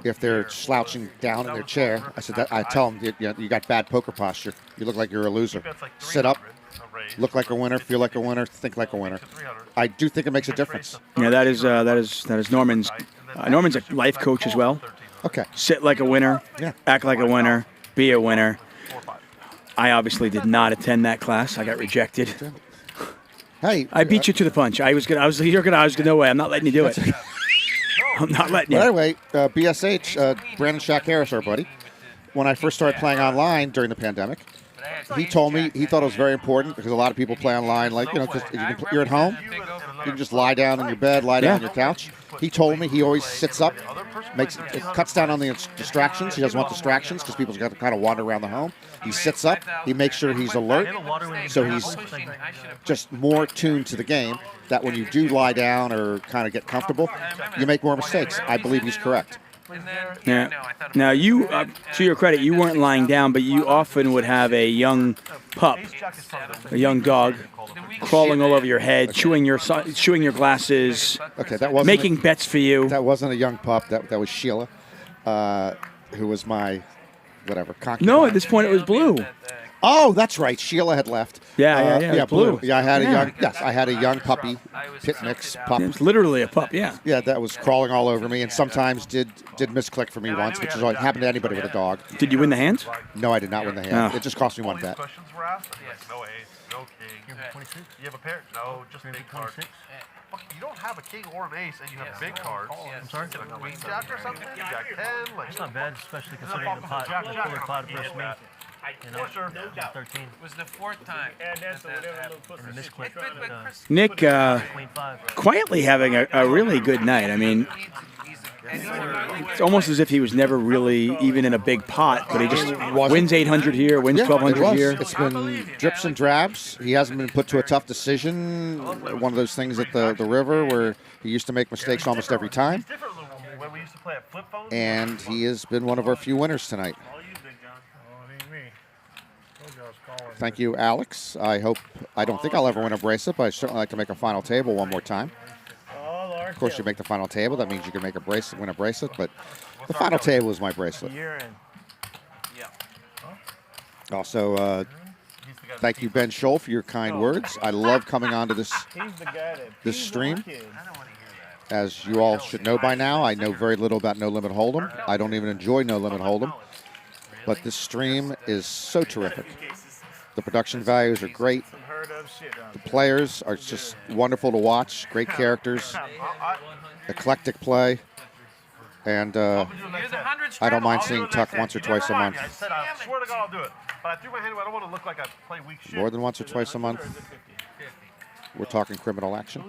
[SPEAKER 19] if they're slouching down in their chair, I tell them, you got bad poker posture. You look like you're a loser. Sit up, look like a winner, feel like a winner, think like a winner. I do think it makes a difference.
[SPEAKER 8] Yeah, that is Norman's. Norman's a life coach as well.
[SPEAKER 19] Okay.
[SPEAKER 8] Sit like a winner, act like a winner, be a winner. I obviously did not attend that class. I got rejected.
[SPEAKER 19] Hey,
[SPEAKER 8] I beat you to the punch. No way. I'm not letting you do it. I'm not letting you.
[SPEAKER 19] But anyway, BSH, Brandon Shack Harris, our buddy, when I first started playing online during the pandemic, he told me he thought it was very important because a lot of people play online, because you're at home, you can just lie down in your bed, lie down on your couch. He told me he always sits up, it cuts down on the distractions. He doesn't want distractions because people got to kind of wander around the home. He sits up, he makes sure he's alert, so he's just more tuned to the game, that when you do lie down or kind of get comfortable, you make more mistakes. I believe he's correct.
[SPEAKER 8] Yeah. Now, you, to your credit, you weren't lying down, but you often would have a young pup, a young dog, crawling all over your head, chewing your glasses, making bets for you.
[SPEAKER 19] That wasn't a young pup. That was Sheila, who was my, concubine.
[SPEAKER 8] No, at this point it was Blue.
[SPEAKER 19] Oh, that's right. Sheila had left.
[SPEAKER 8] Yeah,
[SPEAKER 19] Blue. Yeah, I had a young puppy, pit mix pup.
[SPEAKER 8] It's literally a pup. Yeah.
[SPEAKER 19] Yeah, that was crawling all over me, and sometimes did misclick for me once, which is always happened to anybody with a dog.
[SPEAKER 8] Did you win the hand?
[SPEAKER 19] No, I did not win the hand.
[SPEAKER 8] Oh.
[SPEAKER 19] It just cost me one bet.
[SPEAKER 10] Questions were asked? No ace, no king. 26? You have a pair? No, just big cards. You don't have a king or an ace, and you have big cards.
[SPEAKER 20] I'm sorry?
[SPEAKER 10] You got a queen jack or something? You got 10?
[SPEAKER 20] It's not bad, especially considering the pot. The fuller pot versus me.
[SPEAKER 10] Sure.
[SPEAKER 14] It
[SPEAKER 20] 13.
[SPEAKER 14] was the 4th time.
[SPEAKER 20] And the misclick.
[SPEAKER 8] Nick quietly having a really good night. I mean, It's almost as if he was never really even in a big pot, but he just wins 800 here, wins 1,200 here.
[SPEAKER 19] It's been drips and drabs. He hasn't been put to a tough decision. One of those things at the river where he used to make mistakes almost every time.
[SPEAKER 10] When we used to play at flip phone.
[SPEAKER 19] And he has been one of our few winners tonight. Thank you, Alex. I don't think I'll ever win a bracelet, but I'd certainly like to make a final table one more time. Of course, you make the final table. That means you can make win a bracelet, but the final table is my bracelet. Also, thank you, Ben Scholl, for your kind words. I love coming onto this stream. As you all should know by now, I know very little about No Limit Hold'em. I don't even enjoy No Limit Hold'em. But this stream is so terrific. The production values are great. The players are just wonderful to watch. Great characters. Eclectic play. And I don't mind seeing Tuck once or twice a month.
[SPEAKER 10] I said, I swear to God I'll do it. But I threw my hand away. I don't want to look like I play weak shit.
[SPEAKER 19] More than once or twice a month. We're talking criminal action.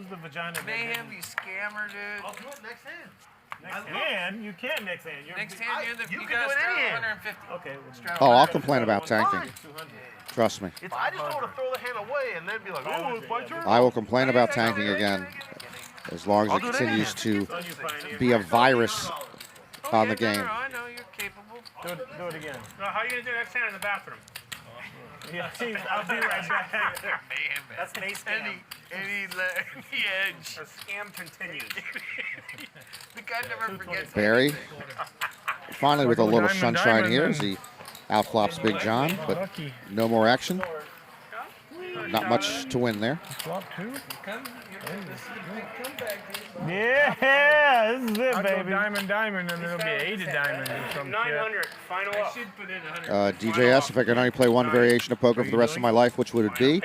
[SPEAKER 14] Mayhem, you scammer, dude.
[SPEAKER 10] I'll do it next hand.
[SPEAKER 7] Next hand? You can't next hand.
[SPEAKER 14] Next hand, you
[SPEAKER 10] can
[SPEAKER 14] got
[SPEAKER 10] do it any hand.
[SPEAKER 14] 150.
[SPEAKER 7] Okay.
[SPEAKER 19] Oh, I'll complain about tanking. Trust me.
[SPEAKER 10] I just don't want to throw the hand away and then be like, oh, it's my turn.
[SPEAKER 19] I will complain about tanking again as long as it continues to be a virus on the game.
[SPEAKER 14] I know you're capable.
[SPEAKER 7] Do it again.
[SPEAKER 3] How are you going to do next hand in the bathroom?
[SPEAKER 7] Yeah, I'll be right back.
[SPEAKER 3] That's an ace scam.
[SPEAKER 14] Any edge.
[SPEAKER 3] The scam continues.
[SPEAKER 14] The guy never forgets.
[SPEAKER 19] Barry, finally with a little sunshine here as he outflops Big John, but no more action. Not much to win there.
[SPEAKER 7] Flop two. Yeah, this is it, baby. Diamond, and it'll be 8 of diamond or something.
[SPEAKER 3] 900, final up.
[SPEAKER 14] Should put in 100.
[SPEAKER 19] DJS, if I could only play one variation of poker for the rest of my life, which would it be?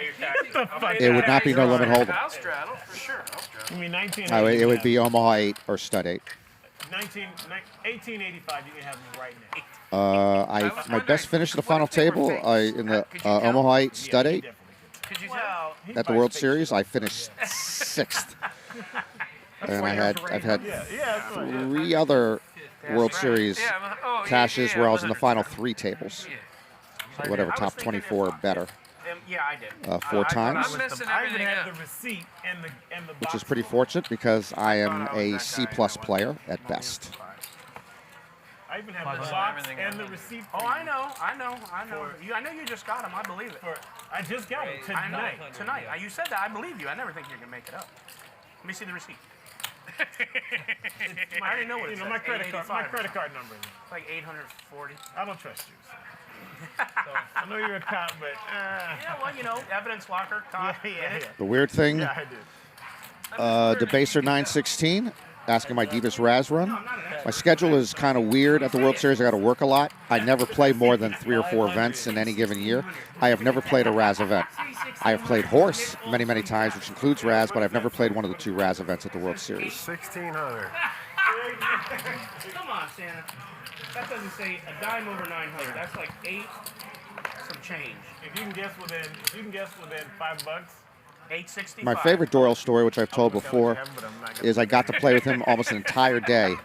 [SPEAKER 19] It would not be No Limit Hold'em.
[SPEAKER 14] I'll straddle, for sure.
[SPEAKER 7] You mean 19?
[SPEAKER 19] It would be Omaha 8 or Stud 8.
[SPEAKER 7] 1885, you can have me right now.
[SPEAKER 19] My best finish at the final table in the Omaha 8 Stud 8 at the World Series. I finished 6th, and I've had 3 other World Series cashes where I was in the final 3 tables. So whatever, top 24 or better.
[SPEAKER 3] Yeah, I did.
[SPEAKER 19] 4 times,
[SPEAKER 7] I even have the receipt and the
[SPEAKER 19] which is pretty fortunate because I am a C+ player at best.
[SPEAKER 7] I even have the box and the receipt.
[SPEAKER 3] Oh, I know. I know you just got them. I believe it.
[SPEAKER 7] I just got it tonight.
[SPEAKER 3] Tonight. You said that. I believe you. I never think you're going to make it up. Let me see the receipt. I already know what it says.
[SPEAKER 7] My credit card number.
[SPEAKER 3] It's like 840.
[SPEAKER 7] I don't trust you. So I know you're a cop, but
[SPEAKER 3] yeah, well, evidence locker, cop.
[SPEAKER 7] Yeah.
[SPEAKER 19] The weird thing,
[SPEAKER 7] Yeah, I do.
[SPEAKER 19] Debaser 916 asking my Divas Raz run. My schedule is kind of weird at the World Series. I got to work a lot. I never play more than 3 or 4 events in any given year. I have never played a Raz event. I have played Horse many, many times, which includes Raz, but I've never played one of the 2 Raz events at the World Series.
[SPEAKER 11] 1,600.
[SPEAKER 3] Come on, Santa. That doesn't say a dime over 900. That's like 8 some change.
[SPEAKER 7] If you can guess within $5,
[SPEAKER 3] 865.
[SPEAKER 19] My favorite Doyle story, which I've told before, is I got to play with him almost an entire day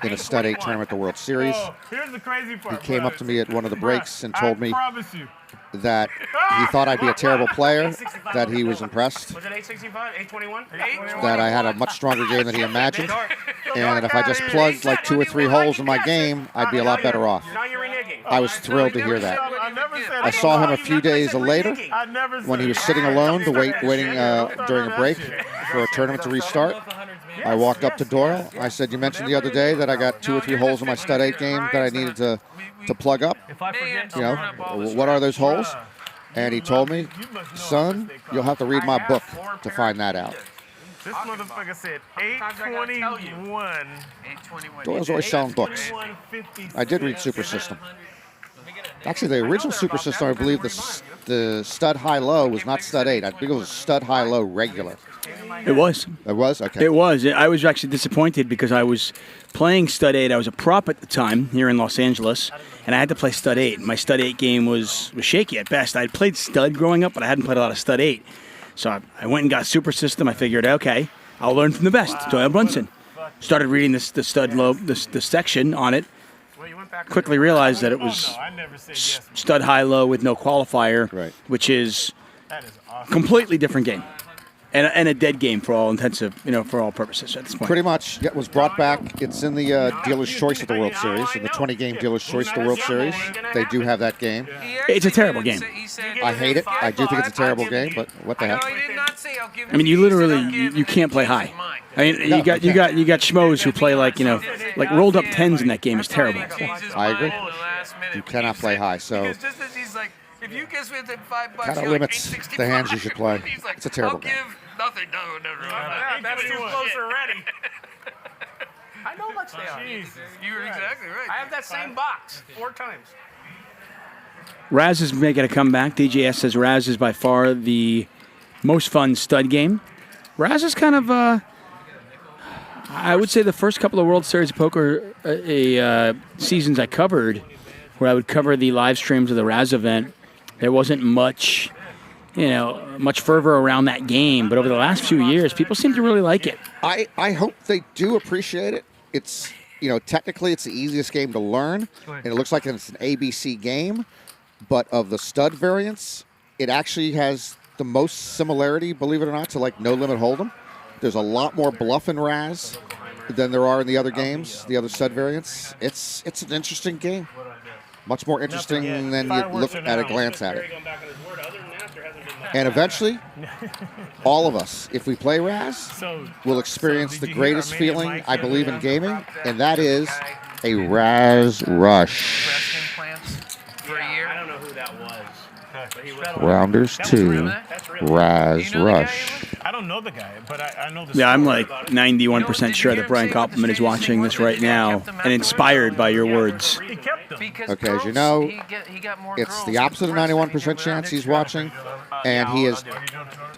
[SPEAKER 19] in a Stud 8 tournament at the World Series.
[SPEAKER 7] Oh, here's the crazy part.
[SPEAKER 19] He came up to me at one of the breaks and told me
[SPEAKER 7] I promise you.
[SPEAKER 19] that he thought I'd be a terrible player, that he was impressed,
[SPEAKER 3] Was it 865? 821?
[SPEAKER 19] that I had a much stronger game than he imagined, and that if I just plugged like 2 or 3 holes in my game, I'd be a lot better off.
[SPEAKER 3] Now you're reneging.
[SPEAKER 19] I was thrilled to hear that. I saw him a few days later when he was sitting alone waiting during a break for a tournament to restart. I walked up to Doyle. I said, "You mentioned the other day that I got 2 or 3 holes in my Stud 8 game that I needed to plug up. What are those holes?" And he told me, "Son, you'll have to read my book to find that out."
[SPEAKER 7] This motherfucker said 821.
[SPEAKER 19] Doyle's always selling books. I did read Super System. Actually, the original Super System, I believe the Stud High Low was not Stud 8. I think it was Stud High Low regular.
[SPEAKER 8] It was.
[SPEAKER 19] It was? Okay.
[SPEAKER 8] It was. I was actually disappointed because I was playing Stud 8. I was a prop at the time here in Los Angeles, and I had to play Stud 8. My Stud 8 game was shaky at best. I'd played Stud growing up, but I hadn't played a lot of Stud 8. So I went and got Super System. I figured, okay, I'll learn from the best, Doyle Brunson. started reading the stud low, the section on it. Quickly realized that it was stud high low with no qualifier, which is completely different game. And a dead game for all for all purposes at this point.
[SPEAKER 19] Pretty much. It was brought back. It's in the Dealer's Choice of the World Series, in the 20-game Dealer's Choice of the World Series. They do have that game.
[SPEAKER 8] It's a terrible game.
[SPEAKER 19] I hate it. I do think it's a terrible game, but what the heck?
[SPEAKER 8] I mean, you literally you can't play high. I mean, you got schmoes who play like rolled up tens in that game is terrible.
[SPEAKER 19] I agree. You cannot play high, so
[SPEAKER 21] if you guess within $5,
[SPEAKER 19] kind of limits the hands you should play. It's a terrible game.
[SPEAKER 21] Nothing. No.
[SPEAKER 3] That's too close already. I know how much they are.
[SPEAKER 21] You're exactly right.
[SPEAKER 3] I have that same box 4 times.
[SPEAKER 8] Raz is making a comeback. DJS says Raz is by far the most fun stud game. Raz is kind of, I would say the first couple of World Series of Poker seasons I covered, where I would cover the live streams of the Raz event, there wasn't much fervor around that game. But over the last few years, people seem to really like it.
[SPEAKER 19] I hope they do appreciate it. It's, technically it's the easiest game to learn, and it looks like it's an ABC game. But of the stud variants, it actually has the most similarity, believe it or not, to like No Limit Hold'em. There's a lot more bluff in Raz than there are in the other games, the other stud variants. It's an interesting game. Much more interesting than you look at a glance at it. And eventually, all of us, if we play Raz, will experience the greatest feeling I believe in gaming, and that is a Raz Rush.
[SPEAKER 3] I don't know who that was.
[SPEAKER 19] Rounders 2, Raz Rush.
[SPEAKER 7] I don't know the guy, but I know the
[SPEAKER 8] Yeah, I'm like 91% sure that Brian Koppelman is watching this right now and inspired by your words.
[SPEAKER 19] Okay, as you know, it's the opposite of 91% chance he's watching, and he has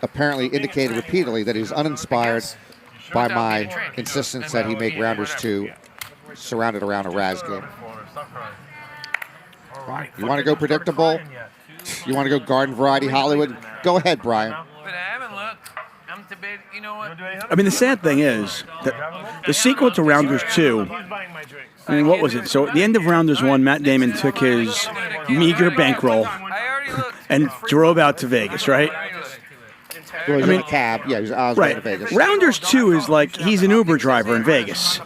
[SPEAKER 19] apparently indicated repeatedly that he's uninspired by my insistence that he make Rounders 2 surrounded around a Raz game. You want to go predictable? You want to go garden variety Hollywood? Go ahead, Brian.
[SPEAKER 21] But I haven't looked. I'm debating. You know what?
[SPEAKER 8] I mean, the sad thing is that the sequel to Rounders 2, I mean, what was it? So at the end of Rounders 1, Matt Damon took his meager bankroll and drove out to Vegas, right?
[SPEAKER 19] Well, he was in a cab. Yeah, he was
[SPEAKER 8] right.
[SPEAKER 19] in Vegas.
[SPEAKER 8] Rounders 2 is like he's an Uber driver in Vegas.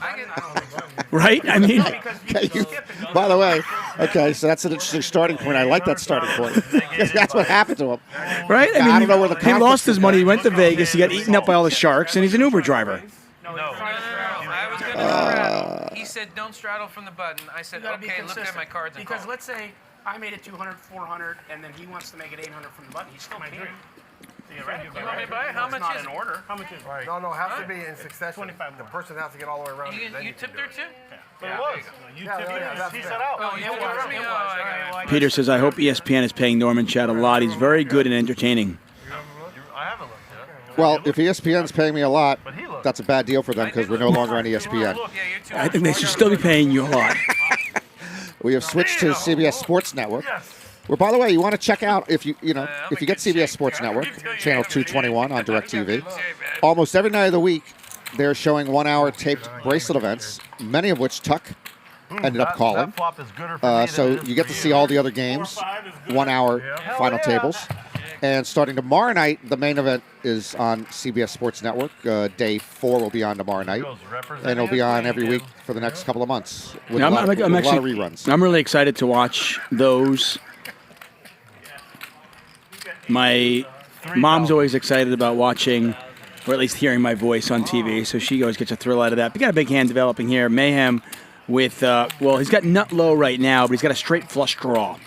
[SPEAKER 8] Right? I mean...
[SPEAKER 19] By the way, okay, so that's an interesting starting point. I like that starting point. Because that's what happened to him.
[SPEAKER 8] Right? I mean,
[SPEAKER 19] I don't know where the
[SPEAKER 8] he lost his money. He went to Vegas. He got eaten up by all the sharks, and he's an Uber driver.
[SPEAKER 21] I was going to he said, don't straddle from the button. I said, okay, look at my cards and
[SPEAKER 3] Because
[SPEAKER 21] call.
[SPEAKER 3] let's say I made it 200, 400, and then he wants to make it 800 from the button. He's still paying.
[SPEAKER 21] You want me to buy it? How much is it?
[SPEAKER 3] How much is it?
[SPEAKER 11] No, it has to be in succession. The person has to get all the way around.
[SPEAKER 21] You tipped her too?
[SPEAKER 10] But it was. You tipped it. He set out.
[SPEAKER 21] Oh, you tipped me? Oh, I got it.
[SPEAKER 8] Peter says, I hope ESPN is paying Norman Chad a lot. He's very good and entertaining.
[SPEAKER 10] I haven't looked.
[SPEAKER 19] Well, if ESPN's paying me a lot, that's a bad deal for them because we're no longer on ESPN.
[SPEAKER 8] I think they should still be paying you a lot.
[SPEAKER 19] We have switched to CBS Sports Network. Well, by the way, you want to check out if you get CBS Sports Network, channel 221 on DirecTV. Almost every night of the week, they're showing 1-hour taped bracelet events, many of which Tuck ended up calling. So you get to see all the other games, 1-hour final tables. And starting tomorrow night, the main event is on CBS Sports Network. Day 4 will be on tomorrow night, and it'll be on every week for the next couple of months with a lot of reruns.
[SPEAKER 8] I'm really excited to watch those. My mom's always excited about watching, or at least hearing my voice on TV, so she always gets a thrill out of that. We got a big hand developing here. Mayhem with, he's got nut low right now, but he's got a straight flush draw.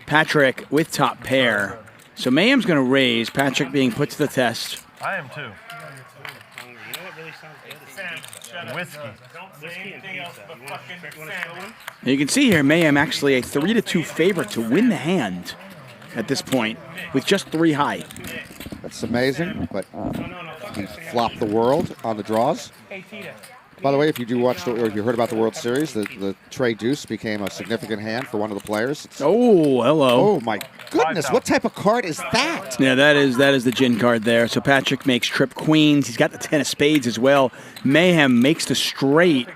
[SPEAKER 8] Patrick with top pair. So Mayhem's going to raise, Patrick being put to the test.
[SPEAKER 10] I am too. Whiskey.
[SPEAKER 8] And you can see here, Mayhem actually a 3-2 favorite to win the hand at this point with just 3 high.
[SPEAKER 19] That's amazing, but he flopped the world on the draws. By the way, if you do watch or if you heard about the World Series, the Trey Deuce became a significant hand for one of the players.
[SPEAKER 8] Oh, hello.
[SPEAKER 19] Oh my goodness! What type of card is that?
[SPEAKER 8] Yeah, that is the gin card there. So Patrick makes trip queens. He's got the 10 of spades as well. Mayhem makes the straight.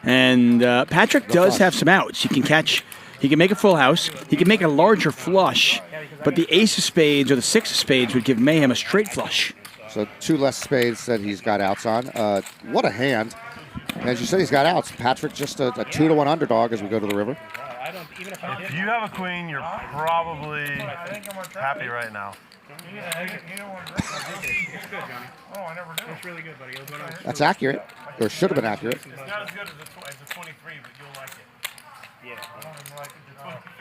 [SPEAKER 8] And Patrick does have some outs. He can make a full house. He can make a larger flush. But the ace of spades or the 6 of spades would give Mayhem a straight flush.
[SPEAKER 19] So 2 less spades that he's got outs on. What a hand. And as you said, he's got outs. Patrick just a 2-1 underdog as we go to the river.
[SPEAKER 10] If you have a queen, you're probably happy right now.
[SPEAKER 3] It's good, Johnny. Oh, I never knew. It's really good, buddy.
[SPEAKER 19] That's accurate, or should have been accurate.
[SPEAKER 10] It's not as good as a 23, but you'll like it.
[SPEAKER 3] Yeah.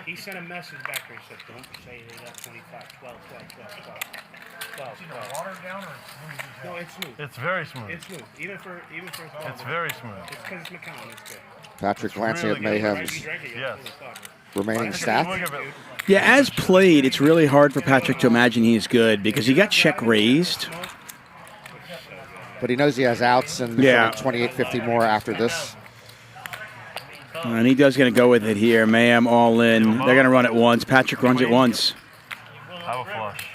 [SPEAKER 3] He sent a message back there. He said, don't say they got 25, 12, 12.
[SPEAKER 10] Watered down or smooth?
[SPEAKER 3] No, it's smooth.
[SPEAKER 10] It's very smooth.
[SPEAKER 3] It's smooth. Even for
[SPEAKER 10] It's very smooth.
[SPEAKER 3] It's because it's Macallan. It's good.
[SPEAKER 19] Patrick glancing at Mayhem's
[SPEAKER 10] Yes.
[SPEAKER 19] remaining stats.
[SPEAKER 8] Yeah, as played, it's really hard for Patrick to imagine he's good because he got check raised.
[SPEAKER 19] But he knows he has outs and
[SPEAKER 8] Yeah.
[SPEAKER 19] 28-50 more after this.
[SPEAKER 8] And he does going to go with it here. Mayhem all in. They're going to run it once. Patrick runs it once.
[SPEAKER 10] Have a flush.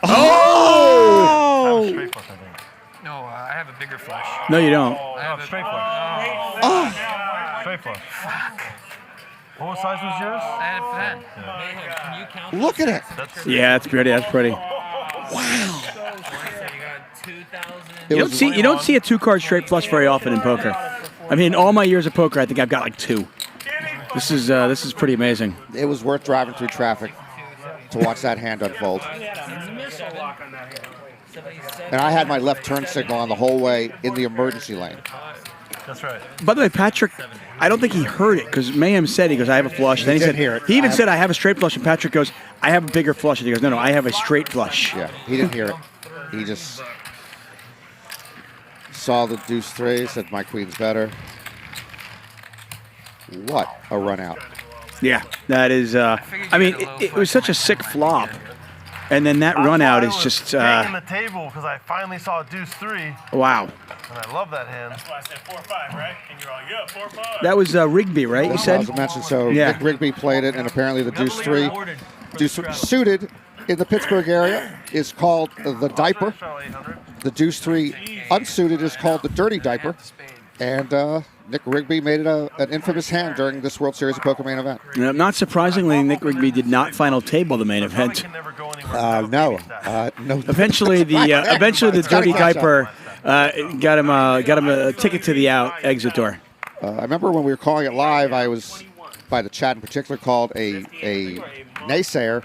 [SPEAKER 8] Oh!
[SPEAKER 10] Have a straight flush, I think.
[SPEAKER 14] No, I have a bigger flush.
[SPEAKER 8] No, you don't.
[SPEAKER 14] I have a
[SPEAKER 10] straight flush.
[SPEAKER 19] Oh!
[SPEAKER 10] Straight flush. What size was yours?
[SPEAKER 14] I had a 10. Mayhem, can you count?
[SPEAKER 19] Look at it.
[SPEAKER 8] Yeah, that's pretty. That's pretty.
[SPEAKER 19] Wow.
[SPEAKER 8] You don't see a 2-card straight flush very often in poker. I mean, in all my years of poker, I think I've got like 2. This is pretty amazing.
[SPEAKER 19] It was worth driving through traffic to watch that hand unfold. And I had my left turn signal on the whole way in the emergency lane.
[SPEAKER 10] That's right.
[SPEAKER 8] By the way, Patrick, I don't think he heard it because Mayhem said, he goes, I have a flush. Then he said,
[SPEAKER 19] hear it.
[SPEAKER 8] He even said, I have a straight flush. And Patrick goes, I have a bigger flush. And he goes, no, I have a straight flush.
[SPEAKER 19] Yeah, he didn't hear it. He just saw the deuce 3, said my queen's better. What a run out.
[SPEAKER 8] Yeah, that is, I mean, it was such a sick flop. And then that run out is just,
[SPEAKER 10] taking the table because I finally saw deuce 3.
[SPEAKER 8] wow.
[SPEAKER 10] And I love that hand.
[SPEAKER 5] That's why I said 4-5, right? And you're all, yeah, 4-5.
[SPEAKER 8] That was Rigby, right? You said?
[SPEAKER 19] As I mentioned, so
[SPEAKER 8] Yeah.
[SPEAKER 19] Nick Rigby played it, and apparently the deuce 3, suited in the Pittsburgh area, is called the diaper. The deuce 3 unsuited is called the dirty diaper. And Nick Rigby made it an infamous hand during this World Series of Poker main event.
[SPEAKER 8] Not surprisingly, Nick Rigby did not final table the main event.
[SPEAKER 19] No.
[SPEAKER 8] Eventually, the dirty diaper got him a ticket to the exit door.
[SPEAKER 19] I remember when we were calling it live, I was, by the chat in particular, called a naysayer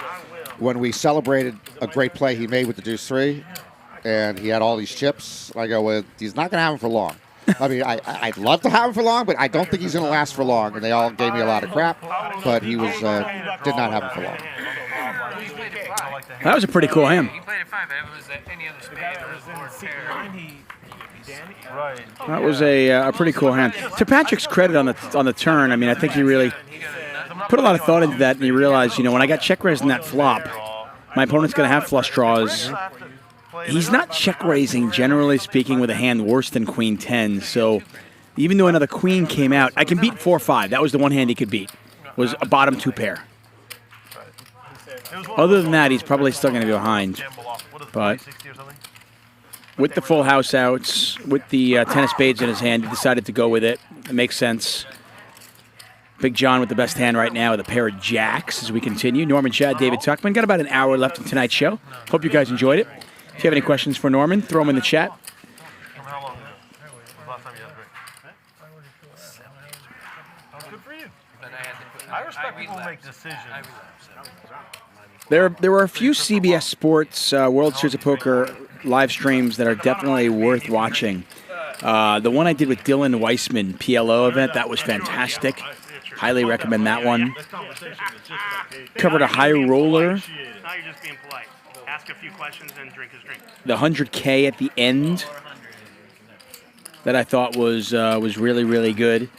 [SPEAKER 19] when we celebrated a great play he made with the deuce 3, and he had all these chips. I go, well, he's not going to have them for long. I mean, I'd love to have him for long, but I don't think he's going to last for long. And they all gave me a lot of crap, but he was did not have him for long.
[SPEAKER 8] That was a pretty cool hand.
[SPEAKER 14] He played it fine, but if it was any other spade or
[SPEAKER 10] Right.
[SPEAKER 8] That was a pretty cool hand. To Patrick's credit on the turn, I mean, I think he really put a lot of thought into that, and he realized, when I got check raised in that flop, my opponent's going to have flush draws. He's not check raising, generally speaking, with a hand worse than Queen 10. So even though another Queen came out, I can beat 4-5. That was the one hand he could beat, was a bottom 2 pair. Other than that, he's probably still going to be behind. But with the full house outs, with the 10 of spades in his hand, he decided to go with it. It makes sense. Big John with the best hand right now with a pair of jacks as we continue. Norman, Chad, David Tuchman. Got about an hour left in tonight's show. Hope you guys enjoyed it. If you have any questions for Norman, throw them in the chat.
[SPEAKER 10] Good for you. I respect people who make decisions.
[SPEAKER 8] There were a few CBS Sports World Series of Poker live streams that are definitely worth watching. The one I did with Dylan Weissman, PLO event, that was fantastic. Highly recommend that one. Covered a high roller.
[SPEAKER 3] Now you're just being polite. Ask a few questions and drink his drink.
[SPEAKER 8] The 100K at the end that I thought was really, really good.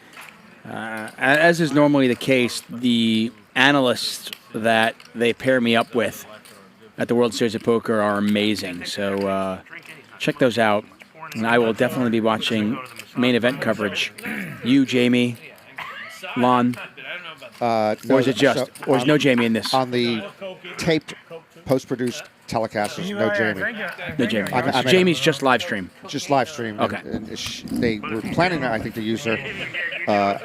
[SPEAKER 8] As is normally the case, the analysts that they pair me up with at the World Series of Poker are amazing. So check those out. And I will definitely be watching main event coverage. You, Jamie, Lon. Or is it just? Or is no Jamie in this?
[SPEAKER 19] On the taped, post-produced telecast, there's no Jamie.
[SPEAKER 8] No Jamie. So Jamie's just live stream.
[SPEAKER 19] Just live stream.
[SPEAKER 8] Okay.
[SPEAKER 19] And they were planning, I think, to use her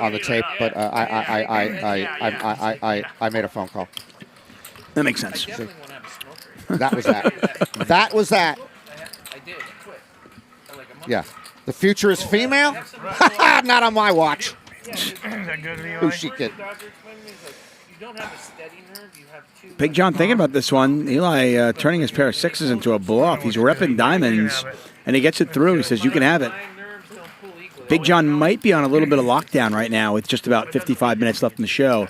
[SPEAKER 19] on the tape, but I made a phone call.
[SPEAKER 8] That makes sense.
[SPEAKER 19] See? That was that. That was that. Yeah. The future is female? Not on my watch. Who's she kid?
[SPEAKER 8] Big John thinking about this one. Eli turning his pair of sixes into a bluff. He's repping diamonds, and he gets it through. He says, you can have it. Big John might be on a little bit of lockdown right now with just about 55 minutes left in the show.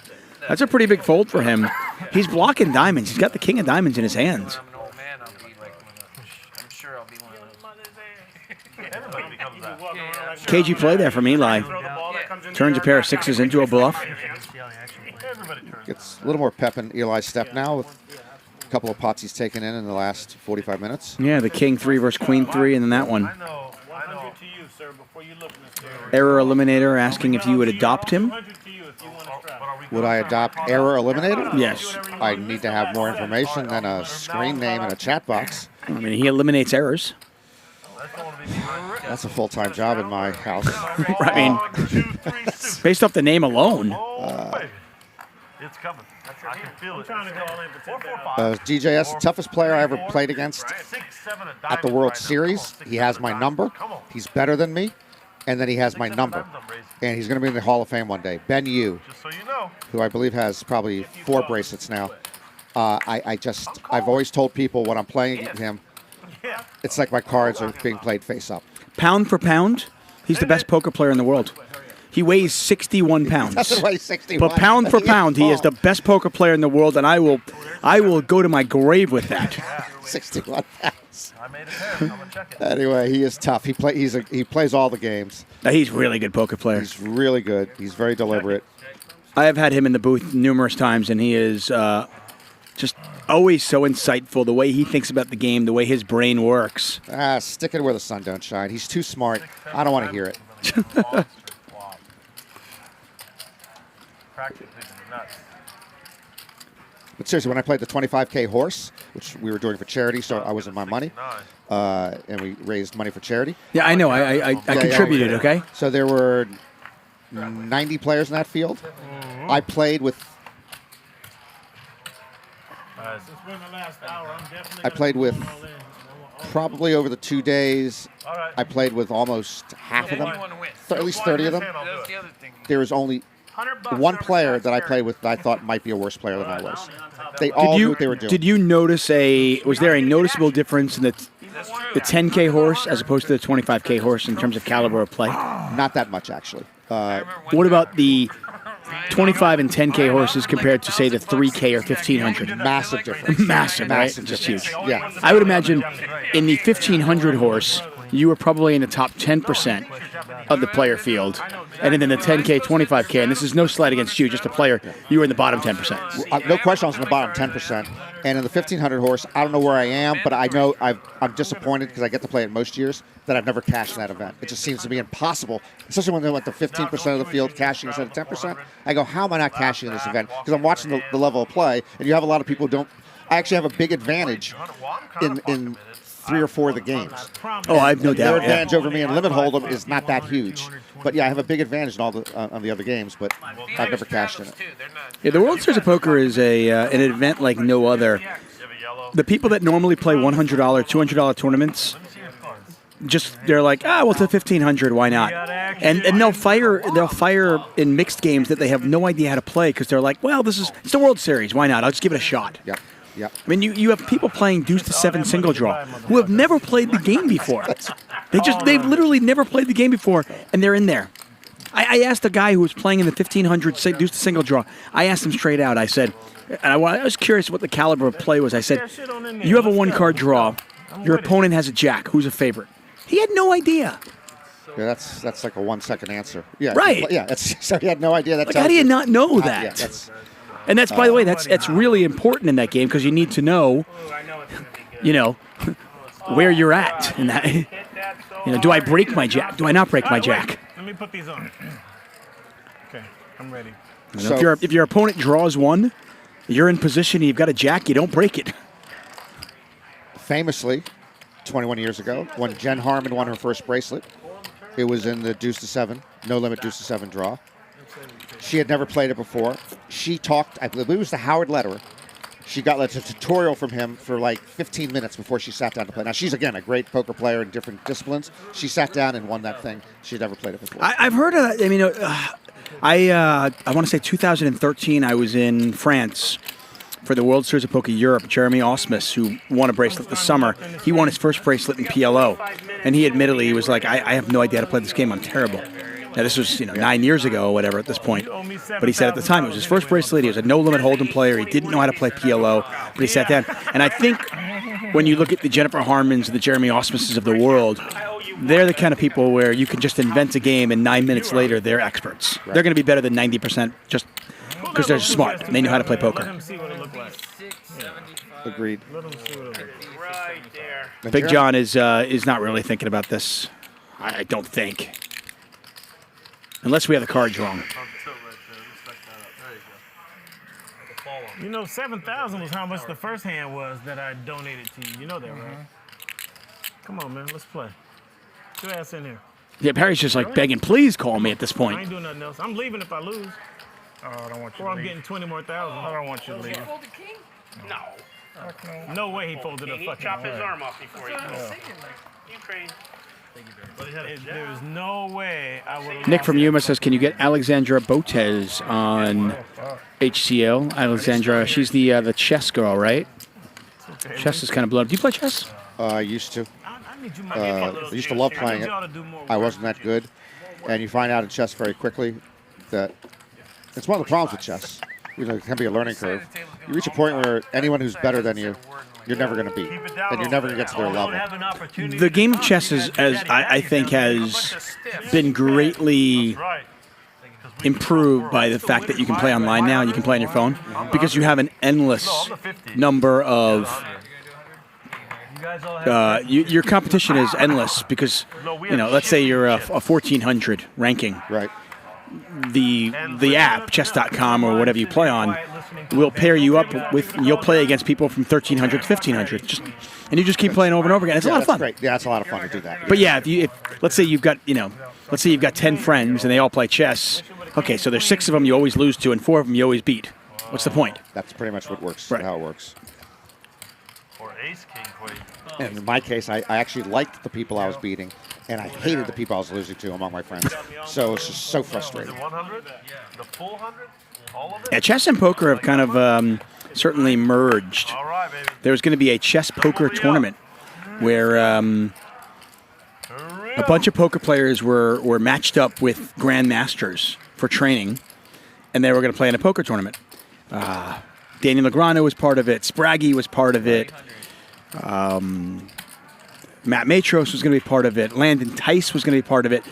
[SPEAKER 8] That's a pretty big fold for him. He's blocking diamonds. He's got the king of diamonds in his hands. KG play there from Eli. Turns a pair of sixes into a bluff.
[SPEAKER 19] Gets a little more pep in Eli's step now with a couple of pots he's taken in the last 45 minutes.
[SPEAKER 8] Yeah, the king 3 versus queen 3, and then that one. Error Eliminator asking if you would adopt him.
[SPEAKER 19] Would I adopt Error Eliminator?
[SPEAKER 8] Yes.
[SPEAKER 19] I need to have more information than a screen name and a chat box.
[SPEAKER 8] I mean, he eliminates errors.
[SPEAKER 19] That's a full-time job in my house.
[SPEAKER 8] I mean, based off the name alone.
[SPEAKER 10] It's coming. I can feel it.
[SPEAKER 19] DJS, the toughest player I ever played against at the World Series. He has my number. He's better than me. And then he has my number. And he's going to be in the Hall of Fame one day. Ben Yu, who I believe has probably 4 bracelets now. I've always told people when I'm playing him, it's like my cards are being played face up.
[SPEAKER 8] Pound for pound, he's the best poker player in the world. He weighs 61 pounds.
[SPEAKER 19] Doesn't weigh 61.
[SPEAKER 8] But pound for pound, he is the best poker player in the world, and I will go to my grave with that.
[SPEAKER 19] 61 pounds. Anyway, he is tough. He plays all the games.
[SPEAKER 8] He's a really good poker player.
[SPEAKER 19] He's really good. He's very deliberate.
[SPEAKER 8] I have had him in the booth numerous times, and he is just always so insightful. The way he thinks about the game, the way his brain works.
[SPEAKER 19] Stick it where the sun don't shine. He's too smart. I don't want to hear it. But seriously, when I played the 25K horse, which we were doing for charity, so I wasn't my money, and we raised money for charity.
[SPEAKER 8] Yeah, I know. I contributed, okay?
[SPEAKER 19] So there were 90 players in that field. I played with... probably over the 2 days, I played with almost half of them, at least 30 of them. There was only one player that I played with that I thought might be a worse player than I was. They all knew what they were doing.
[SPEAKER 8] Did you notice was there a noticeable difference in the 10K horse as opposed to the 25K horse in terms of caliber of play?
[SPEAKER 19] Not that much, actually.
[SPEAKER 8] What about the 25 and 10K horses compared to, say, the 3K or 1500?
[SPEAKER 19] Massive difference.
[SPEAKER 8] Massive, right?
[SPEAKER 19] Massive
[SPEAKER 8] Just
[SPEAKER 19] difference.
[SPEAKER 8] huge.
[SPEAKER 19] Yeah.
[SPEAKER 8] I would imagine in the 1500 horse, you were probably in the top 10% of the player field. And then in the 10K, 25K, and this is no slight against you, just a player, you were in the bottom 10%.
[SPEAKER 19] No question I was in the bottom 10%. And in the 1500 horse, I don't know where I am, but I know I'm disappointed because I get to play it most years that I've never cashed in that event. It just seems to be impossible, especially when they went to 15% of the field cashing instead of 10%. I go, how am I not cashing in this event? Because I'm watching the level of play, and you have a lot of people who don't. I actually have a big advantage in 3 or 4 of the games.
[SPEAKER 8] Oh, I have no doubt.
[SPEAKER 19] Their advantage over me in limit hold'em is not that huge. But yeah, I have a big advantage in all on the other games, but I've never cashed in it.
[SPEAKER 8] Yeah, the World Series of Poker is an event like no other. The people that normally play $100, $200 tournaments, they're like, well, it's a 1500, why not? And they'll fire in mixed games that they have no idea how to play because they're like, well, it's the World Series, why not? I'll just give it a shot.
[SPEAKER 19] Yeah. Yep.
[SPEAKER 8] I mean, you have people playing deuce to 7 single draw who have never played the game before. They've literally never played the game before, and they're in there. I asked a guy who was playing in the 1500 deuce to single draw. I asked him straight out. I said, and I was curious what the caliber of play was. I said, you have a 1-card draw. Your opponent has a jack. Who's a favorite? He had no idea.
[SPEAKER 19] Yeah, that's like a 1-second answer. Yeah,
[SPEAKER 8] right.
[SPEAKER 19] Yeah, so he had no idea. That
[SPEAKER 8] how do you not know that?
[SPEAKER 19] Yeah,
[SPEAKER 8] and that's, by the way, that's really important in that game because you need to know, where you're at in that. You know, do I break my jack? Do I not break my jack?
[SPEAKER 7] Let me put these on. Okay, I'm ready.
[SPEAKER 8] You know, if your opponent draws one, you're in position. You've got a jack. You don't break it.
[SPEAKER 19] Famously, 21 years ago, when Jen Harmon won her first bracelet, it was in the deuce to 7, no limit deuce to 7 draw. She had never played it before. She talked, I believe it was to Howard Lederer. She got like a tutorial from him for like 15 minutes before she sat down to play. Now, she's, again, a great poker player in different disciplines. She sat down and won that thing. She'd never played it before.
[SPEAKER 8] I've heard of that. I mean, I want to say 2013, I was in France for the World Series of Poker Europe. Jeremy Osmus, who won a bracelet this summer, he won his first bracelet in PLO. And he admittedly, he was like, I have no idea how to play this game. I'm terrible. Now, this was 9 years ago or whatever at this point. But he said at the time, it was his first bracelet. He was a no-limit hold'em player. He didn't know how to play PLO, but he sat down. And I think when you look at the Jennifer Harmons and the Jeremy Osmuses of the world, they're the kind of people where you can just invent a game and 9 minutes later, they're experts. Right. They're going to be better than 90% just because they're smart and they know how to play poker.
[SPEAKER 19] Agreed.
[SPEAKER 3] Right there.
[SPEAKER 8] Big John is not really thinking about this. I don't think. Unless we have the cards wrong.
[SPEAKER 7] You know, 7,000 was how much the first hand was that I donated to you. You know that, right? Come on, man. Let's play. Get your ass in here.
[SPEAKER 8] Yeah, Barry's just like begging, please call me at this
[SPEAKER 7] I
[SPEAKER 8] point.
[SPEAKER 7] ain't doing nothing else. I'm leaving if I lose.
[SPEAKER 20] Oh, I don't want you
[SPEAKER 7] Or
[SPEAKER 20] to
[SPEAKER 7] I'm
[SPEAKER 20] leave.
[SPEAKER 7] getting 20 more thousand.
[SPEAKER 20] I don't want you to leave.
[SPEAKER 3] No.
[SPEAKER 7] No way he folded a
[SPEAKER 3] He
[SPEAKER 7] fucking
[SPEAKER 3] chopped his arm off before he
[SPEAKER 7] That's what I was
[SPEAKER 3] did.
[SPEAKER 7] thinking,
[SPEAKER 3] Ukraine.
[SPEAKER 7] There's no way I would.
[SPEAKER 8] Nick from Yuma says, can you get Alexandra Botez on HCL? Alexandra, she's the chess girl, right? Chess is kind of blown up. Do you play chess?
[SPEAKER 19] I used to. I used to love playing it. I wasn't that good. And you find out in chess very quickly that it's one of the problems with chess. You know, it can be a learning curve. You reach a point where anyone who's better than you, you're never going to beat. And you're never going to get to their level.
[SPEAKER 8] The game of chess I think has been greatly improved by the fact that you can play online now. You can play on your phone because you have an endless number of your competition is endless because, let's say you're a 1400 ranking.
[SPEAKER 19] Right.
[SPEAKER 8] The app, chess.com or whatever you play on, will pair you up with, you'll play against people from 1300 to 1500. And you just keep playing over and over again. It's a lot of fun.
[SPEAKER 19] Great. Yeah, it's a lot of fun to do that.
[SPEAKER 8] But yeah, if let's say you've got 10 friends and they all play chess. Okay, so there's 6 of them you always lose to and 4 of them you always beat. What's the point?
[SPEAKER 19] That's pretty much what works.
[SPEAKER 8] Right.
[SPEAKER 19] How it works.
[SPEAKER 10] Or ace, king, queen.
[SPEAKER 19] And in my case, I actually liked the people I was beating, and I hated the people I was losing to among my friends. So it's just so frustrating.
[SPEAKER 10] The 100? The full 100? All of it?
[SPEAKER 8] Yeah, chess and poker have kind of certainly merged. There's going to be a chess poker tournament where a bunch of poker players were matched up with grandmasters for training, and they were going to play in a poker tournament. Daniel Negreanu was part of it. Spraggy was part of it. Matt Matros was going to be part of it. Landon Tice was going to be part of it.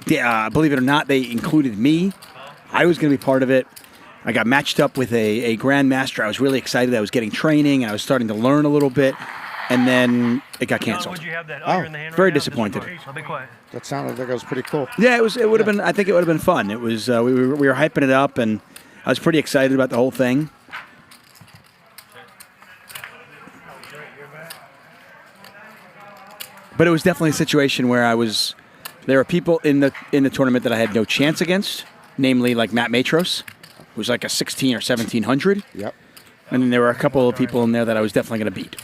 [SPEAKER 8] Believe it or not, they included me. I was going to be part of it. I got matched up with a grandmaster. I was really excited. I was getting training, and I was starting to learn a little bit. And then it got canceled. Very disappointed.
[SPEAKER 19] That sounded like it was pretty cool.
[SPEAKER 8] Yeah, it would have been. I think it would have been fun. It was. We were hyping it up, and I was pretty excited about the whole thing. But it was definitely a situation where there were people in the tournament that I had no chance against, namely like Matt Matros, who was like a 16 or 1700.
[SPEAKER 19] Yep.
[SPEAKER 8] And then there were a couple of people in there that I was definitely going to beat.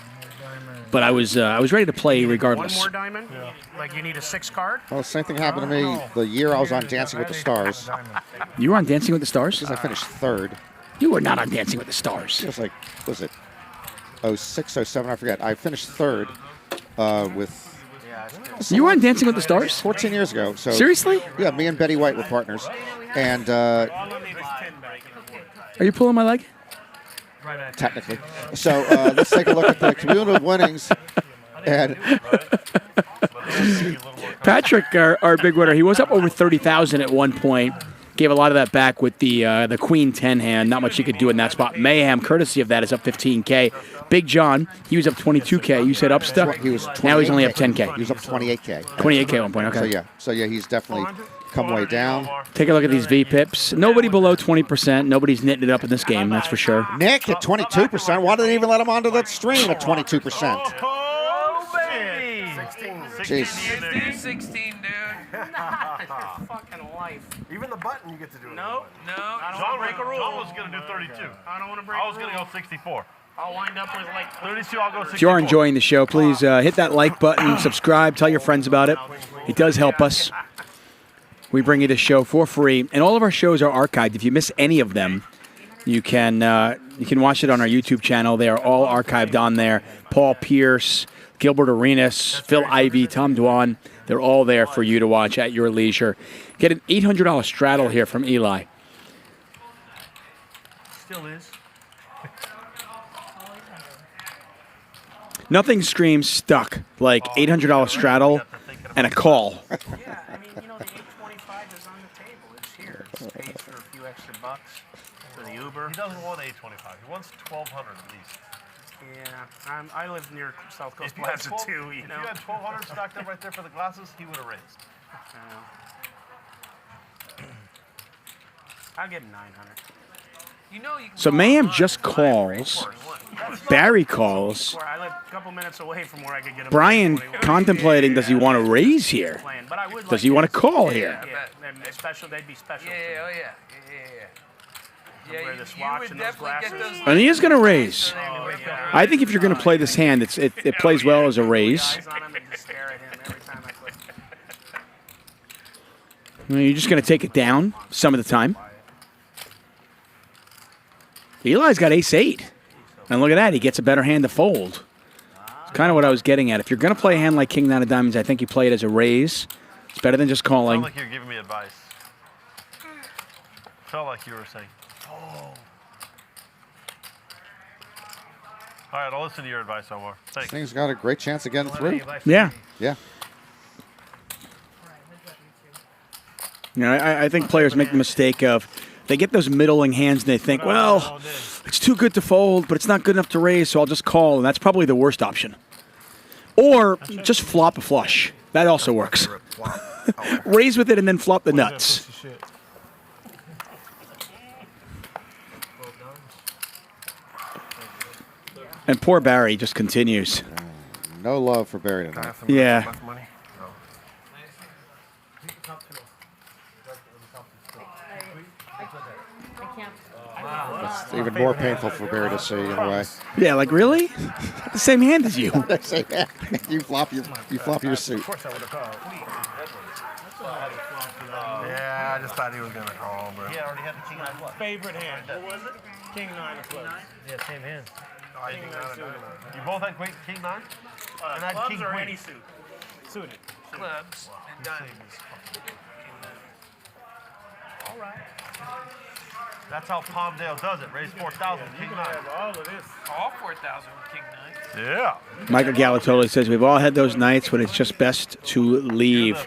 [SPEAKER 8] But I was ready to play regardless.
[SPEAKER 3] One more diamond? Yeah. Like you need a 6 card?
[SPEAKER 19] Well, the same thing happened to me the year I was on Dancing with the Stars.
[SPEAKER 8] You were on Dancing with the Stars?
[SPEAKER 19] Because I finished 3rd.
[SPEAKER 8] You were not on Dancing with the Stars.
[SPEAKER 19] It was like, was it 06, 07? I forget. I finished 3rd with...
[SPEAKER 8] You were on Dancing with the Stars?
[SPEAKER 19] 14 years ago. So
[SPEAKER 8] seriously?
[SPEAKER 19] Yeah, me and Betty White were partners. And...
[SPEAKER 8] Are you pulling my leg?
[SPEAKER 19] Technically. So let's take a look at the cumulative winnings. And
[SPEAKER 8] Patrick, our big winner, he was up over 30,000 at one point. Gave a lot of that back with the Queen 10 hand. Not much you could do in that spot. Mayhem, courtesy of that, is up 15K. Big John, he was up 22K. You said up stuff?
[SPEAKER 19] He was
[SPEAKER 8] now he's only up 10K.
[SPEAKER 19] He was up 28K.
[SPEAKER 8] 28K at one point, okay.
[SPEAKER 19] So yeah, he's definitely come way down.
[SPEAKER 8] Take a look at these V-pips. Nobody below 20%. Nobody's knitting it up in this game, that's for sure.
[SPEAKER 19] Nick at 22%. Why didn't they even let him onto that stream at 22%? Jeez.
[SPEAKER 14] 16, dude.
[SPEAKER 3] Fucking life.
[SPEAKER 11] Even the button you get to do it.
[SPEAKER 14] No.
[SPEAKER 5] John was going to do 32.
[SPEAKER 3] I don't want to break
[SPEAKER 5] I was going to go 64.
[SPEAKER 3] I'll wind up with like
[SPEAKER 5] 32, I'll go 64.
[SPEAKER 8] If you are enjoying the show, please hit that like button, subscribe, tell your friends about it. It does help us. We bring you this show for free, and all of our shows are archived. If you miss any of them, you can watch it on our YouTube channel. They are all archived on there. Paul Pierce, Gilbert Arenas, Phil Ivey, Tom Dwan. They're all there for you to watch at your leisure. Get an $800 straddle here from Eli.
[SPEAKER 5] Still is.
[SPEAKER 8] Nothing screams stuck like $800 straddle and a call.
[SPEAKER 3] Yeah, I mean, you know, the 825 is on the table. It's here. It's paid for a few extra bucks for the Uber.
[SPEAKER 5] He doesn't want 825. He wants 1,200 at least.
[SPEAKER 3] Yeah, I live near South Coast
[SPEAKER 5] If you had
[SPEAKER 3] Plaza
[SPEAKER 5] 12
[SPEAKER 3] too, you
[SPEAKER 5] If
[SPEAKER 3] know.
[SPEAKER 5] you had 1,200 stocked up right there for the glasses, he would have raised.
[SPEAKER 3] I'll get 900.
[SPEAKER 14] You know you can
[SPEAKER 8] So Mayhem just calls. Barry calls.
[SPEAKER 3] I live a couple minutes away from where I could get a
[SPEAKER 8] Bryan contemplating, does he want to raise here? Does he want to call here?
[SPEAKER 3] Yeah, and special, they'd be special.
[SPEAKER 14] Yeah, oh yeah. Yeah,
[SPEAKER 3] wear this watch and those glasses.
[SPEAKER 8] And he is going to raise. I think if you're going to play this hand, it plays well as a raise. You're just going to take it down some of the time. Eli's got ace-8. And look at that. He gets a better hand to fold. It's kind of what I was getting at. If you're going to play a hand like King-9 of Diamonds, I think you play it as a raise. It's better than just calling.
[SPEAKER 5] Felt like you were giving me advice. Felt like you were saying, oh. All right, I'll listen to your advice, Omar. Thanks.
[SPEAKER 19] This thing's got a great chance of getting through.
[SPEAKER 8] Yeah.
[SPEAKER 19] Yeah.
[SPEAKER 8] You know, I think players make the mistake of they get those middling hands and they think, well, it's too good to fold, but it's not good enough to raise, so I'll just call, and that's probably the worst option. Or just flop a flush. That also works. Raise with it and then flop the nuts. And poor Barry just continues.
[SPEAKER 19] No love for Barry tonight.
[SPEAKER 8] Yeah.
[SPEAKER 19] It's even more painful for Barry to see in a way.
[SPEAKER 8] Yeah, like really? The same hand as you.
[SPEAKER 19] Same hand. You flop your suit.
[SPEAKER 11] Yeah, I just thought he was going to call, bro.
[SPEAKER 5] Yeah, I already had the King-9 bluff.
[SPEAKER 7] Favorite hand. What was it? King-9 of clubs.
[SPEAKER 20] Yeah, same hand.
[SPEAKER 5] You both had great King-9? And I had
[SPEAKER 3] Clubs
[SPEAKER 5] King
[SPEAKER 3] or
[SPEAKER 5] Queen.
[SPEAKER 3] any suit?
[SPEAKER 7] Suited.
[SPEAKER 14] Clubs and diamonds.
[SPEAKER 3] All right.
[SPEAKER 5] That's how Palmdale does it. Raise 4,000, King-9.
[SPEAKER 7] All of this.
[SPEAKER 14] All 4,000 with King-9.
[SPEAKER 5] Yeah.
[SPEAKER 8] Michael Galatoli says, we've all had those nights when it's just best to leave.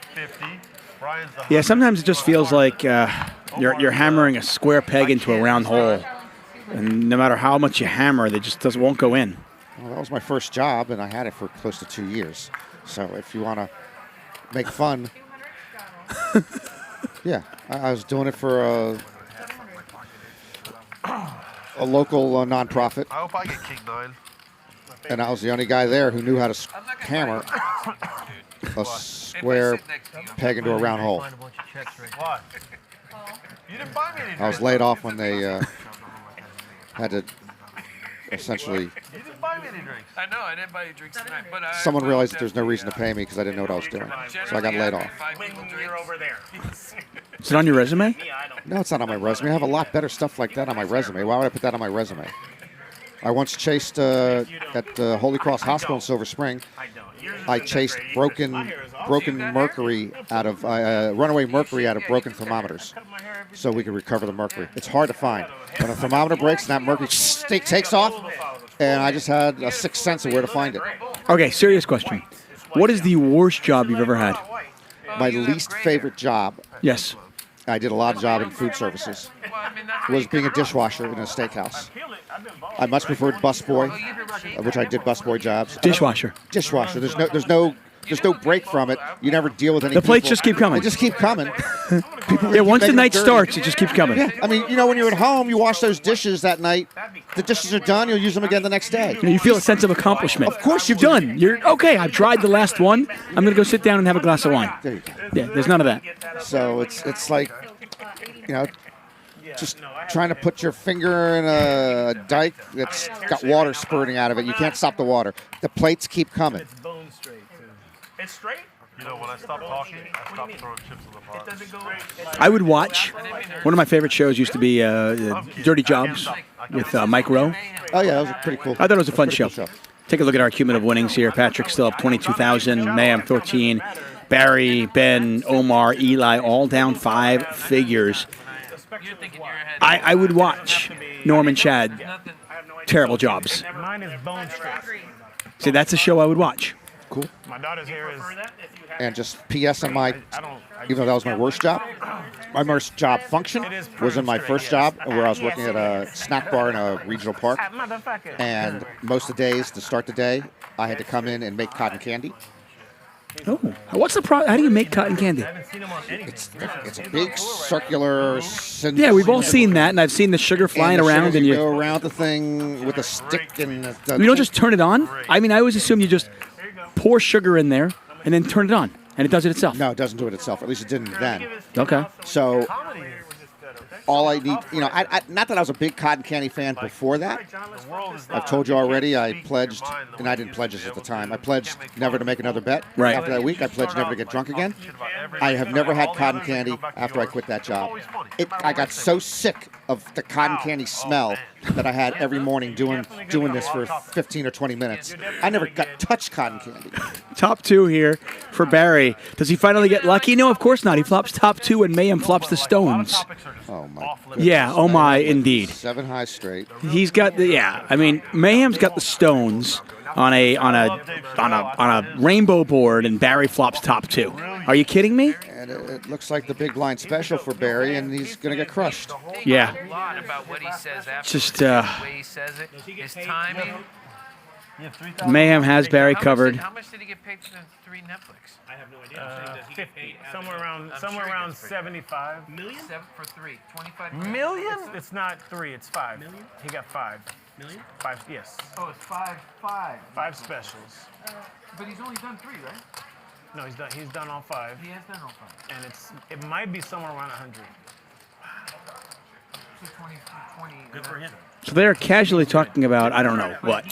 [SPEAKER 8] Yeah, sometimes it just feels like you're hammering a square peg into a round hole. And no matter how much you hammer, it just won't go in.
[SPEAKER 19] Well, that was my first job, and I had it for close to 2 years. So if you want to make fun, yeah, I was doing it for a local nonprofit.
[SPEAKER 11] I hope I get King-9.
[SPEAKER 19] And I was the only guy there who knew how to hammer a square peg into a round hole.
[SPEAKER 5] Why? You didn't buy me any
[SPEAKER 19] I was laid off when they had to essentially.
[SPEAKER 5] You didn't buy me any drinks.
[SPEAKER 14] I know, I didn't buy you drinks tonight, but
[SPEAKER 19] Someone realized that there's no reason to pay me because I didn't know what I was doing. So I got laid off.
[SPEAKER 3] When you're over there.
[SPEAKER 8] Is it on your resume?
[SPEAKER 19] No, it's not on my resume. I have a lot better stuff like that on my resume. Why would I put that on my resume? I once chased at Holy Cross Hospital in Silver Spring. I chased broken mercury out of runaway mercury out of broken thermometers, so we could recover the mercury. It's hard to find. When a thermometer breaks and that mercury takes off, and I just had a sixth sense of where to find it.
[SPEAKER 8] Okay, serious question. What is the worst job you've ever had?
[SPEAKER 19] My least favorite job.
[SPEAKER 8] Yes.
[SPEAKER 19] I did a lot of job in food services. Was being a dishwasher in a steakhouse. I much preferred busboy, which I did busboy jobs.
[SPEAKER 8] Dishwasher.
[SPEAKER 19] Dishwasher. There's no break from it. You never deal with any.
[SPEAKER 8] The plates
[SPEAKER 19] people.
[SPEAKER 8] just keep coming.
[SPEAKER 19] They just keep coming.
[SPEAKER 8] Yeah, once the night starts, it just keeps coming.
[SPEAKER 19] Yeah, I mean, you know, when you're at home, you wash those dishes that night. The dishes are done. You'll use them again the next day.
[SPEAKER 8] You feel a sense of accomplishment.
[SPEAKER 19] Of course
[SPEAKER 8] you've done. You're okay. I've tried the last one. I'm gonna go sit down and have a glass of wine.
[SPEAKER 19] There you go.
[SPEAKER 8] Yeah, there's none of that.
[SPEAKER 19] So it's like, you know, just trying to put your finger in a dike that's got water spurting out of it. You can't stop the water. The plates keep coming.
[SPEAKER 7] It's bone straight, too. It's straight?
[SPEAKER 5] You know, when I stop talking, I stop throwing chips in the pot. It doesn't go.
[SPEAKER 8] I would watch. One of my favorite shows used to be Dirty Jobs with Mike Rowe.
[SPEAKER 19] Oh yeah, that was pretty cool.
[SPEAKER 8] I thought it was a fun show.
[SPEAKER 19] Cool show.
[SPEAKER 8] Take a look at our cumulative winnings here. Patrick still up 22,000. Mayhem 13. Barry, Ben, Omar, Eli, all down 5 figures. I would watch Norman Chad. Terrible jobs.
[SPEAKER 7] Mine is bone straight.
[SPEAKER 8] See, that's a show I would watch.
[SPEAKER 19] Cool.
[SPEAKER 7] My daughter's hair is.
[SPEAKER 19] And just PS on my, even though that was my worst job, my worst job function was in my first job where I was working at a snack bar in a regional park. And most of the days, to start the day, I had to come in and make cotton candy.
[SPEAKER 8] Oh, what's the problem? How do you make cotton candy?
[SPEAKER 19] It's a big circular.
[SPEAKER 8] Yeah, we've all seen that, and I've seen the sugar flying around. And
[SPEAKER 19] you go around the thing with a stick and.
[SPEAKER 8] You don't just turn it on. I mean, I always assume you just pour sugar in there and then turn it on, and it does it itself.
[SPEAKER 19] No, it doesn't do it itself. At least it didn't then.
[SPEAKER 8] Okay.
[SPEAKER 19] So all I need, you know, I not that I was a big cotton candy fan before that. I've told you already, I pledged, and I didn't pledge this at the time, I pledged never to make another bet.
[SPEAKER 8] Right.
[SPEAKER 19] After that week, I pledged never to get drunk again. I have never had cotton candy after I quit that job. I got so sick of the cotton candy smell that I had every morning doing this for 15 or 20 minutes. I never touched cotton candy.
[SPEAKER 8] Top 2 here for Barry. Does he finally get lucky? No, of course not. He flops top 2 and Mayhem flops the stones.
[SPEAKER 19] Oh my.
[SPEAKER 8] Yeah, oh my, indeed.
[SPEAKER 19] 7 high straight.
[SPEAKER 8] He's got the I mean, Mayhem's got the stones on a rainbow board, and Barry flops top 2. Are you kidding me?
[SPEAKER 19] And it looks like the big blind special for Barry, and he's gonna get crushed.
[SPEAKER 8] Yeah.
[SPEAKER 14] A lot about what he says after.
[SPEAKER 8] Just
[SPEAKER 14] the way he says it, his timing.
[SPEAKER 8] Mayhem has Barry covered.
[SPEAKER 14] How much did he get paid for the 3 Netflix?
[SPEAKER 7] I have no idea. 50. Somewhere around 75.
[SPEAKER 14] Million? 7 for 3. 25
[SPEAKER 7] million? It's not 3. It's 5. Million? He got 5. Million? 5. Yes.
[SPEAKER 14] Oh, it's 5.
[SPEAKER 7] 5 specials.
[SPEAKER 14] But he's only done 3, right?
[SPEAKER 7] No, he's done all 5.
[SPEAKER 14] He has done all 5.
[SPEAKER 7] And it might be somewhere around 100.
[SPEAKER 14] So 20.
[SPEAKER 10] Good for him.
[SPEAKER 8] So they're casually talking about, I don't know, what?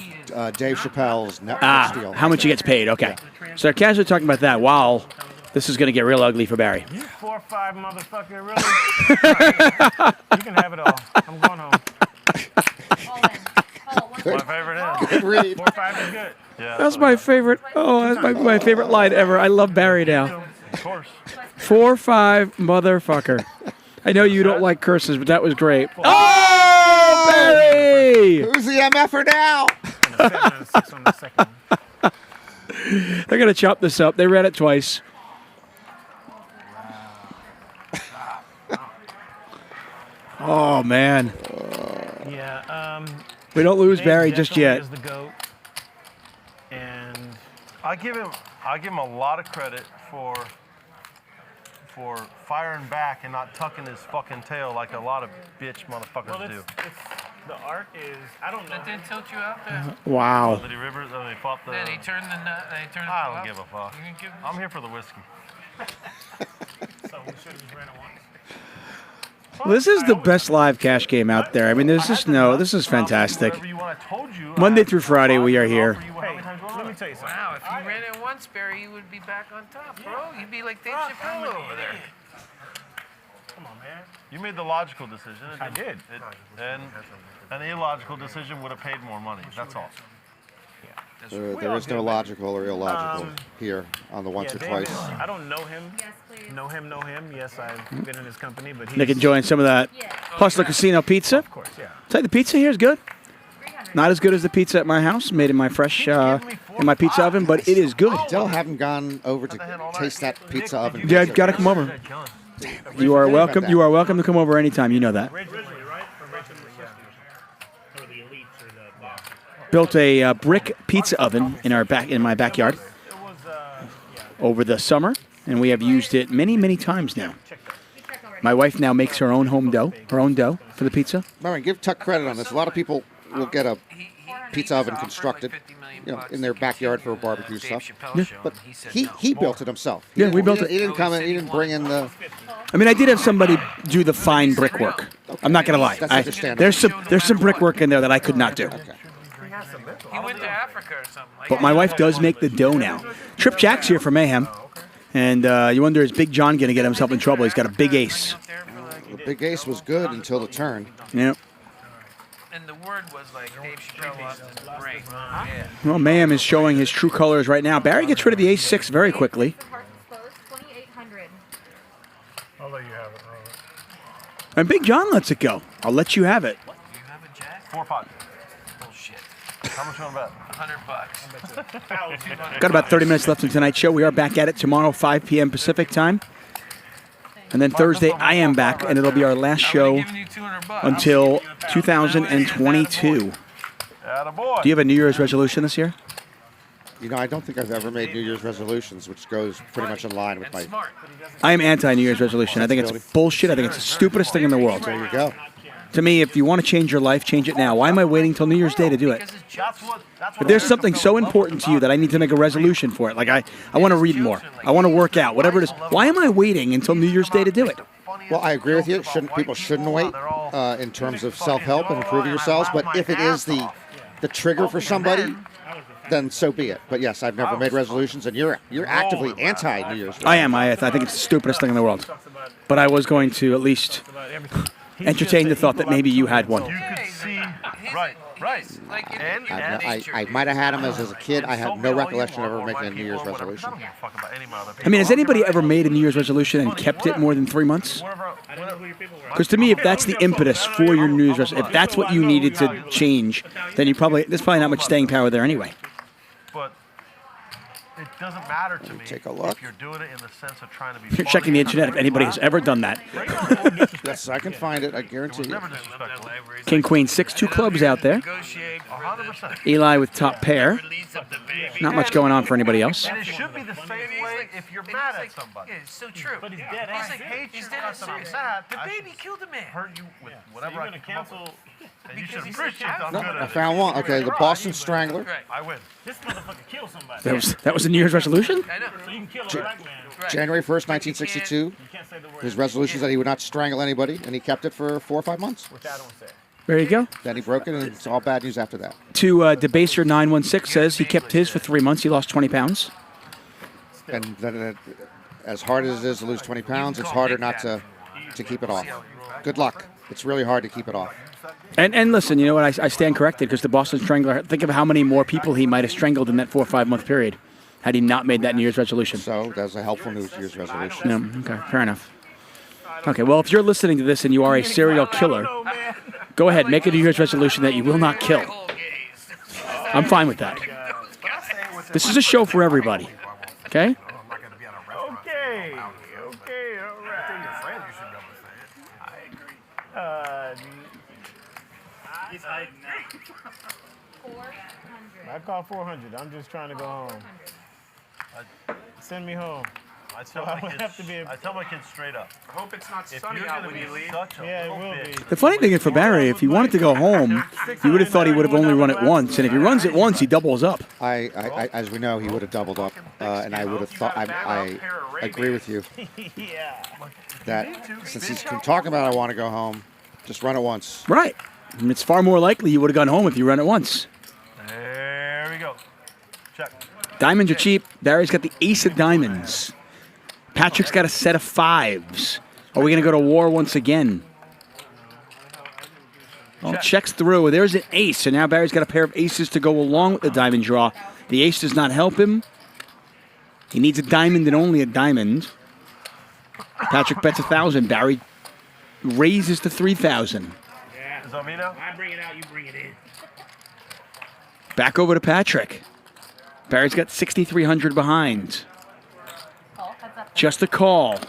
[SPEAKER 19] Dave Chappelle's Netflix deal.
[SPEAKER 8] How much he gets paid, okay. So they're casually talking about that while this is going to get real ugly for Barry.
[SPEAKER 7] You 4-5 motherfucker, really? You can have it all. I'm going home.
[SPEAKER 5] My favorite is.
[SPEAKER 19] Good read.
[SPEAKER 7] 4-5 is good.
[SPEAKER 5] Yeah,
[SPEAKER 8] That's my favorite. Oh, that's my favorite line ever. I love Barry now.
[SPEAKER 5] Of course.
[SPEAKER 8] 4-5 motherfucker. I know you don't like curses, but that was great. Oh, Barry!
[SPEAKER 19] Who's the MFer now?
[SPEAKER 8] They're going to chop this up. They read it twice. Oh, man.
[SPEAKER 7] Yeah.
[SPEAKER 8] We don't lose Barry just yet.
[SPEAKER 7] Is the GOAT. And
[SPEAKER 5] I give him a lot of credit for firing back and not tucking his fucking tail like a lot of bitch motherfuckers do.
[SPEAKER 7] The art is, I don't know.
[SPEAKER 14] That didn't tilt you out there?
[SPEAKER 8] Wow.
[SPEAKER 5] Did he Rivers? They fought the.
[SPEAKER 14] Then he turned the nut.
[SPEAKER 5] I don't give a fuck. I'm here for the whiskey.
[SPEAKER 7] So we should have just ran it once.
[SPEAKER 8] This is the best live cash game out there. I mean, there's just this is fantastic. Monday through Friday, we are here.
[SPEAKER 7] Hey, let me tell you something.
[SPEAKER 14] Wow, if you ran it once, Barry, you would be back on top, bro. You'd be like Dave Chappelle over there.
[SPEAKER 7] Come on, man.
[SPEAKER 5] You made the logical decision.
[SPEAKER 7] I did.
[SPEAKER 5] And an illogical decision would have paid more money. That's all.
[SPEAKER 19] There is no logical or illogical here on the once or
[SPEAKER 7] David,
[SPEAKER 19] twice.
[SPEAKER 7] I don't know him. Yes, please. Know him. Yes, I've been in his company, but
[SPEAKER 8] Nick enjoying some of that Hustler Casino pizza.
[SPEAKER 7] Of course, yeah.
[SPEAKER 8] Tell you, the pizza here is good. Not as good as the pizza at my house, made in my fresh in my pizza oven, but it is good.
[SPEAKER 19] Still haven't gone over to taste that pizza oven.
[SPEAKER 8] Yeah, I've got to come over. You are welcome. You are welcome to come over anytime. You know that. Built a brick pizza oven in my backyard over the summer, and we have used it many, many times now. My wife now makes her own dough for the pizza.
[SPEAKER 19] Bryan, give Tuck credit on this. A lot of people will get a pizza oven constructed, in their backyard for barbecue stuff.
[SPEAKER 8] Yeah.
[SPEAKER 19] But he built it himself.
[SPEAKER 8] Yeah, we built it.
[SPEAKER 19] He didn't come in. He didn't bring in the.
[SPEAKER 8] I mean, I did have somebody do the fine brickwork. I'm not gonna lie.
[SPEAKER 19] That's understandable.
[SPEAKER 8] There's some brickwork in there that I could not do.
[SPEAKER 14] He went to Africa or something.
[SPEAKER 8] But my wife does make the dough now. Trip Jack's here for Mayhem, and you wonder, is Big John gonna get himself in trouble? He's got a big ace.
[SPEAKER 19] The big ace was good until the turn.
[SPEAKER 8] Yeah.
[SPEAKER 14] And the word was like Dave Chappelle lost his brain. Yeah.
[SPEAKER 8] Well, Mayhem is showing his true colors right now. Barry gets rid of the ace-6 very quickly.
[SPEAKER 10] I'll let you have it, Robert.
[SPEAKER 8] And Big John lets it go. I'll let you have it.
[SPEAKER 14] You have a jack?
[SPEAKER 5] 4-5.
[SPEAKER 14] Bullshit.
[SPEAKER 5] How much you want to bet?
[SPEAKER 14] $100.
[SPEAKER 8] Got about 30 minutes left in tonight's show. We are back at it tomorrow, 5 p.m. Pacific time. And then Thursday, I am back, and it'll be our last show until 2022. Do you have a New Year's resolution this year?
[SPEAKER 19] I don't think I've ever made New Year's resolutions, which goes pretty much in line with my.
[SPEAKER 8] I am anti-New Year's resolution. I think it's bullshit. I think it's the stupidest thing in the world.
[SPEAKER 19] There you go.
[SPEAKER 8] To me, if you want to change your life, change it now. Why am I waiting till New Year's Day to do it? If there's something so important to you that I need to make a resolution for it, like I want to read more, I want to work out, whatever it is, why am I waiting until New Year's Day to do it?
[SPEAKER 19] Well, I agree with you. People shouldn't wait in terms of self-help and improving yourselves. But if it is the trigger for somebody, then so be it. But yes, I've never made resolutions, and you're actively anti-New Year's.
[SPEAKER 8] I am. I think it's the stupidest thing in the world. But I was going to at least entertain the thought that maybe you had one.
[SPEAKER 5] You could see, right.
[SPEAKER 19] I might have had them as a kid. I have no recollection of ever making a New Year's resolution.
[SPEAKER 8] I mean, has anybody ever made a New Year's resolution and kept it more than 3 months? Because to me, if that's the impetus for your New Year's resolution, if that's what you needed to change, then there's probably not much staying power there anyway.
[SPEAKER 5] But it doesn't matter to me
[SPEAKER 19] take a look.
[SPEAKER 5] if you're doing it in the sense of trying to be.
[SPEAKER 8] You're checking the internet if anybody has ever done that.
[SPEAKER 19] Yes, I can find it. I guarantee you.
[SPEAKER 8] King, Queen, 6-2 clubs out there.
[SPEAKER 5] 100%.
[SPEAKER 8] Eli with top pair. Not much going on for anybody else.
[SPEAKER 5] And it should be the same way if you're mad at somebody.
[SPEAKER 14] Yeah, it's so true.
[SPEAKER 5] But he's dead.
[SPEAKER 14] He's dead at serious. The baby killed a man.
[SPEAKER 5] Hurt you with whatever I can cancel. And you should
[SPEAKER 14] Because
[SPEAKER 5] appreciate I'm
[SPEAKER 19] No,
[SPEAKER 5] good
[SPEAKER 19] I
[SPEAKER 5] at
[SPEAKER 19] found one. Okay, the Boston Strangler.
[SPEAKER 5] I win.
[SPEAKER 10] This motherfucker killed somebody.
[SPEAKER 8] That was the New Year's resolution?
[SPEAKER 14] I know.
[SPEAKER 10] So you can kill a black man.
[SPEAKER 19] January 1st, 1962. His resolution is that he would not strangle anybody, and he kept it for 4 or 5 months.
[SPEAKER 10] Which I don't say.
[SPEAKER 8] There you go.
[SPEAKER 19] Then he broke it, and it's all bad news after that.
[SPEAKER 8] To Debaser 916 says he kept his for 3 months. He lost 20 pounds.
[SPEAKER 19] And then, as hard as it is to lose 20 pounds, it's harder not to keep it off. Good luck. It's really hard to keep it off.
[SPEAKER 8] And listen, you know what? I stand corrected because the Boston Strangler, think of how many more people he might have strangled in that 4 or 5 month period had he not made that New Year's resolution.
[SPEAKER 19] So that's a helpful New Year's resolution.
[SPEAKER 8] No, okay, fair enough. Okay, well, if you're listening to this and you are a serial killer, go ahead, make a New Year's resolution that you will not kill. I'm fine with that. This is a show for everybody, okay?
[SPEAKER 10] Okay, all right. I call 400. I'm just trying to go home. Send me home.
[SPEAKER 5] I tell my kids straight up.
[SPEAKER 3] I hope it's not sunny out when you leave.
[SPEAKER 10] Yeah, it will be.
[SPEAKER 8] The funny thing is for Barry, if he wanted to go home, you would have thought he would have only run it once. And if he runs it once, he doubles up.
[SPEAKER 19] As we know, he would have doubled up. And I would have thought, I agree with you. That since he's been talking about I want to go home, just run it once.
[SPEAKER 8] Right. And it's far more likely you would have gone home if you run it once.
[SPEAKER 5] There we go. Check.
[SPEAKER 8] Diamonds are cheap. Barry's got the ace of diamonds. Patrick's got a set of 5s. Are we going to go to war once again? Well, checks through. There's an ace. So now Barry's got a pair of aces to go along with the diamond draw. The ace does not help him. He needs a diamond and only a diamond. Patrick bets 1,000. Barry raises to 3,000.
[SPEAKER 10] Yeah.
[SPEAKER 5] Is that me now?
[SPEAKER 10] I bring it out, you bring it in.
[SPEAKER 8] Back over to Patrick. Barry's got 6,300 behind. Just a call.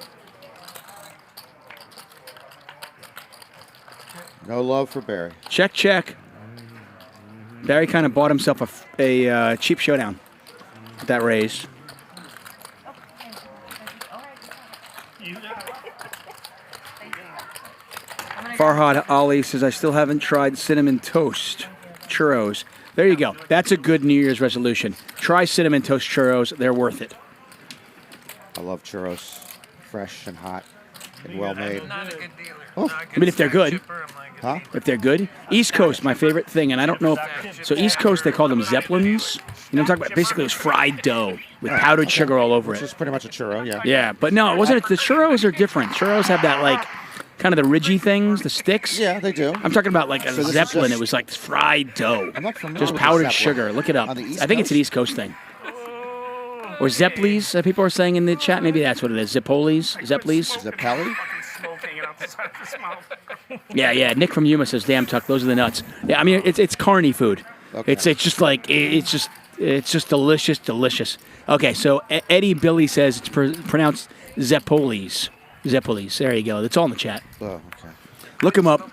[SPEAKER 19] No love for Barry.
[SPEAKER 8] Check, check. Barry kind of bought himself a cheap showdown with that raise. Farhad Ali says, I still haven't tried cinnamon toast churros. There you go. That's a good New Year's resolution. Try cinnamon toast churros. They're worth it.
[SPEAKER 19] I love churros. Fresh and hot and well made.
[SPEAKER 8] Oh, I mean, if they're good.
[SPEAKER 19] Huh?
[SPEAKER 8] If they're good. East Coast, my favorite thing, and I don't know if... So East Coast, they call them Zeppelins. You know what I'm talking about? Basically, it was fried dough with powdered sugar all over it.
[SPEAKER 19] Which is pretty much a churro, yeah.
[SPEAKER 8] Yeah, but no, wasn't it? The churros are different. Churros have that, like, kind of the ridgy things, the sticks.
[SPEAKER 19] Yeah, they do.
[SPEAKER 8] I'm talking about, like, a
[SPEAKER 19] So this is
[SPEAKER 8] Zeppelin.
[SPEAKER 19] just-
[SPEAKER 8] It was like fried dough.
[SPEAKER 19] I'm not familiar
[SPEAKER 8] Just
[SPEAKER 19] with
[SPEAKER 8] powdered
[SPEAKER 19] the Zeppelin.
[SPEAKER 8] sugar. Look it up.
[SPEAKER 19] On the East
[SPEAKER 8] I think it's an
[SPEAKER 19] Coast?
[SPEAKER 8] East Coast thing. Or Zeppelis, people are saying in the chat. Maybe that's what it is. Zeppolis? Zeppelis?
[SPEAKER 19] Zeppeli?
[SPEAKER 8] Yeah. Nick from Yuma says, "Damn, Tuck, those are the nuts." Yeah, I mean, it's carny food.
[SPEAKER 19] Okay.
[SPEAKER 8] It's just like it's just delicious. Okay, so Eddie Billy says it's pronounced Zeppolis. Zeppolis. There you go. It's all in the chat.
[SPEAKER 19] Oh, okay.
[SPEAKER 8] Look them up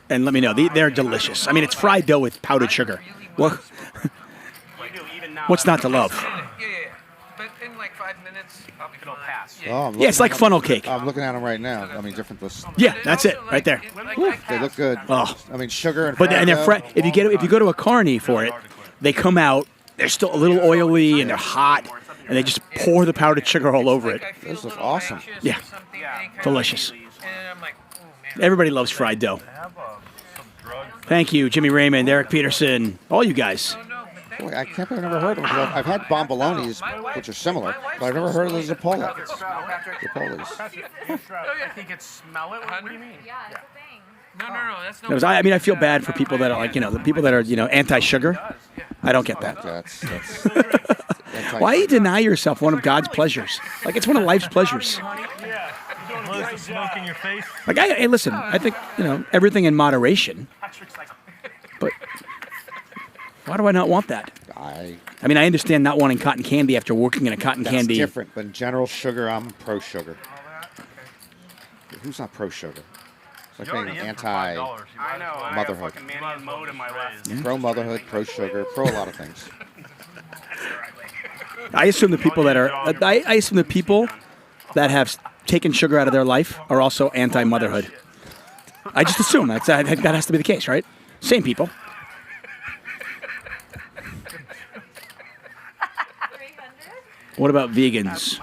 [SPEAKER 8] and let me know. They're delicious. I mean, it's fried dough with powdered sugar. What's not to love?
[SPEAKER 14] But in like 5 minutes, I'll be pass.
[SPEAKER 19] Oh, I'm
[SPEAKER 8] Yeah, it's like funnel cake.
[SPEAKER 19] I'm looking at them right now. I mean, different.
[SPEAKER 8] Yeah, that's it, right there.
[SPEAKER 19] They look good.
[SPEAKER 8] Oh.
[SPEAKER 19] I mean, sugar and.
[SPEAKER 8] But
[SPEAKER 19] fried
[SPEAKER 8] they're
[SPEAKER 19] dough.
[SPEAKER 8] if you go to a carny for it, they come out. They're still a little oily and they're hot, and they just pour the powdered sugar all over it.
[SPEAKER 19] Those look awesome.
[SPEAKER 8] Yeah, delicious. Everybody loves fried dough. Thank you, Jimmy Raymond, Eric Peterson, all you guys.
[SPEAKER 19] Boy, I can't believe I've never heard of them. I've had bombolonis, which are similar, but I've never heard of the Zappola. Zappolis.
[SPEAKER 3] You could smell it? What do you mean?
[SPEAKER 12] Yeah, it's a thing.
[SPEAKER 14] No, that's
[SPEAKER 8] No, I mean, I feel bad for people that are like, the people that are, anti-sugar. I don't get that.
[SPEAKER 19] That's
[SPEAKER 8] Why do you deny yourself one of God's pleasures? Like, it's one of life's pleasures.
[SPEAKER 20] Smoke in your face.
[SPEAKER 8] Like, hey, listen, I think, everything in moderation. But why do I not want that? I mean, I understand not wanting cotton candy after working in a cotton
[SPEAKER 19] That's
[SPEAKER 8] candy.
[SPEAKER 19] different, but in general, sugar, I'm pro-sugar. Who's not pro-sugar? It's like being anti-motherhood. Pro-motherhood, pro-sugar, pro a lot of things.
[SPEAKER 8] I assume the people that are, I assume the people that have taken sugar out of their life are also anti-motherhood. I just assume I think that has to be the case, right? Same people. What about vegans?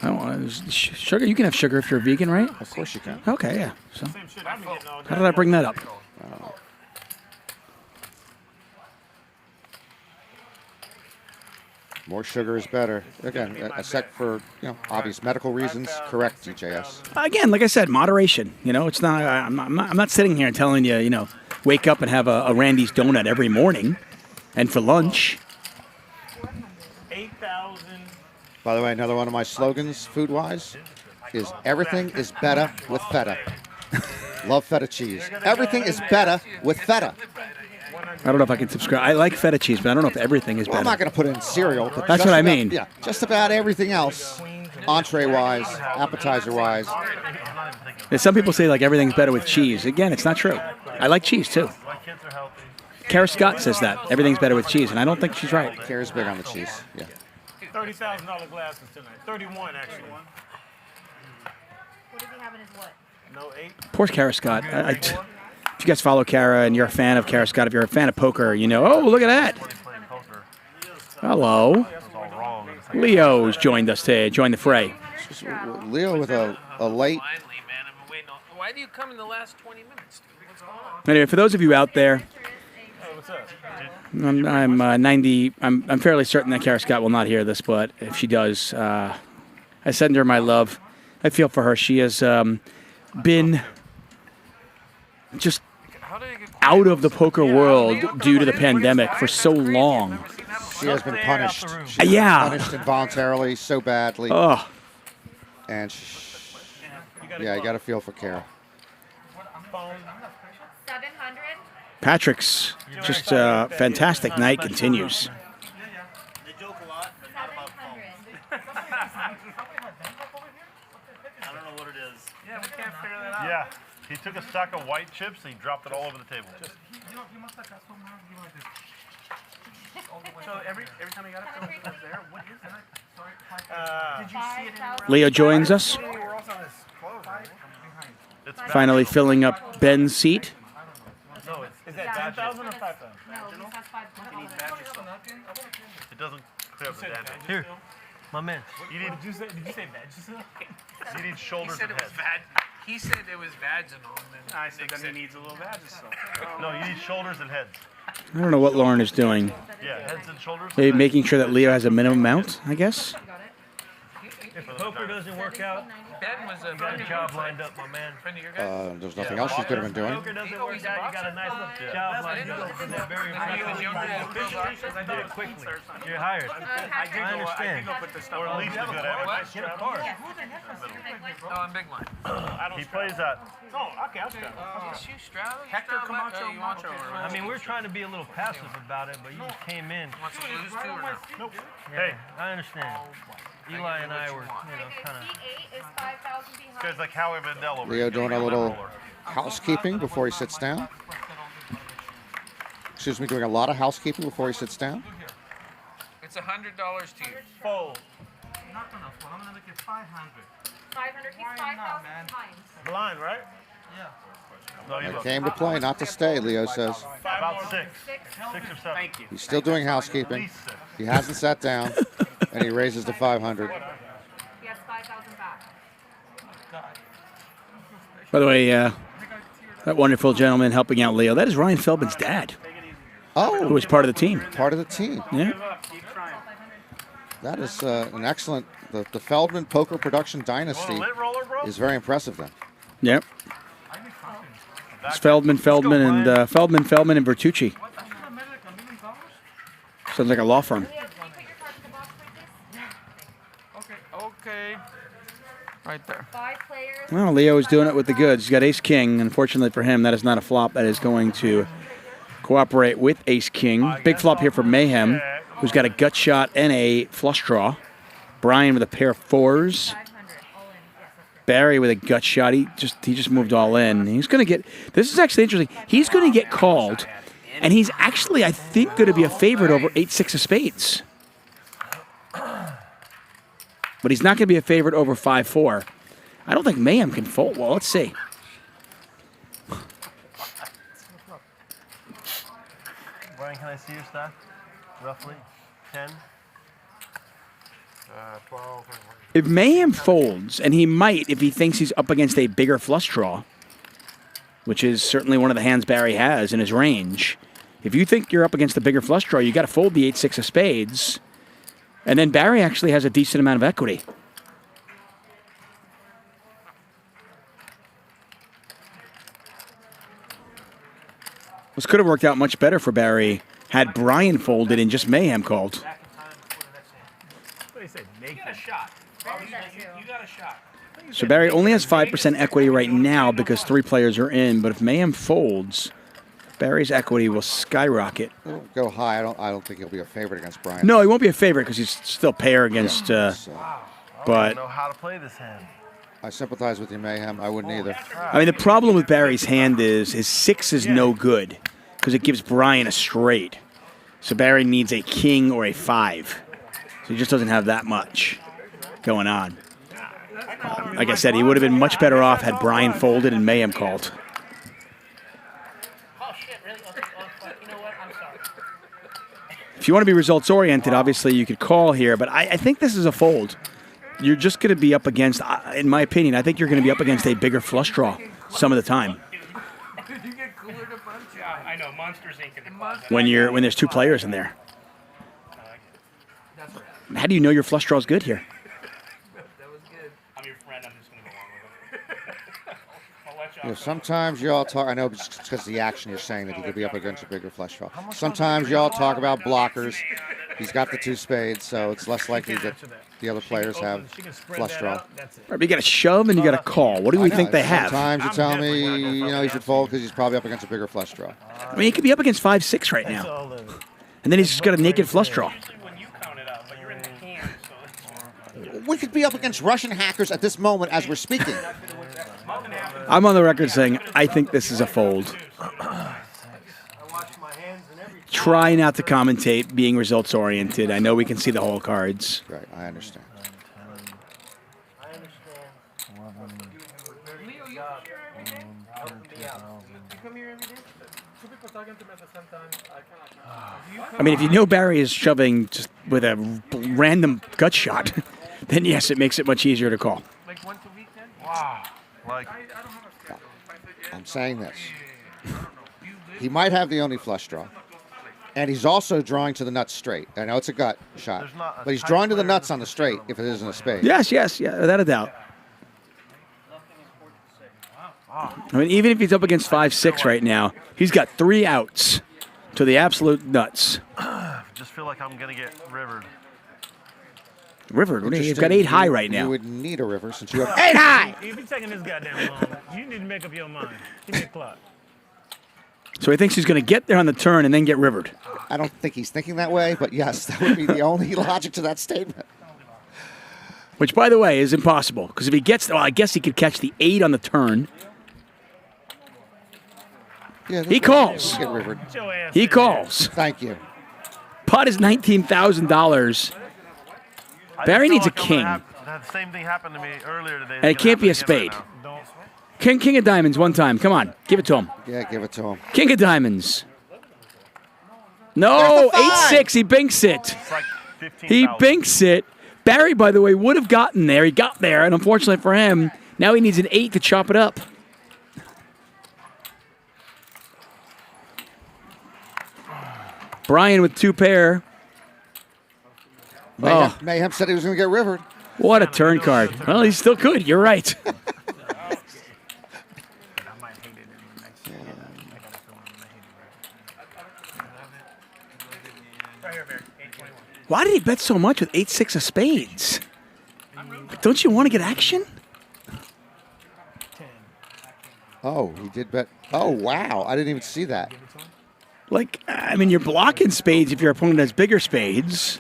[SPEAKER 8] I don't want sugar. You can have sugar if you're vegan, right?
[SPEAKER 19] Of course you can.
[SPEAKER 8] Okay, yeah. So, how did I bring that up?
[SPEAKER 19] More sugar is better. Again, except for obvious medical reasons. Correct, DJS.
[SPEAKER 8] Again, like I said, moderation. It's not. I'm not sitting here and telling you. Wake up and have a Randy's donut every morning, and for lunch.
[SPEAKER 7] 8,000.
[SPEAKER 19] By the way, another one of my slogans, food-wise, is everything is better with feta. Love feta cheese. Everything is better with feta.
[SPEAKER 8] I don't know if I can subscribe. I like feta cheese, but I don't know if everything is
[SPEAKER 19] Well, I'm
[SPEAKER 8] better.
[SPEAKER 19] not going to put it in cereal. But
[SPEAKER 8] That's
[SPEAKER 19] just
[SPEAKER 8] what I
[SPEAKER 19] about-
[SPEAKER 8] mean.
[SPEAKER 19] Yeah, just about everything else, entree-wise, appetizer-wise.
[SPEAKER 8] And some people say like everything's better with cheese. Again, it's not true. I like cheese too. Kara Scott says that everything's better with cheese, and I don't think she's right.
[SPEAKER 19] Kara's big on the cheese. Yeah.
[SPEAKER 7] $30,000 glasses tonight. 31 actually.
[SPEAKER 12] What does he have in his what?
[SPEAKER 7] No 8.
[SPEAKER 8] Poor Kara Scott. If you guys follow Kara and you're a fan of Kara Scott, if you're a fan of poker, oh, look at that. Hello. Leo's joined us today. Joined the fray.
[SPEAKER 19] Leo with a late.
[SPEAKER 14] Why do you come in the last 20 minutes? What's going on?
[SPEAKER 8] Anyway, for those of you out there, I'm 90. I'm fairly certain that Kara Scott will not hear this, but if she does, I send her my love. I feel for her. She has been just out of the poker world due to the pandemic for so long.
[SPEAKER 19] She has been punished. She's been punished involuntarily so badly.
[SPEAKER 8] Oh.
[SPEAKER 19] And you got to feel for Kara.
[SPEAKER 12] 700.
[SPEAKER 8] Patrick's just fantastic night continues.
[SPEAKER 10] I don't know what it is.
[SPEAKER 3] can't figure that out.
[SPEAKER 5] Yeah. He took a stack of white chips and he dropped it all over the table.
[SPEAKER 3] So every time he got up, it was there. What is that? Did you see it in
[SPEAKER 8] Leo joins us. Finally filling up Ben's seat.
[SPEAKER 5] No,
[SPEAKER 7] Is that 10,000 or 5,000?
[SPEAKER 12] No, he has 5,000.
[SPEAKER 5] it doesn't clear up the damage.
[SPEAKER 20] Here, my man.
[SPEAKER 5] You need,
[SPEAKER 7] Did you say badges?
[SPEAKER 5] you need shoulders
[SPEAKER 14] He said
[SPEAKER 5] and
[SPEAKER 14] it was
[SPEAKER 5] heads.
[SPEAKER 14] he said it was vaginal. And then
[SPEAKER 3] I said then he needs a little vagisil.
[SPEAKER 5] No, you need shoulders and heads.
[SPEAKER 8] I don't know what Lauren is doing.
[SPEAKER 5] Yeah, heads and shoulders.
[SPEAKER 8] Maybe making sure that Leo has a minimum amount, I guess.
[SPEAKER 20] If poker doesn't work out,
[SPEAKER 14] Ben was a
[SPEAKER 20] got a job lined up, my man.
[SPEAKER 14] friend of your guy.
[SPEAKER 19] There's nothing else she could have been doing.
[SPEAKER 20] Poker doesn't work out, you got a nice little job lined up. Isn't that very impressive? I did it quickly. You're hired. I understand.
[SPEAKER 5] Or at least a good amateur.
[SPEAKER 20] Get a card.
[SPEAKER 14] Oh, I'm big line.
[SPEAKER 5] He plays that.
[SPEAKER 7] Oh, okay, I'll start.
[SPEAKER 14] Is you Strauss?
[SPEAKER 3] Hector Camacho Macho.
[SPEAKER 20] I mean, we're trying to be a little passive about it, but you just came in.
[SPEAKER 14] Want to lose too or no?
[SPEAKER 5] Nope.
[SPEAKER 20] Hey, I understand. Eli and I were, kind of.
[SPEAKER 12] C8 is 5,000 behind.
[SPEAKER 5] This guy's like Howie Mandel over
[SPEAKER 19] Leo
[SPEAKER 5] here.
[SPEAKER 19] doing a little housekeeping before he sits down. Excuse me, doing a lot of housekeeping before he sits down.
[SPEAKER 14] It's $100 to you.
[SPEAKER 5] Fold.
[SPEAKER 10] Not enough. I'm gonna make it 500.
[SPEAKER 12] 500, he's 5,000 behind.
[SPEAKER 5] Blind, right?
[SPEAKER 10] Yeah.
[SPEAKER 5] No, you
[SPEAKER 19] I
[SPEAKER 5] look.
[SPEAKER 19] came to play, not to stay, Leo says.
[SPEAKER 5] About 6. 6 or 7.
[SPEAKER 3] Thank you.
[SPEAKER 19] He's still doing housekeeping. He hasn't sat down, and he raises to 500.
[SPEAKER 12] He has 5,000 back.
[SPEAKER 8] By the way, that wonderful gentleman helping out Leo, that is Ryan Feldman's dad.
[SPEAKER 19] Oh.
[SPEAKER 8] Who was part of the team.
[SPEAKER 19] Part of the team.
[SPEAKER 8] Yeah.
[SPEAKER 19] That is an excellent. The Feldman Poker Production Dynasty is very impressive then.
[SPEAKER 8] Yep. It's Feldman, and Vertucci. Sounds like a law firm.
[SPEAKER 14] Okay. Right there.
[SPEAKER 12] 5 players.
[SPEAKER 8] Well, Leo is doing it with the goods. He's got ace-king. Unfortunately for him, that is not a flop. That is going to cooperate with ace-king. Big flop here for Mayhem, who's got a gut shot and a flush draw. Bryan with a pair of 4s. Barry with a gut shot. He just moved all in. He's going to get... This is actually interesting. He's going to get called, and he's actually, I think, going to be a favorite over 8-6 of spades. But he's not going to be a favorite over 5-4. I don't think Mayhem can fold. Well, let's see.
[SPEAKER 5] Bryan, can I see your stack? Roughly 10?
[SPEAKER 11] 12.
[SPEAKER 8] If Mayhem folds, and he might if he thinks he's up against a bigger flush draw, which is certainly one of the hands Barry has in his range. If you think you're up against a bigger flush draw, you got to fold the 8-6 of spades. And then Barry actually has a decent amount of equity. This could have worked out much better for Barry had Bryan folded and just Mayhem called.
[SPEAKER 3] You got a shot. You got a shot.
[SPEAKER 8] So Barry only has 5% equity right now because 3 players are in. But if Mayhem folds, Barry's equity will skyrocket.
[SPEAKER 19] It'll go high. I don't think he'll be a favorite against Bryan.
[SPEAKER 8] No, he won't be a favorite because he's still pair against.
[SPEAKER 5] I
[SPEAKER 8] But
[SPEAKER 5] don't know how to play this hand.
[SPEAKER 19] I sympathize with you, Mayhem. I wouldn't either.
[SPEAKER 8] I mean, the problem with Barry's hand is his 6 is no good because it gives Bryan a straight. So Barry needs a king or a 5. So he just doesn't have that much going on. Like I said, he would have been much better off had Bryan folded and Mayhem called.
[SPEAKER 3] Oh, shit, really? Okay, you know what? I'm sorry.
[SPEAKER 8] If you want to be results-oriented, obviously you could call here, but I think this is a fold. You're just going to be up against, in my opinion, I think you're going to be up against a bigger flush draw some of the time.
[SPEAKER 3] You get cooler to punch. Yeah, I know. Monsters ain't gonna call that.
[SPEAKER 8] When there's 2 players in there. How do you know your flush draw is good here?
[SPEAKER 3] That was good. I'm your friend. I'm just gonna go along with it. I'll let
[SPEAKER 19] You know, sometimes y'all talk. I know it's because of the action you're saying that he could be up against a bigger flush draw. Sometimes y'all talk about blockers. He's got the 2 spades, so it's less likely that the other players have flush draw.
[SPEAKER 8] Right, but you got to shove and you got to call. What do we think they have?
[SPEAKER 19] Sometimes you tell me, he should fold because he's probably up against a bigger flush draw.
[SPEAKER 8] I mean, he could be up against 5-6 right now. And then he's just got a naked flush draw.
[SPEAKER 19] We could be up against Russian hackers at this moment as we're speaking.
[SPEAKER 8] I'm on the record saying I think this is a fold. Try not to commentate, being results oriented. I know we can see the whole cards.
[SPEAKER 19] Right, I understand.
[SPEAKER 8] I mean, if you know Barry is shoving just with a random gut shot, then yes, it makes it much easier to call.
[SPEAKER 5] Like once a week then? Wow. Like,
[SPEAKER 19] I'm saying this. He might have the only flush draw. And he's also drawing to the nuts straight. I know it's a gut shot, but he's drawing to the nuts on the straight if it isn't a spade.
[SPEAKER 8] Yes, yeah, without a doubt. I mean, even if he's up against 5-6 right now, he's got 3 outs to the absolute nuts.
[SPEAKER 5] just feel like I'm going to get rivered.
[SPEAKER 8] Rivered? You've got 8 high right now.
[SPEAKER 19] You would need a river since you have
[SPEAKER 8] 8 high!
[SPEAKER 7] If you're taking this goddamn long, you need to make up your mind. Give me a clock.
[SPEAKER 8] So he thinks he's going to get there on the turn and then get rivered.
[SPEAKER 19] I don't think he's thinking that way, but yes, that would be the only logic to that statement.
[SPEAKER 8] Which, by the way, is impossible. Because if he gets, well, I guess he could catch the 8 on the turn.
[SPEAKER 19] Yeah,
[SPEAKER 8] he calls.
[SPEAKER 19] Get rivered.
[SPEAKER 8] He calls.
[SPEAKER 19] Thank you.
[SPEAKER 8] Pot is $19,000. Barry needs a king.
[SPEAKER 5] The same thing happened to me earlier today.
[SPEAKER 8] And it can't be a spade. King of diamonds one time. Come on. Give it to him.
[SPEAKER 19] Yeah, give it to him.
[SPEAKER 8] King of diamonds. No, 8-6. He binks it. He binks it. Barry, by the way, would have gotten there. He got there, and unfortunately for him, now he needs an 8 to chop it up. Bryan with 2 pair.
[SPEAKER 19] Mayhem said he was going to get rivered.
[SPEAKER 8] What a turn card. Well, he's still good. You're right. Why did he bet so much with 8-6 of spades? Don't you want to get action?
[SPEAKER 19] Oh, he did bet. Oh, wow. I didn't even see that.
[SPEAKER 8] Like, I mean, you're blocking spades if your opponent has bigger spades.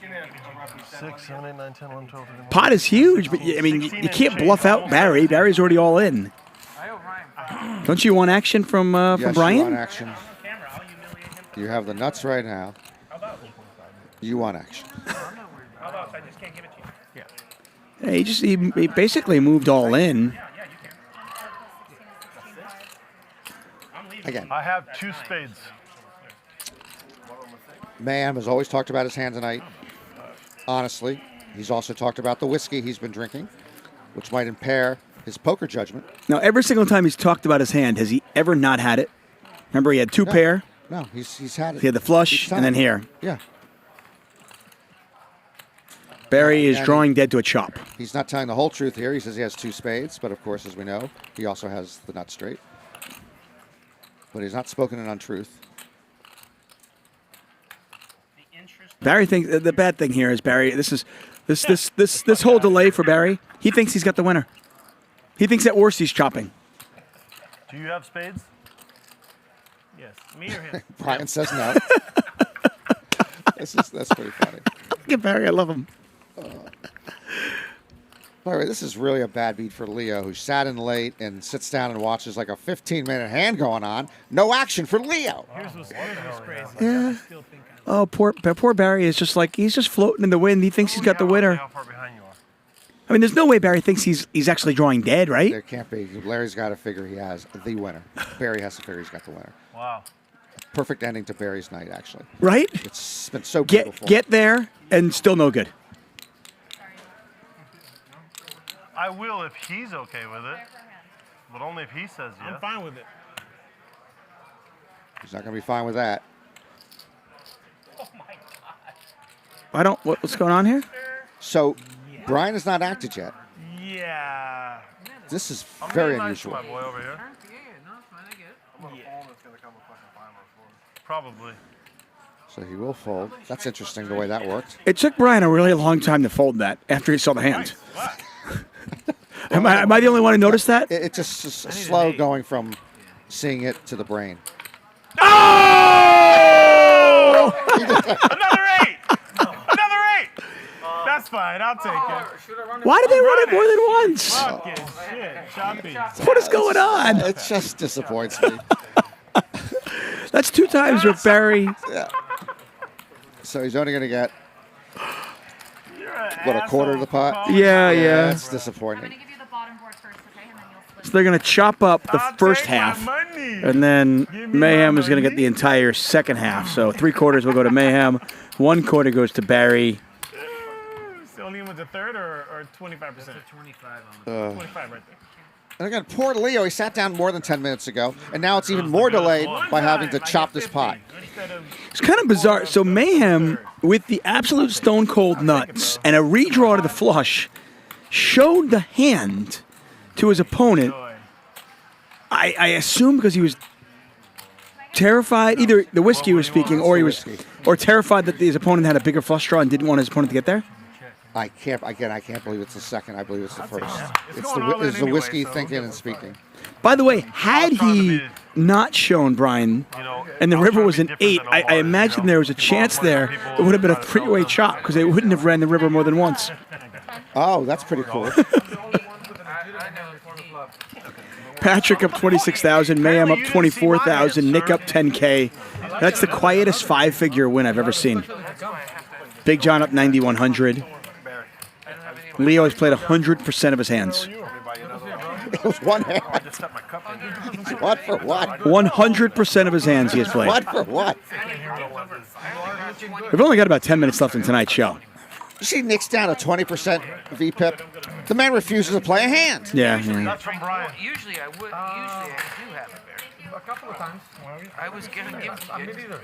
[SPEAKER 5] 6, 7, 8, 9, 10, 11, 12, 13,
[SPEAKER 8] Pot is huge, but I mean, you can't bluff out Barry. Barry's already all in. Don't you want action from
[SPEAKER 19] Yes,
[SPEAKER 8] Bryan?
[SPEAKER 19] you want action. You have the nuts right now. You want action.
[SPEAKER 8] Yeah, he basically moved all in.
[SPEAKER 19] Again,
[SPEAKER 5] I have 2 spades.
[SPEAKER 19] Mayhem has always talked about his hand tonight. Honestly, he's also talked about the whiskey he's been drinking, which might impair his poker judgment.
[SPEAKER 8] Now, every single time he's talked about his hand, has he ever not had it? Remember, he had 2 pair.
[SPEAKER 19] No, he's had it.
[SPEAKER 8] He had the flush, and then here.
[SPEAKER 19] Yeah.
[SPEAKER 8] Barry is drawing dead to a chop.
[SPEAKER 19] He's not telling the whole truth here. He says he has 2 spades, but of course, as we know, he also has the nut straight. But he's not spoken an untruth.
[SPEAKER 8] Barry thinks the bad thing here is Barry. This whole delay for Barry. He thinks he's got the winner. He thinks at worst he's chopping.
[SPEAKER 5] Do you have spades?
[SPEAKER 7] Yes. Me or him?
[SPEAKER 19] Bryan says no. That's pretty funny.
[SPEAKER 8] Look at Barry. I love him.
[SPEAKER 19] By the way, this is really a bad beat for Leo, who sat in late and sits down and watches like a 15-minute hand going on. No action for Leo.
[SPEAKER 7] Here's what's crazy.
[SPEAKER 8] Yeah. Oh, poor Barry is just like, he's just floating in the wind. He thinks he's got the winner. I mean, there's no way Barry thinks he's actually drawing dead, right?
[SPEAKER 19] There can't be. Larry's got to figure he has the winner. Barry has to figure he's got the winner.
[SPEAKER 5] Wow.
[SPEAKER 19] Perfect ending to Barry's night, actually.
[SPEAKER 8] Right?
[SPEAKER 19] It's been so beautiful.
[SPEAKER 8] Get there and still no good.
[SPEAKER 5] I will if he's okay with it, but only if he says yes.
[SPEAKER 7] I'm fine with it.
[SPEAKER 19] He's not going to be fine with that.
[SPEAKER 8] What's going on here?
[SPEAKER 19] So, Bryan has not acted yet.
[SPEAKER 7] Yeah.
[SPEAKER 19] This is very unusual.
[SPEAKER 5] My boy over here. Probably.
[SPEAKER 19] So he will fold. That's interesting the way that worked.
[SPEAKER 8] It took Bryan a really long time to fold that after he saw the hand. Am I the only one who noticed that?
[SPEAKER 19] It's just slow going from seeing it to the brain.
[SPEAKER 7] Oh! Another 8! Another 8! That's fine. I'll take it.
[SPEAKER 8] Why did they run it more than once?
[SPEAKER 7] Fucking shit. Choppy.
[SPEAKER 8] What is going on?
[SPEAKER 19] It just disappoints me.
[SPEAKER 8] That's 2 times with Barry.
[SPEAKER 19] Yeah. So he's only going to get, what, a quarter of the pot?
[SPEAKER 8] Yeah.
[SPEAKER 19] That's disappointing.
[SPEAKER 8] So they're going to chop up the first half, and then Mayhem is going to get the entire second half. So 3/4 will go to Mayhem, 1/4 goes to Barry.
[SPEAKER 7] Still leaving with the third or 25%?
[SPEAKER 21] 25
[SPEAKER 19] on
[SPEAKER 7] 25 right there.
[SPEAKER 19] And again, poor Leo, he sat down more than 10 minutes ago, and now it's even more delayed by having to chop this pot.
[SPEAKER 8] It's kind of bizarre. So Mayhem, with the absolute stone cold nuts and a redraw to the flush, showed the hand to his opponent. I assume because he was terrified, either the whiskey was speaking, or terrified that his opponent had a bigger flush draw and didn't want his opponent to get there.
[SPEAKER 19] I can't believe it's the second. I believe it's the first. It's the whiskey thinking and speaking.
[SPEAKER 8] By the way, had he not shown Bryan and the river was an 8, I imagine there was a chance there it would have been a 3-way chop because they wouldn't have ran the river more than once.
[SPEAKER 19] Oh, that's pretty cool.
[SPEAKER 8] Patrick up 26,000, Mayhem up 24,000, Nick up 10K. That's the quietest 5-figure win I've ever seen. Big John up 9,100. Leo has played 100% of his hands.
[SPEAKER 19] It was one hand. What for what?
[SPEAKER 8] 100% of his hands he has played.
[SPEAKER 19] What for what?
[SPEAKER 8] We've only got about 10 minutes left in tonight's show.
[SPEAKER 19] You see Nick's down to 20% VPIP. The man refuses to play a hand.
[SPEAKER 8] Yeah.
[SPEAKER 14] Well, usually I do have it, Barry.
[SPEAKER 13] A couple of times.
[SPEAKER 14] I was given
[SPEAKER 13] Me neither.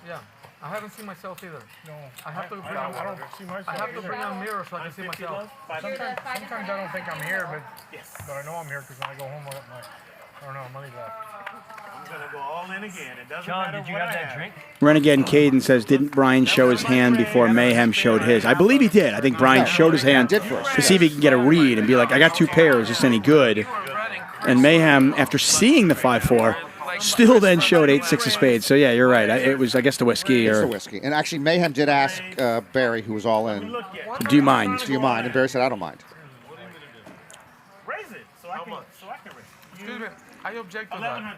[SPEAKER 13] Yeah. I haven't seen myself either. No. I have to bring on. I don't see myself. I have to bring on a mirror so I can see myself. Sometimes I don't think I'm here, but I know I'm here because when I go home, I don't know, money left.
[SPEAKER 7] I'm gonna go all in again. It doesn't
[SPEAKER 20] John,
[SPEAKER 7] matter
[SPEAKER 20] did you
[SPEAKER 7] what
[SPEAKER 20] have
[SPEAKER 7] I
[SPEAKER 20] that
[SPEAKER 7] have.
[SPEAKER 20] drink?
[SPEAKER 8] Renegade Caden says, didn't Bryan show his hand before Mayhem showed his? I believe he did. I think Bryan showed his hand to see if he can get a read and be like, I got 2 pairs, is this any good? And Mayhem, after seeing the 5-4, still then showed 8-6 of spades. So yeah, you're right. It was, I guess, the whiskey.
[SPEAKER 19] It's the whiskey. And actually, Mayhem did ask Barry, who was all in,
[SPEAKER 8] do you mind?
[SPEAKER 19] Do you mind? And Barry said, I don't mind.
[SPEAKER 7] Raise it so I can raise.
[SPEAKER 13] Excuse me, I object to that.
[SPEAKER 7] 1,100.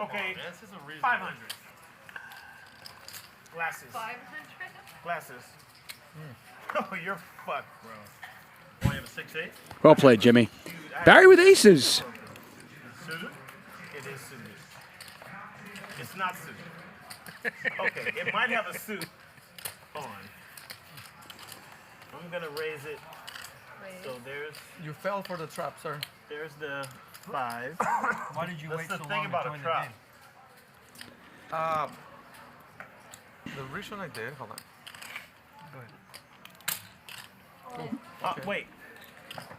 [SPEAKER 7] Okay, 500. Glasses.
[SPEAKER 12] 500?
[SPEAKER 7] Glasses. Oh, you're fucked, bro. Only have a 6-8?
[SPEAKER 8] Well played, Jimmy. Barry with aces.
[SPEAKER 7] Suited? It is suited. It's not suited. Okay, it might have a suit on. I'm gonna raise it. So there's.
[SPEAKER 13] You fell for the trap, sir.
[SPEAKER 7] There's the 5.
[SPEAKER 20] Why did you
[SPEAKER 7] That's
[SPEAKER 20] wait
[SPEAKER 7] the
[SPEAKER 20] so
[SPEAKER 7] thing
[SPEAKER 20] long
[SPEAKER 7] about
[SPEAKER 20] to
[SPEAKER 7] a
[SPEAKER 20] join the
[SPEAKER 7] trap.
[SPEAKER 20] game?
[SPEAKER 13] The reason I did, hold on. Go ahead.
[SPEAKER 7] Oh, wait.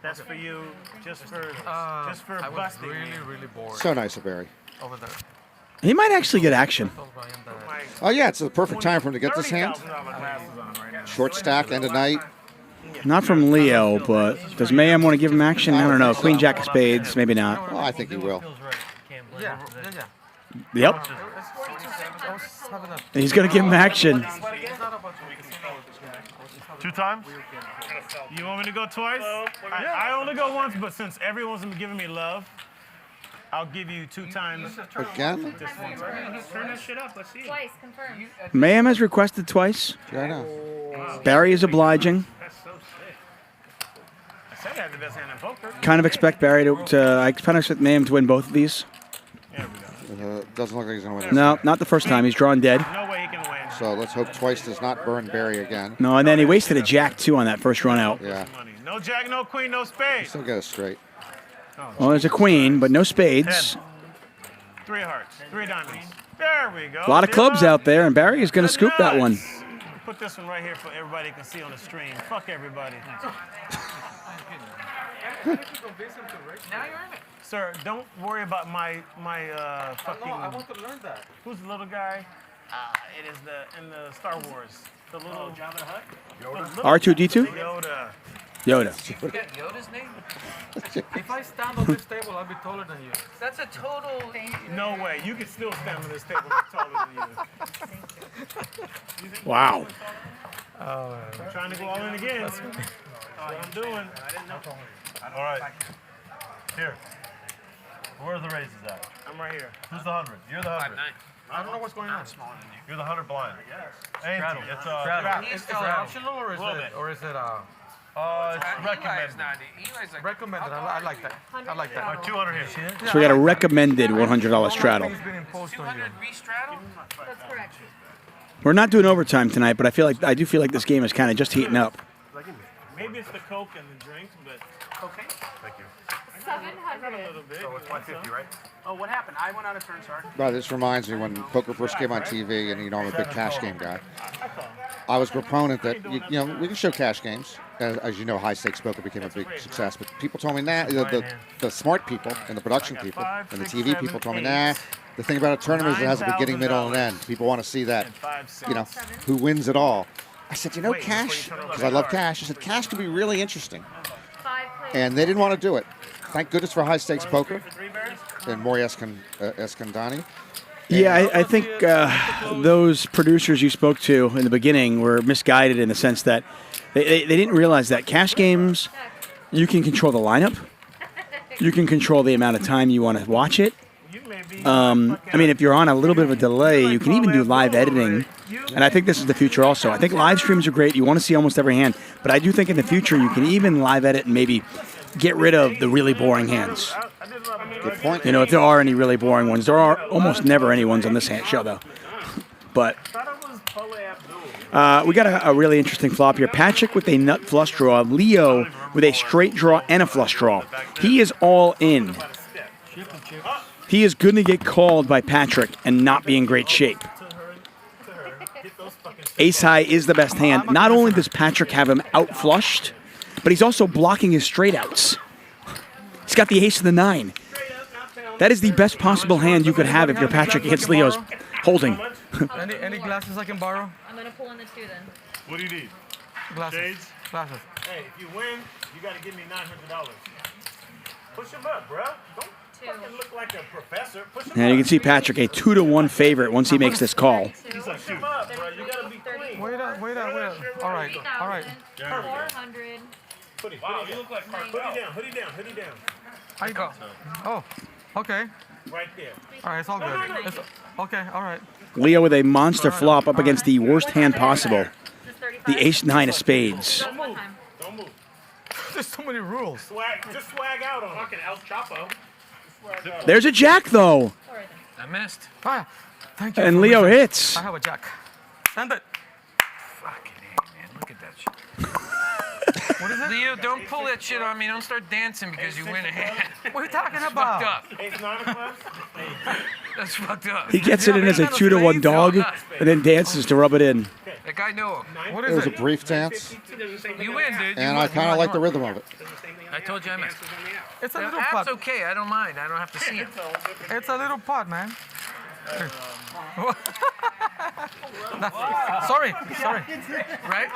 [SPEAKER 7] That's for you, just for
[SPEAKER 13] I was
[SPEAKER 7] busting me.
[SPEAKER 13] really bored.
[SPEAKER 19] So nice of Barry.
[SPEAKER 13] Over there.
[SPEAKER 8] He might actually get action.
[SPEAKER 19] Oh, yeah, it's the perfect time for him to get this hand. Short stack, end of night.
[SPEAKER 8] Not from Leo, but does Mayhem want to give him action? I don't know. Queen, Jack of spades, maybe not.
[SPEAKER 19] Well, I think he will.
[SPEAKER 13] Yeah.
[SPEAKER 8] Yep. He's going to give him action.
[SPEAKER 7] 2 times? You want me to go twice? I only go once, but since everyone's been giving me love, I'll give you 2 times.
[SPEAKER 19] Again?
[SPEAKER 7] Just one time.
[SPEAKER 3] Turn that shit up. Let's see it.
[SPEAKER 12] Twice, confirmed.
[SPEAKER 8] Mayhem has requested twice.
[SPEAKER 19] Yeah, I know.
[SPEAKER 8] Barry is obliging.
[SPEAKER 7] That's so sick. I said I had the best hand in poker.
[SPEAKER 8] Kind of expect Barry to I kind of expect Mayhem to win both of these.
[SPEAKER 19] Doesn't look like he's going to win.
[SPEAKER 8] No, not the first time. He's drawn dead.
[SPEAKER 7] No way he can win.
[SPEAKER 19] So let's hope twice does not burn Barry again.
[SPEAKER 8] No, and then he wasted a jack, too, on that first run out.
[SPEAKER 19] Yeah.
[SPEAKER 7] No jack, no queen, no spade.
[SPEAKER 19] Still get it straight.
[SPEAKER 8] Well, there's a queen, but no spades.
[SPEAKER 7] 3 hearts, 3 diamonds. There we go.
[SPEAKER 8] A lot of clubs out there, and Barry is going to scoop that one.
[SPEAKER 7] Put this one right here for everybody can see on the stream. Fuck everybody.
[SPEAKER 13] Now you're in it.
[SPEAKER 7] Sir, don't worry about my fucking.
[SPEAKER 13] I want to learn that.
[SPEAKER 7] Who's the little guy? It is in the Star Wars. The little Jabba the Hutt.
[SPEAKER 8] R2-D2?
[SPEAKER 7] Yoda.
[SPEAKER 8] Yoda.
[SPEAKER 14] You got Yoda's name?
[SPEAKER 13] If I stand on this table, I'll be taller than you.
[SPEAKER 14] That's a total.
[SPEAKER 7] No way. You can still stand on this table and be taller than you.
[SPEAKER 8] Wow.
[SPEAKER 7] I'm trying to go all in again. That's what I'm doing.
[SPEAKER 5] All right. Here. Where are the raises at?
[SPEAKER 7] I'm right here.
[SPEAKER 5] Who's the 100? You're the 100.
[SPEAKER 7] I don't know what's going on.
[SPEAKER 5] You're the 100 blind. Ain't
[SPEAKER 7] Straddle.
[SPEAKER 5] it's
[SPEAKER 7] Straddle.
[SPEAKER 14] He's
[SPEAKER 7] Is it
[SPEAKER 14] still
[SPEAKER 7] optional or is
[SPEAKER 5] Little
[SPEAKER 7] it
[SPEAKER 5] bit.
[SPEAKER 7] or is it
[SPEAKER 5] it's recommended.
[SPEAKER 14] Eli's like,
[SPEAKER 7] recommended? I like that. I like that.
[SPEAKER 5] All right, 200 here.
[SPEAKER 8] So we got a recommended $100 straddle.
[SPEAKER 7] It's been imposed on you.
[SPEAKER 14] straddle?
[SPEAKER 12] That's correct.
[SPEAKER 8] We're not doing overtime tonight, but I do feel like this game is kind of just heating up.
[SPEAKER 7] Maybe it's the Coke and the drinks, but
[SPEAKER 3] Okay.
[SPEAKER 5] Thank you.
[SPEAKER 12] 700.
[SPEAKER 5] So it's 150, right?
[SPEAKER 3] Oh, what happened? I went out of turn, sorry.
[SPEAKER 19] But this reminds me when poker first came on TV, and you know I'm a big cash game guy. I was a proponent that you know we can show cash games. As you know, high stakes poker became a big success. But people told me nah. The smart people and the production people and the TV people told me nah. The thing about a tournament is it has a beginning, middle, and end. People want to see that, you know, who wins it all. I said, you know, cash, because I love cash. I said, cash can be really interesting. And they didn't want to do it. Thank goodness for high stakes poker and Maury Escandani.
[SPEAKER 8] Yeah, I think those producers you spoke to in the beginning were misguided in the sense that they didn't realize that cash games, you can control the lineup. You can control the amount of time you want to watch it. I mean, if you're on a little bit of a delay, you can even do live editing. And I think this is the future also. I think live streams are great. You want to see almost every hand. But I do think in the future you can even live edit and maybe get rid of the really boring hands.
[SPEAKER 19] Good point.
[SPEAKER 8] You know, if there are any really boring ones. There are almost never any ones on this hand show, though. But we got a really interesting flop here. Patrick with a nut flush draw. Leo with a straight draw and a flush draw. He is all in. He is going to get called by Patrick and not be in great shape. Ace high is the best hand. Not only does Patrick have him out flushed, but he's also blocking his straight outs. He's got the ace of the 9. That is the best possible hand you could have if you're Patrick against Leo's holding.
[SPEAKER 13] Any glasses I can borrow?
[SPEAKER 12] I'm going to pull in the 2 then.
[SPEAKER 5] What do you need?
[SPEAKER 13] Glasses.
[SPEAKER 5] Shades?
[SPEAKER 13] Glasses.
[SPEAKER 7] hey, if you win, you got to give me $900. Push him up, bro. Don't fucking look like a professor. Push him
[SPEAKER 8] And you can see Patrick a 2-1 favorite once he makes this call.
[SPEAKER 7] He's like, push him up, bro. You got to be clean.
[SPEAKER 13] Wait up. All right.
[SPEAKER 12] 400.
[SPEAKER 7] Wow, you look like Hoodie down.
[SPEAKER 13] I go. Oh, okay.
[SPEAKER 7] Right there.
[SPEAKER 13] All right, it's all good. It's, okay, all right.
[SPEAKER 8] Leo with a monster flop up against the worst hand possible. The ace-9 of spades.
[SPEAKER 7] Don't move.
[SPEAKER 13] There's so many rules.
[SPEAKER 7] Just swag out on him.
[SPEAKER 3] Fucking El Chapo.
[SPEAKER 8] There's a jack, though.
[SPEAKER 14] I missed.
[SPEAKER 13] Ah, thank you.
[SPEAKER 8] And Leo hits.
[SPEAKER 13] I have a jack. Send it.
[SPEAKER 14] Fucking A, man. Look at that shit. What is it? Leo, don't pull that shit on me. Don't start dancing because you win a hand.
[SPEAKER 13] What are you talking
[SPEAKER 14] That's
[SPEAKER 13] about?
[SPEAKER 14] fucked up.
[SPEAKER 7] Ace-9 of clubs?
[SPEAKER 14] That's fucked up.
[SPEAKER 8] He gets it in as a 2-1 dog and then dances to rub it in.
[SPEAKER 14] That guy know him.
[SPEAKER 13] What
[SPEAKER 19] It
[SPEAKER 13] is
[SPEAKER 19] was a
[SPEAKER 13] it?
[SPEAKER 19] brief dance,
[SPEAKER 14] You win, dude.
[SPEAKER 19] and I kind of like the rhythm of it.
[SPEAKER 14] I told you I missed.
[SPEAKER 13] It's a little
[SPEAKER 14] That's
[SPEAKER 13] pot.
[SPEAKER 14] okay. I don't mind. I don't have to see him.
[SPEAKER 13] It's a little pot, man. Sorry.
[SPEAKER 14] Right?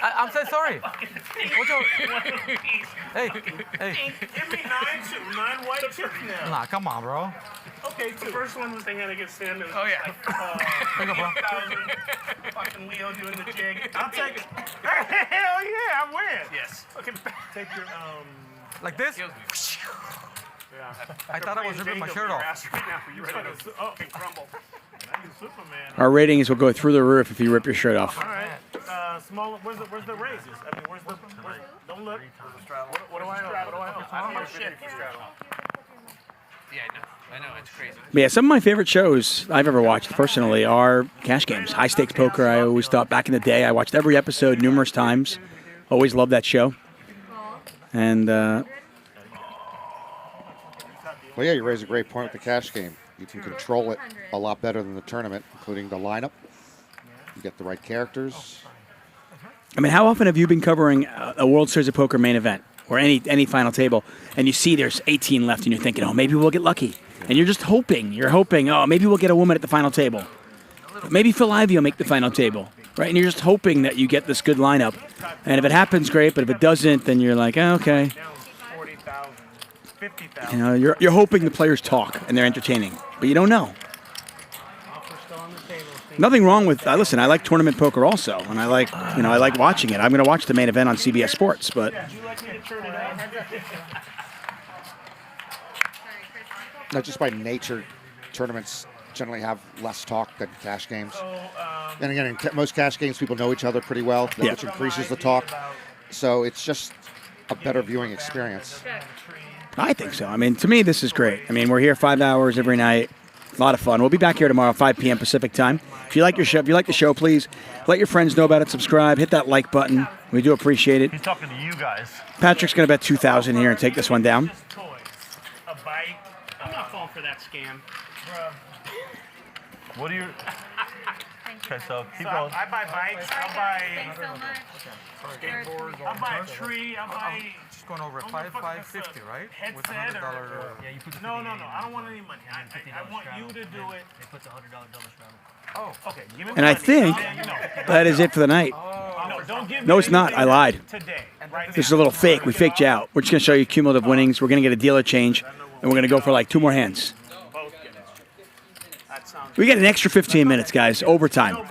[SPEAKER 13] I'm saying sorry. What's your... Hey.
[SPEAKER 7] Give me 9 white chips now.
[SPEAKER 13] Nah, come on, bro.
[SPEAKER 7] Okay, the first one was they had to get Sam.
[SPEAKER 14] Oh, yeah.
[SPEAKER 13] There you go, bro.
[SPEAKER 7] Fucking Leo doing the jig. I'll take it. Hell yeah, I win.
[SPEAKER 3] Yes.
[SPEAKER 7] Okay, take your
[SPEAKER 13] Like this?
[SPEAKER 7] Yeah.
[SPEAKER 13] I thought I was ripping my shirt off.
[SPEAKER 3] Right now. You ready to fucking crumble?
[SPEAKER 7] Superman.
[SPEAKER 8] Our ratings will go through the roof if you rip your shirt off.
[SPEAKER 7] All right. Small. Where's the raises? I mean, where's don't look. What do I know? I don't know shit.
[SPEAKER 14] Yeah, I know. It's crazy.
[SPEAKER 8] But yeah, some of my favorite shows I've ever watched personally are cash games. High stakes poker, I always thought back in the day. I watched every episode numerous times. Always loved that show. And
[SPEAKER 19] Well, yeah, you raise a great point with the cash game. You can control it a lot better than the tournament, including the lineup. You get the right characters.
[SPEAKER 8] I mean, how often have you been covering a World Series of Poker main event or any final table, and you see there's 18 left, and you're thinking, oh, maybe we'll get lucky. And you're just hoping. You're hoping, oh, maybe we'll get a woman at the final table. Maybe Phil Ivey will make the final table, right? And you're just hoping that you get this good lineup. And if it happens, great. But if it doesn't, then you're like, oh, okay. You know, you're hoping the players talk and they're entertaining, but you don't know. Nothing wrong with. Listen, I like tournament poker also, and I like watching it. I'm going to watch the main event on CBS Sports, but.
[SPEAKER 19] No, just by nature, tournaments generally have less talk than cash games. And again, in most cash games, people know each other pretty well, which increases the talk. So it's just a better viewing experience.
[SPEAKER 8] I think so. I mean, to me, this is great. I mean, we're here 5 hours every night. A lot of fun. We'll be back here tomorrow, 5 p.m. Pacific time. If you like your show, please let your friends know about it. Subscribe. Hit that like button. We do appreciate it.
[SPEAKER 5] He's talking to you guys.
[SPEAKER 8] Patrick's going to bet 2,000 here and take this one down.
[SPEAKER 3] A bite. I'm not falling for that scam.
[SPEAKER 5] What do you? Okay, so keep going.
[SPEAKER 3] I buy bikes. I'll buy.
[SPEAKER 12] Thanks so much.
[SPEAKER 13] Skateboards,
[SPEAKER 3] I'll buy a tree. I'll buy.
[SPEAKER 13] Just going over $550, right? With
[SPEAKER 3] Headset
[SPEAKER 13] $100.
[SPEAKER 3] Yeah, you put the no. I don't want any money. I want you to do it. They put the $100 double straddle. Oh, okay. Give me
[SPEAKER 8] And I think that is it for the night. No, it's not. I lied. This is a little fake. We faked you out. We're just going to show you cumulative winnings. We're going to get a dealer change, and we're going to go for like 2 more hands. We get an extra 15 minutes, guys. Overtime.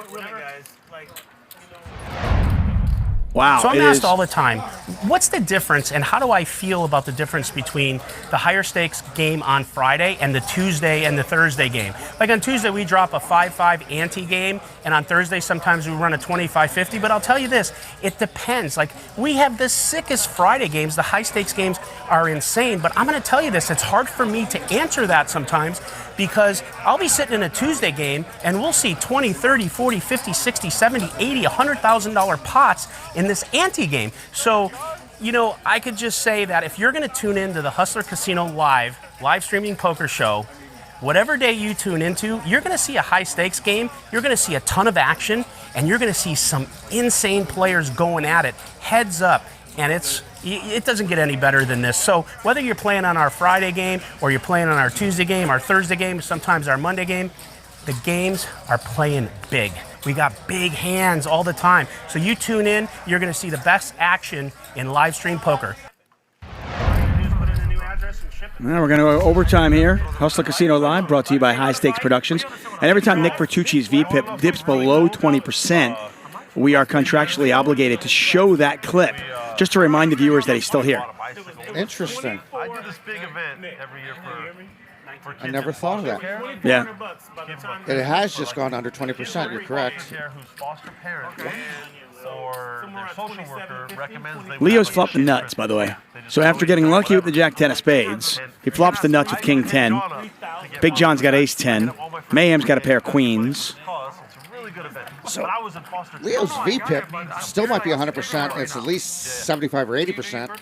[SPEAKER 8] Wow.
[SPEAKER 3] So I'm asked all the time, what's the difference and how do I feel about the difference between the higher stakes game on Friday and the Tuesday and the Thursday game? Like on Tuesday, we drop a 5-5 ante game, and on Thursday, sometimes we run a 25-50. But I'll tell you this, it depends. Like, we have the sickest Friday games. The high stakes games are insane. But I'm going to tell you this, it's hard for me to answer that sometimes because I'll be sitting in a Tuesday game and we'll see 20, 30, 40, 50, 60, 70, 80, $100,000 pots in this ante game. So, you know, I could just say that if you're going to tune into the Hustler Casino live streaming poker show, whatever day you tune into, you're going to see a high stakes game, you're going to see a ton of action, and you're going to see some insane players going at it, heads up, and it doesn't get any better than this. So whether you're playing on our Friday game or you're playing on our Tuesday game, our Thursday game, sometimes our Monday game, the games are playing big. We got big hands all the time. So you tune in, you're going to see the best action in live stream poker.
[SPEAKER 8] Now we're going to go overtime here. Hustler Casino Live, brought to you by High Stakes Productions. And every time Nick Vertucci's VPIP dips below 20%, we are contractually obligated to show that clip, just to remind the viewers that he's still here.
[SPEAKER 19] Interesting.
[SPEAKER 5] I do this big event every year for
[SPEAKER 19] I never thought of that.
[SPEAKER 8] Yeah.
[SPEAKER 19] It has just gone under 20%. You're correct.
[SPEAKER 5] Whose foster parent or their social worker recommends they
[SPEAKER 8] Leo's flopped the nuts, by the way. So after getting lucky with the Jack-10 of spades, he flops the nuts with King-10. Big John's got Ace-10. Mayhem's got a pair of queens.
[SPEAKER 19] So Leo's VPIP still might be 100%. It's at least 75 or 80%.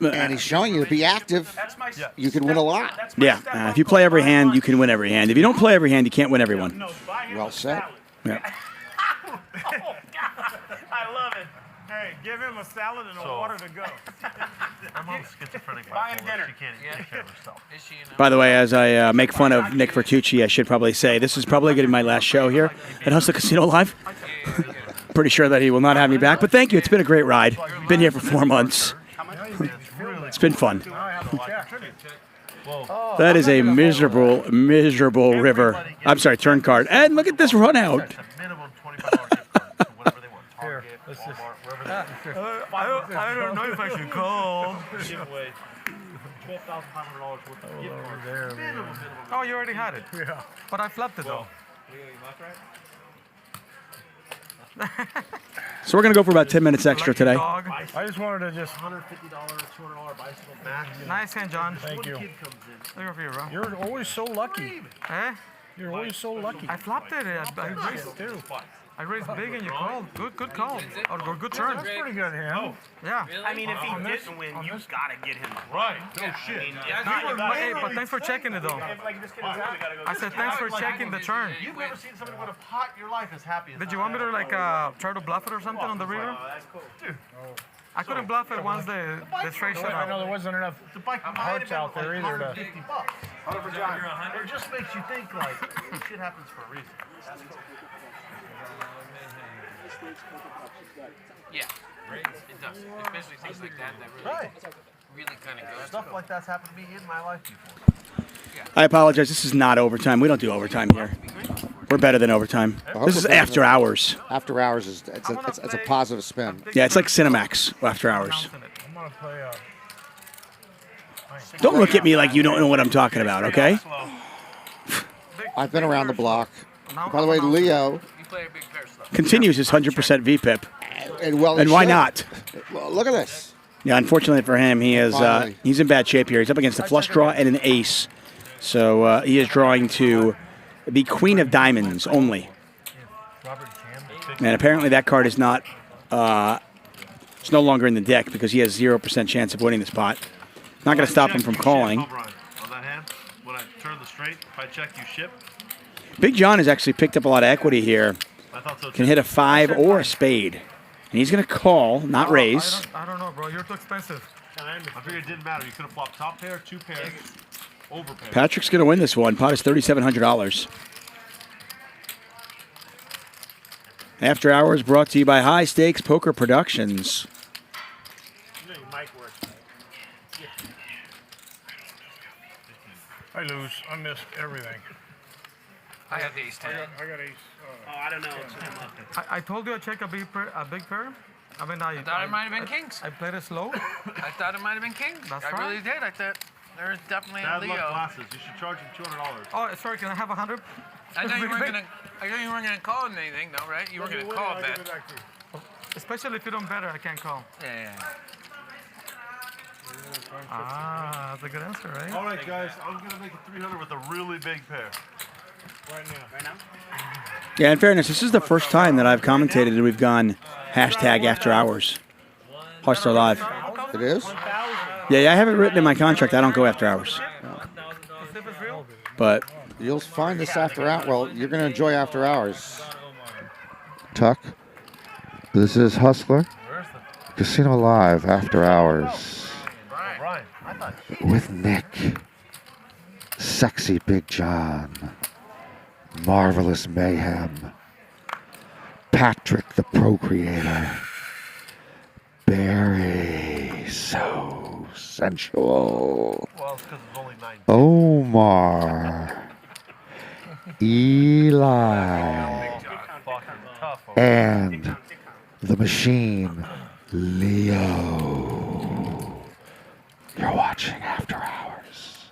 [SPEAKER 19] And he's showing you to be active. You can win a lot.
[SPEAKER 8] Yeah. If you play every hand, you can win every hand. If you don't play every hand, you can't win every one.
[SPEAKER 19] Well said.
[SPEAKER 8] Yeah.
[SPEAKER 7] I love it. Hey, give him a salad and a water to go.
[SPEAKER 5] My mom's schizophrenic.
[SPEAKER 7] Buying dinner.
[SPEAKER 5] She can't take care of herself.
[SPEAKER 8] By the way, as I make fun of Nick Vertucci, I should probably say this is probably going to be my last show here at Hustler Casino Live. Pretty sure that he will not have me back, but thank you. It's been a great ride. Been here for 4 months. It's been fun. That is a miserable river. I'm sorry, turn card. And look at this run out.
[SPEAKER 7] I don't know if I should call. Oh, you already had it. Yeah. But I flipped it though.
[SPEAKER 8] So we're going to go for about 10 minutes extra today.
[SPEAKER 7] I just wanted to just $150, $200 bicycle back. Nice hand, John. Thank you. Look over here, bro. You're always so lucky. Eh? You're always so lucky. I flopped it. I raised big and you called. Good call. Or good turn. That's pretty good hand. Yeah.
[SPEAKER 3] I mean, if he didn't win, you gotta get him.
[SPEAKER 5] Right. No shit.
[SPEAKER 7] Hey, but thanks for checking it though. I said thanks for checking the turn.
[SPEAKER 5] You've never seen somebody with a pot in your life as happy as
[SPEAKER 7] Did you want me to like try to bluff it or something on the river?
[SPEAKER 5] Dude.
[SPEAKER 7] I couldn't bluff it once the straight shut up.
[SPEAKER 13] I know there wasn't enough hearts out there either to.
[SPEAKER 5] It just makes you think like shit happens for a reason.
[SPEAKER 14] Yeah, it does. Especially things like that really kind of goes.
[SPEAKER 5] Stuff like that's happened to me in my life before.
[SPEAKER 8] I apologize. This is not overtime. We don't do overtime here. We're better than overtime. This is after hours.
[SPEAKER 19] After hours is it's a positive spin.
[SPEAKER 8] Yeah, it's like Cinemax after hours.
[SPEAKER 13] I'm gonna play.
[SPEAKER 8] Don't look at me like you don't know what I'm talking about, okay?
[SPEAKER 19] I've been around the block. By the way, Leo
[SPEAKER 8] Continues his 100% VPIP.
[SPEAKER 19] And well,
[SPEAKER 8] and why not?
[SPEAKER 19] Well, look at this.
[SPEAKER 8] Yeah, unfortunately for him, he is
[SPEAKER 19] Finally.
[SPEAKER 8] he's in bad shape here. He's up against a flush draw and an ace. So he is drawing to be queen of diamonds only. And apparently that card is not, it's no longer in the deck because he has 0% chance of winning this pot. Not going to stop him from calling.
[SPEAKER 10] On that hand, when I turn the straight, if I check, you ship.
[SPEAKER 8] Big John has actually picked up a lot of equity here.
[SPEAKER 10] I thought so
[SPEAKER 8] Can
[SPEAKER 10] too.
[SPEAKER 8] hit a 5 or a spade. And he's going to call, not raise.
[SPEAKER 13] I don't know, bro. You're too expensive.
[SPEAKER 10] I figured it didn't matter. You could have flopped top pair, 2 pairs, over pair.
[SPEAKER 8] Patrick's going to win this one. Pot is $3,700. After Hours brought to you by High Stakes Poker Productions.
[SPEAKER 13] I lose. I missed everything.
[SPEAKER 14] I have the ace 10.
[SPEAKER 13] I got ace.
[SPEAKER 3] Oh, I don't know.
[SPEAKER 13] I told you I check a big pair. I mean, I
[SPEAKER 14] thought it might have been kings.
[SPEAKER 13] I played it slow.
[SPEAKER 14] I thought it might have been kings.
[SPEAKER 13] That's
[SPEAKER 14] I
[SPEAKER 13] right.
[SPEAKER 14] really did. I thought there's definitely
[SPEAKER 10] Bad
[SPEAKER 14] a
[SPEAKER 10] luck
[SPEAKER 14] Leo.
[SPEAKER 10] glasses. You should charge him $200.
[SPEAKER 13] Oh, sorry. Can I have 100?
[SPEAKER 14] I know you weren't gonna. I know you weren't gonna call him anything, though, right? You were gonna call a bet.
[SPEAKER 13] Especially if you don't bet, I can't call.
[SPEAKER 14] Yeah.
[SPEAKER 13] Ah, that's a good answer, right?
[SPEAKER 10] All right, guys. I'm going to make it 300 with a really big pair.
[SPEAKER 13] Right now. Right now?
[SPEAKER 8] Yeah, in fairness, this is the first time that I've commentated and we've gone hashtag After Hours. Hustler Live.
[SPEAKER 19] It is?
[SPEAKER 8] Yeah, I have it written in my contract. I don't go after hours. But
[SPEAKER 19] you'll find this after hours. Well, you're going to enjoy after hours. Tuck. This is Hustler Casino Live after hours with Nick, Sexy Big John, Marvelous Mayhem, Patrick the Procreator, Barry So Sensual, Omar, Eli, and the Machine, Leo. You're watching After Hours.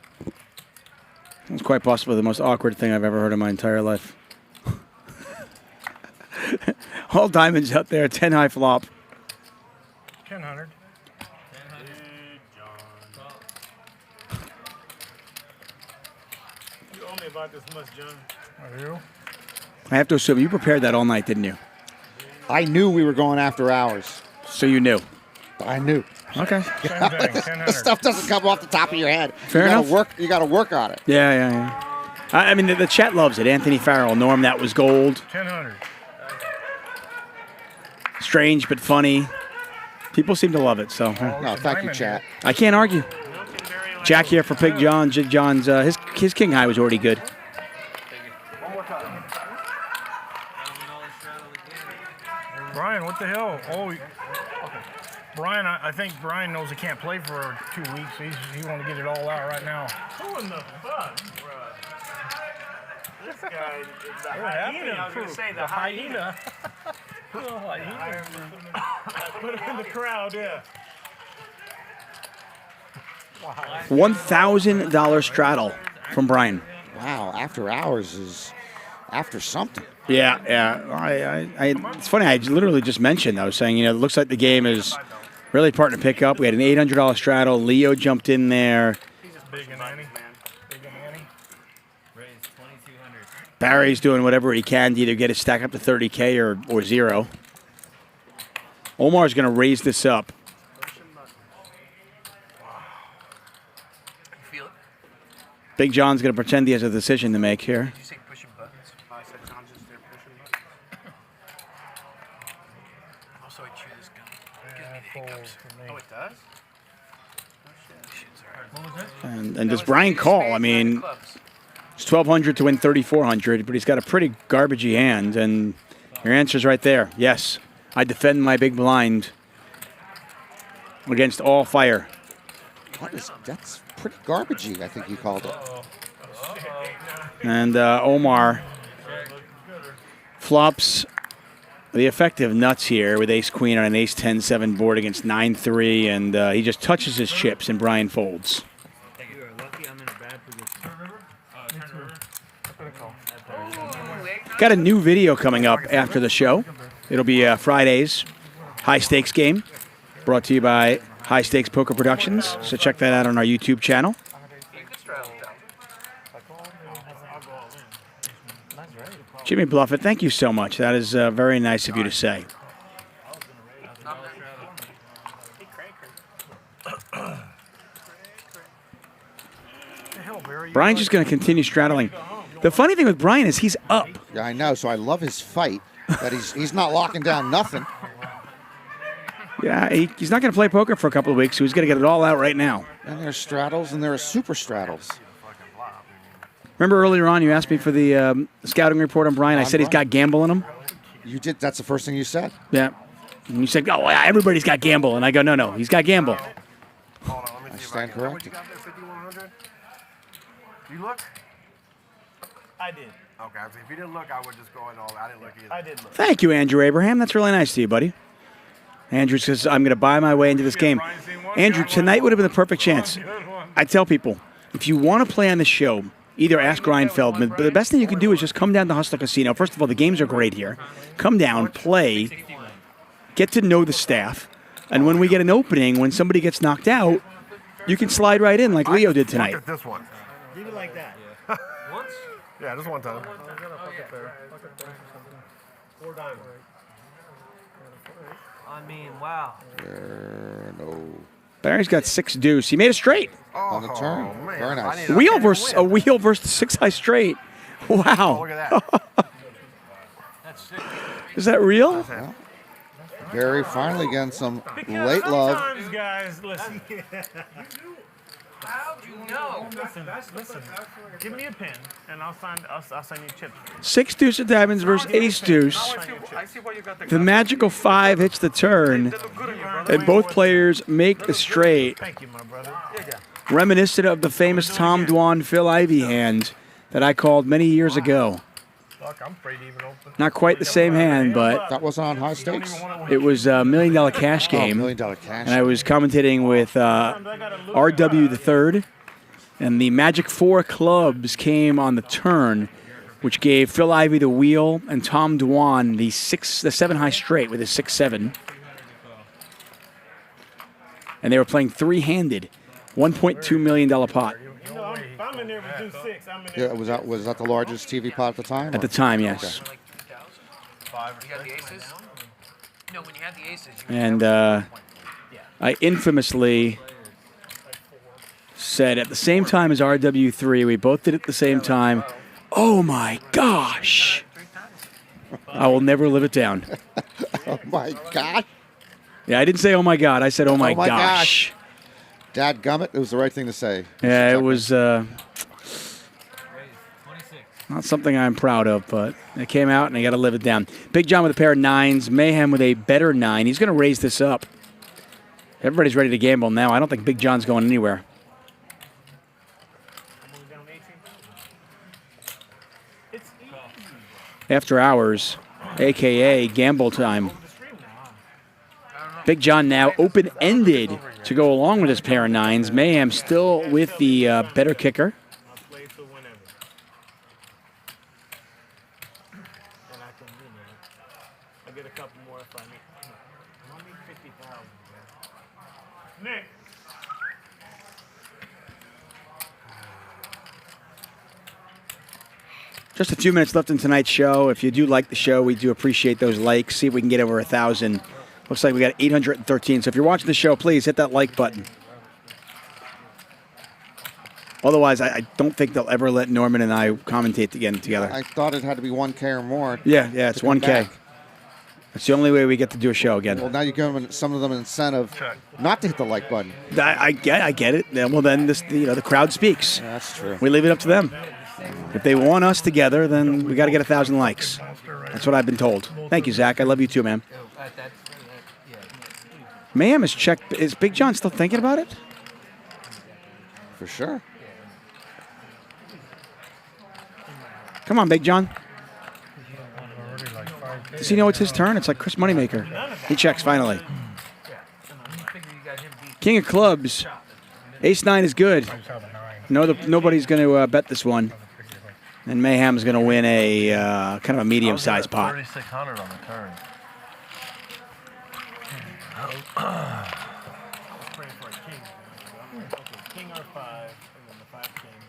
[SPEAKER 8] it's quite possibly the most awkward thing I've ever heard in my entire life. All diamonds out there, 10 high flop.
[SPEAKER 13] 1,000. You owe me about this much, John. Are you?
[SPEAKER 8] I have to assume you prepared that all night, didn't you?
[SPEAKER 19] I knew we were going after hours.
[SPEAKER 8] So you knew?
[SPEAKER 19] I knew.
[SPEAKER 8] Okay.
[SPEAKER 19] This stuff doesn't come off the top of your head.
[SPEAKER 8] Fair enough.
[SPEAKER 19] You got to work on it.
[SPEAKER 8] Yeah. I mean, the chat loves it. Anthony Farrell, Norm, that was gold.
[SPEAKER 13] 1,000.
[SPEAKER 8] Strange but funny. People seem to love it. So.
[SPEAKER 19] No, thank you, chat.
[SPEAKER 8] I can't argue. Jack here for Big John. Jig John's his king high was already good.
[SPEAKER 13] Bryan, what the hell? Oh, Bryan, I think Bryan knows he can't play for 2 weeks. He want to get it all out right now. Who in the fuck, bro? This guy is the hyena. I was going to say the hyena. Put him in the crowd, yeah.
[SPEAKER 8] $1,000 straddle from Bryan.
[SPEAKER 19] Wow, after hours is after something.
[SPEAKER 8] Yeah. It's funny. I literally just mentioned. I was saying, it looks like the game is really starting to pick up. We had an $800 straddle. Leo jumped in there.
[SPEAKER 13] Big and Annie.
[SPEAKER 8] Barry's doing whatever he can to either get it stack up to 30K or zero. Omar's going to raise this up. Big John's going to pretend he has a decision to make here.
[SPEAKER 3] Did you say pushing buttons? I said John's just there pushing buttons. Also, I chew this gum. It gives me the hiccups. Oh, it does? What was it?
[SPEAKER 8] And does Bryan call? I mean, it's 1,200 to win 3,400, but he's got a pretty garbagey hand. And your answer's right there. Yes, I defend my big blind against all fire.
[SPEAKER 19] That's pretty garbagey, I think you called it.
[SPEAKER 8] And Omar flops the effective nuts here with ace-queen on an ace-10-7 board against 9-3, and he just touches his chips, and Bryan folds.
[SPEAKER 21] You are lucky I'm in a bad position.
[SPEAKER 8] Got a new video coming up after the show. It'll be Friday's high-stakes game, brought to you by High Stakes Poker Productions, so check that out on our YouTube channel. Jimmy Bluffett, thank you so much. That is very nice of you to say. Bryan's just going to continue straddling. The funny thing with Bryan is he's up.
[SPEAKER 19] Yeah, I know. So I love his fight. That he's not locking down nothing.
[SPEAKER 8] Yeah, he's not going to play poker for a couple of weeks, so he's going to get it all out right now.
[SPEAKER 19] And there's straddles, and there are super straddles.
[SPEAKER 8] Remember earlier on you asked me for the scouting report on Bryan? I said he's got gamble in him.
[SPEAKER 19] You did. That's the first thing you said.
[SPEAKER 8] Yeah. And you said, oh, everybody's got gamble. And I go, no, he's got gamble.
[SPEAKER 19] I stand corrected.
[SPEAKER 11] You look?
[SPEAKER 7] I did.
[SPEAKER 11] Okay, so if you didn't look, I would just go in all. I didn't look either.
[SPEAKER 7] I did look.
[SPEAKER 8] Thank you, Andrew Abraham. That's really nice to you, buddy. Andrew says, I'm going to buy my way into this game. Andrew, tonight would have been the perfect chance. I tell people, if you want to play on the show, either ask Ryan Feldman, but the best thing you can do is just come down to Hustler Casino. First of all, the games are great here. Come down, play, get to know the staff, and when we get an opening, when somebody gets knocked out, you can slide right in like Leo did tonight.
[SPEAKER 11] Look at this one.
[SPEAKER 7] Did it like that?
[SPEAKER 11] Once? Yeah, just one time.
[SPEAKER 7] 4 diamonds.
[SPEAKER 21] I mean, wow.
[SPEAKER 19] No.
[SPEAKER 8] Barry's got 6 deuce. He made a straight.
[SPEAKER 19] On the turn. Very nice.
[SPEAKER 8] Wheel versus a wheel versus 6 high straight. Wow.
[SPEAKER 11] Look at that.
[SPEAKER 21] That's sick.
[SPEAKER 8] Is that real?
[SPEAKER 19] Yeah. Gerry finally getting some late love.
[SPEAKER 7] Sometimes, guys, listen.
[SPEAKER 21] How'd you know?
[SPEAKER 7] Listen. Give me a pen, and I'll sign you chips.
[SPEAKER 8] 6 deuce of diamonds versus ace deuce.
[SPEAKER 21] I see why you got
[SPEAKER 8] The magical 5 hits the turn, and both players make the straight.
[SPEAKER 7] Thank you, my brother.
[SPEAKER 8] Reminiscent of the famous Tom Dwan Phil Ivey hand that I called many years ago.
[SPEAKER 7] Look, I'm afraid to even open.
[SPEAKER 8] Not quite the same hand, but
[SPEAKER 19] That wasn't on high stakes.
[SPEAKER 8] it was a $1 million cash game.
[SPEAKER 19] $1 million cash.
[SPEAKER 8] And I was commentating with RW the third, and the Magic 4 clubs came on the turn, which gave Phil Ivey the wheel and Tom Dwan the 7 high straight with a 6-7. And they were playing 3-handed, $1.2 million pot.
[SPEAKER 7] You know, I'm in there with 2-6. I'm in there.
[SPEAKER 19] Yeah, was that the largest TV pot at the time?
[SPEAKER 8] At the time, yes.
[SPEAKER 19] Okay.
[SPEAKER 21] You got the aces? No, when you had the aces.
[SPEAKER 8] And I infamously said at the same time as RW3, we both did it at the same time, oh my gosh. I will never live it down.
[SPEAKER 19] Oh my God.
[SPEAKER 8] Yeah, I didn't say oh my God. I said oh my gosh.
[SPEAKER 19] Dadgummit, it was the right thing to say.
[SPEAKER 8] Yeah, it was not something I'm proud of, but it came out and I got to live it down. Big John with a pair of 9s, Mayhem with a better 9. He's going to raise this up. Everybody's ready to gamble now. I don't think Big John's going anywhere. After hours, a.k.a. gamble time. Big John now open-ended to go along with his pair of 9s. Mayhem still with the better kicker.
[SPEAKER 7] I'll get a couple more if I need. I don't need 50,000. Nick.
[SPEAKER 8] Just a few minutes left in tonight's show. If you do like the show, we do appreciate those likes. See if we can get over 1,000. Looks like we got 813. So if you're watching the show, please hit that like button. Otherwise, I don't think they'll ever let Norman and I commentate again together.
[SPEAKER 19] I thought it had to be 1K or more.
[SPEAKER 8] Yeah, it's 1K.
[SPEAKER 19] back.
[SPEAKER 8] That's the only way we get to do a show again.
[SPEAKER 19] Well, now you give them some of them an incentive not to hit the like button.
[SPEAKER 8] I get it. Well, then the crowd speaks.
[SPEAKER 19] Yeah, that's true.
[SPEAKER 8] We leave it up to them. If they want us together, then we got to get 1,000 likes. That's what I've been told. Thank you, Zach. I love you too, man. Mayhem has checked. Is Big John still thinking about it?
[SPEAKER 19] For sure.
[SPEAKER 8] Come on, Big John. Does he know it's his turn? It's like Chris Moneymaker. He checks finally. King of clubs. Ace-9 is good. Nobody's going to bet this one. And Mayhem's going to win a kind of a medium-sized pot.
[SPEAKER 10] 3,600 on the turn.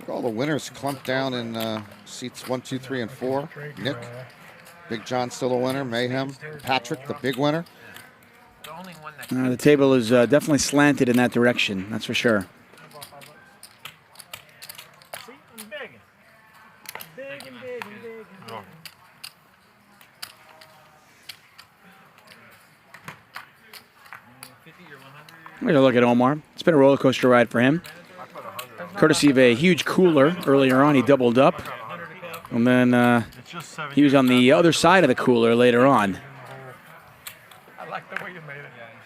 [SPEAKER 19] All the winners clumped down in seats 1, 2, 3, and 4. Nick, Big John still a winner. Mayhem, Patrick, the big winner.
[SPEAKER 8] The table is definitely slanted in that direction, that's for sure. We're gonna look at Omar. It's been a roller coaster ride for him. Courtesy of a huge cooler earlier on, he doubled up. And then he was on the other side of the cooler later on.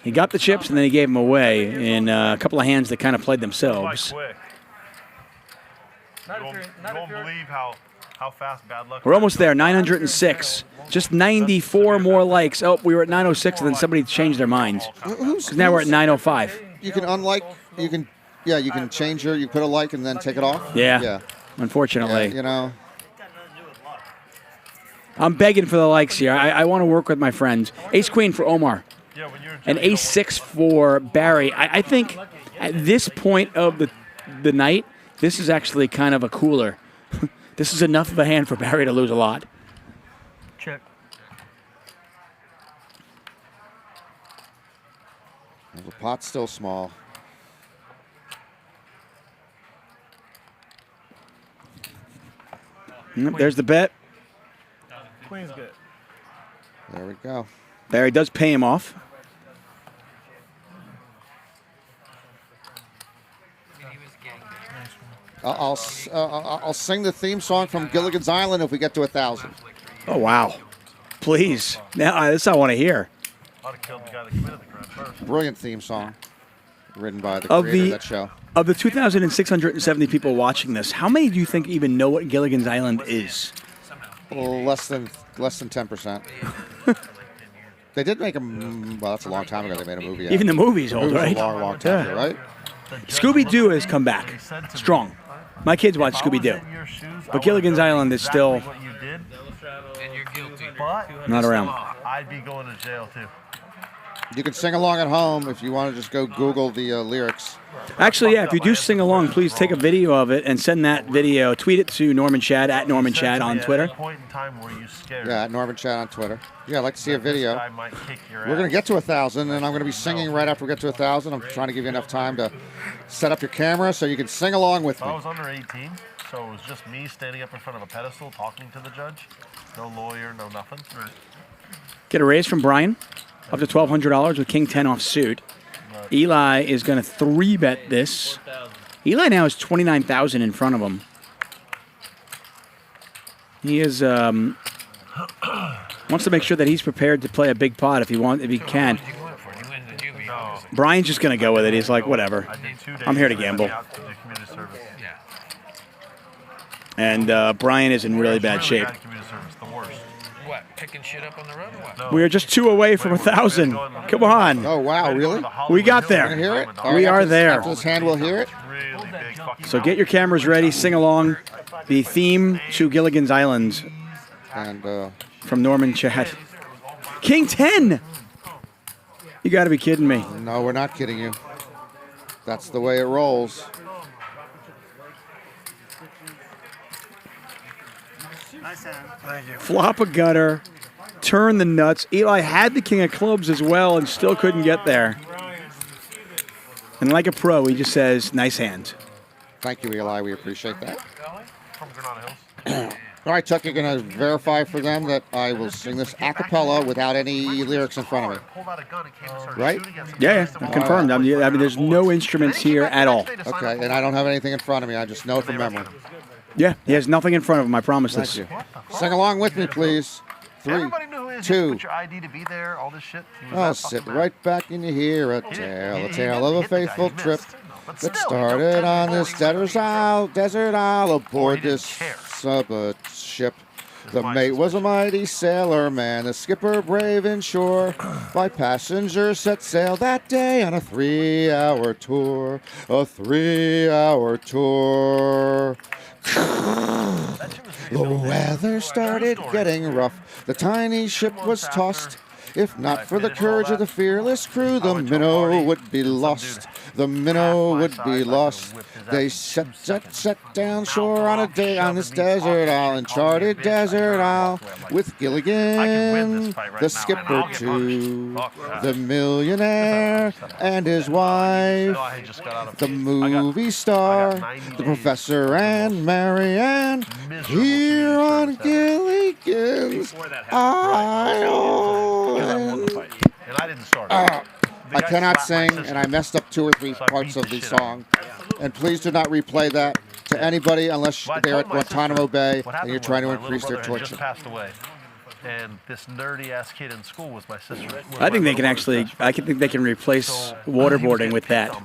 [SPEAKER 8] He got the chips and then he gave them away in a couple of hands that kind of played themselves.
[SPEAKER 10] You won't believe how fast bad luck.
[SPEAKER 8] We're almost there, 906. Just 94 more likes. Oh, we were at 906 and then somebody changed their minds. Now we're at 905.
[SPEAKER 19] You can unlike, you can change you put a like and then take it off?
[SPEAKER 8] Yeah. Unfortunately.
[SPEAKER 19] Yeah, you know.
[SPEAKER 8] I'm begging for the likes here. I want to work with my friends. Ace-Queen for Omar. And Ace-6 for Barry. I think at this point of the night, this is actually kind of a cooler. This is enough of a hand for Barry to lose a lot.
[SPEAKER 20] Check.
[SPEAKER 19] The pot's still small.
[SPEAKER 8] There's the bet.
[SPEAKER 7] Queen's good.
[SPEAKER 19] There we go.
[SPEAKER 8] Barry does pay him off.
[SPEAKER 19] I'll sing the theme song from Gilligan's Island if we get to 1,000.
[SPEAKER 8] Oh, wow. Please. Now, this I want to hear.
[SPEAKER 19] Brilliant theme song written by the creator of that show.
[SPEAKER 8] Of the 2,670 people watching this, how many do you think even know what Gilligan's Island is?
[SPEAKER 19] Less than 10%. They did make a, well, that's a long time ago they made a movie.
[SPEAKER 8] Even the movie's old, right?
[SPEAKER 19] A long time ago, right?
[SPEAKER 8] Scooby-Doo has come back strong. My kids watch Scooby-Doo. But Gilligan's Island is still not around.
[SPEAKER 10] I'd be going to jail too.
[SPEAKER 19] You can sing along at home if you want to just go Google the lyrics.
[SPEAKER 8] Actually, yeah, if you do sing along, please take a video of it and send that video. Tweet it to Norman Chad, at Norman Chad on Twitter.
[SPEAKER 19] Yeah, at Norman Chad on Twitter. Yeah, I'd like to see a video. We're going to get to 1,000, and I'm going to be singing right after we get to 1,000. I'm trying to give you enough time to set up your camera so you can sing along with me.
[SPEAKER 10] I was under 18, so it was just me standing up in front of a pedestal talking to the judge. No lawyer, no nothing. Right.
[SPEAKER 8] Get a raise from Bryan, up to $1,200 with King 10 off suit. Eli is going to 3-bet this. Eli now has 29,000 in front of him. He is wants to make sure that he's prepared to play a big pot if he can. Bryan's just going to go with it. He's like, whatever. I'm here to gamble. And Bryan is in really bad shape.
[SPEAKER 14] What, picking shit up on the road or what?
[SPEAKER 8] We are just 2 away from 1,000. Come on.
[SPEAKER 19] Oh, wow, really?
[SPEAKER 8] We got there.
[SPEAKER 19] Can you hear it?
[SPEAKER 8] We are there.
[SPEAKER 19] After this hand, we'll hear it.
[SPEAKER 8] So get your cameras ready. Sing along the theme to Gilligan's Island.
[SPEAKER 19] And
[SPEAKER 8] from Norman Chad. King 10. You got to be kidding me.
[SPEAKER 19] No, we're not kidding you. That's the way it rolls.
[SPEAKER 10] Thank you.
[SPEAKER 8] Flop a gutter, turn the nuts. Eli had the king of clubs as well and still couldn't get there. And like a pro, he just says, nice hand.
[SPEAKER 19] Thank you, Eli. We appreciate that. All right, Chuck, you're going to verify for them that I will sing this a cappella without any lyrics in front of me. Right?
[SPEAKER 8] Yeah, confirmed. I mean, there's no instruments here at all.
[SPEAKER 19] Okay, and I don't have anything in front of me. I just know it from memory.
[SPEAKER 8] Yeah, he has nothing in front of him, I promise this.
[SPEAKER 19] Thank you. Sing along with me, please. 3, 2.
[SPEAKER 10] Put your ID to be there, all this shit.
[SPEAKER 19] I'll sit right back and you hear a tale of a faithful trip that started on this desert isle aboard this ship.
[SPEAKER 10] is
[SPEAKER 19] The
[SPEAKER 10] my
[SPEAKER 19] mate was a mighty sailor man, the skipper brave and sure. By passengers set sail that day on a 3-hour tour. A 3-hour tour. The weather started getting rough. The tiny ship was tossed. If not for the courage of the fearless crew, the minnow would be lost. The minnow would be lost. They set down shore on a day on this desert isle, uncharted desert isle, with Gilligan, the skipper too, the millionaire and his wife, the movie star, the professor and Marianne, here on Gilligan's Isle.
[SPEAKER 10] And I didn't start it.
[SPEAKER 19] I cannot sing, and I messed up 2 or 3 parts of the song. And please do not replay that to anybody unless they're at Guantanamo Bay and you're trying to increase their torture.
[SPEAKER 10] Just passed away. And this nerdy-ass kid in school was my sister.
[SPEAKER 8] I think they can actually. I think they can replace waterboarding with that.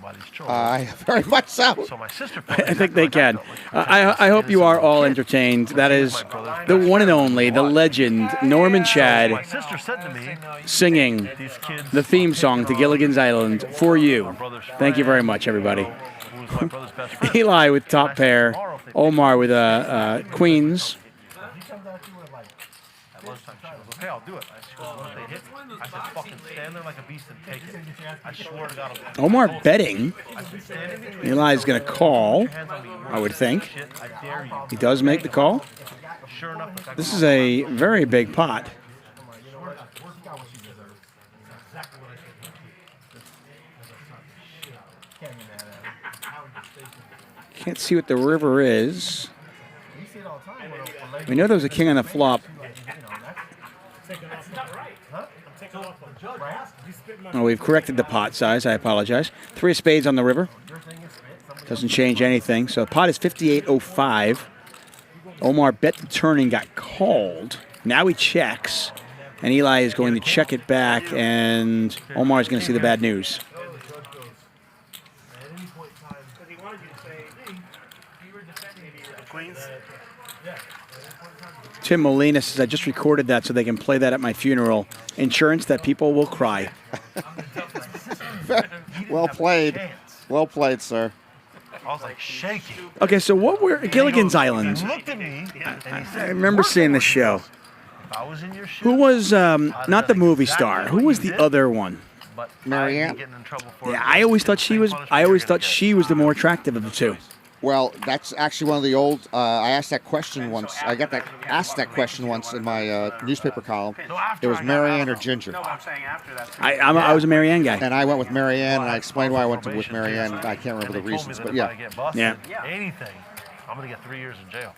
[SPEAKER 19] Very much so.
[SPEAKER 8] I think they can. I hope you are all entertained. That is the one and only, the legend, Norman Chad, singing the theme song to Gilligan's Island for you. Thank you very much, everybody. Eli with top pair, Omar with Queens.
[SPEAKER 10] Okay, I'll do it. Once they hit, I said, fucking stand there like a beast and take it. I swear to God.
[SPEAKER 8] Omar betting. Eli's going to call, I would think. He does make the call. This is a very big pot. Can't see what the river is. We know there was a king on the flop. Oh, we've corrected the pot size. I apologize. 3 of spades on the river. Doesn't change anything. So the pot is 58.05. Omar bet the turn and got called. Now he checks. And Eli is going to check it back. And Omar is going to see the bad news. Tim Molina says, I just recorded that so they can play that at my funeral. Insurance that people will cry.
[SPEAKER 19] Well played. Well played, sir.
[SPEAKER 10] I was like shaking.
[SPEAKER 8] Okay, so what were Gilligan's Island?
[SPEAKER 10] He looked at me and he
[SPEAKER 8] I
[SPEAKER 10] said,
[SPEAKER 8] remember seeing this show.
[SPEAKER 10] if I was in your shoes,
[SPEAKER 8] Who was, not the movie star, who was the other one?
[SPEAKER 19] Marianne?
[SPEAKER 8] Yeah, I always thought she was the more attractive of the two.
[SPEAKER 19] Well, that's actually one of the old. I asked that question once. I got asked that question once in my newspaper column. It was Marianne or Ginger.
[SPEAKER 3] No, I'm saying after that.
[SPEAKER 8] I was a Marianne guy.
[SPEAKER 19] And I went with Marianne, and I explained why I went with Marianne. I can't remember the reasons, but yeah.
[SPEAKER 8] Yeah.
[SPEAKER 10] Anything, I'm gonna get 3 years in jail.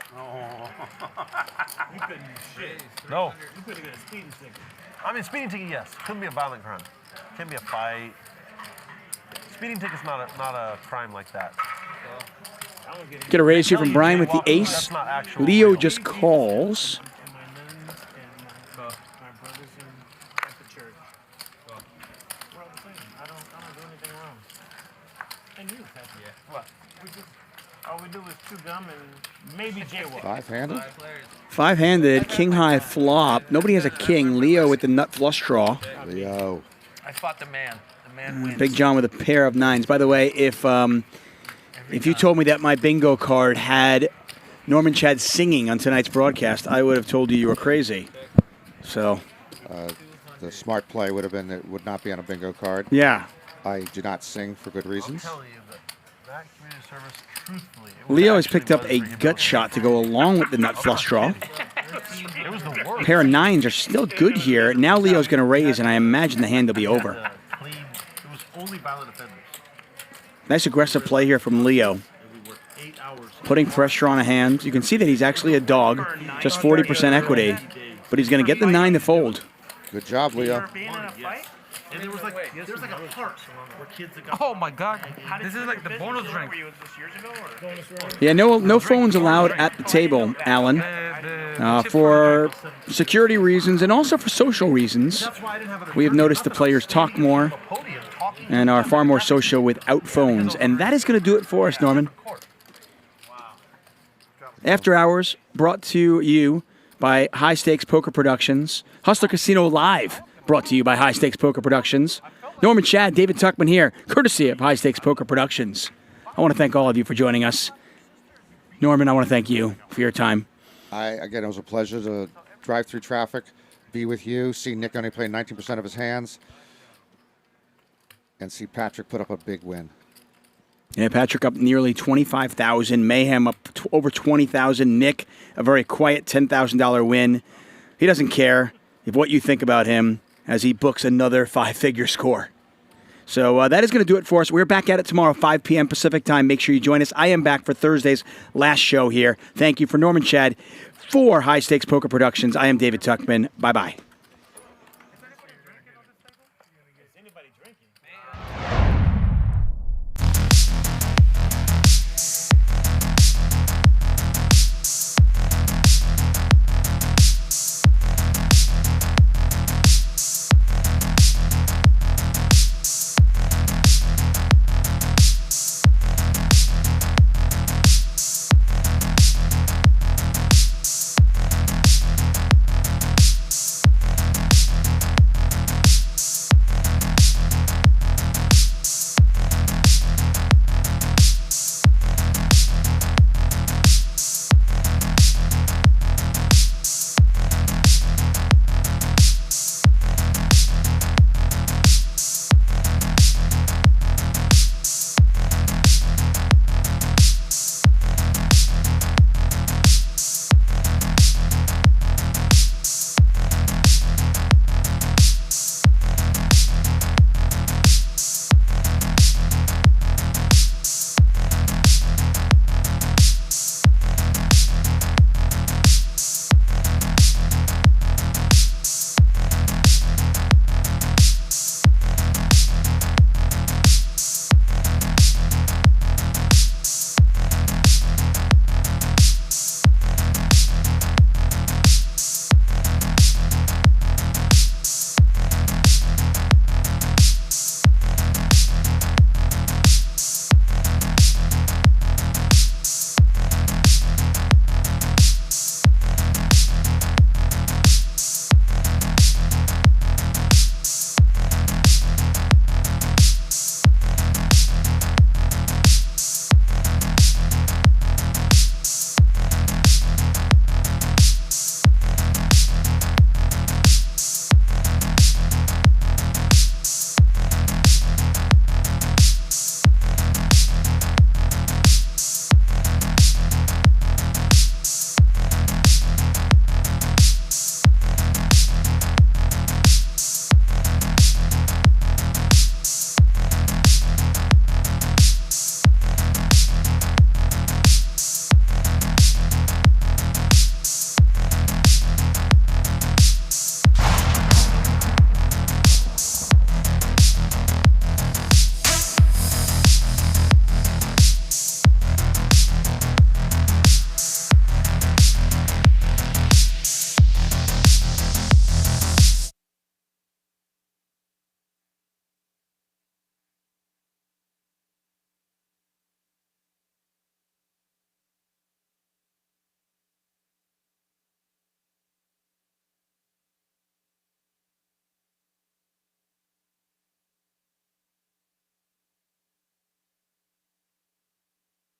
[SPEAKER 10] No.
[SPEAKER 7] You couldn't get a speeding ticket.
[SPEAKER 10] I mean, speeding ticket, yes. Couldn't be a violent crime. Couldn't be a fight. Speeding ticket's not a crime like that.
[SPEAKER 8] Get a raise here from Bryan with the ace. Leo just calls.
[SPEAKER 7] All we do is chew gum and maybe jaywalk.
[SPEAKER 19] 5-handed?
[SPEAKER 8] 5-handed, king high flop. Nobody has a king. Leo with the nut flush draw.
[SPEAKER 19] Leo.
[SPEAKER 14] I fought the man. The man wins.
[SPEAKER 8] Big John with a pair of 9s. By the way, if you told me that my bingo card had Norman Chad singing on tonight's broadcast, I would have told you were crazy. So,
[SPEAKER 19] the smart play would have been it would not be on a bingo card.
[SPEAKER 8] Yeah.
[SPEAKER 19] I do not sing for good reasons.
[SPEAKER 10] That community service, truthfully,
[SPEAKER 8] Leo has picked up a gut shot to go along with the nut flush draw.
[SPEAKER 10] it was the worst.
[SPEAKER 8] Pair of 9s are still good here. Now Leo's going to raise, and I imagine the hand will be over.
[SPEAKER 10] It was only violent offenders.
[SPEAKER 8] Nice aggressive play here from Leo. Putting pressure on a hand. You can see that he's actually a dog. Just 40% equity. But he's going to get the 9 to fold.
[SPEAKER 19] Good job, Leo.
[SPEAKER 20] And there was like a park where kids that got.
[SPEAKER 14] Oh my God! This is like the bonus drink.
[SPEAKER 8] Yeah, no phones allowed at the table, Alan. For security reasons and also for social reasons. We have noticed the players talk more and are far more social without phones. And that is going to do it for us, Norman. After Hours, brought to you by High Stakes Poker Productions. Hustler Casino Live, brought to you by High Stakes Poker Productions. Norman Chad, David Tuchman here, courtesy of High Stakes Poker Productions. I want to thank all of you for joining us. Norman, I want to thank you for your time.
[SPEAKER 19] Again, it was a pleasure to drive through traffic, be with you, see Nick only play 19% of his hands, and see Patrick put up a big win.
[SPEAKER 8] Yeah, Patrick up nearly 25,000. Mayhem up over 20,000. Nick, a very quiet $10,000 win. He doesn't care if what you think about him as he books another 5-figure score. So that is going to do it for us. We're back at it tomorrow, 5 p.m. Pacific time. Make sure you join us. I am back for Thursday's last show here. Thank you for Norman Chad. For High Stakes Poker Productions, I am David Tuchman. Bye-bye.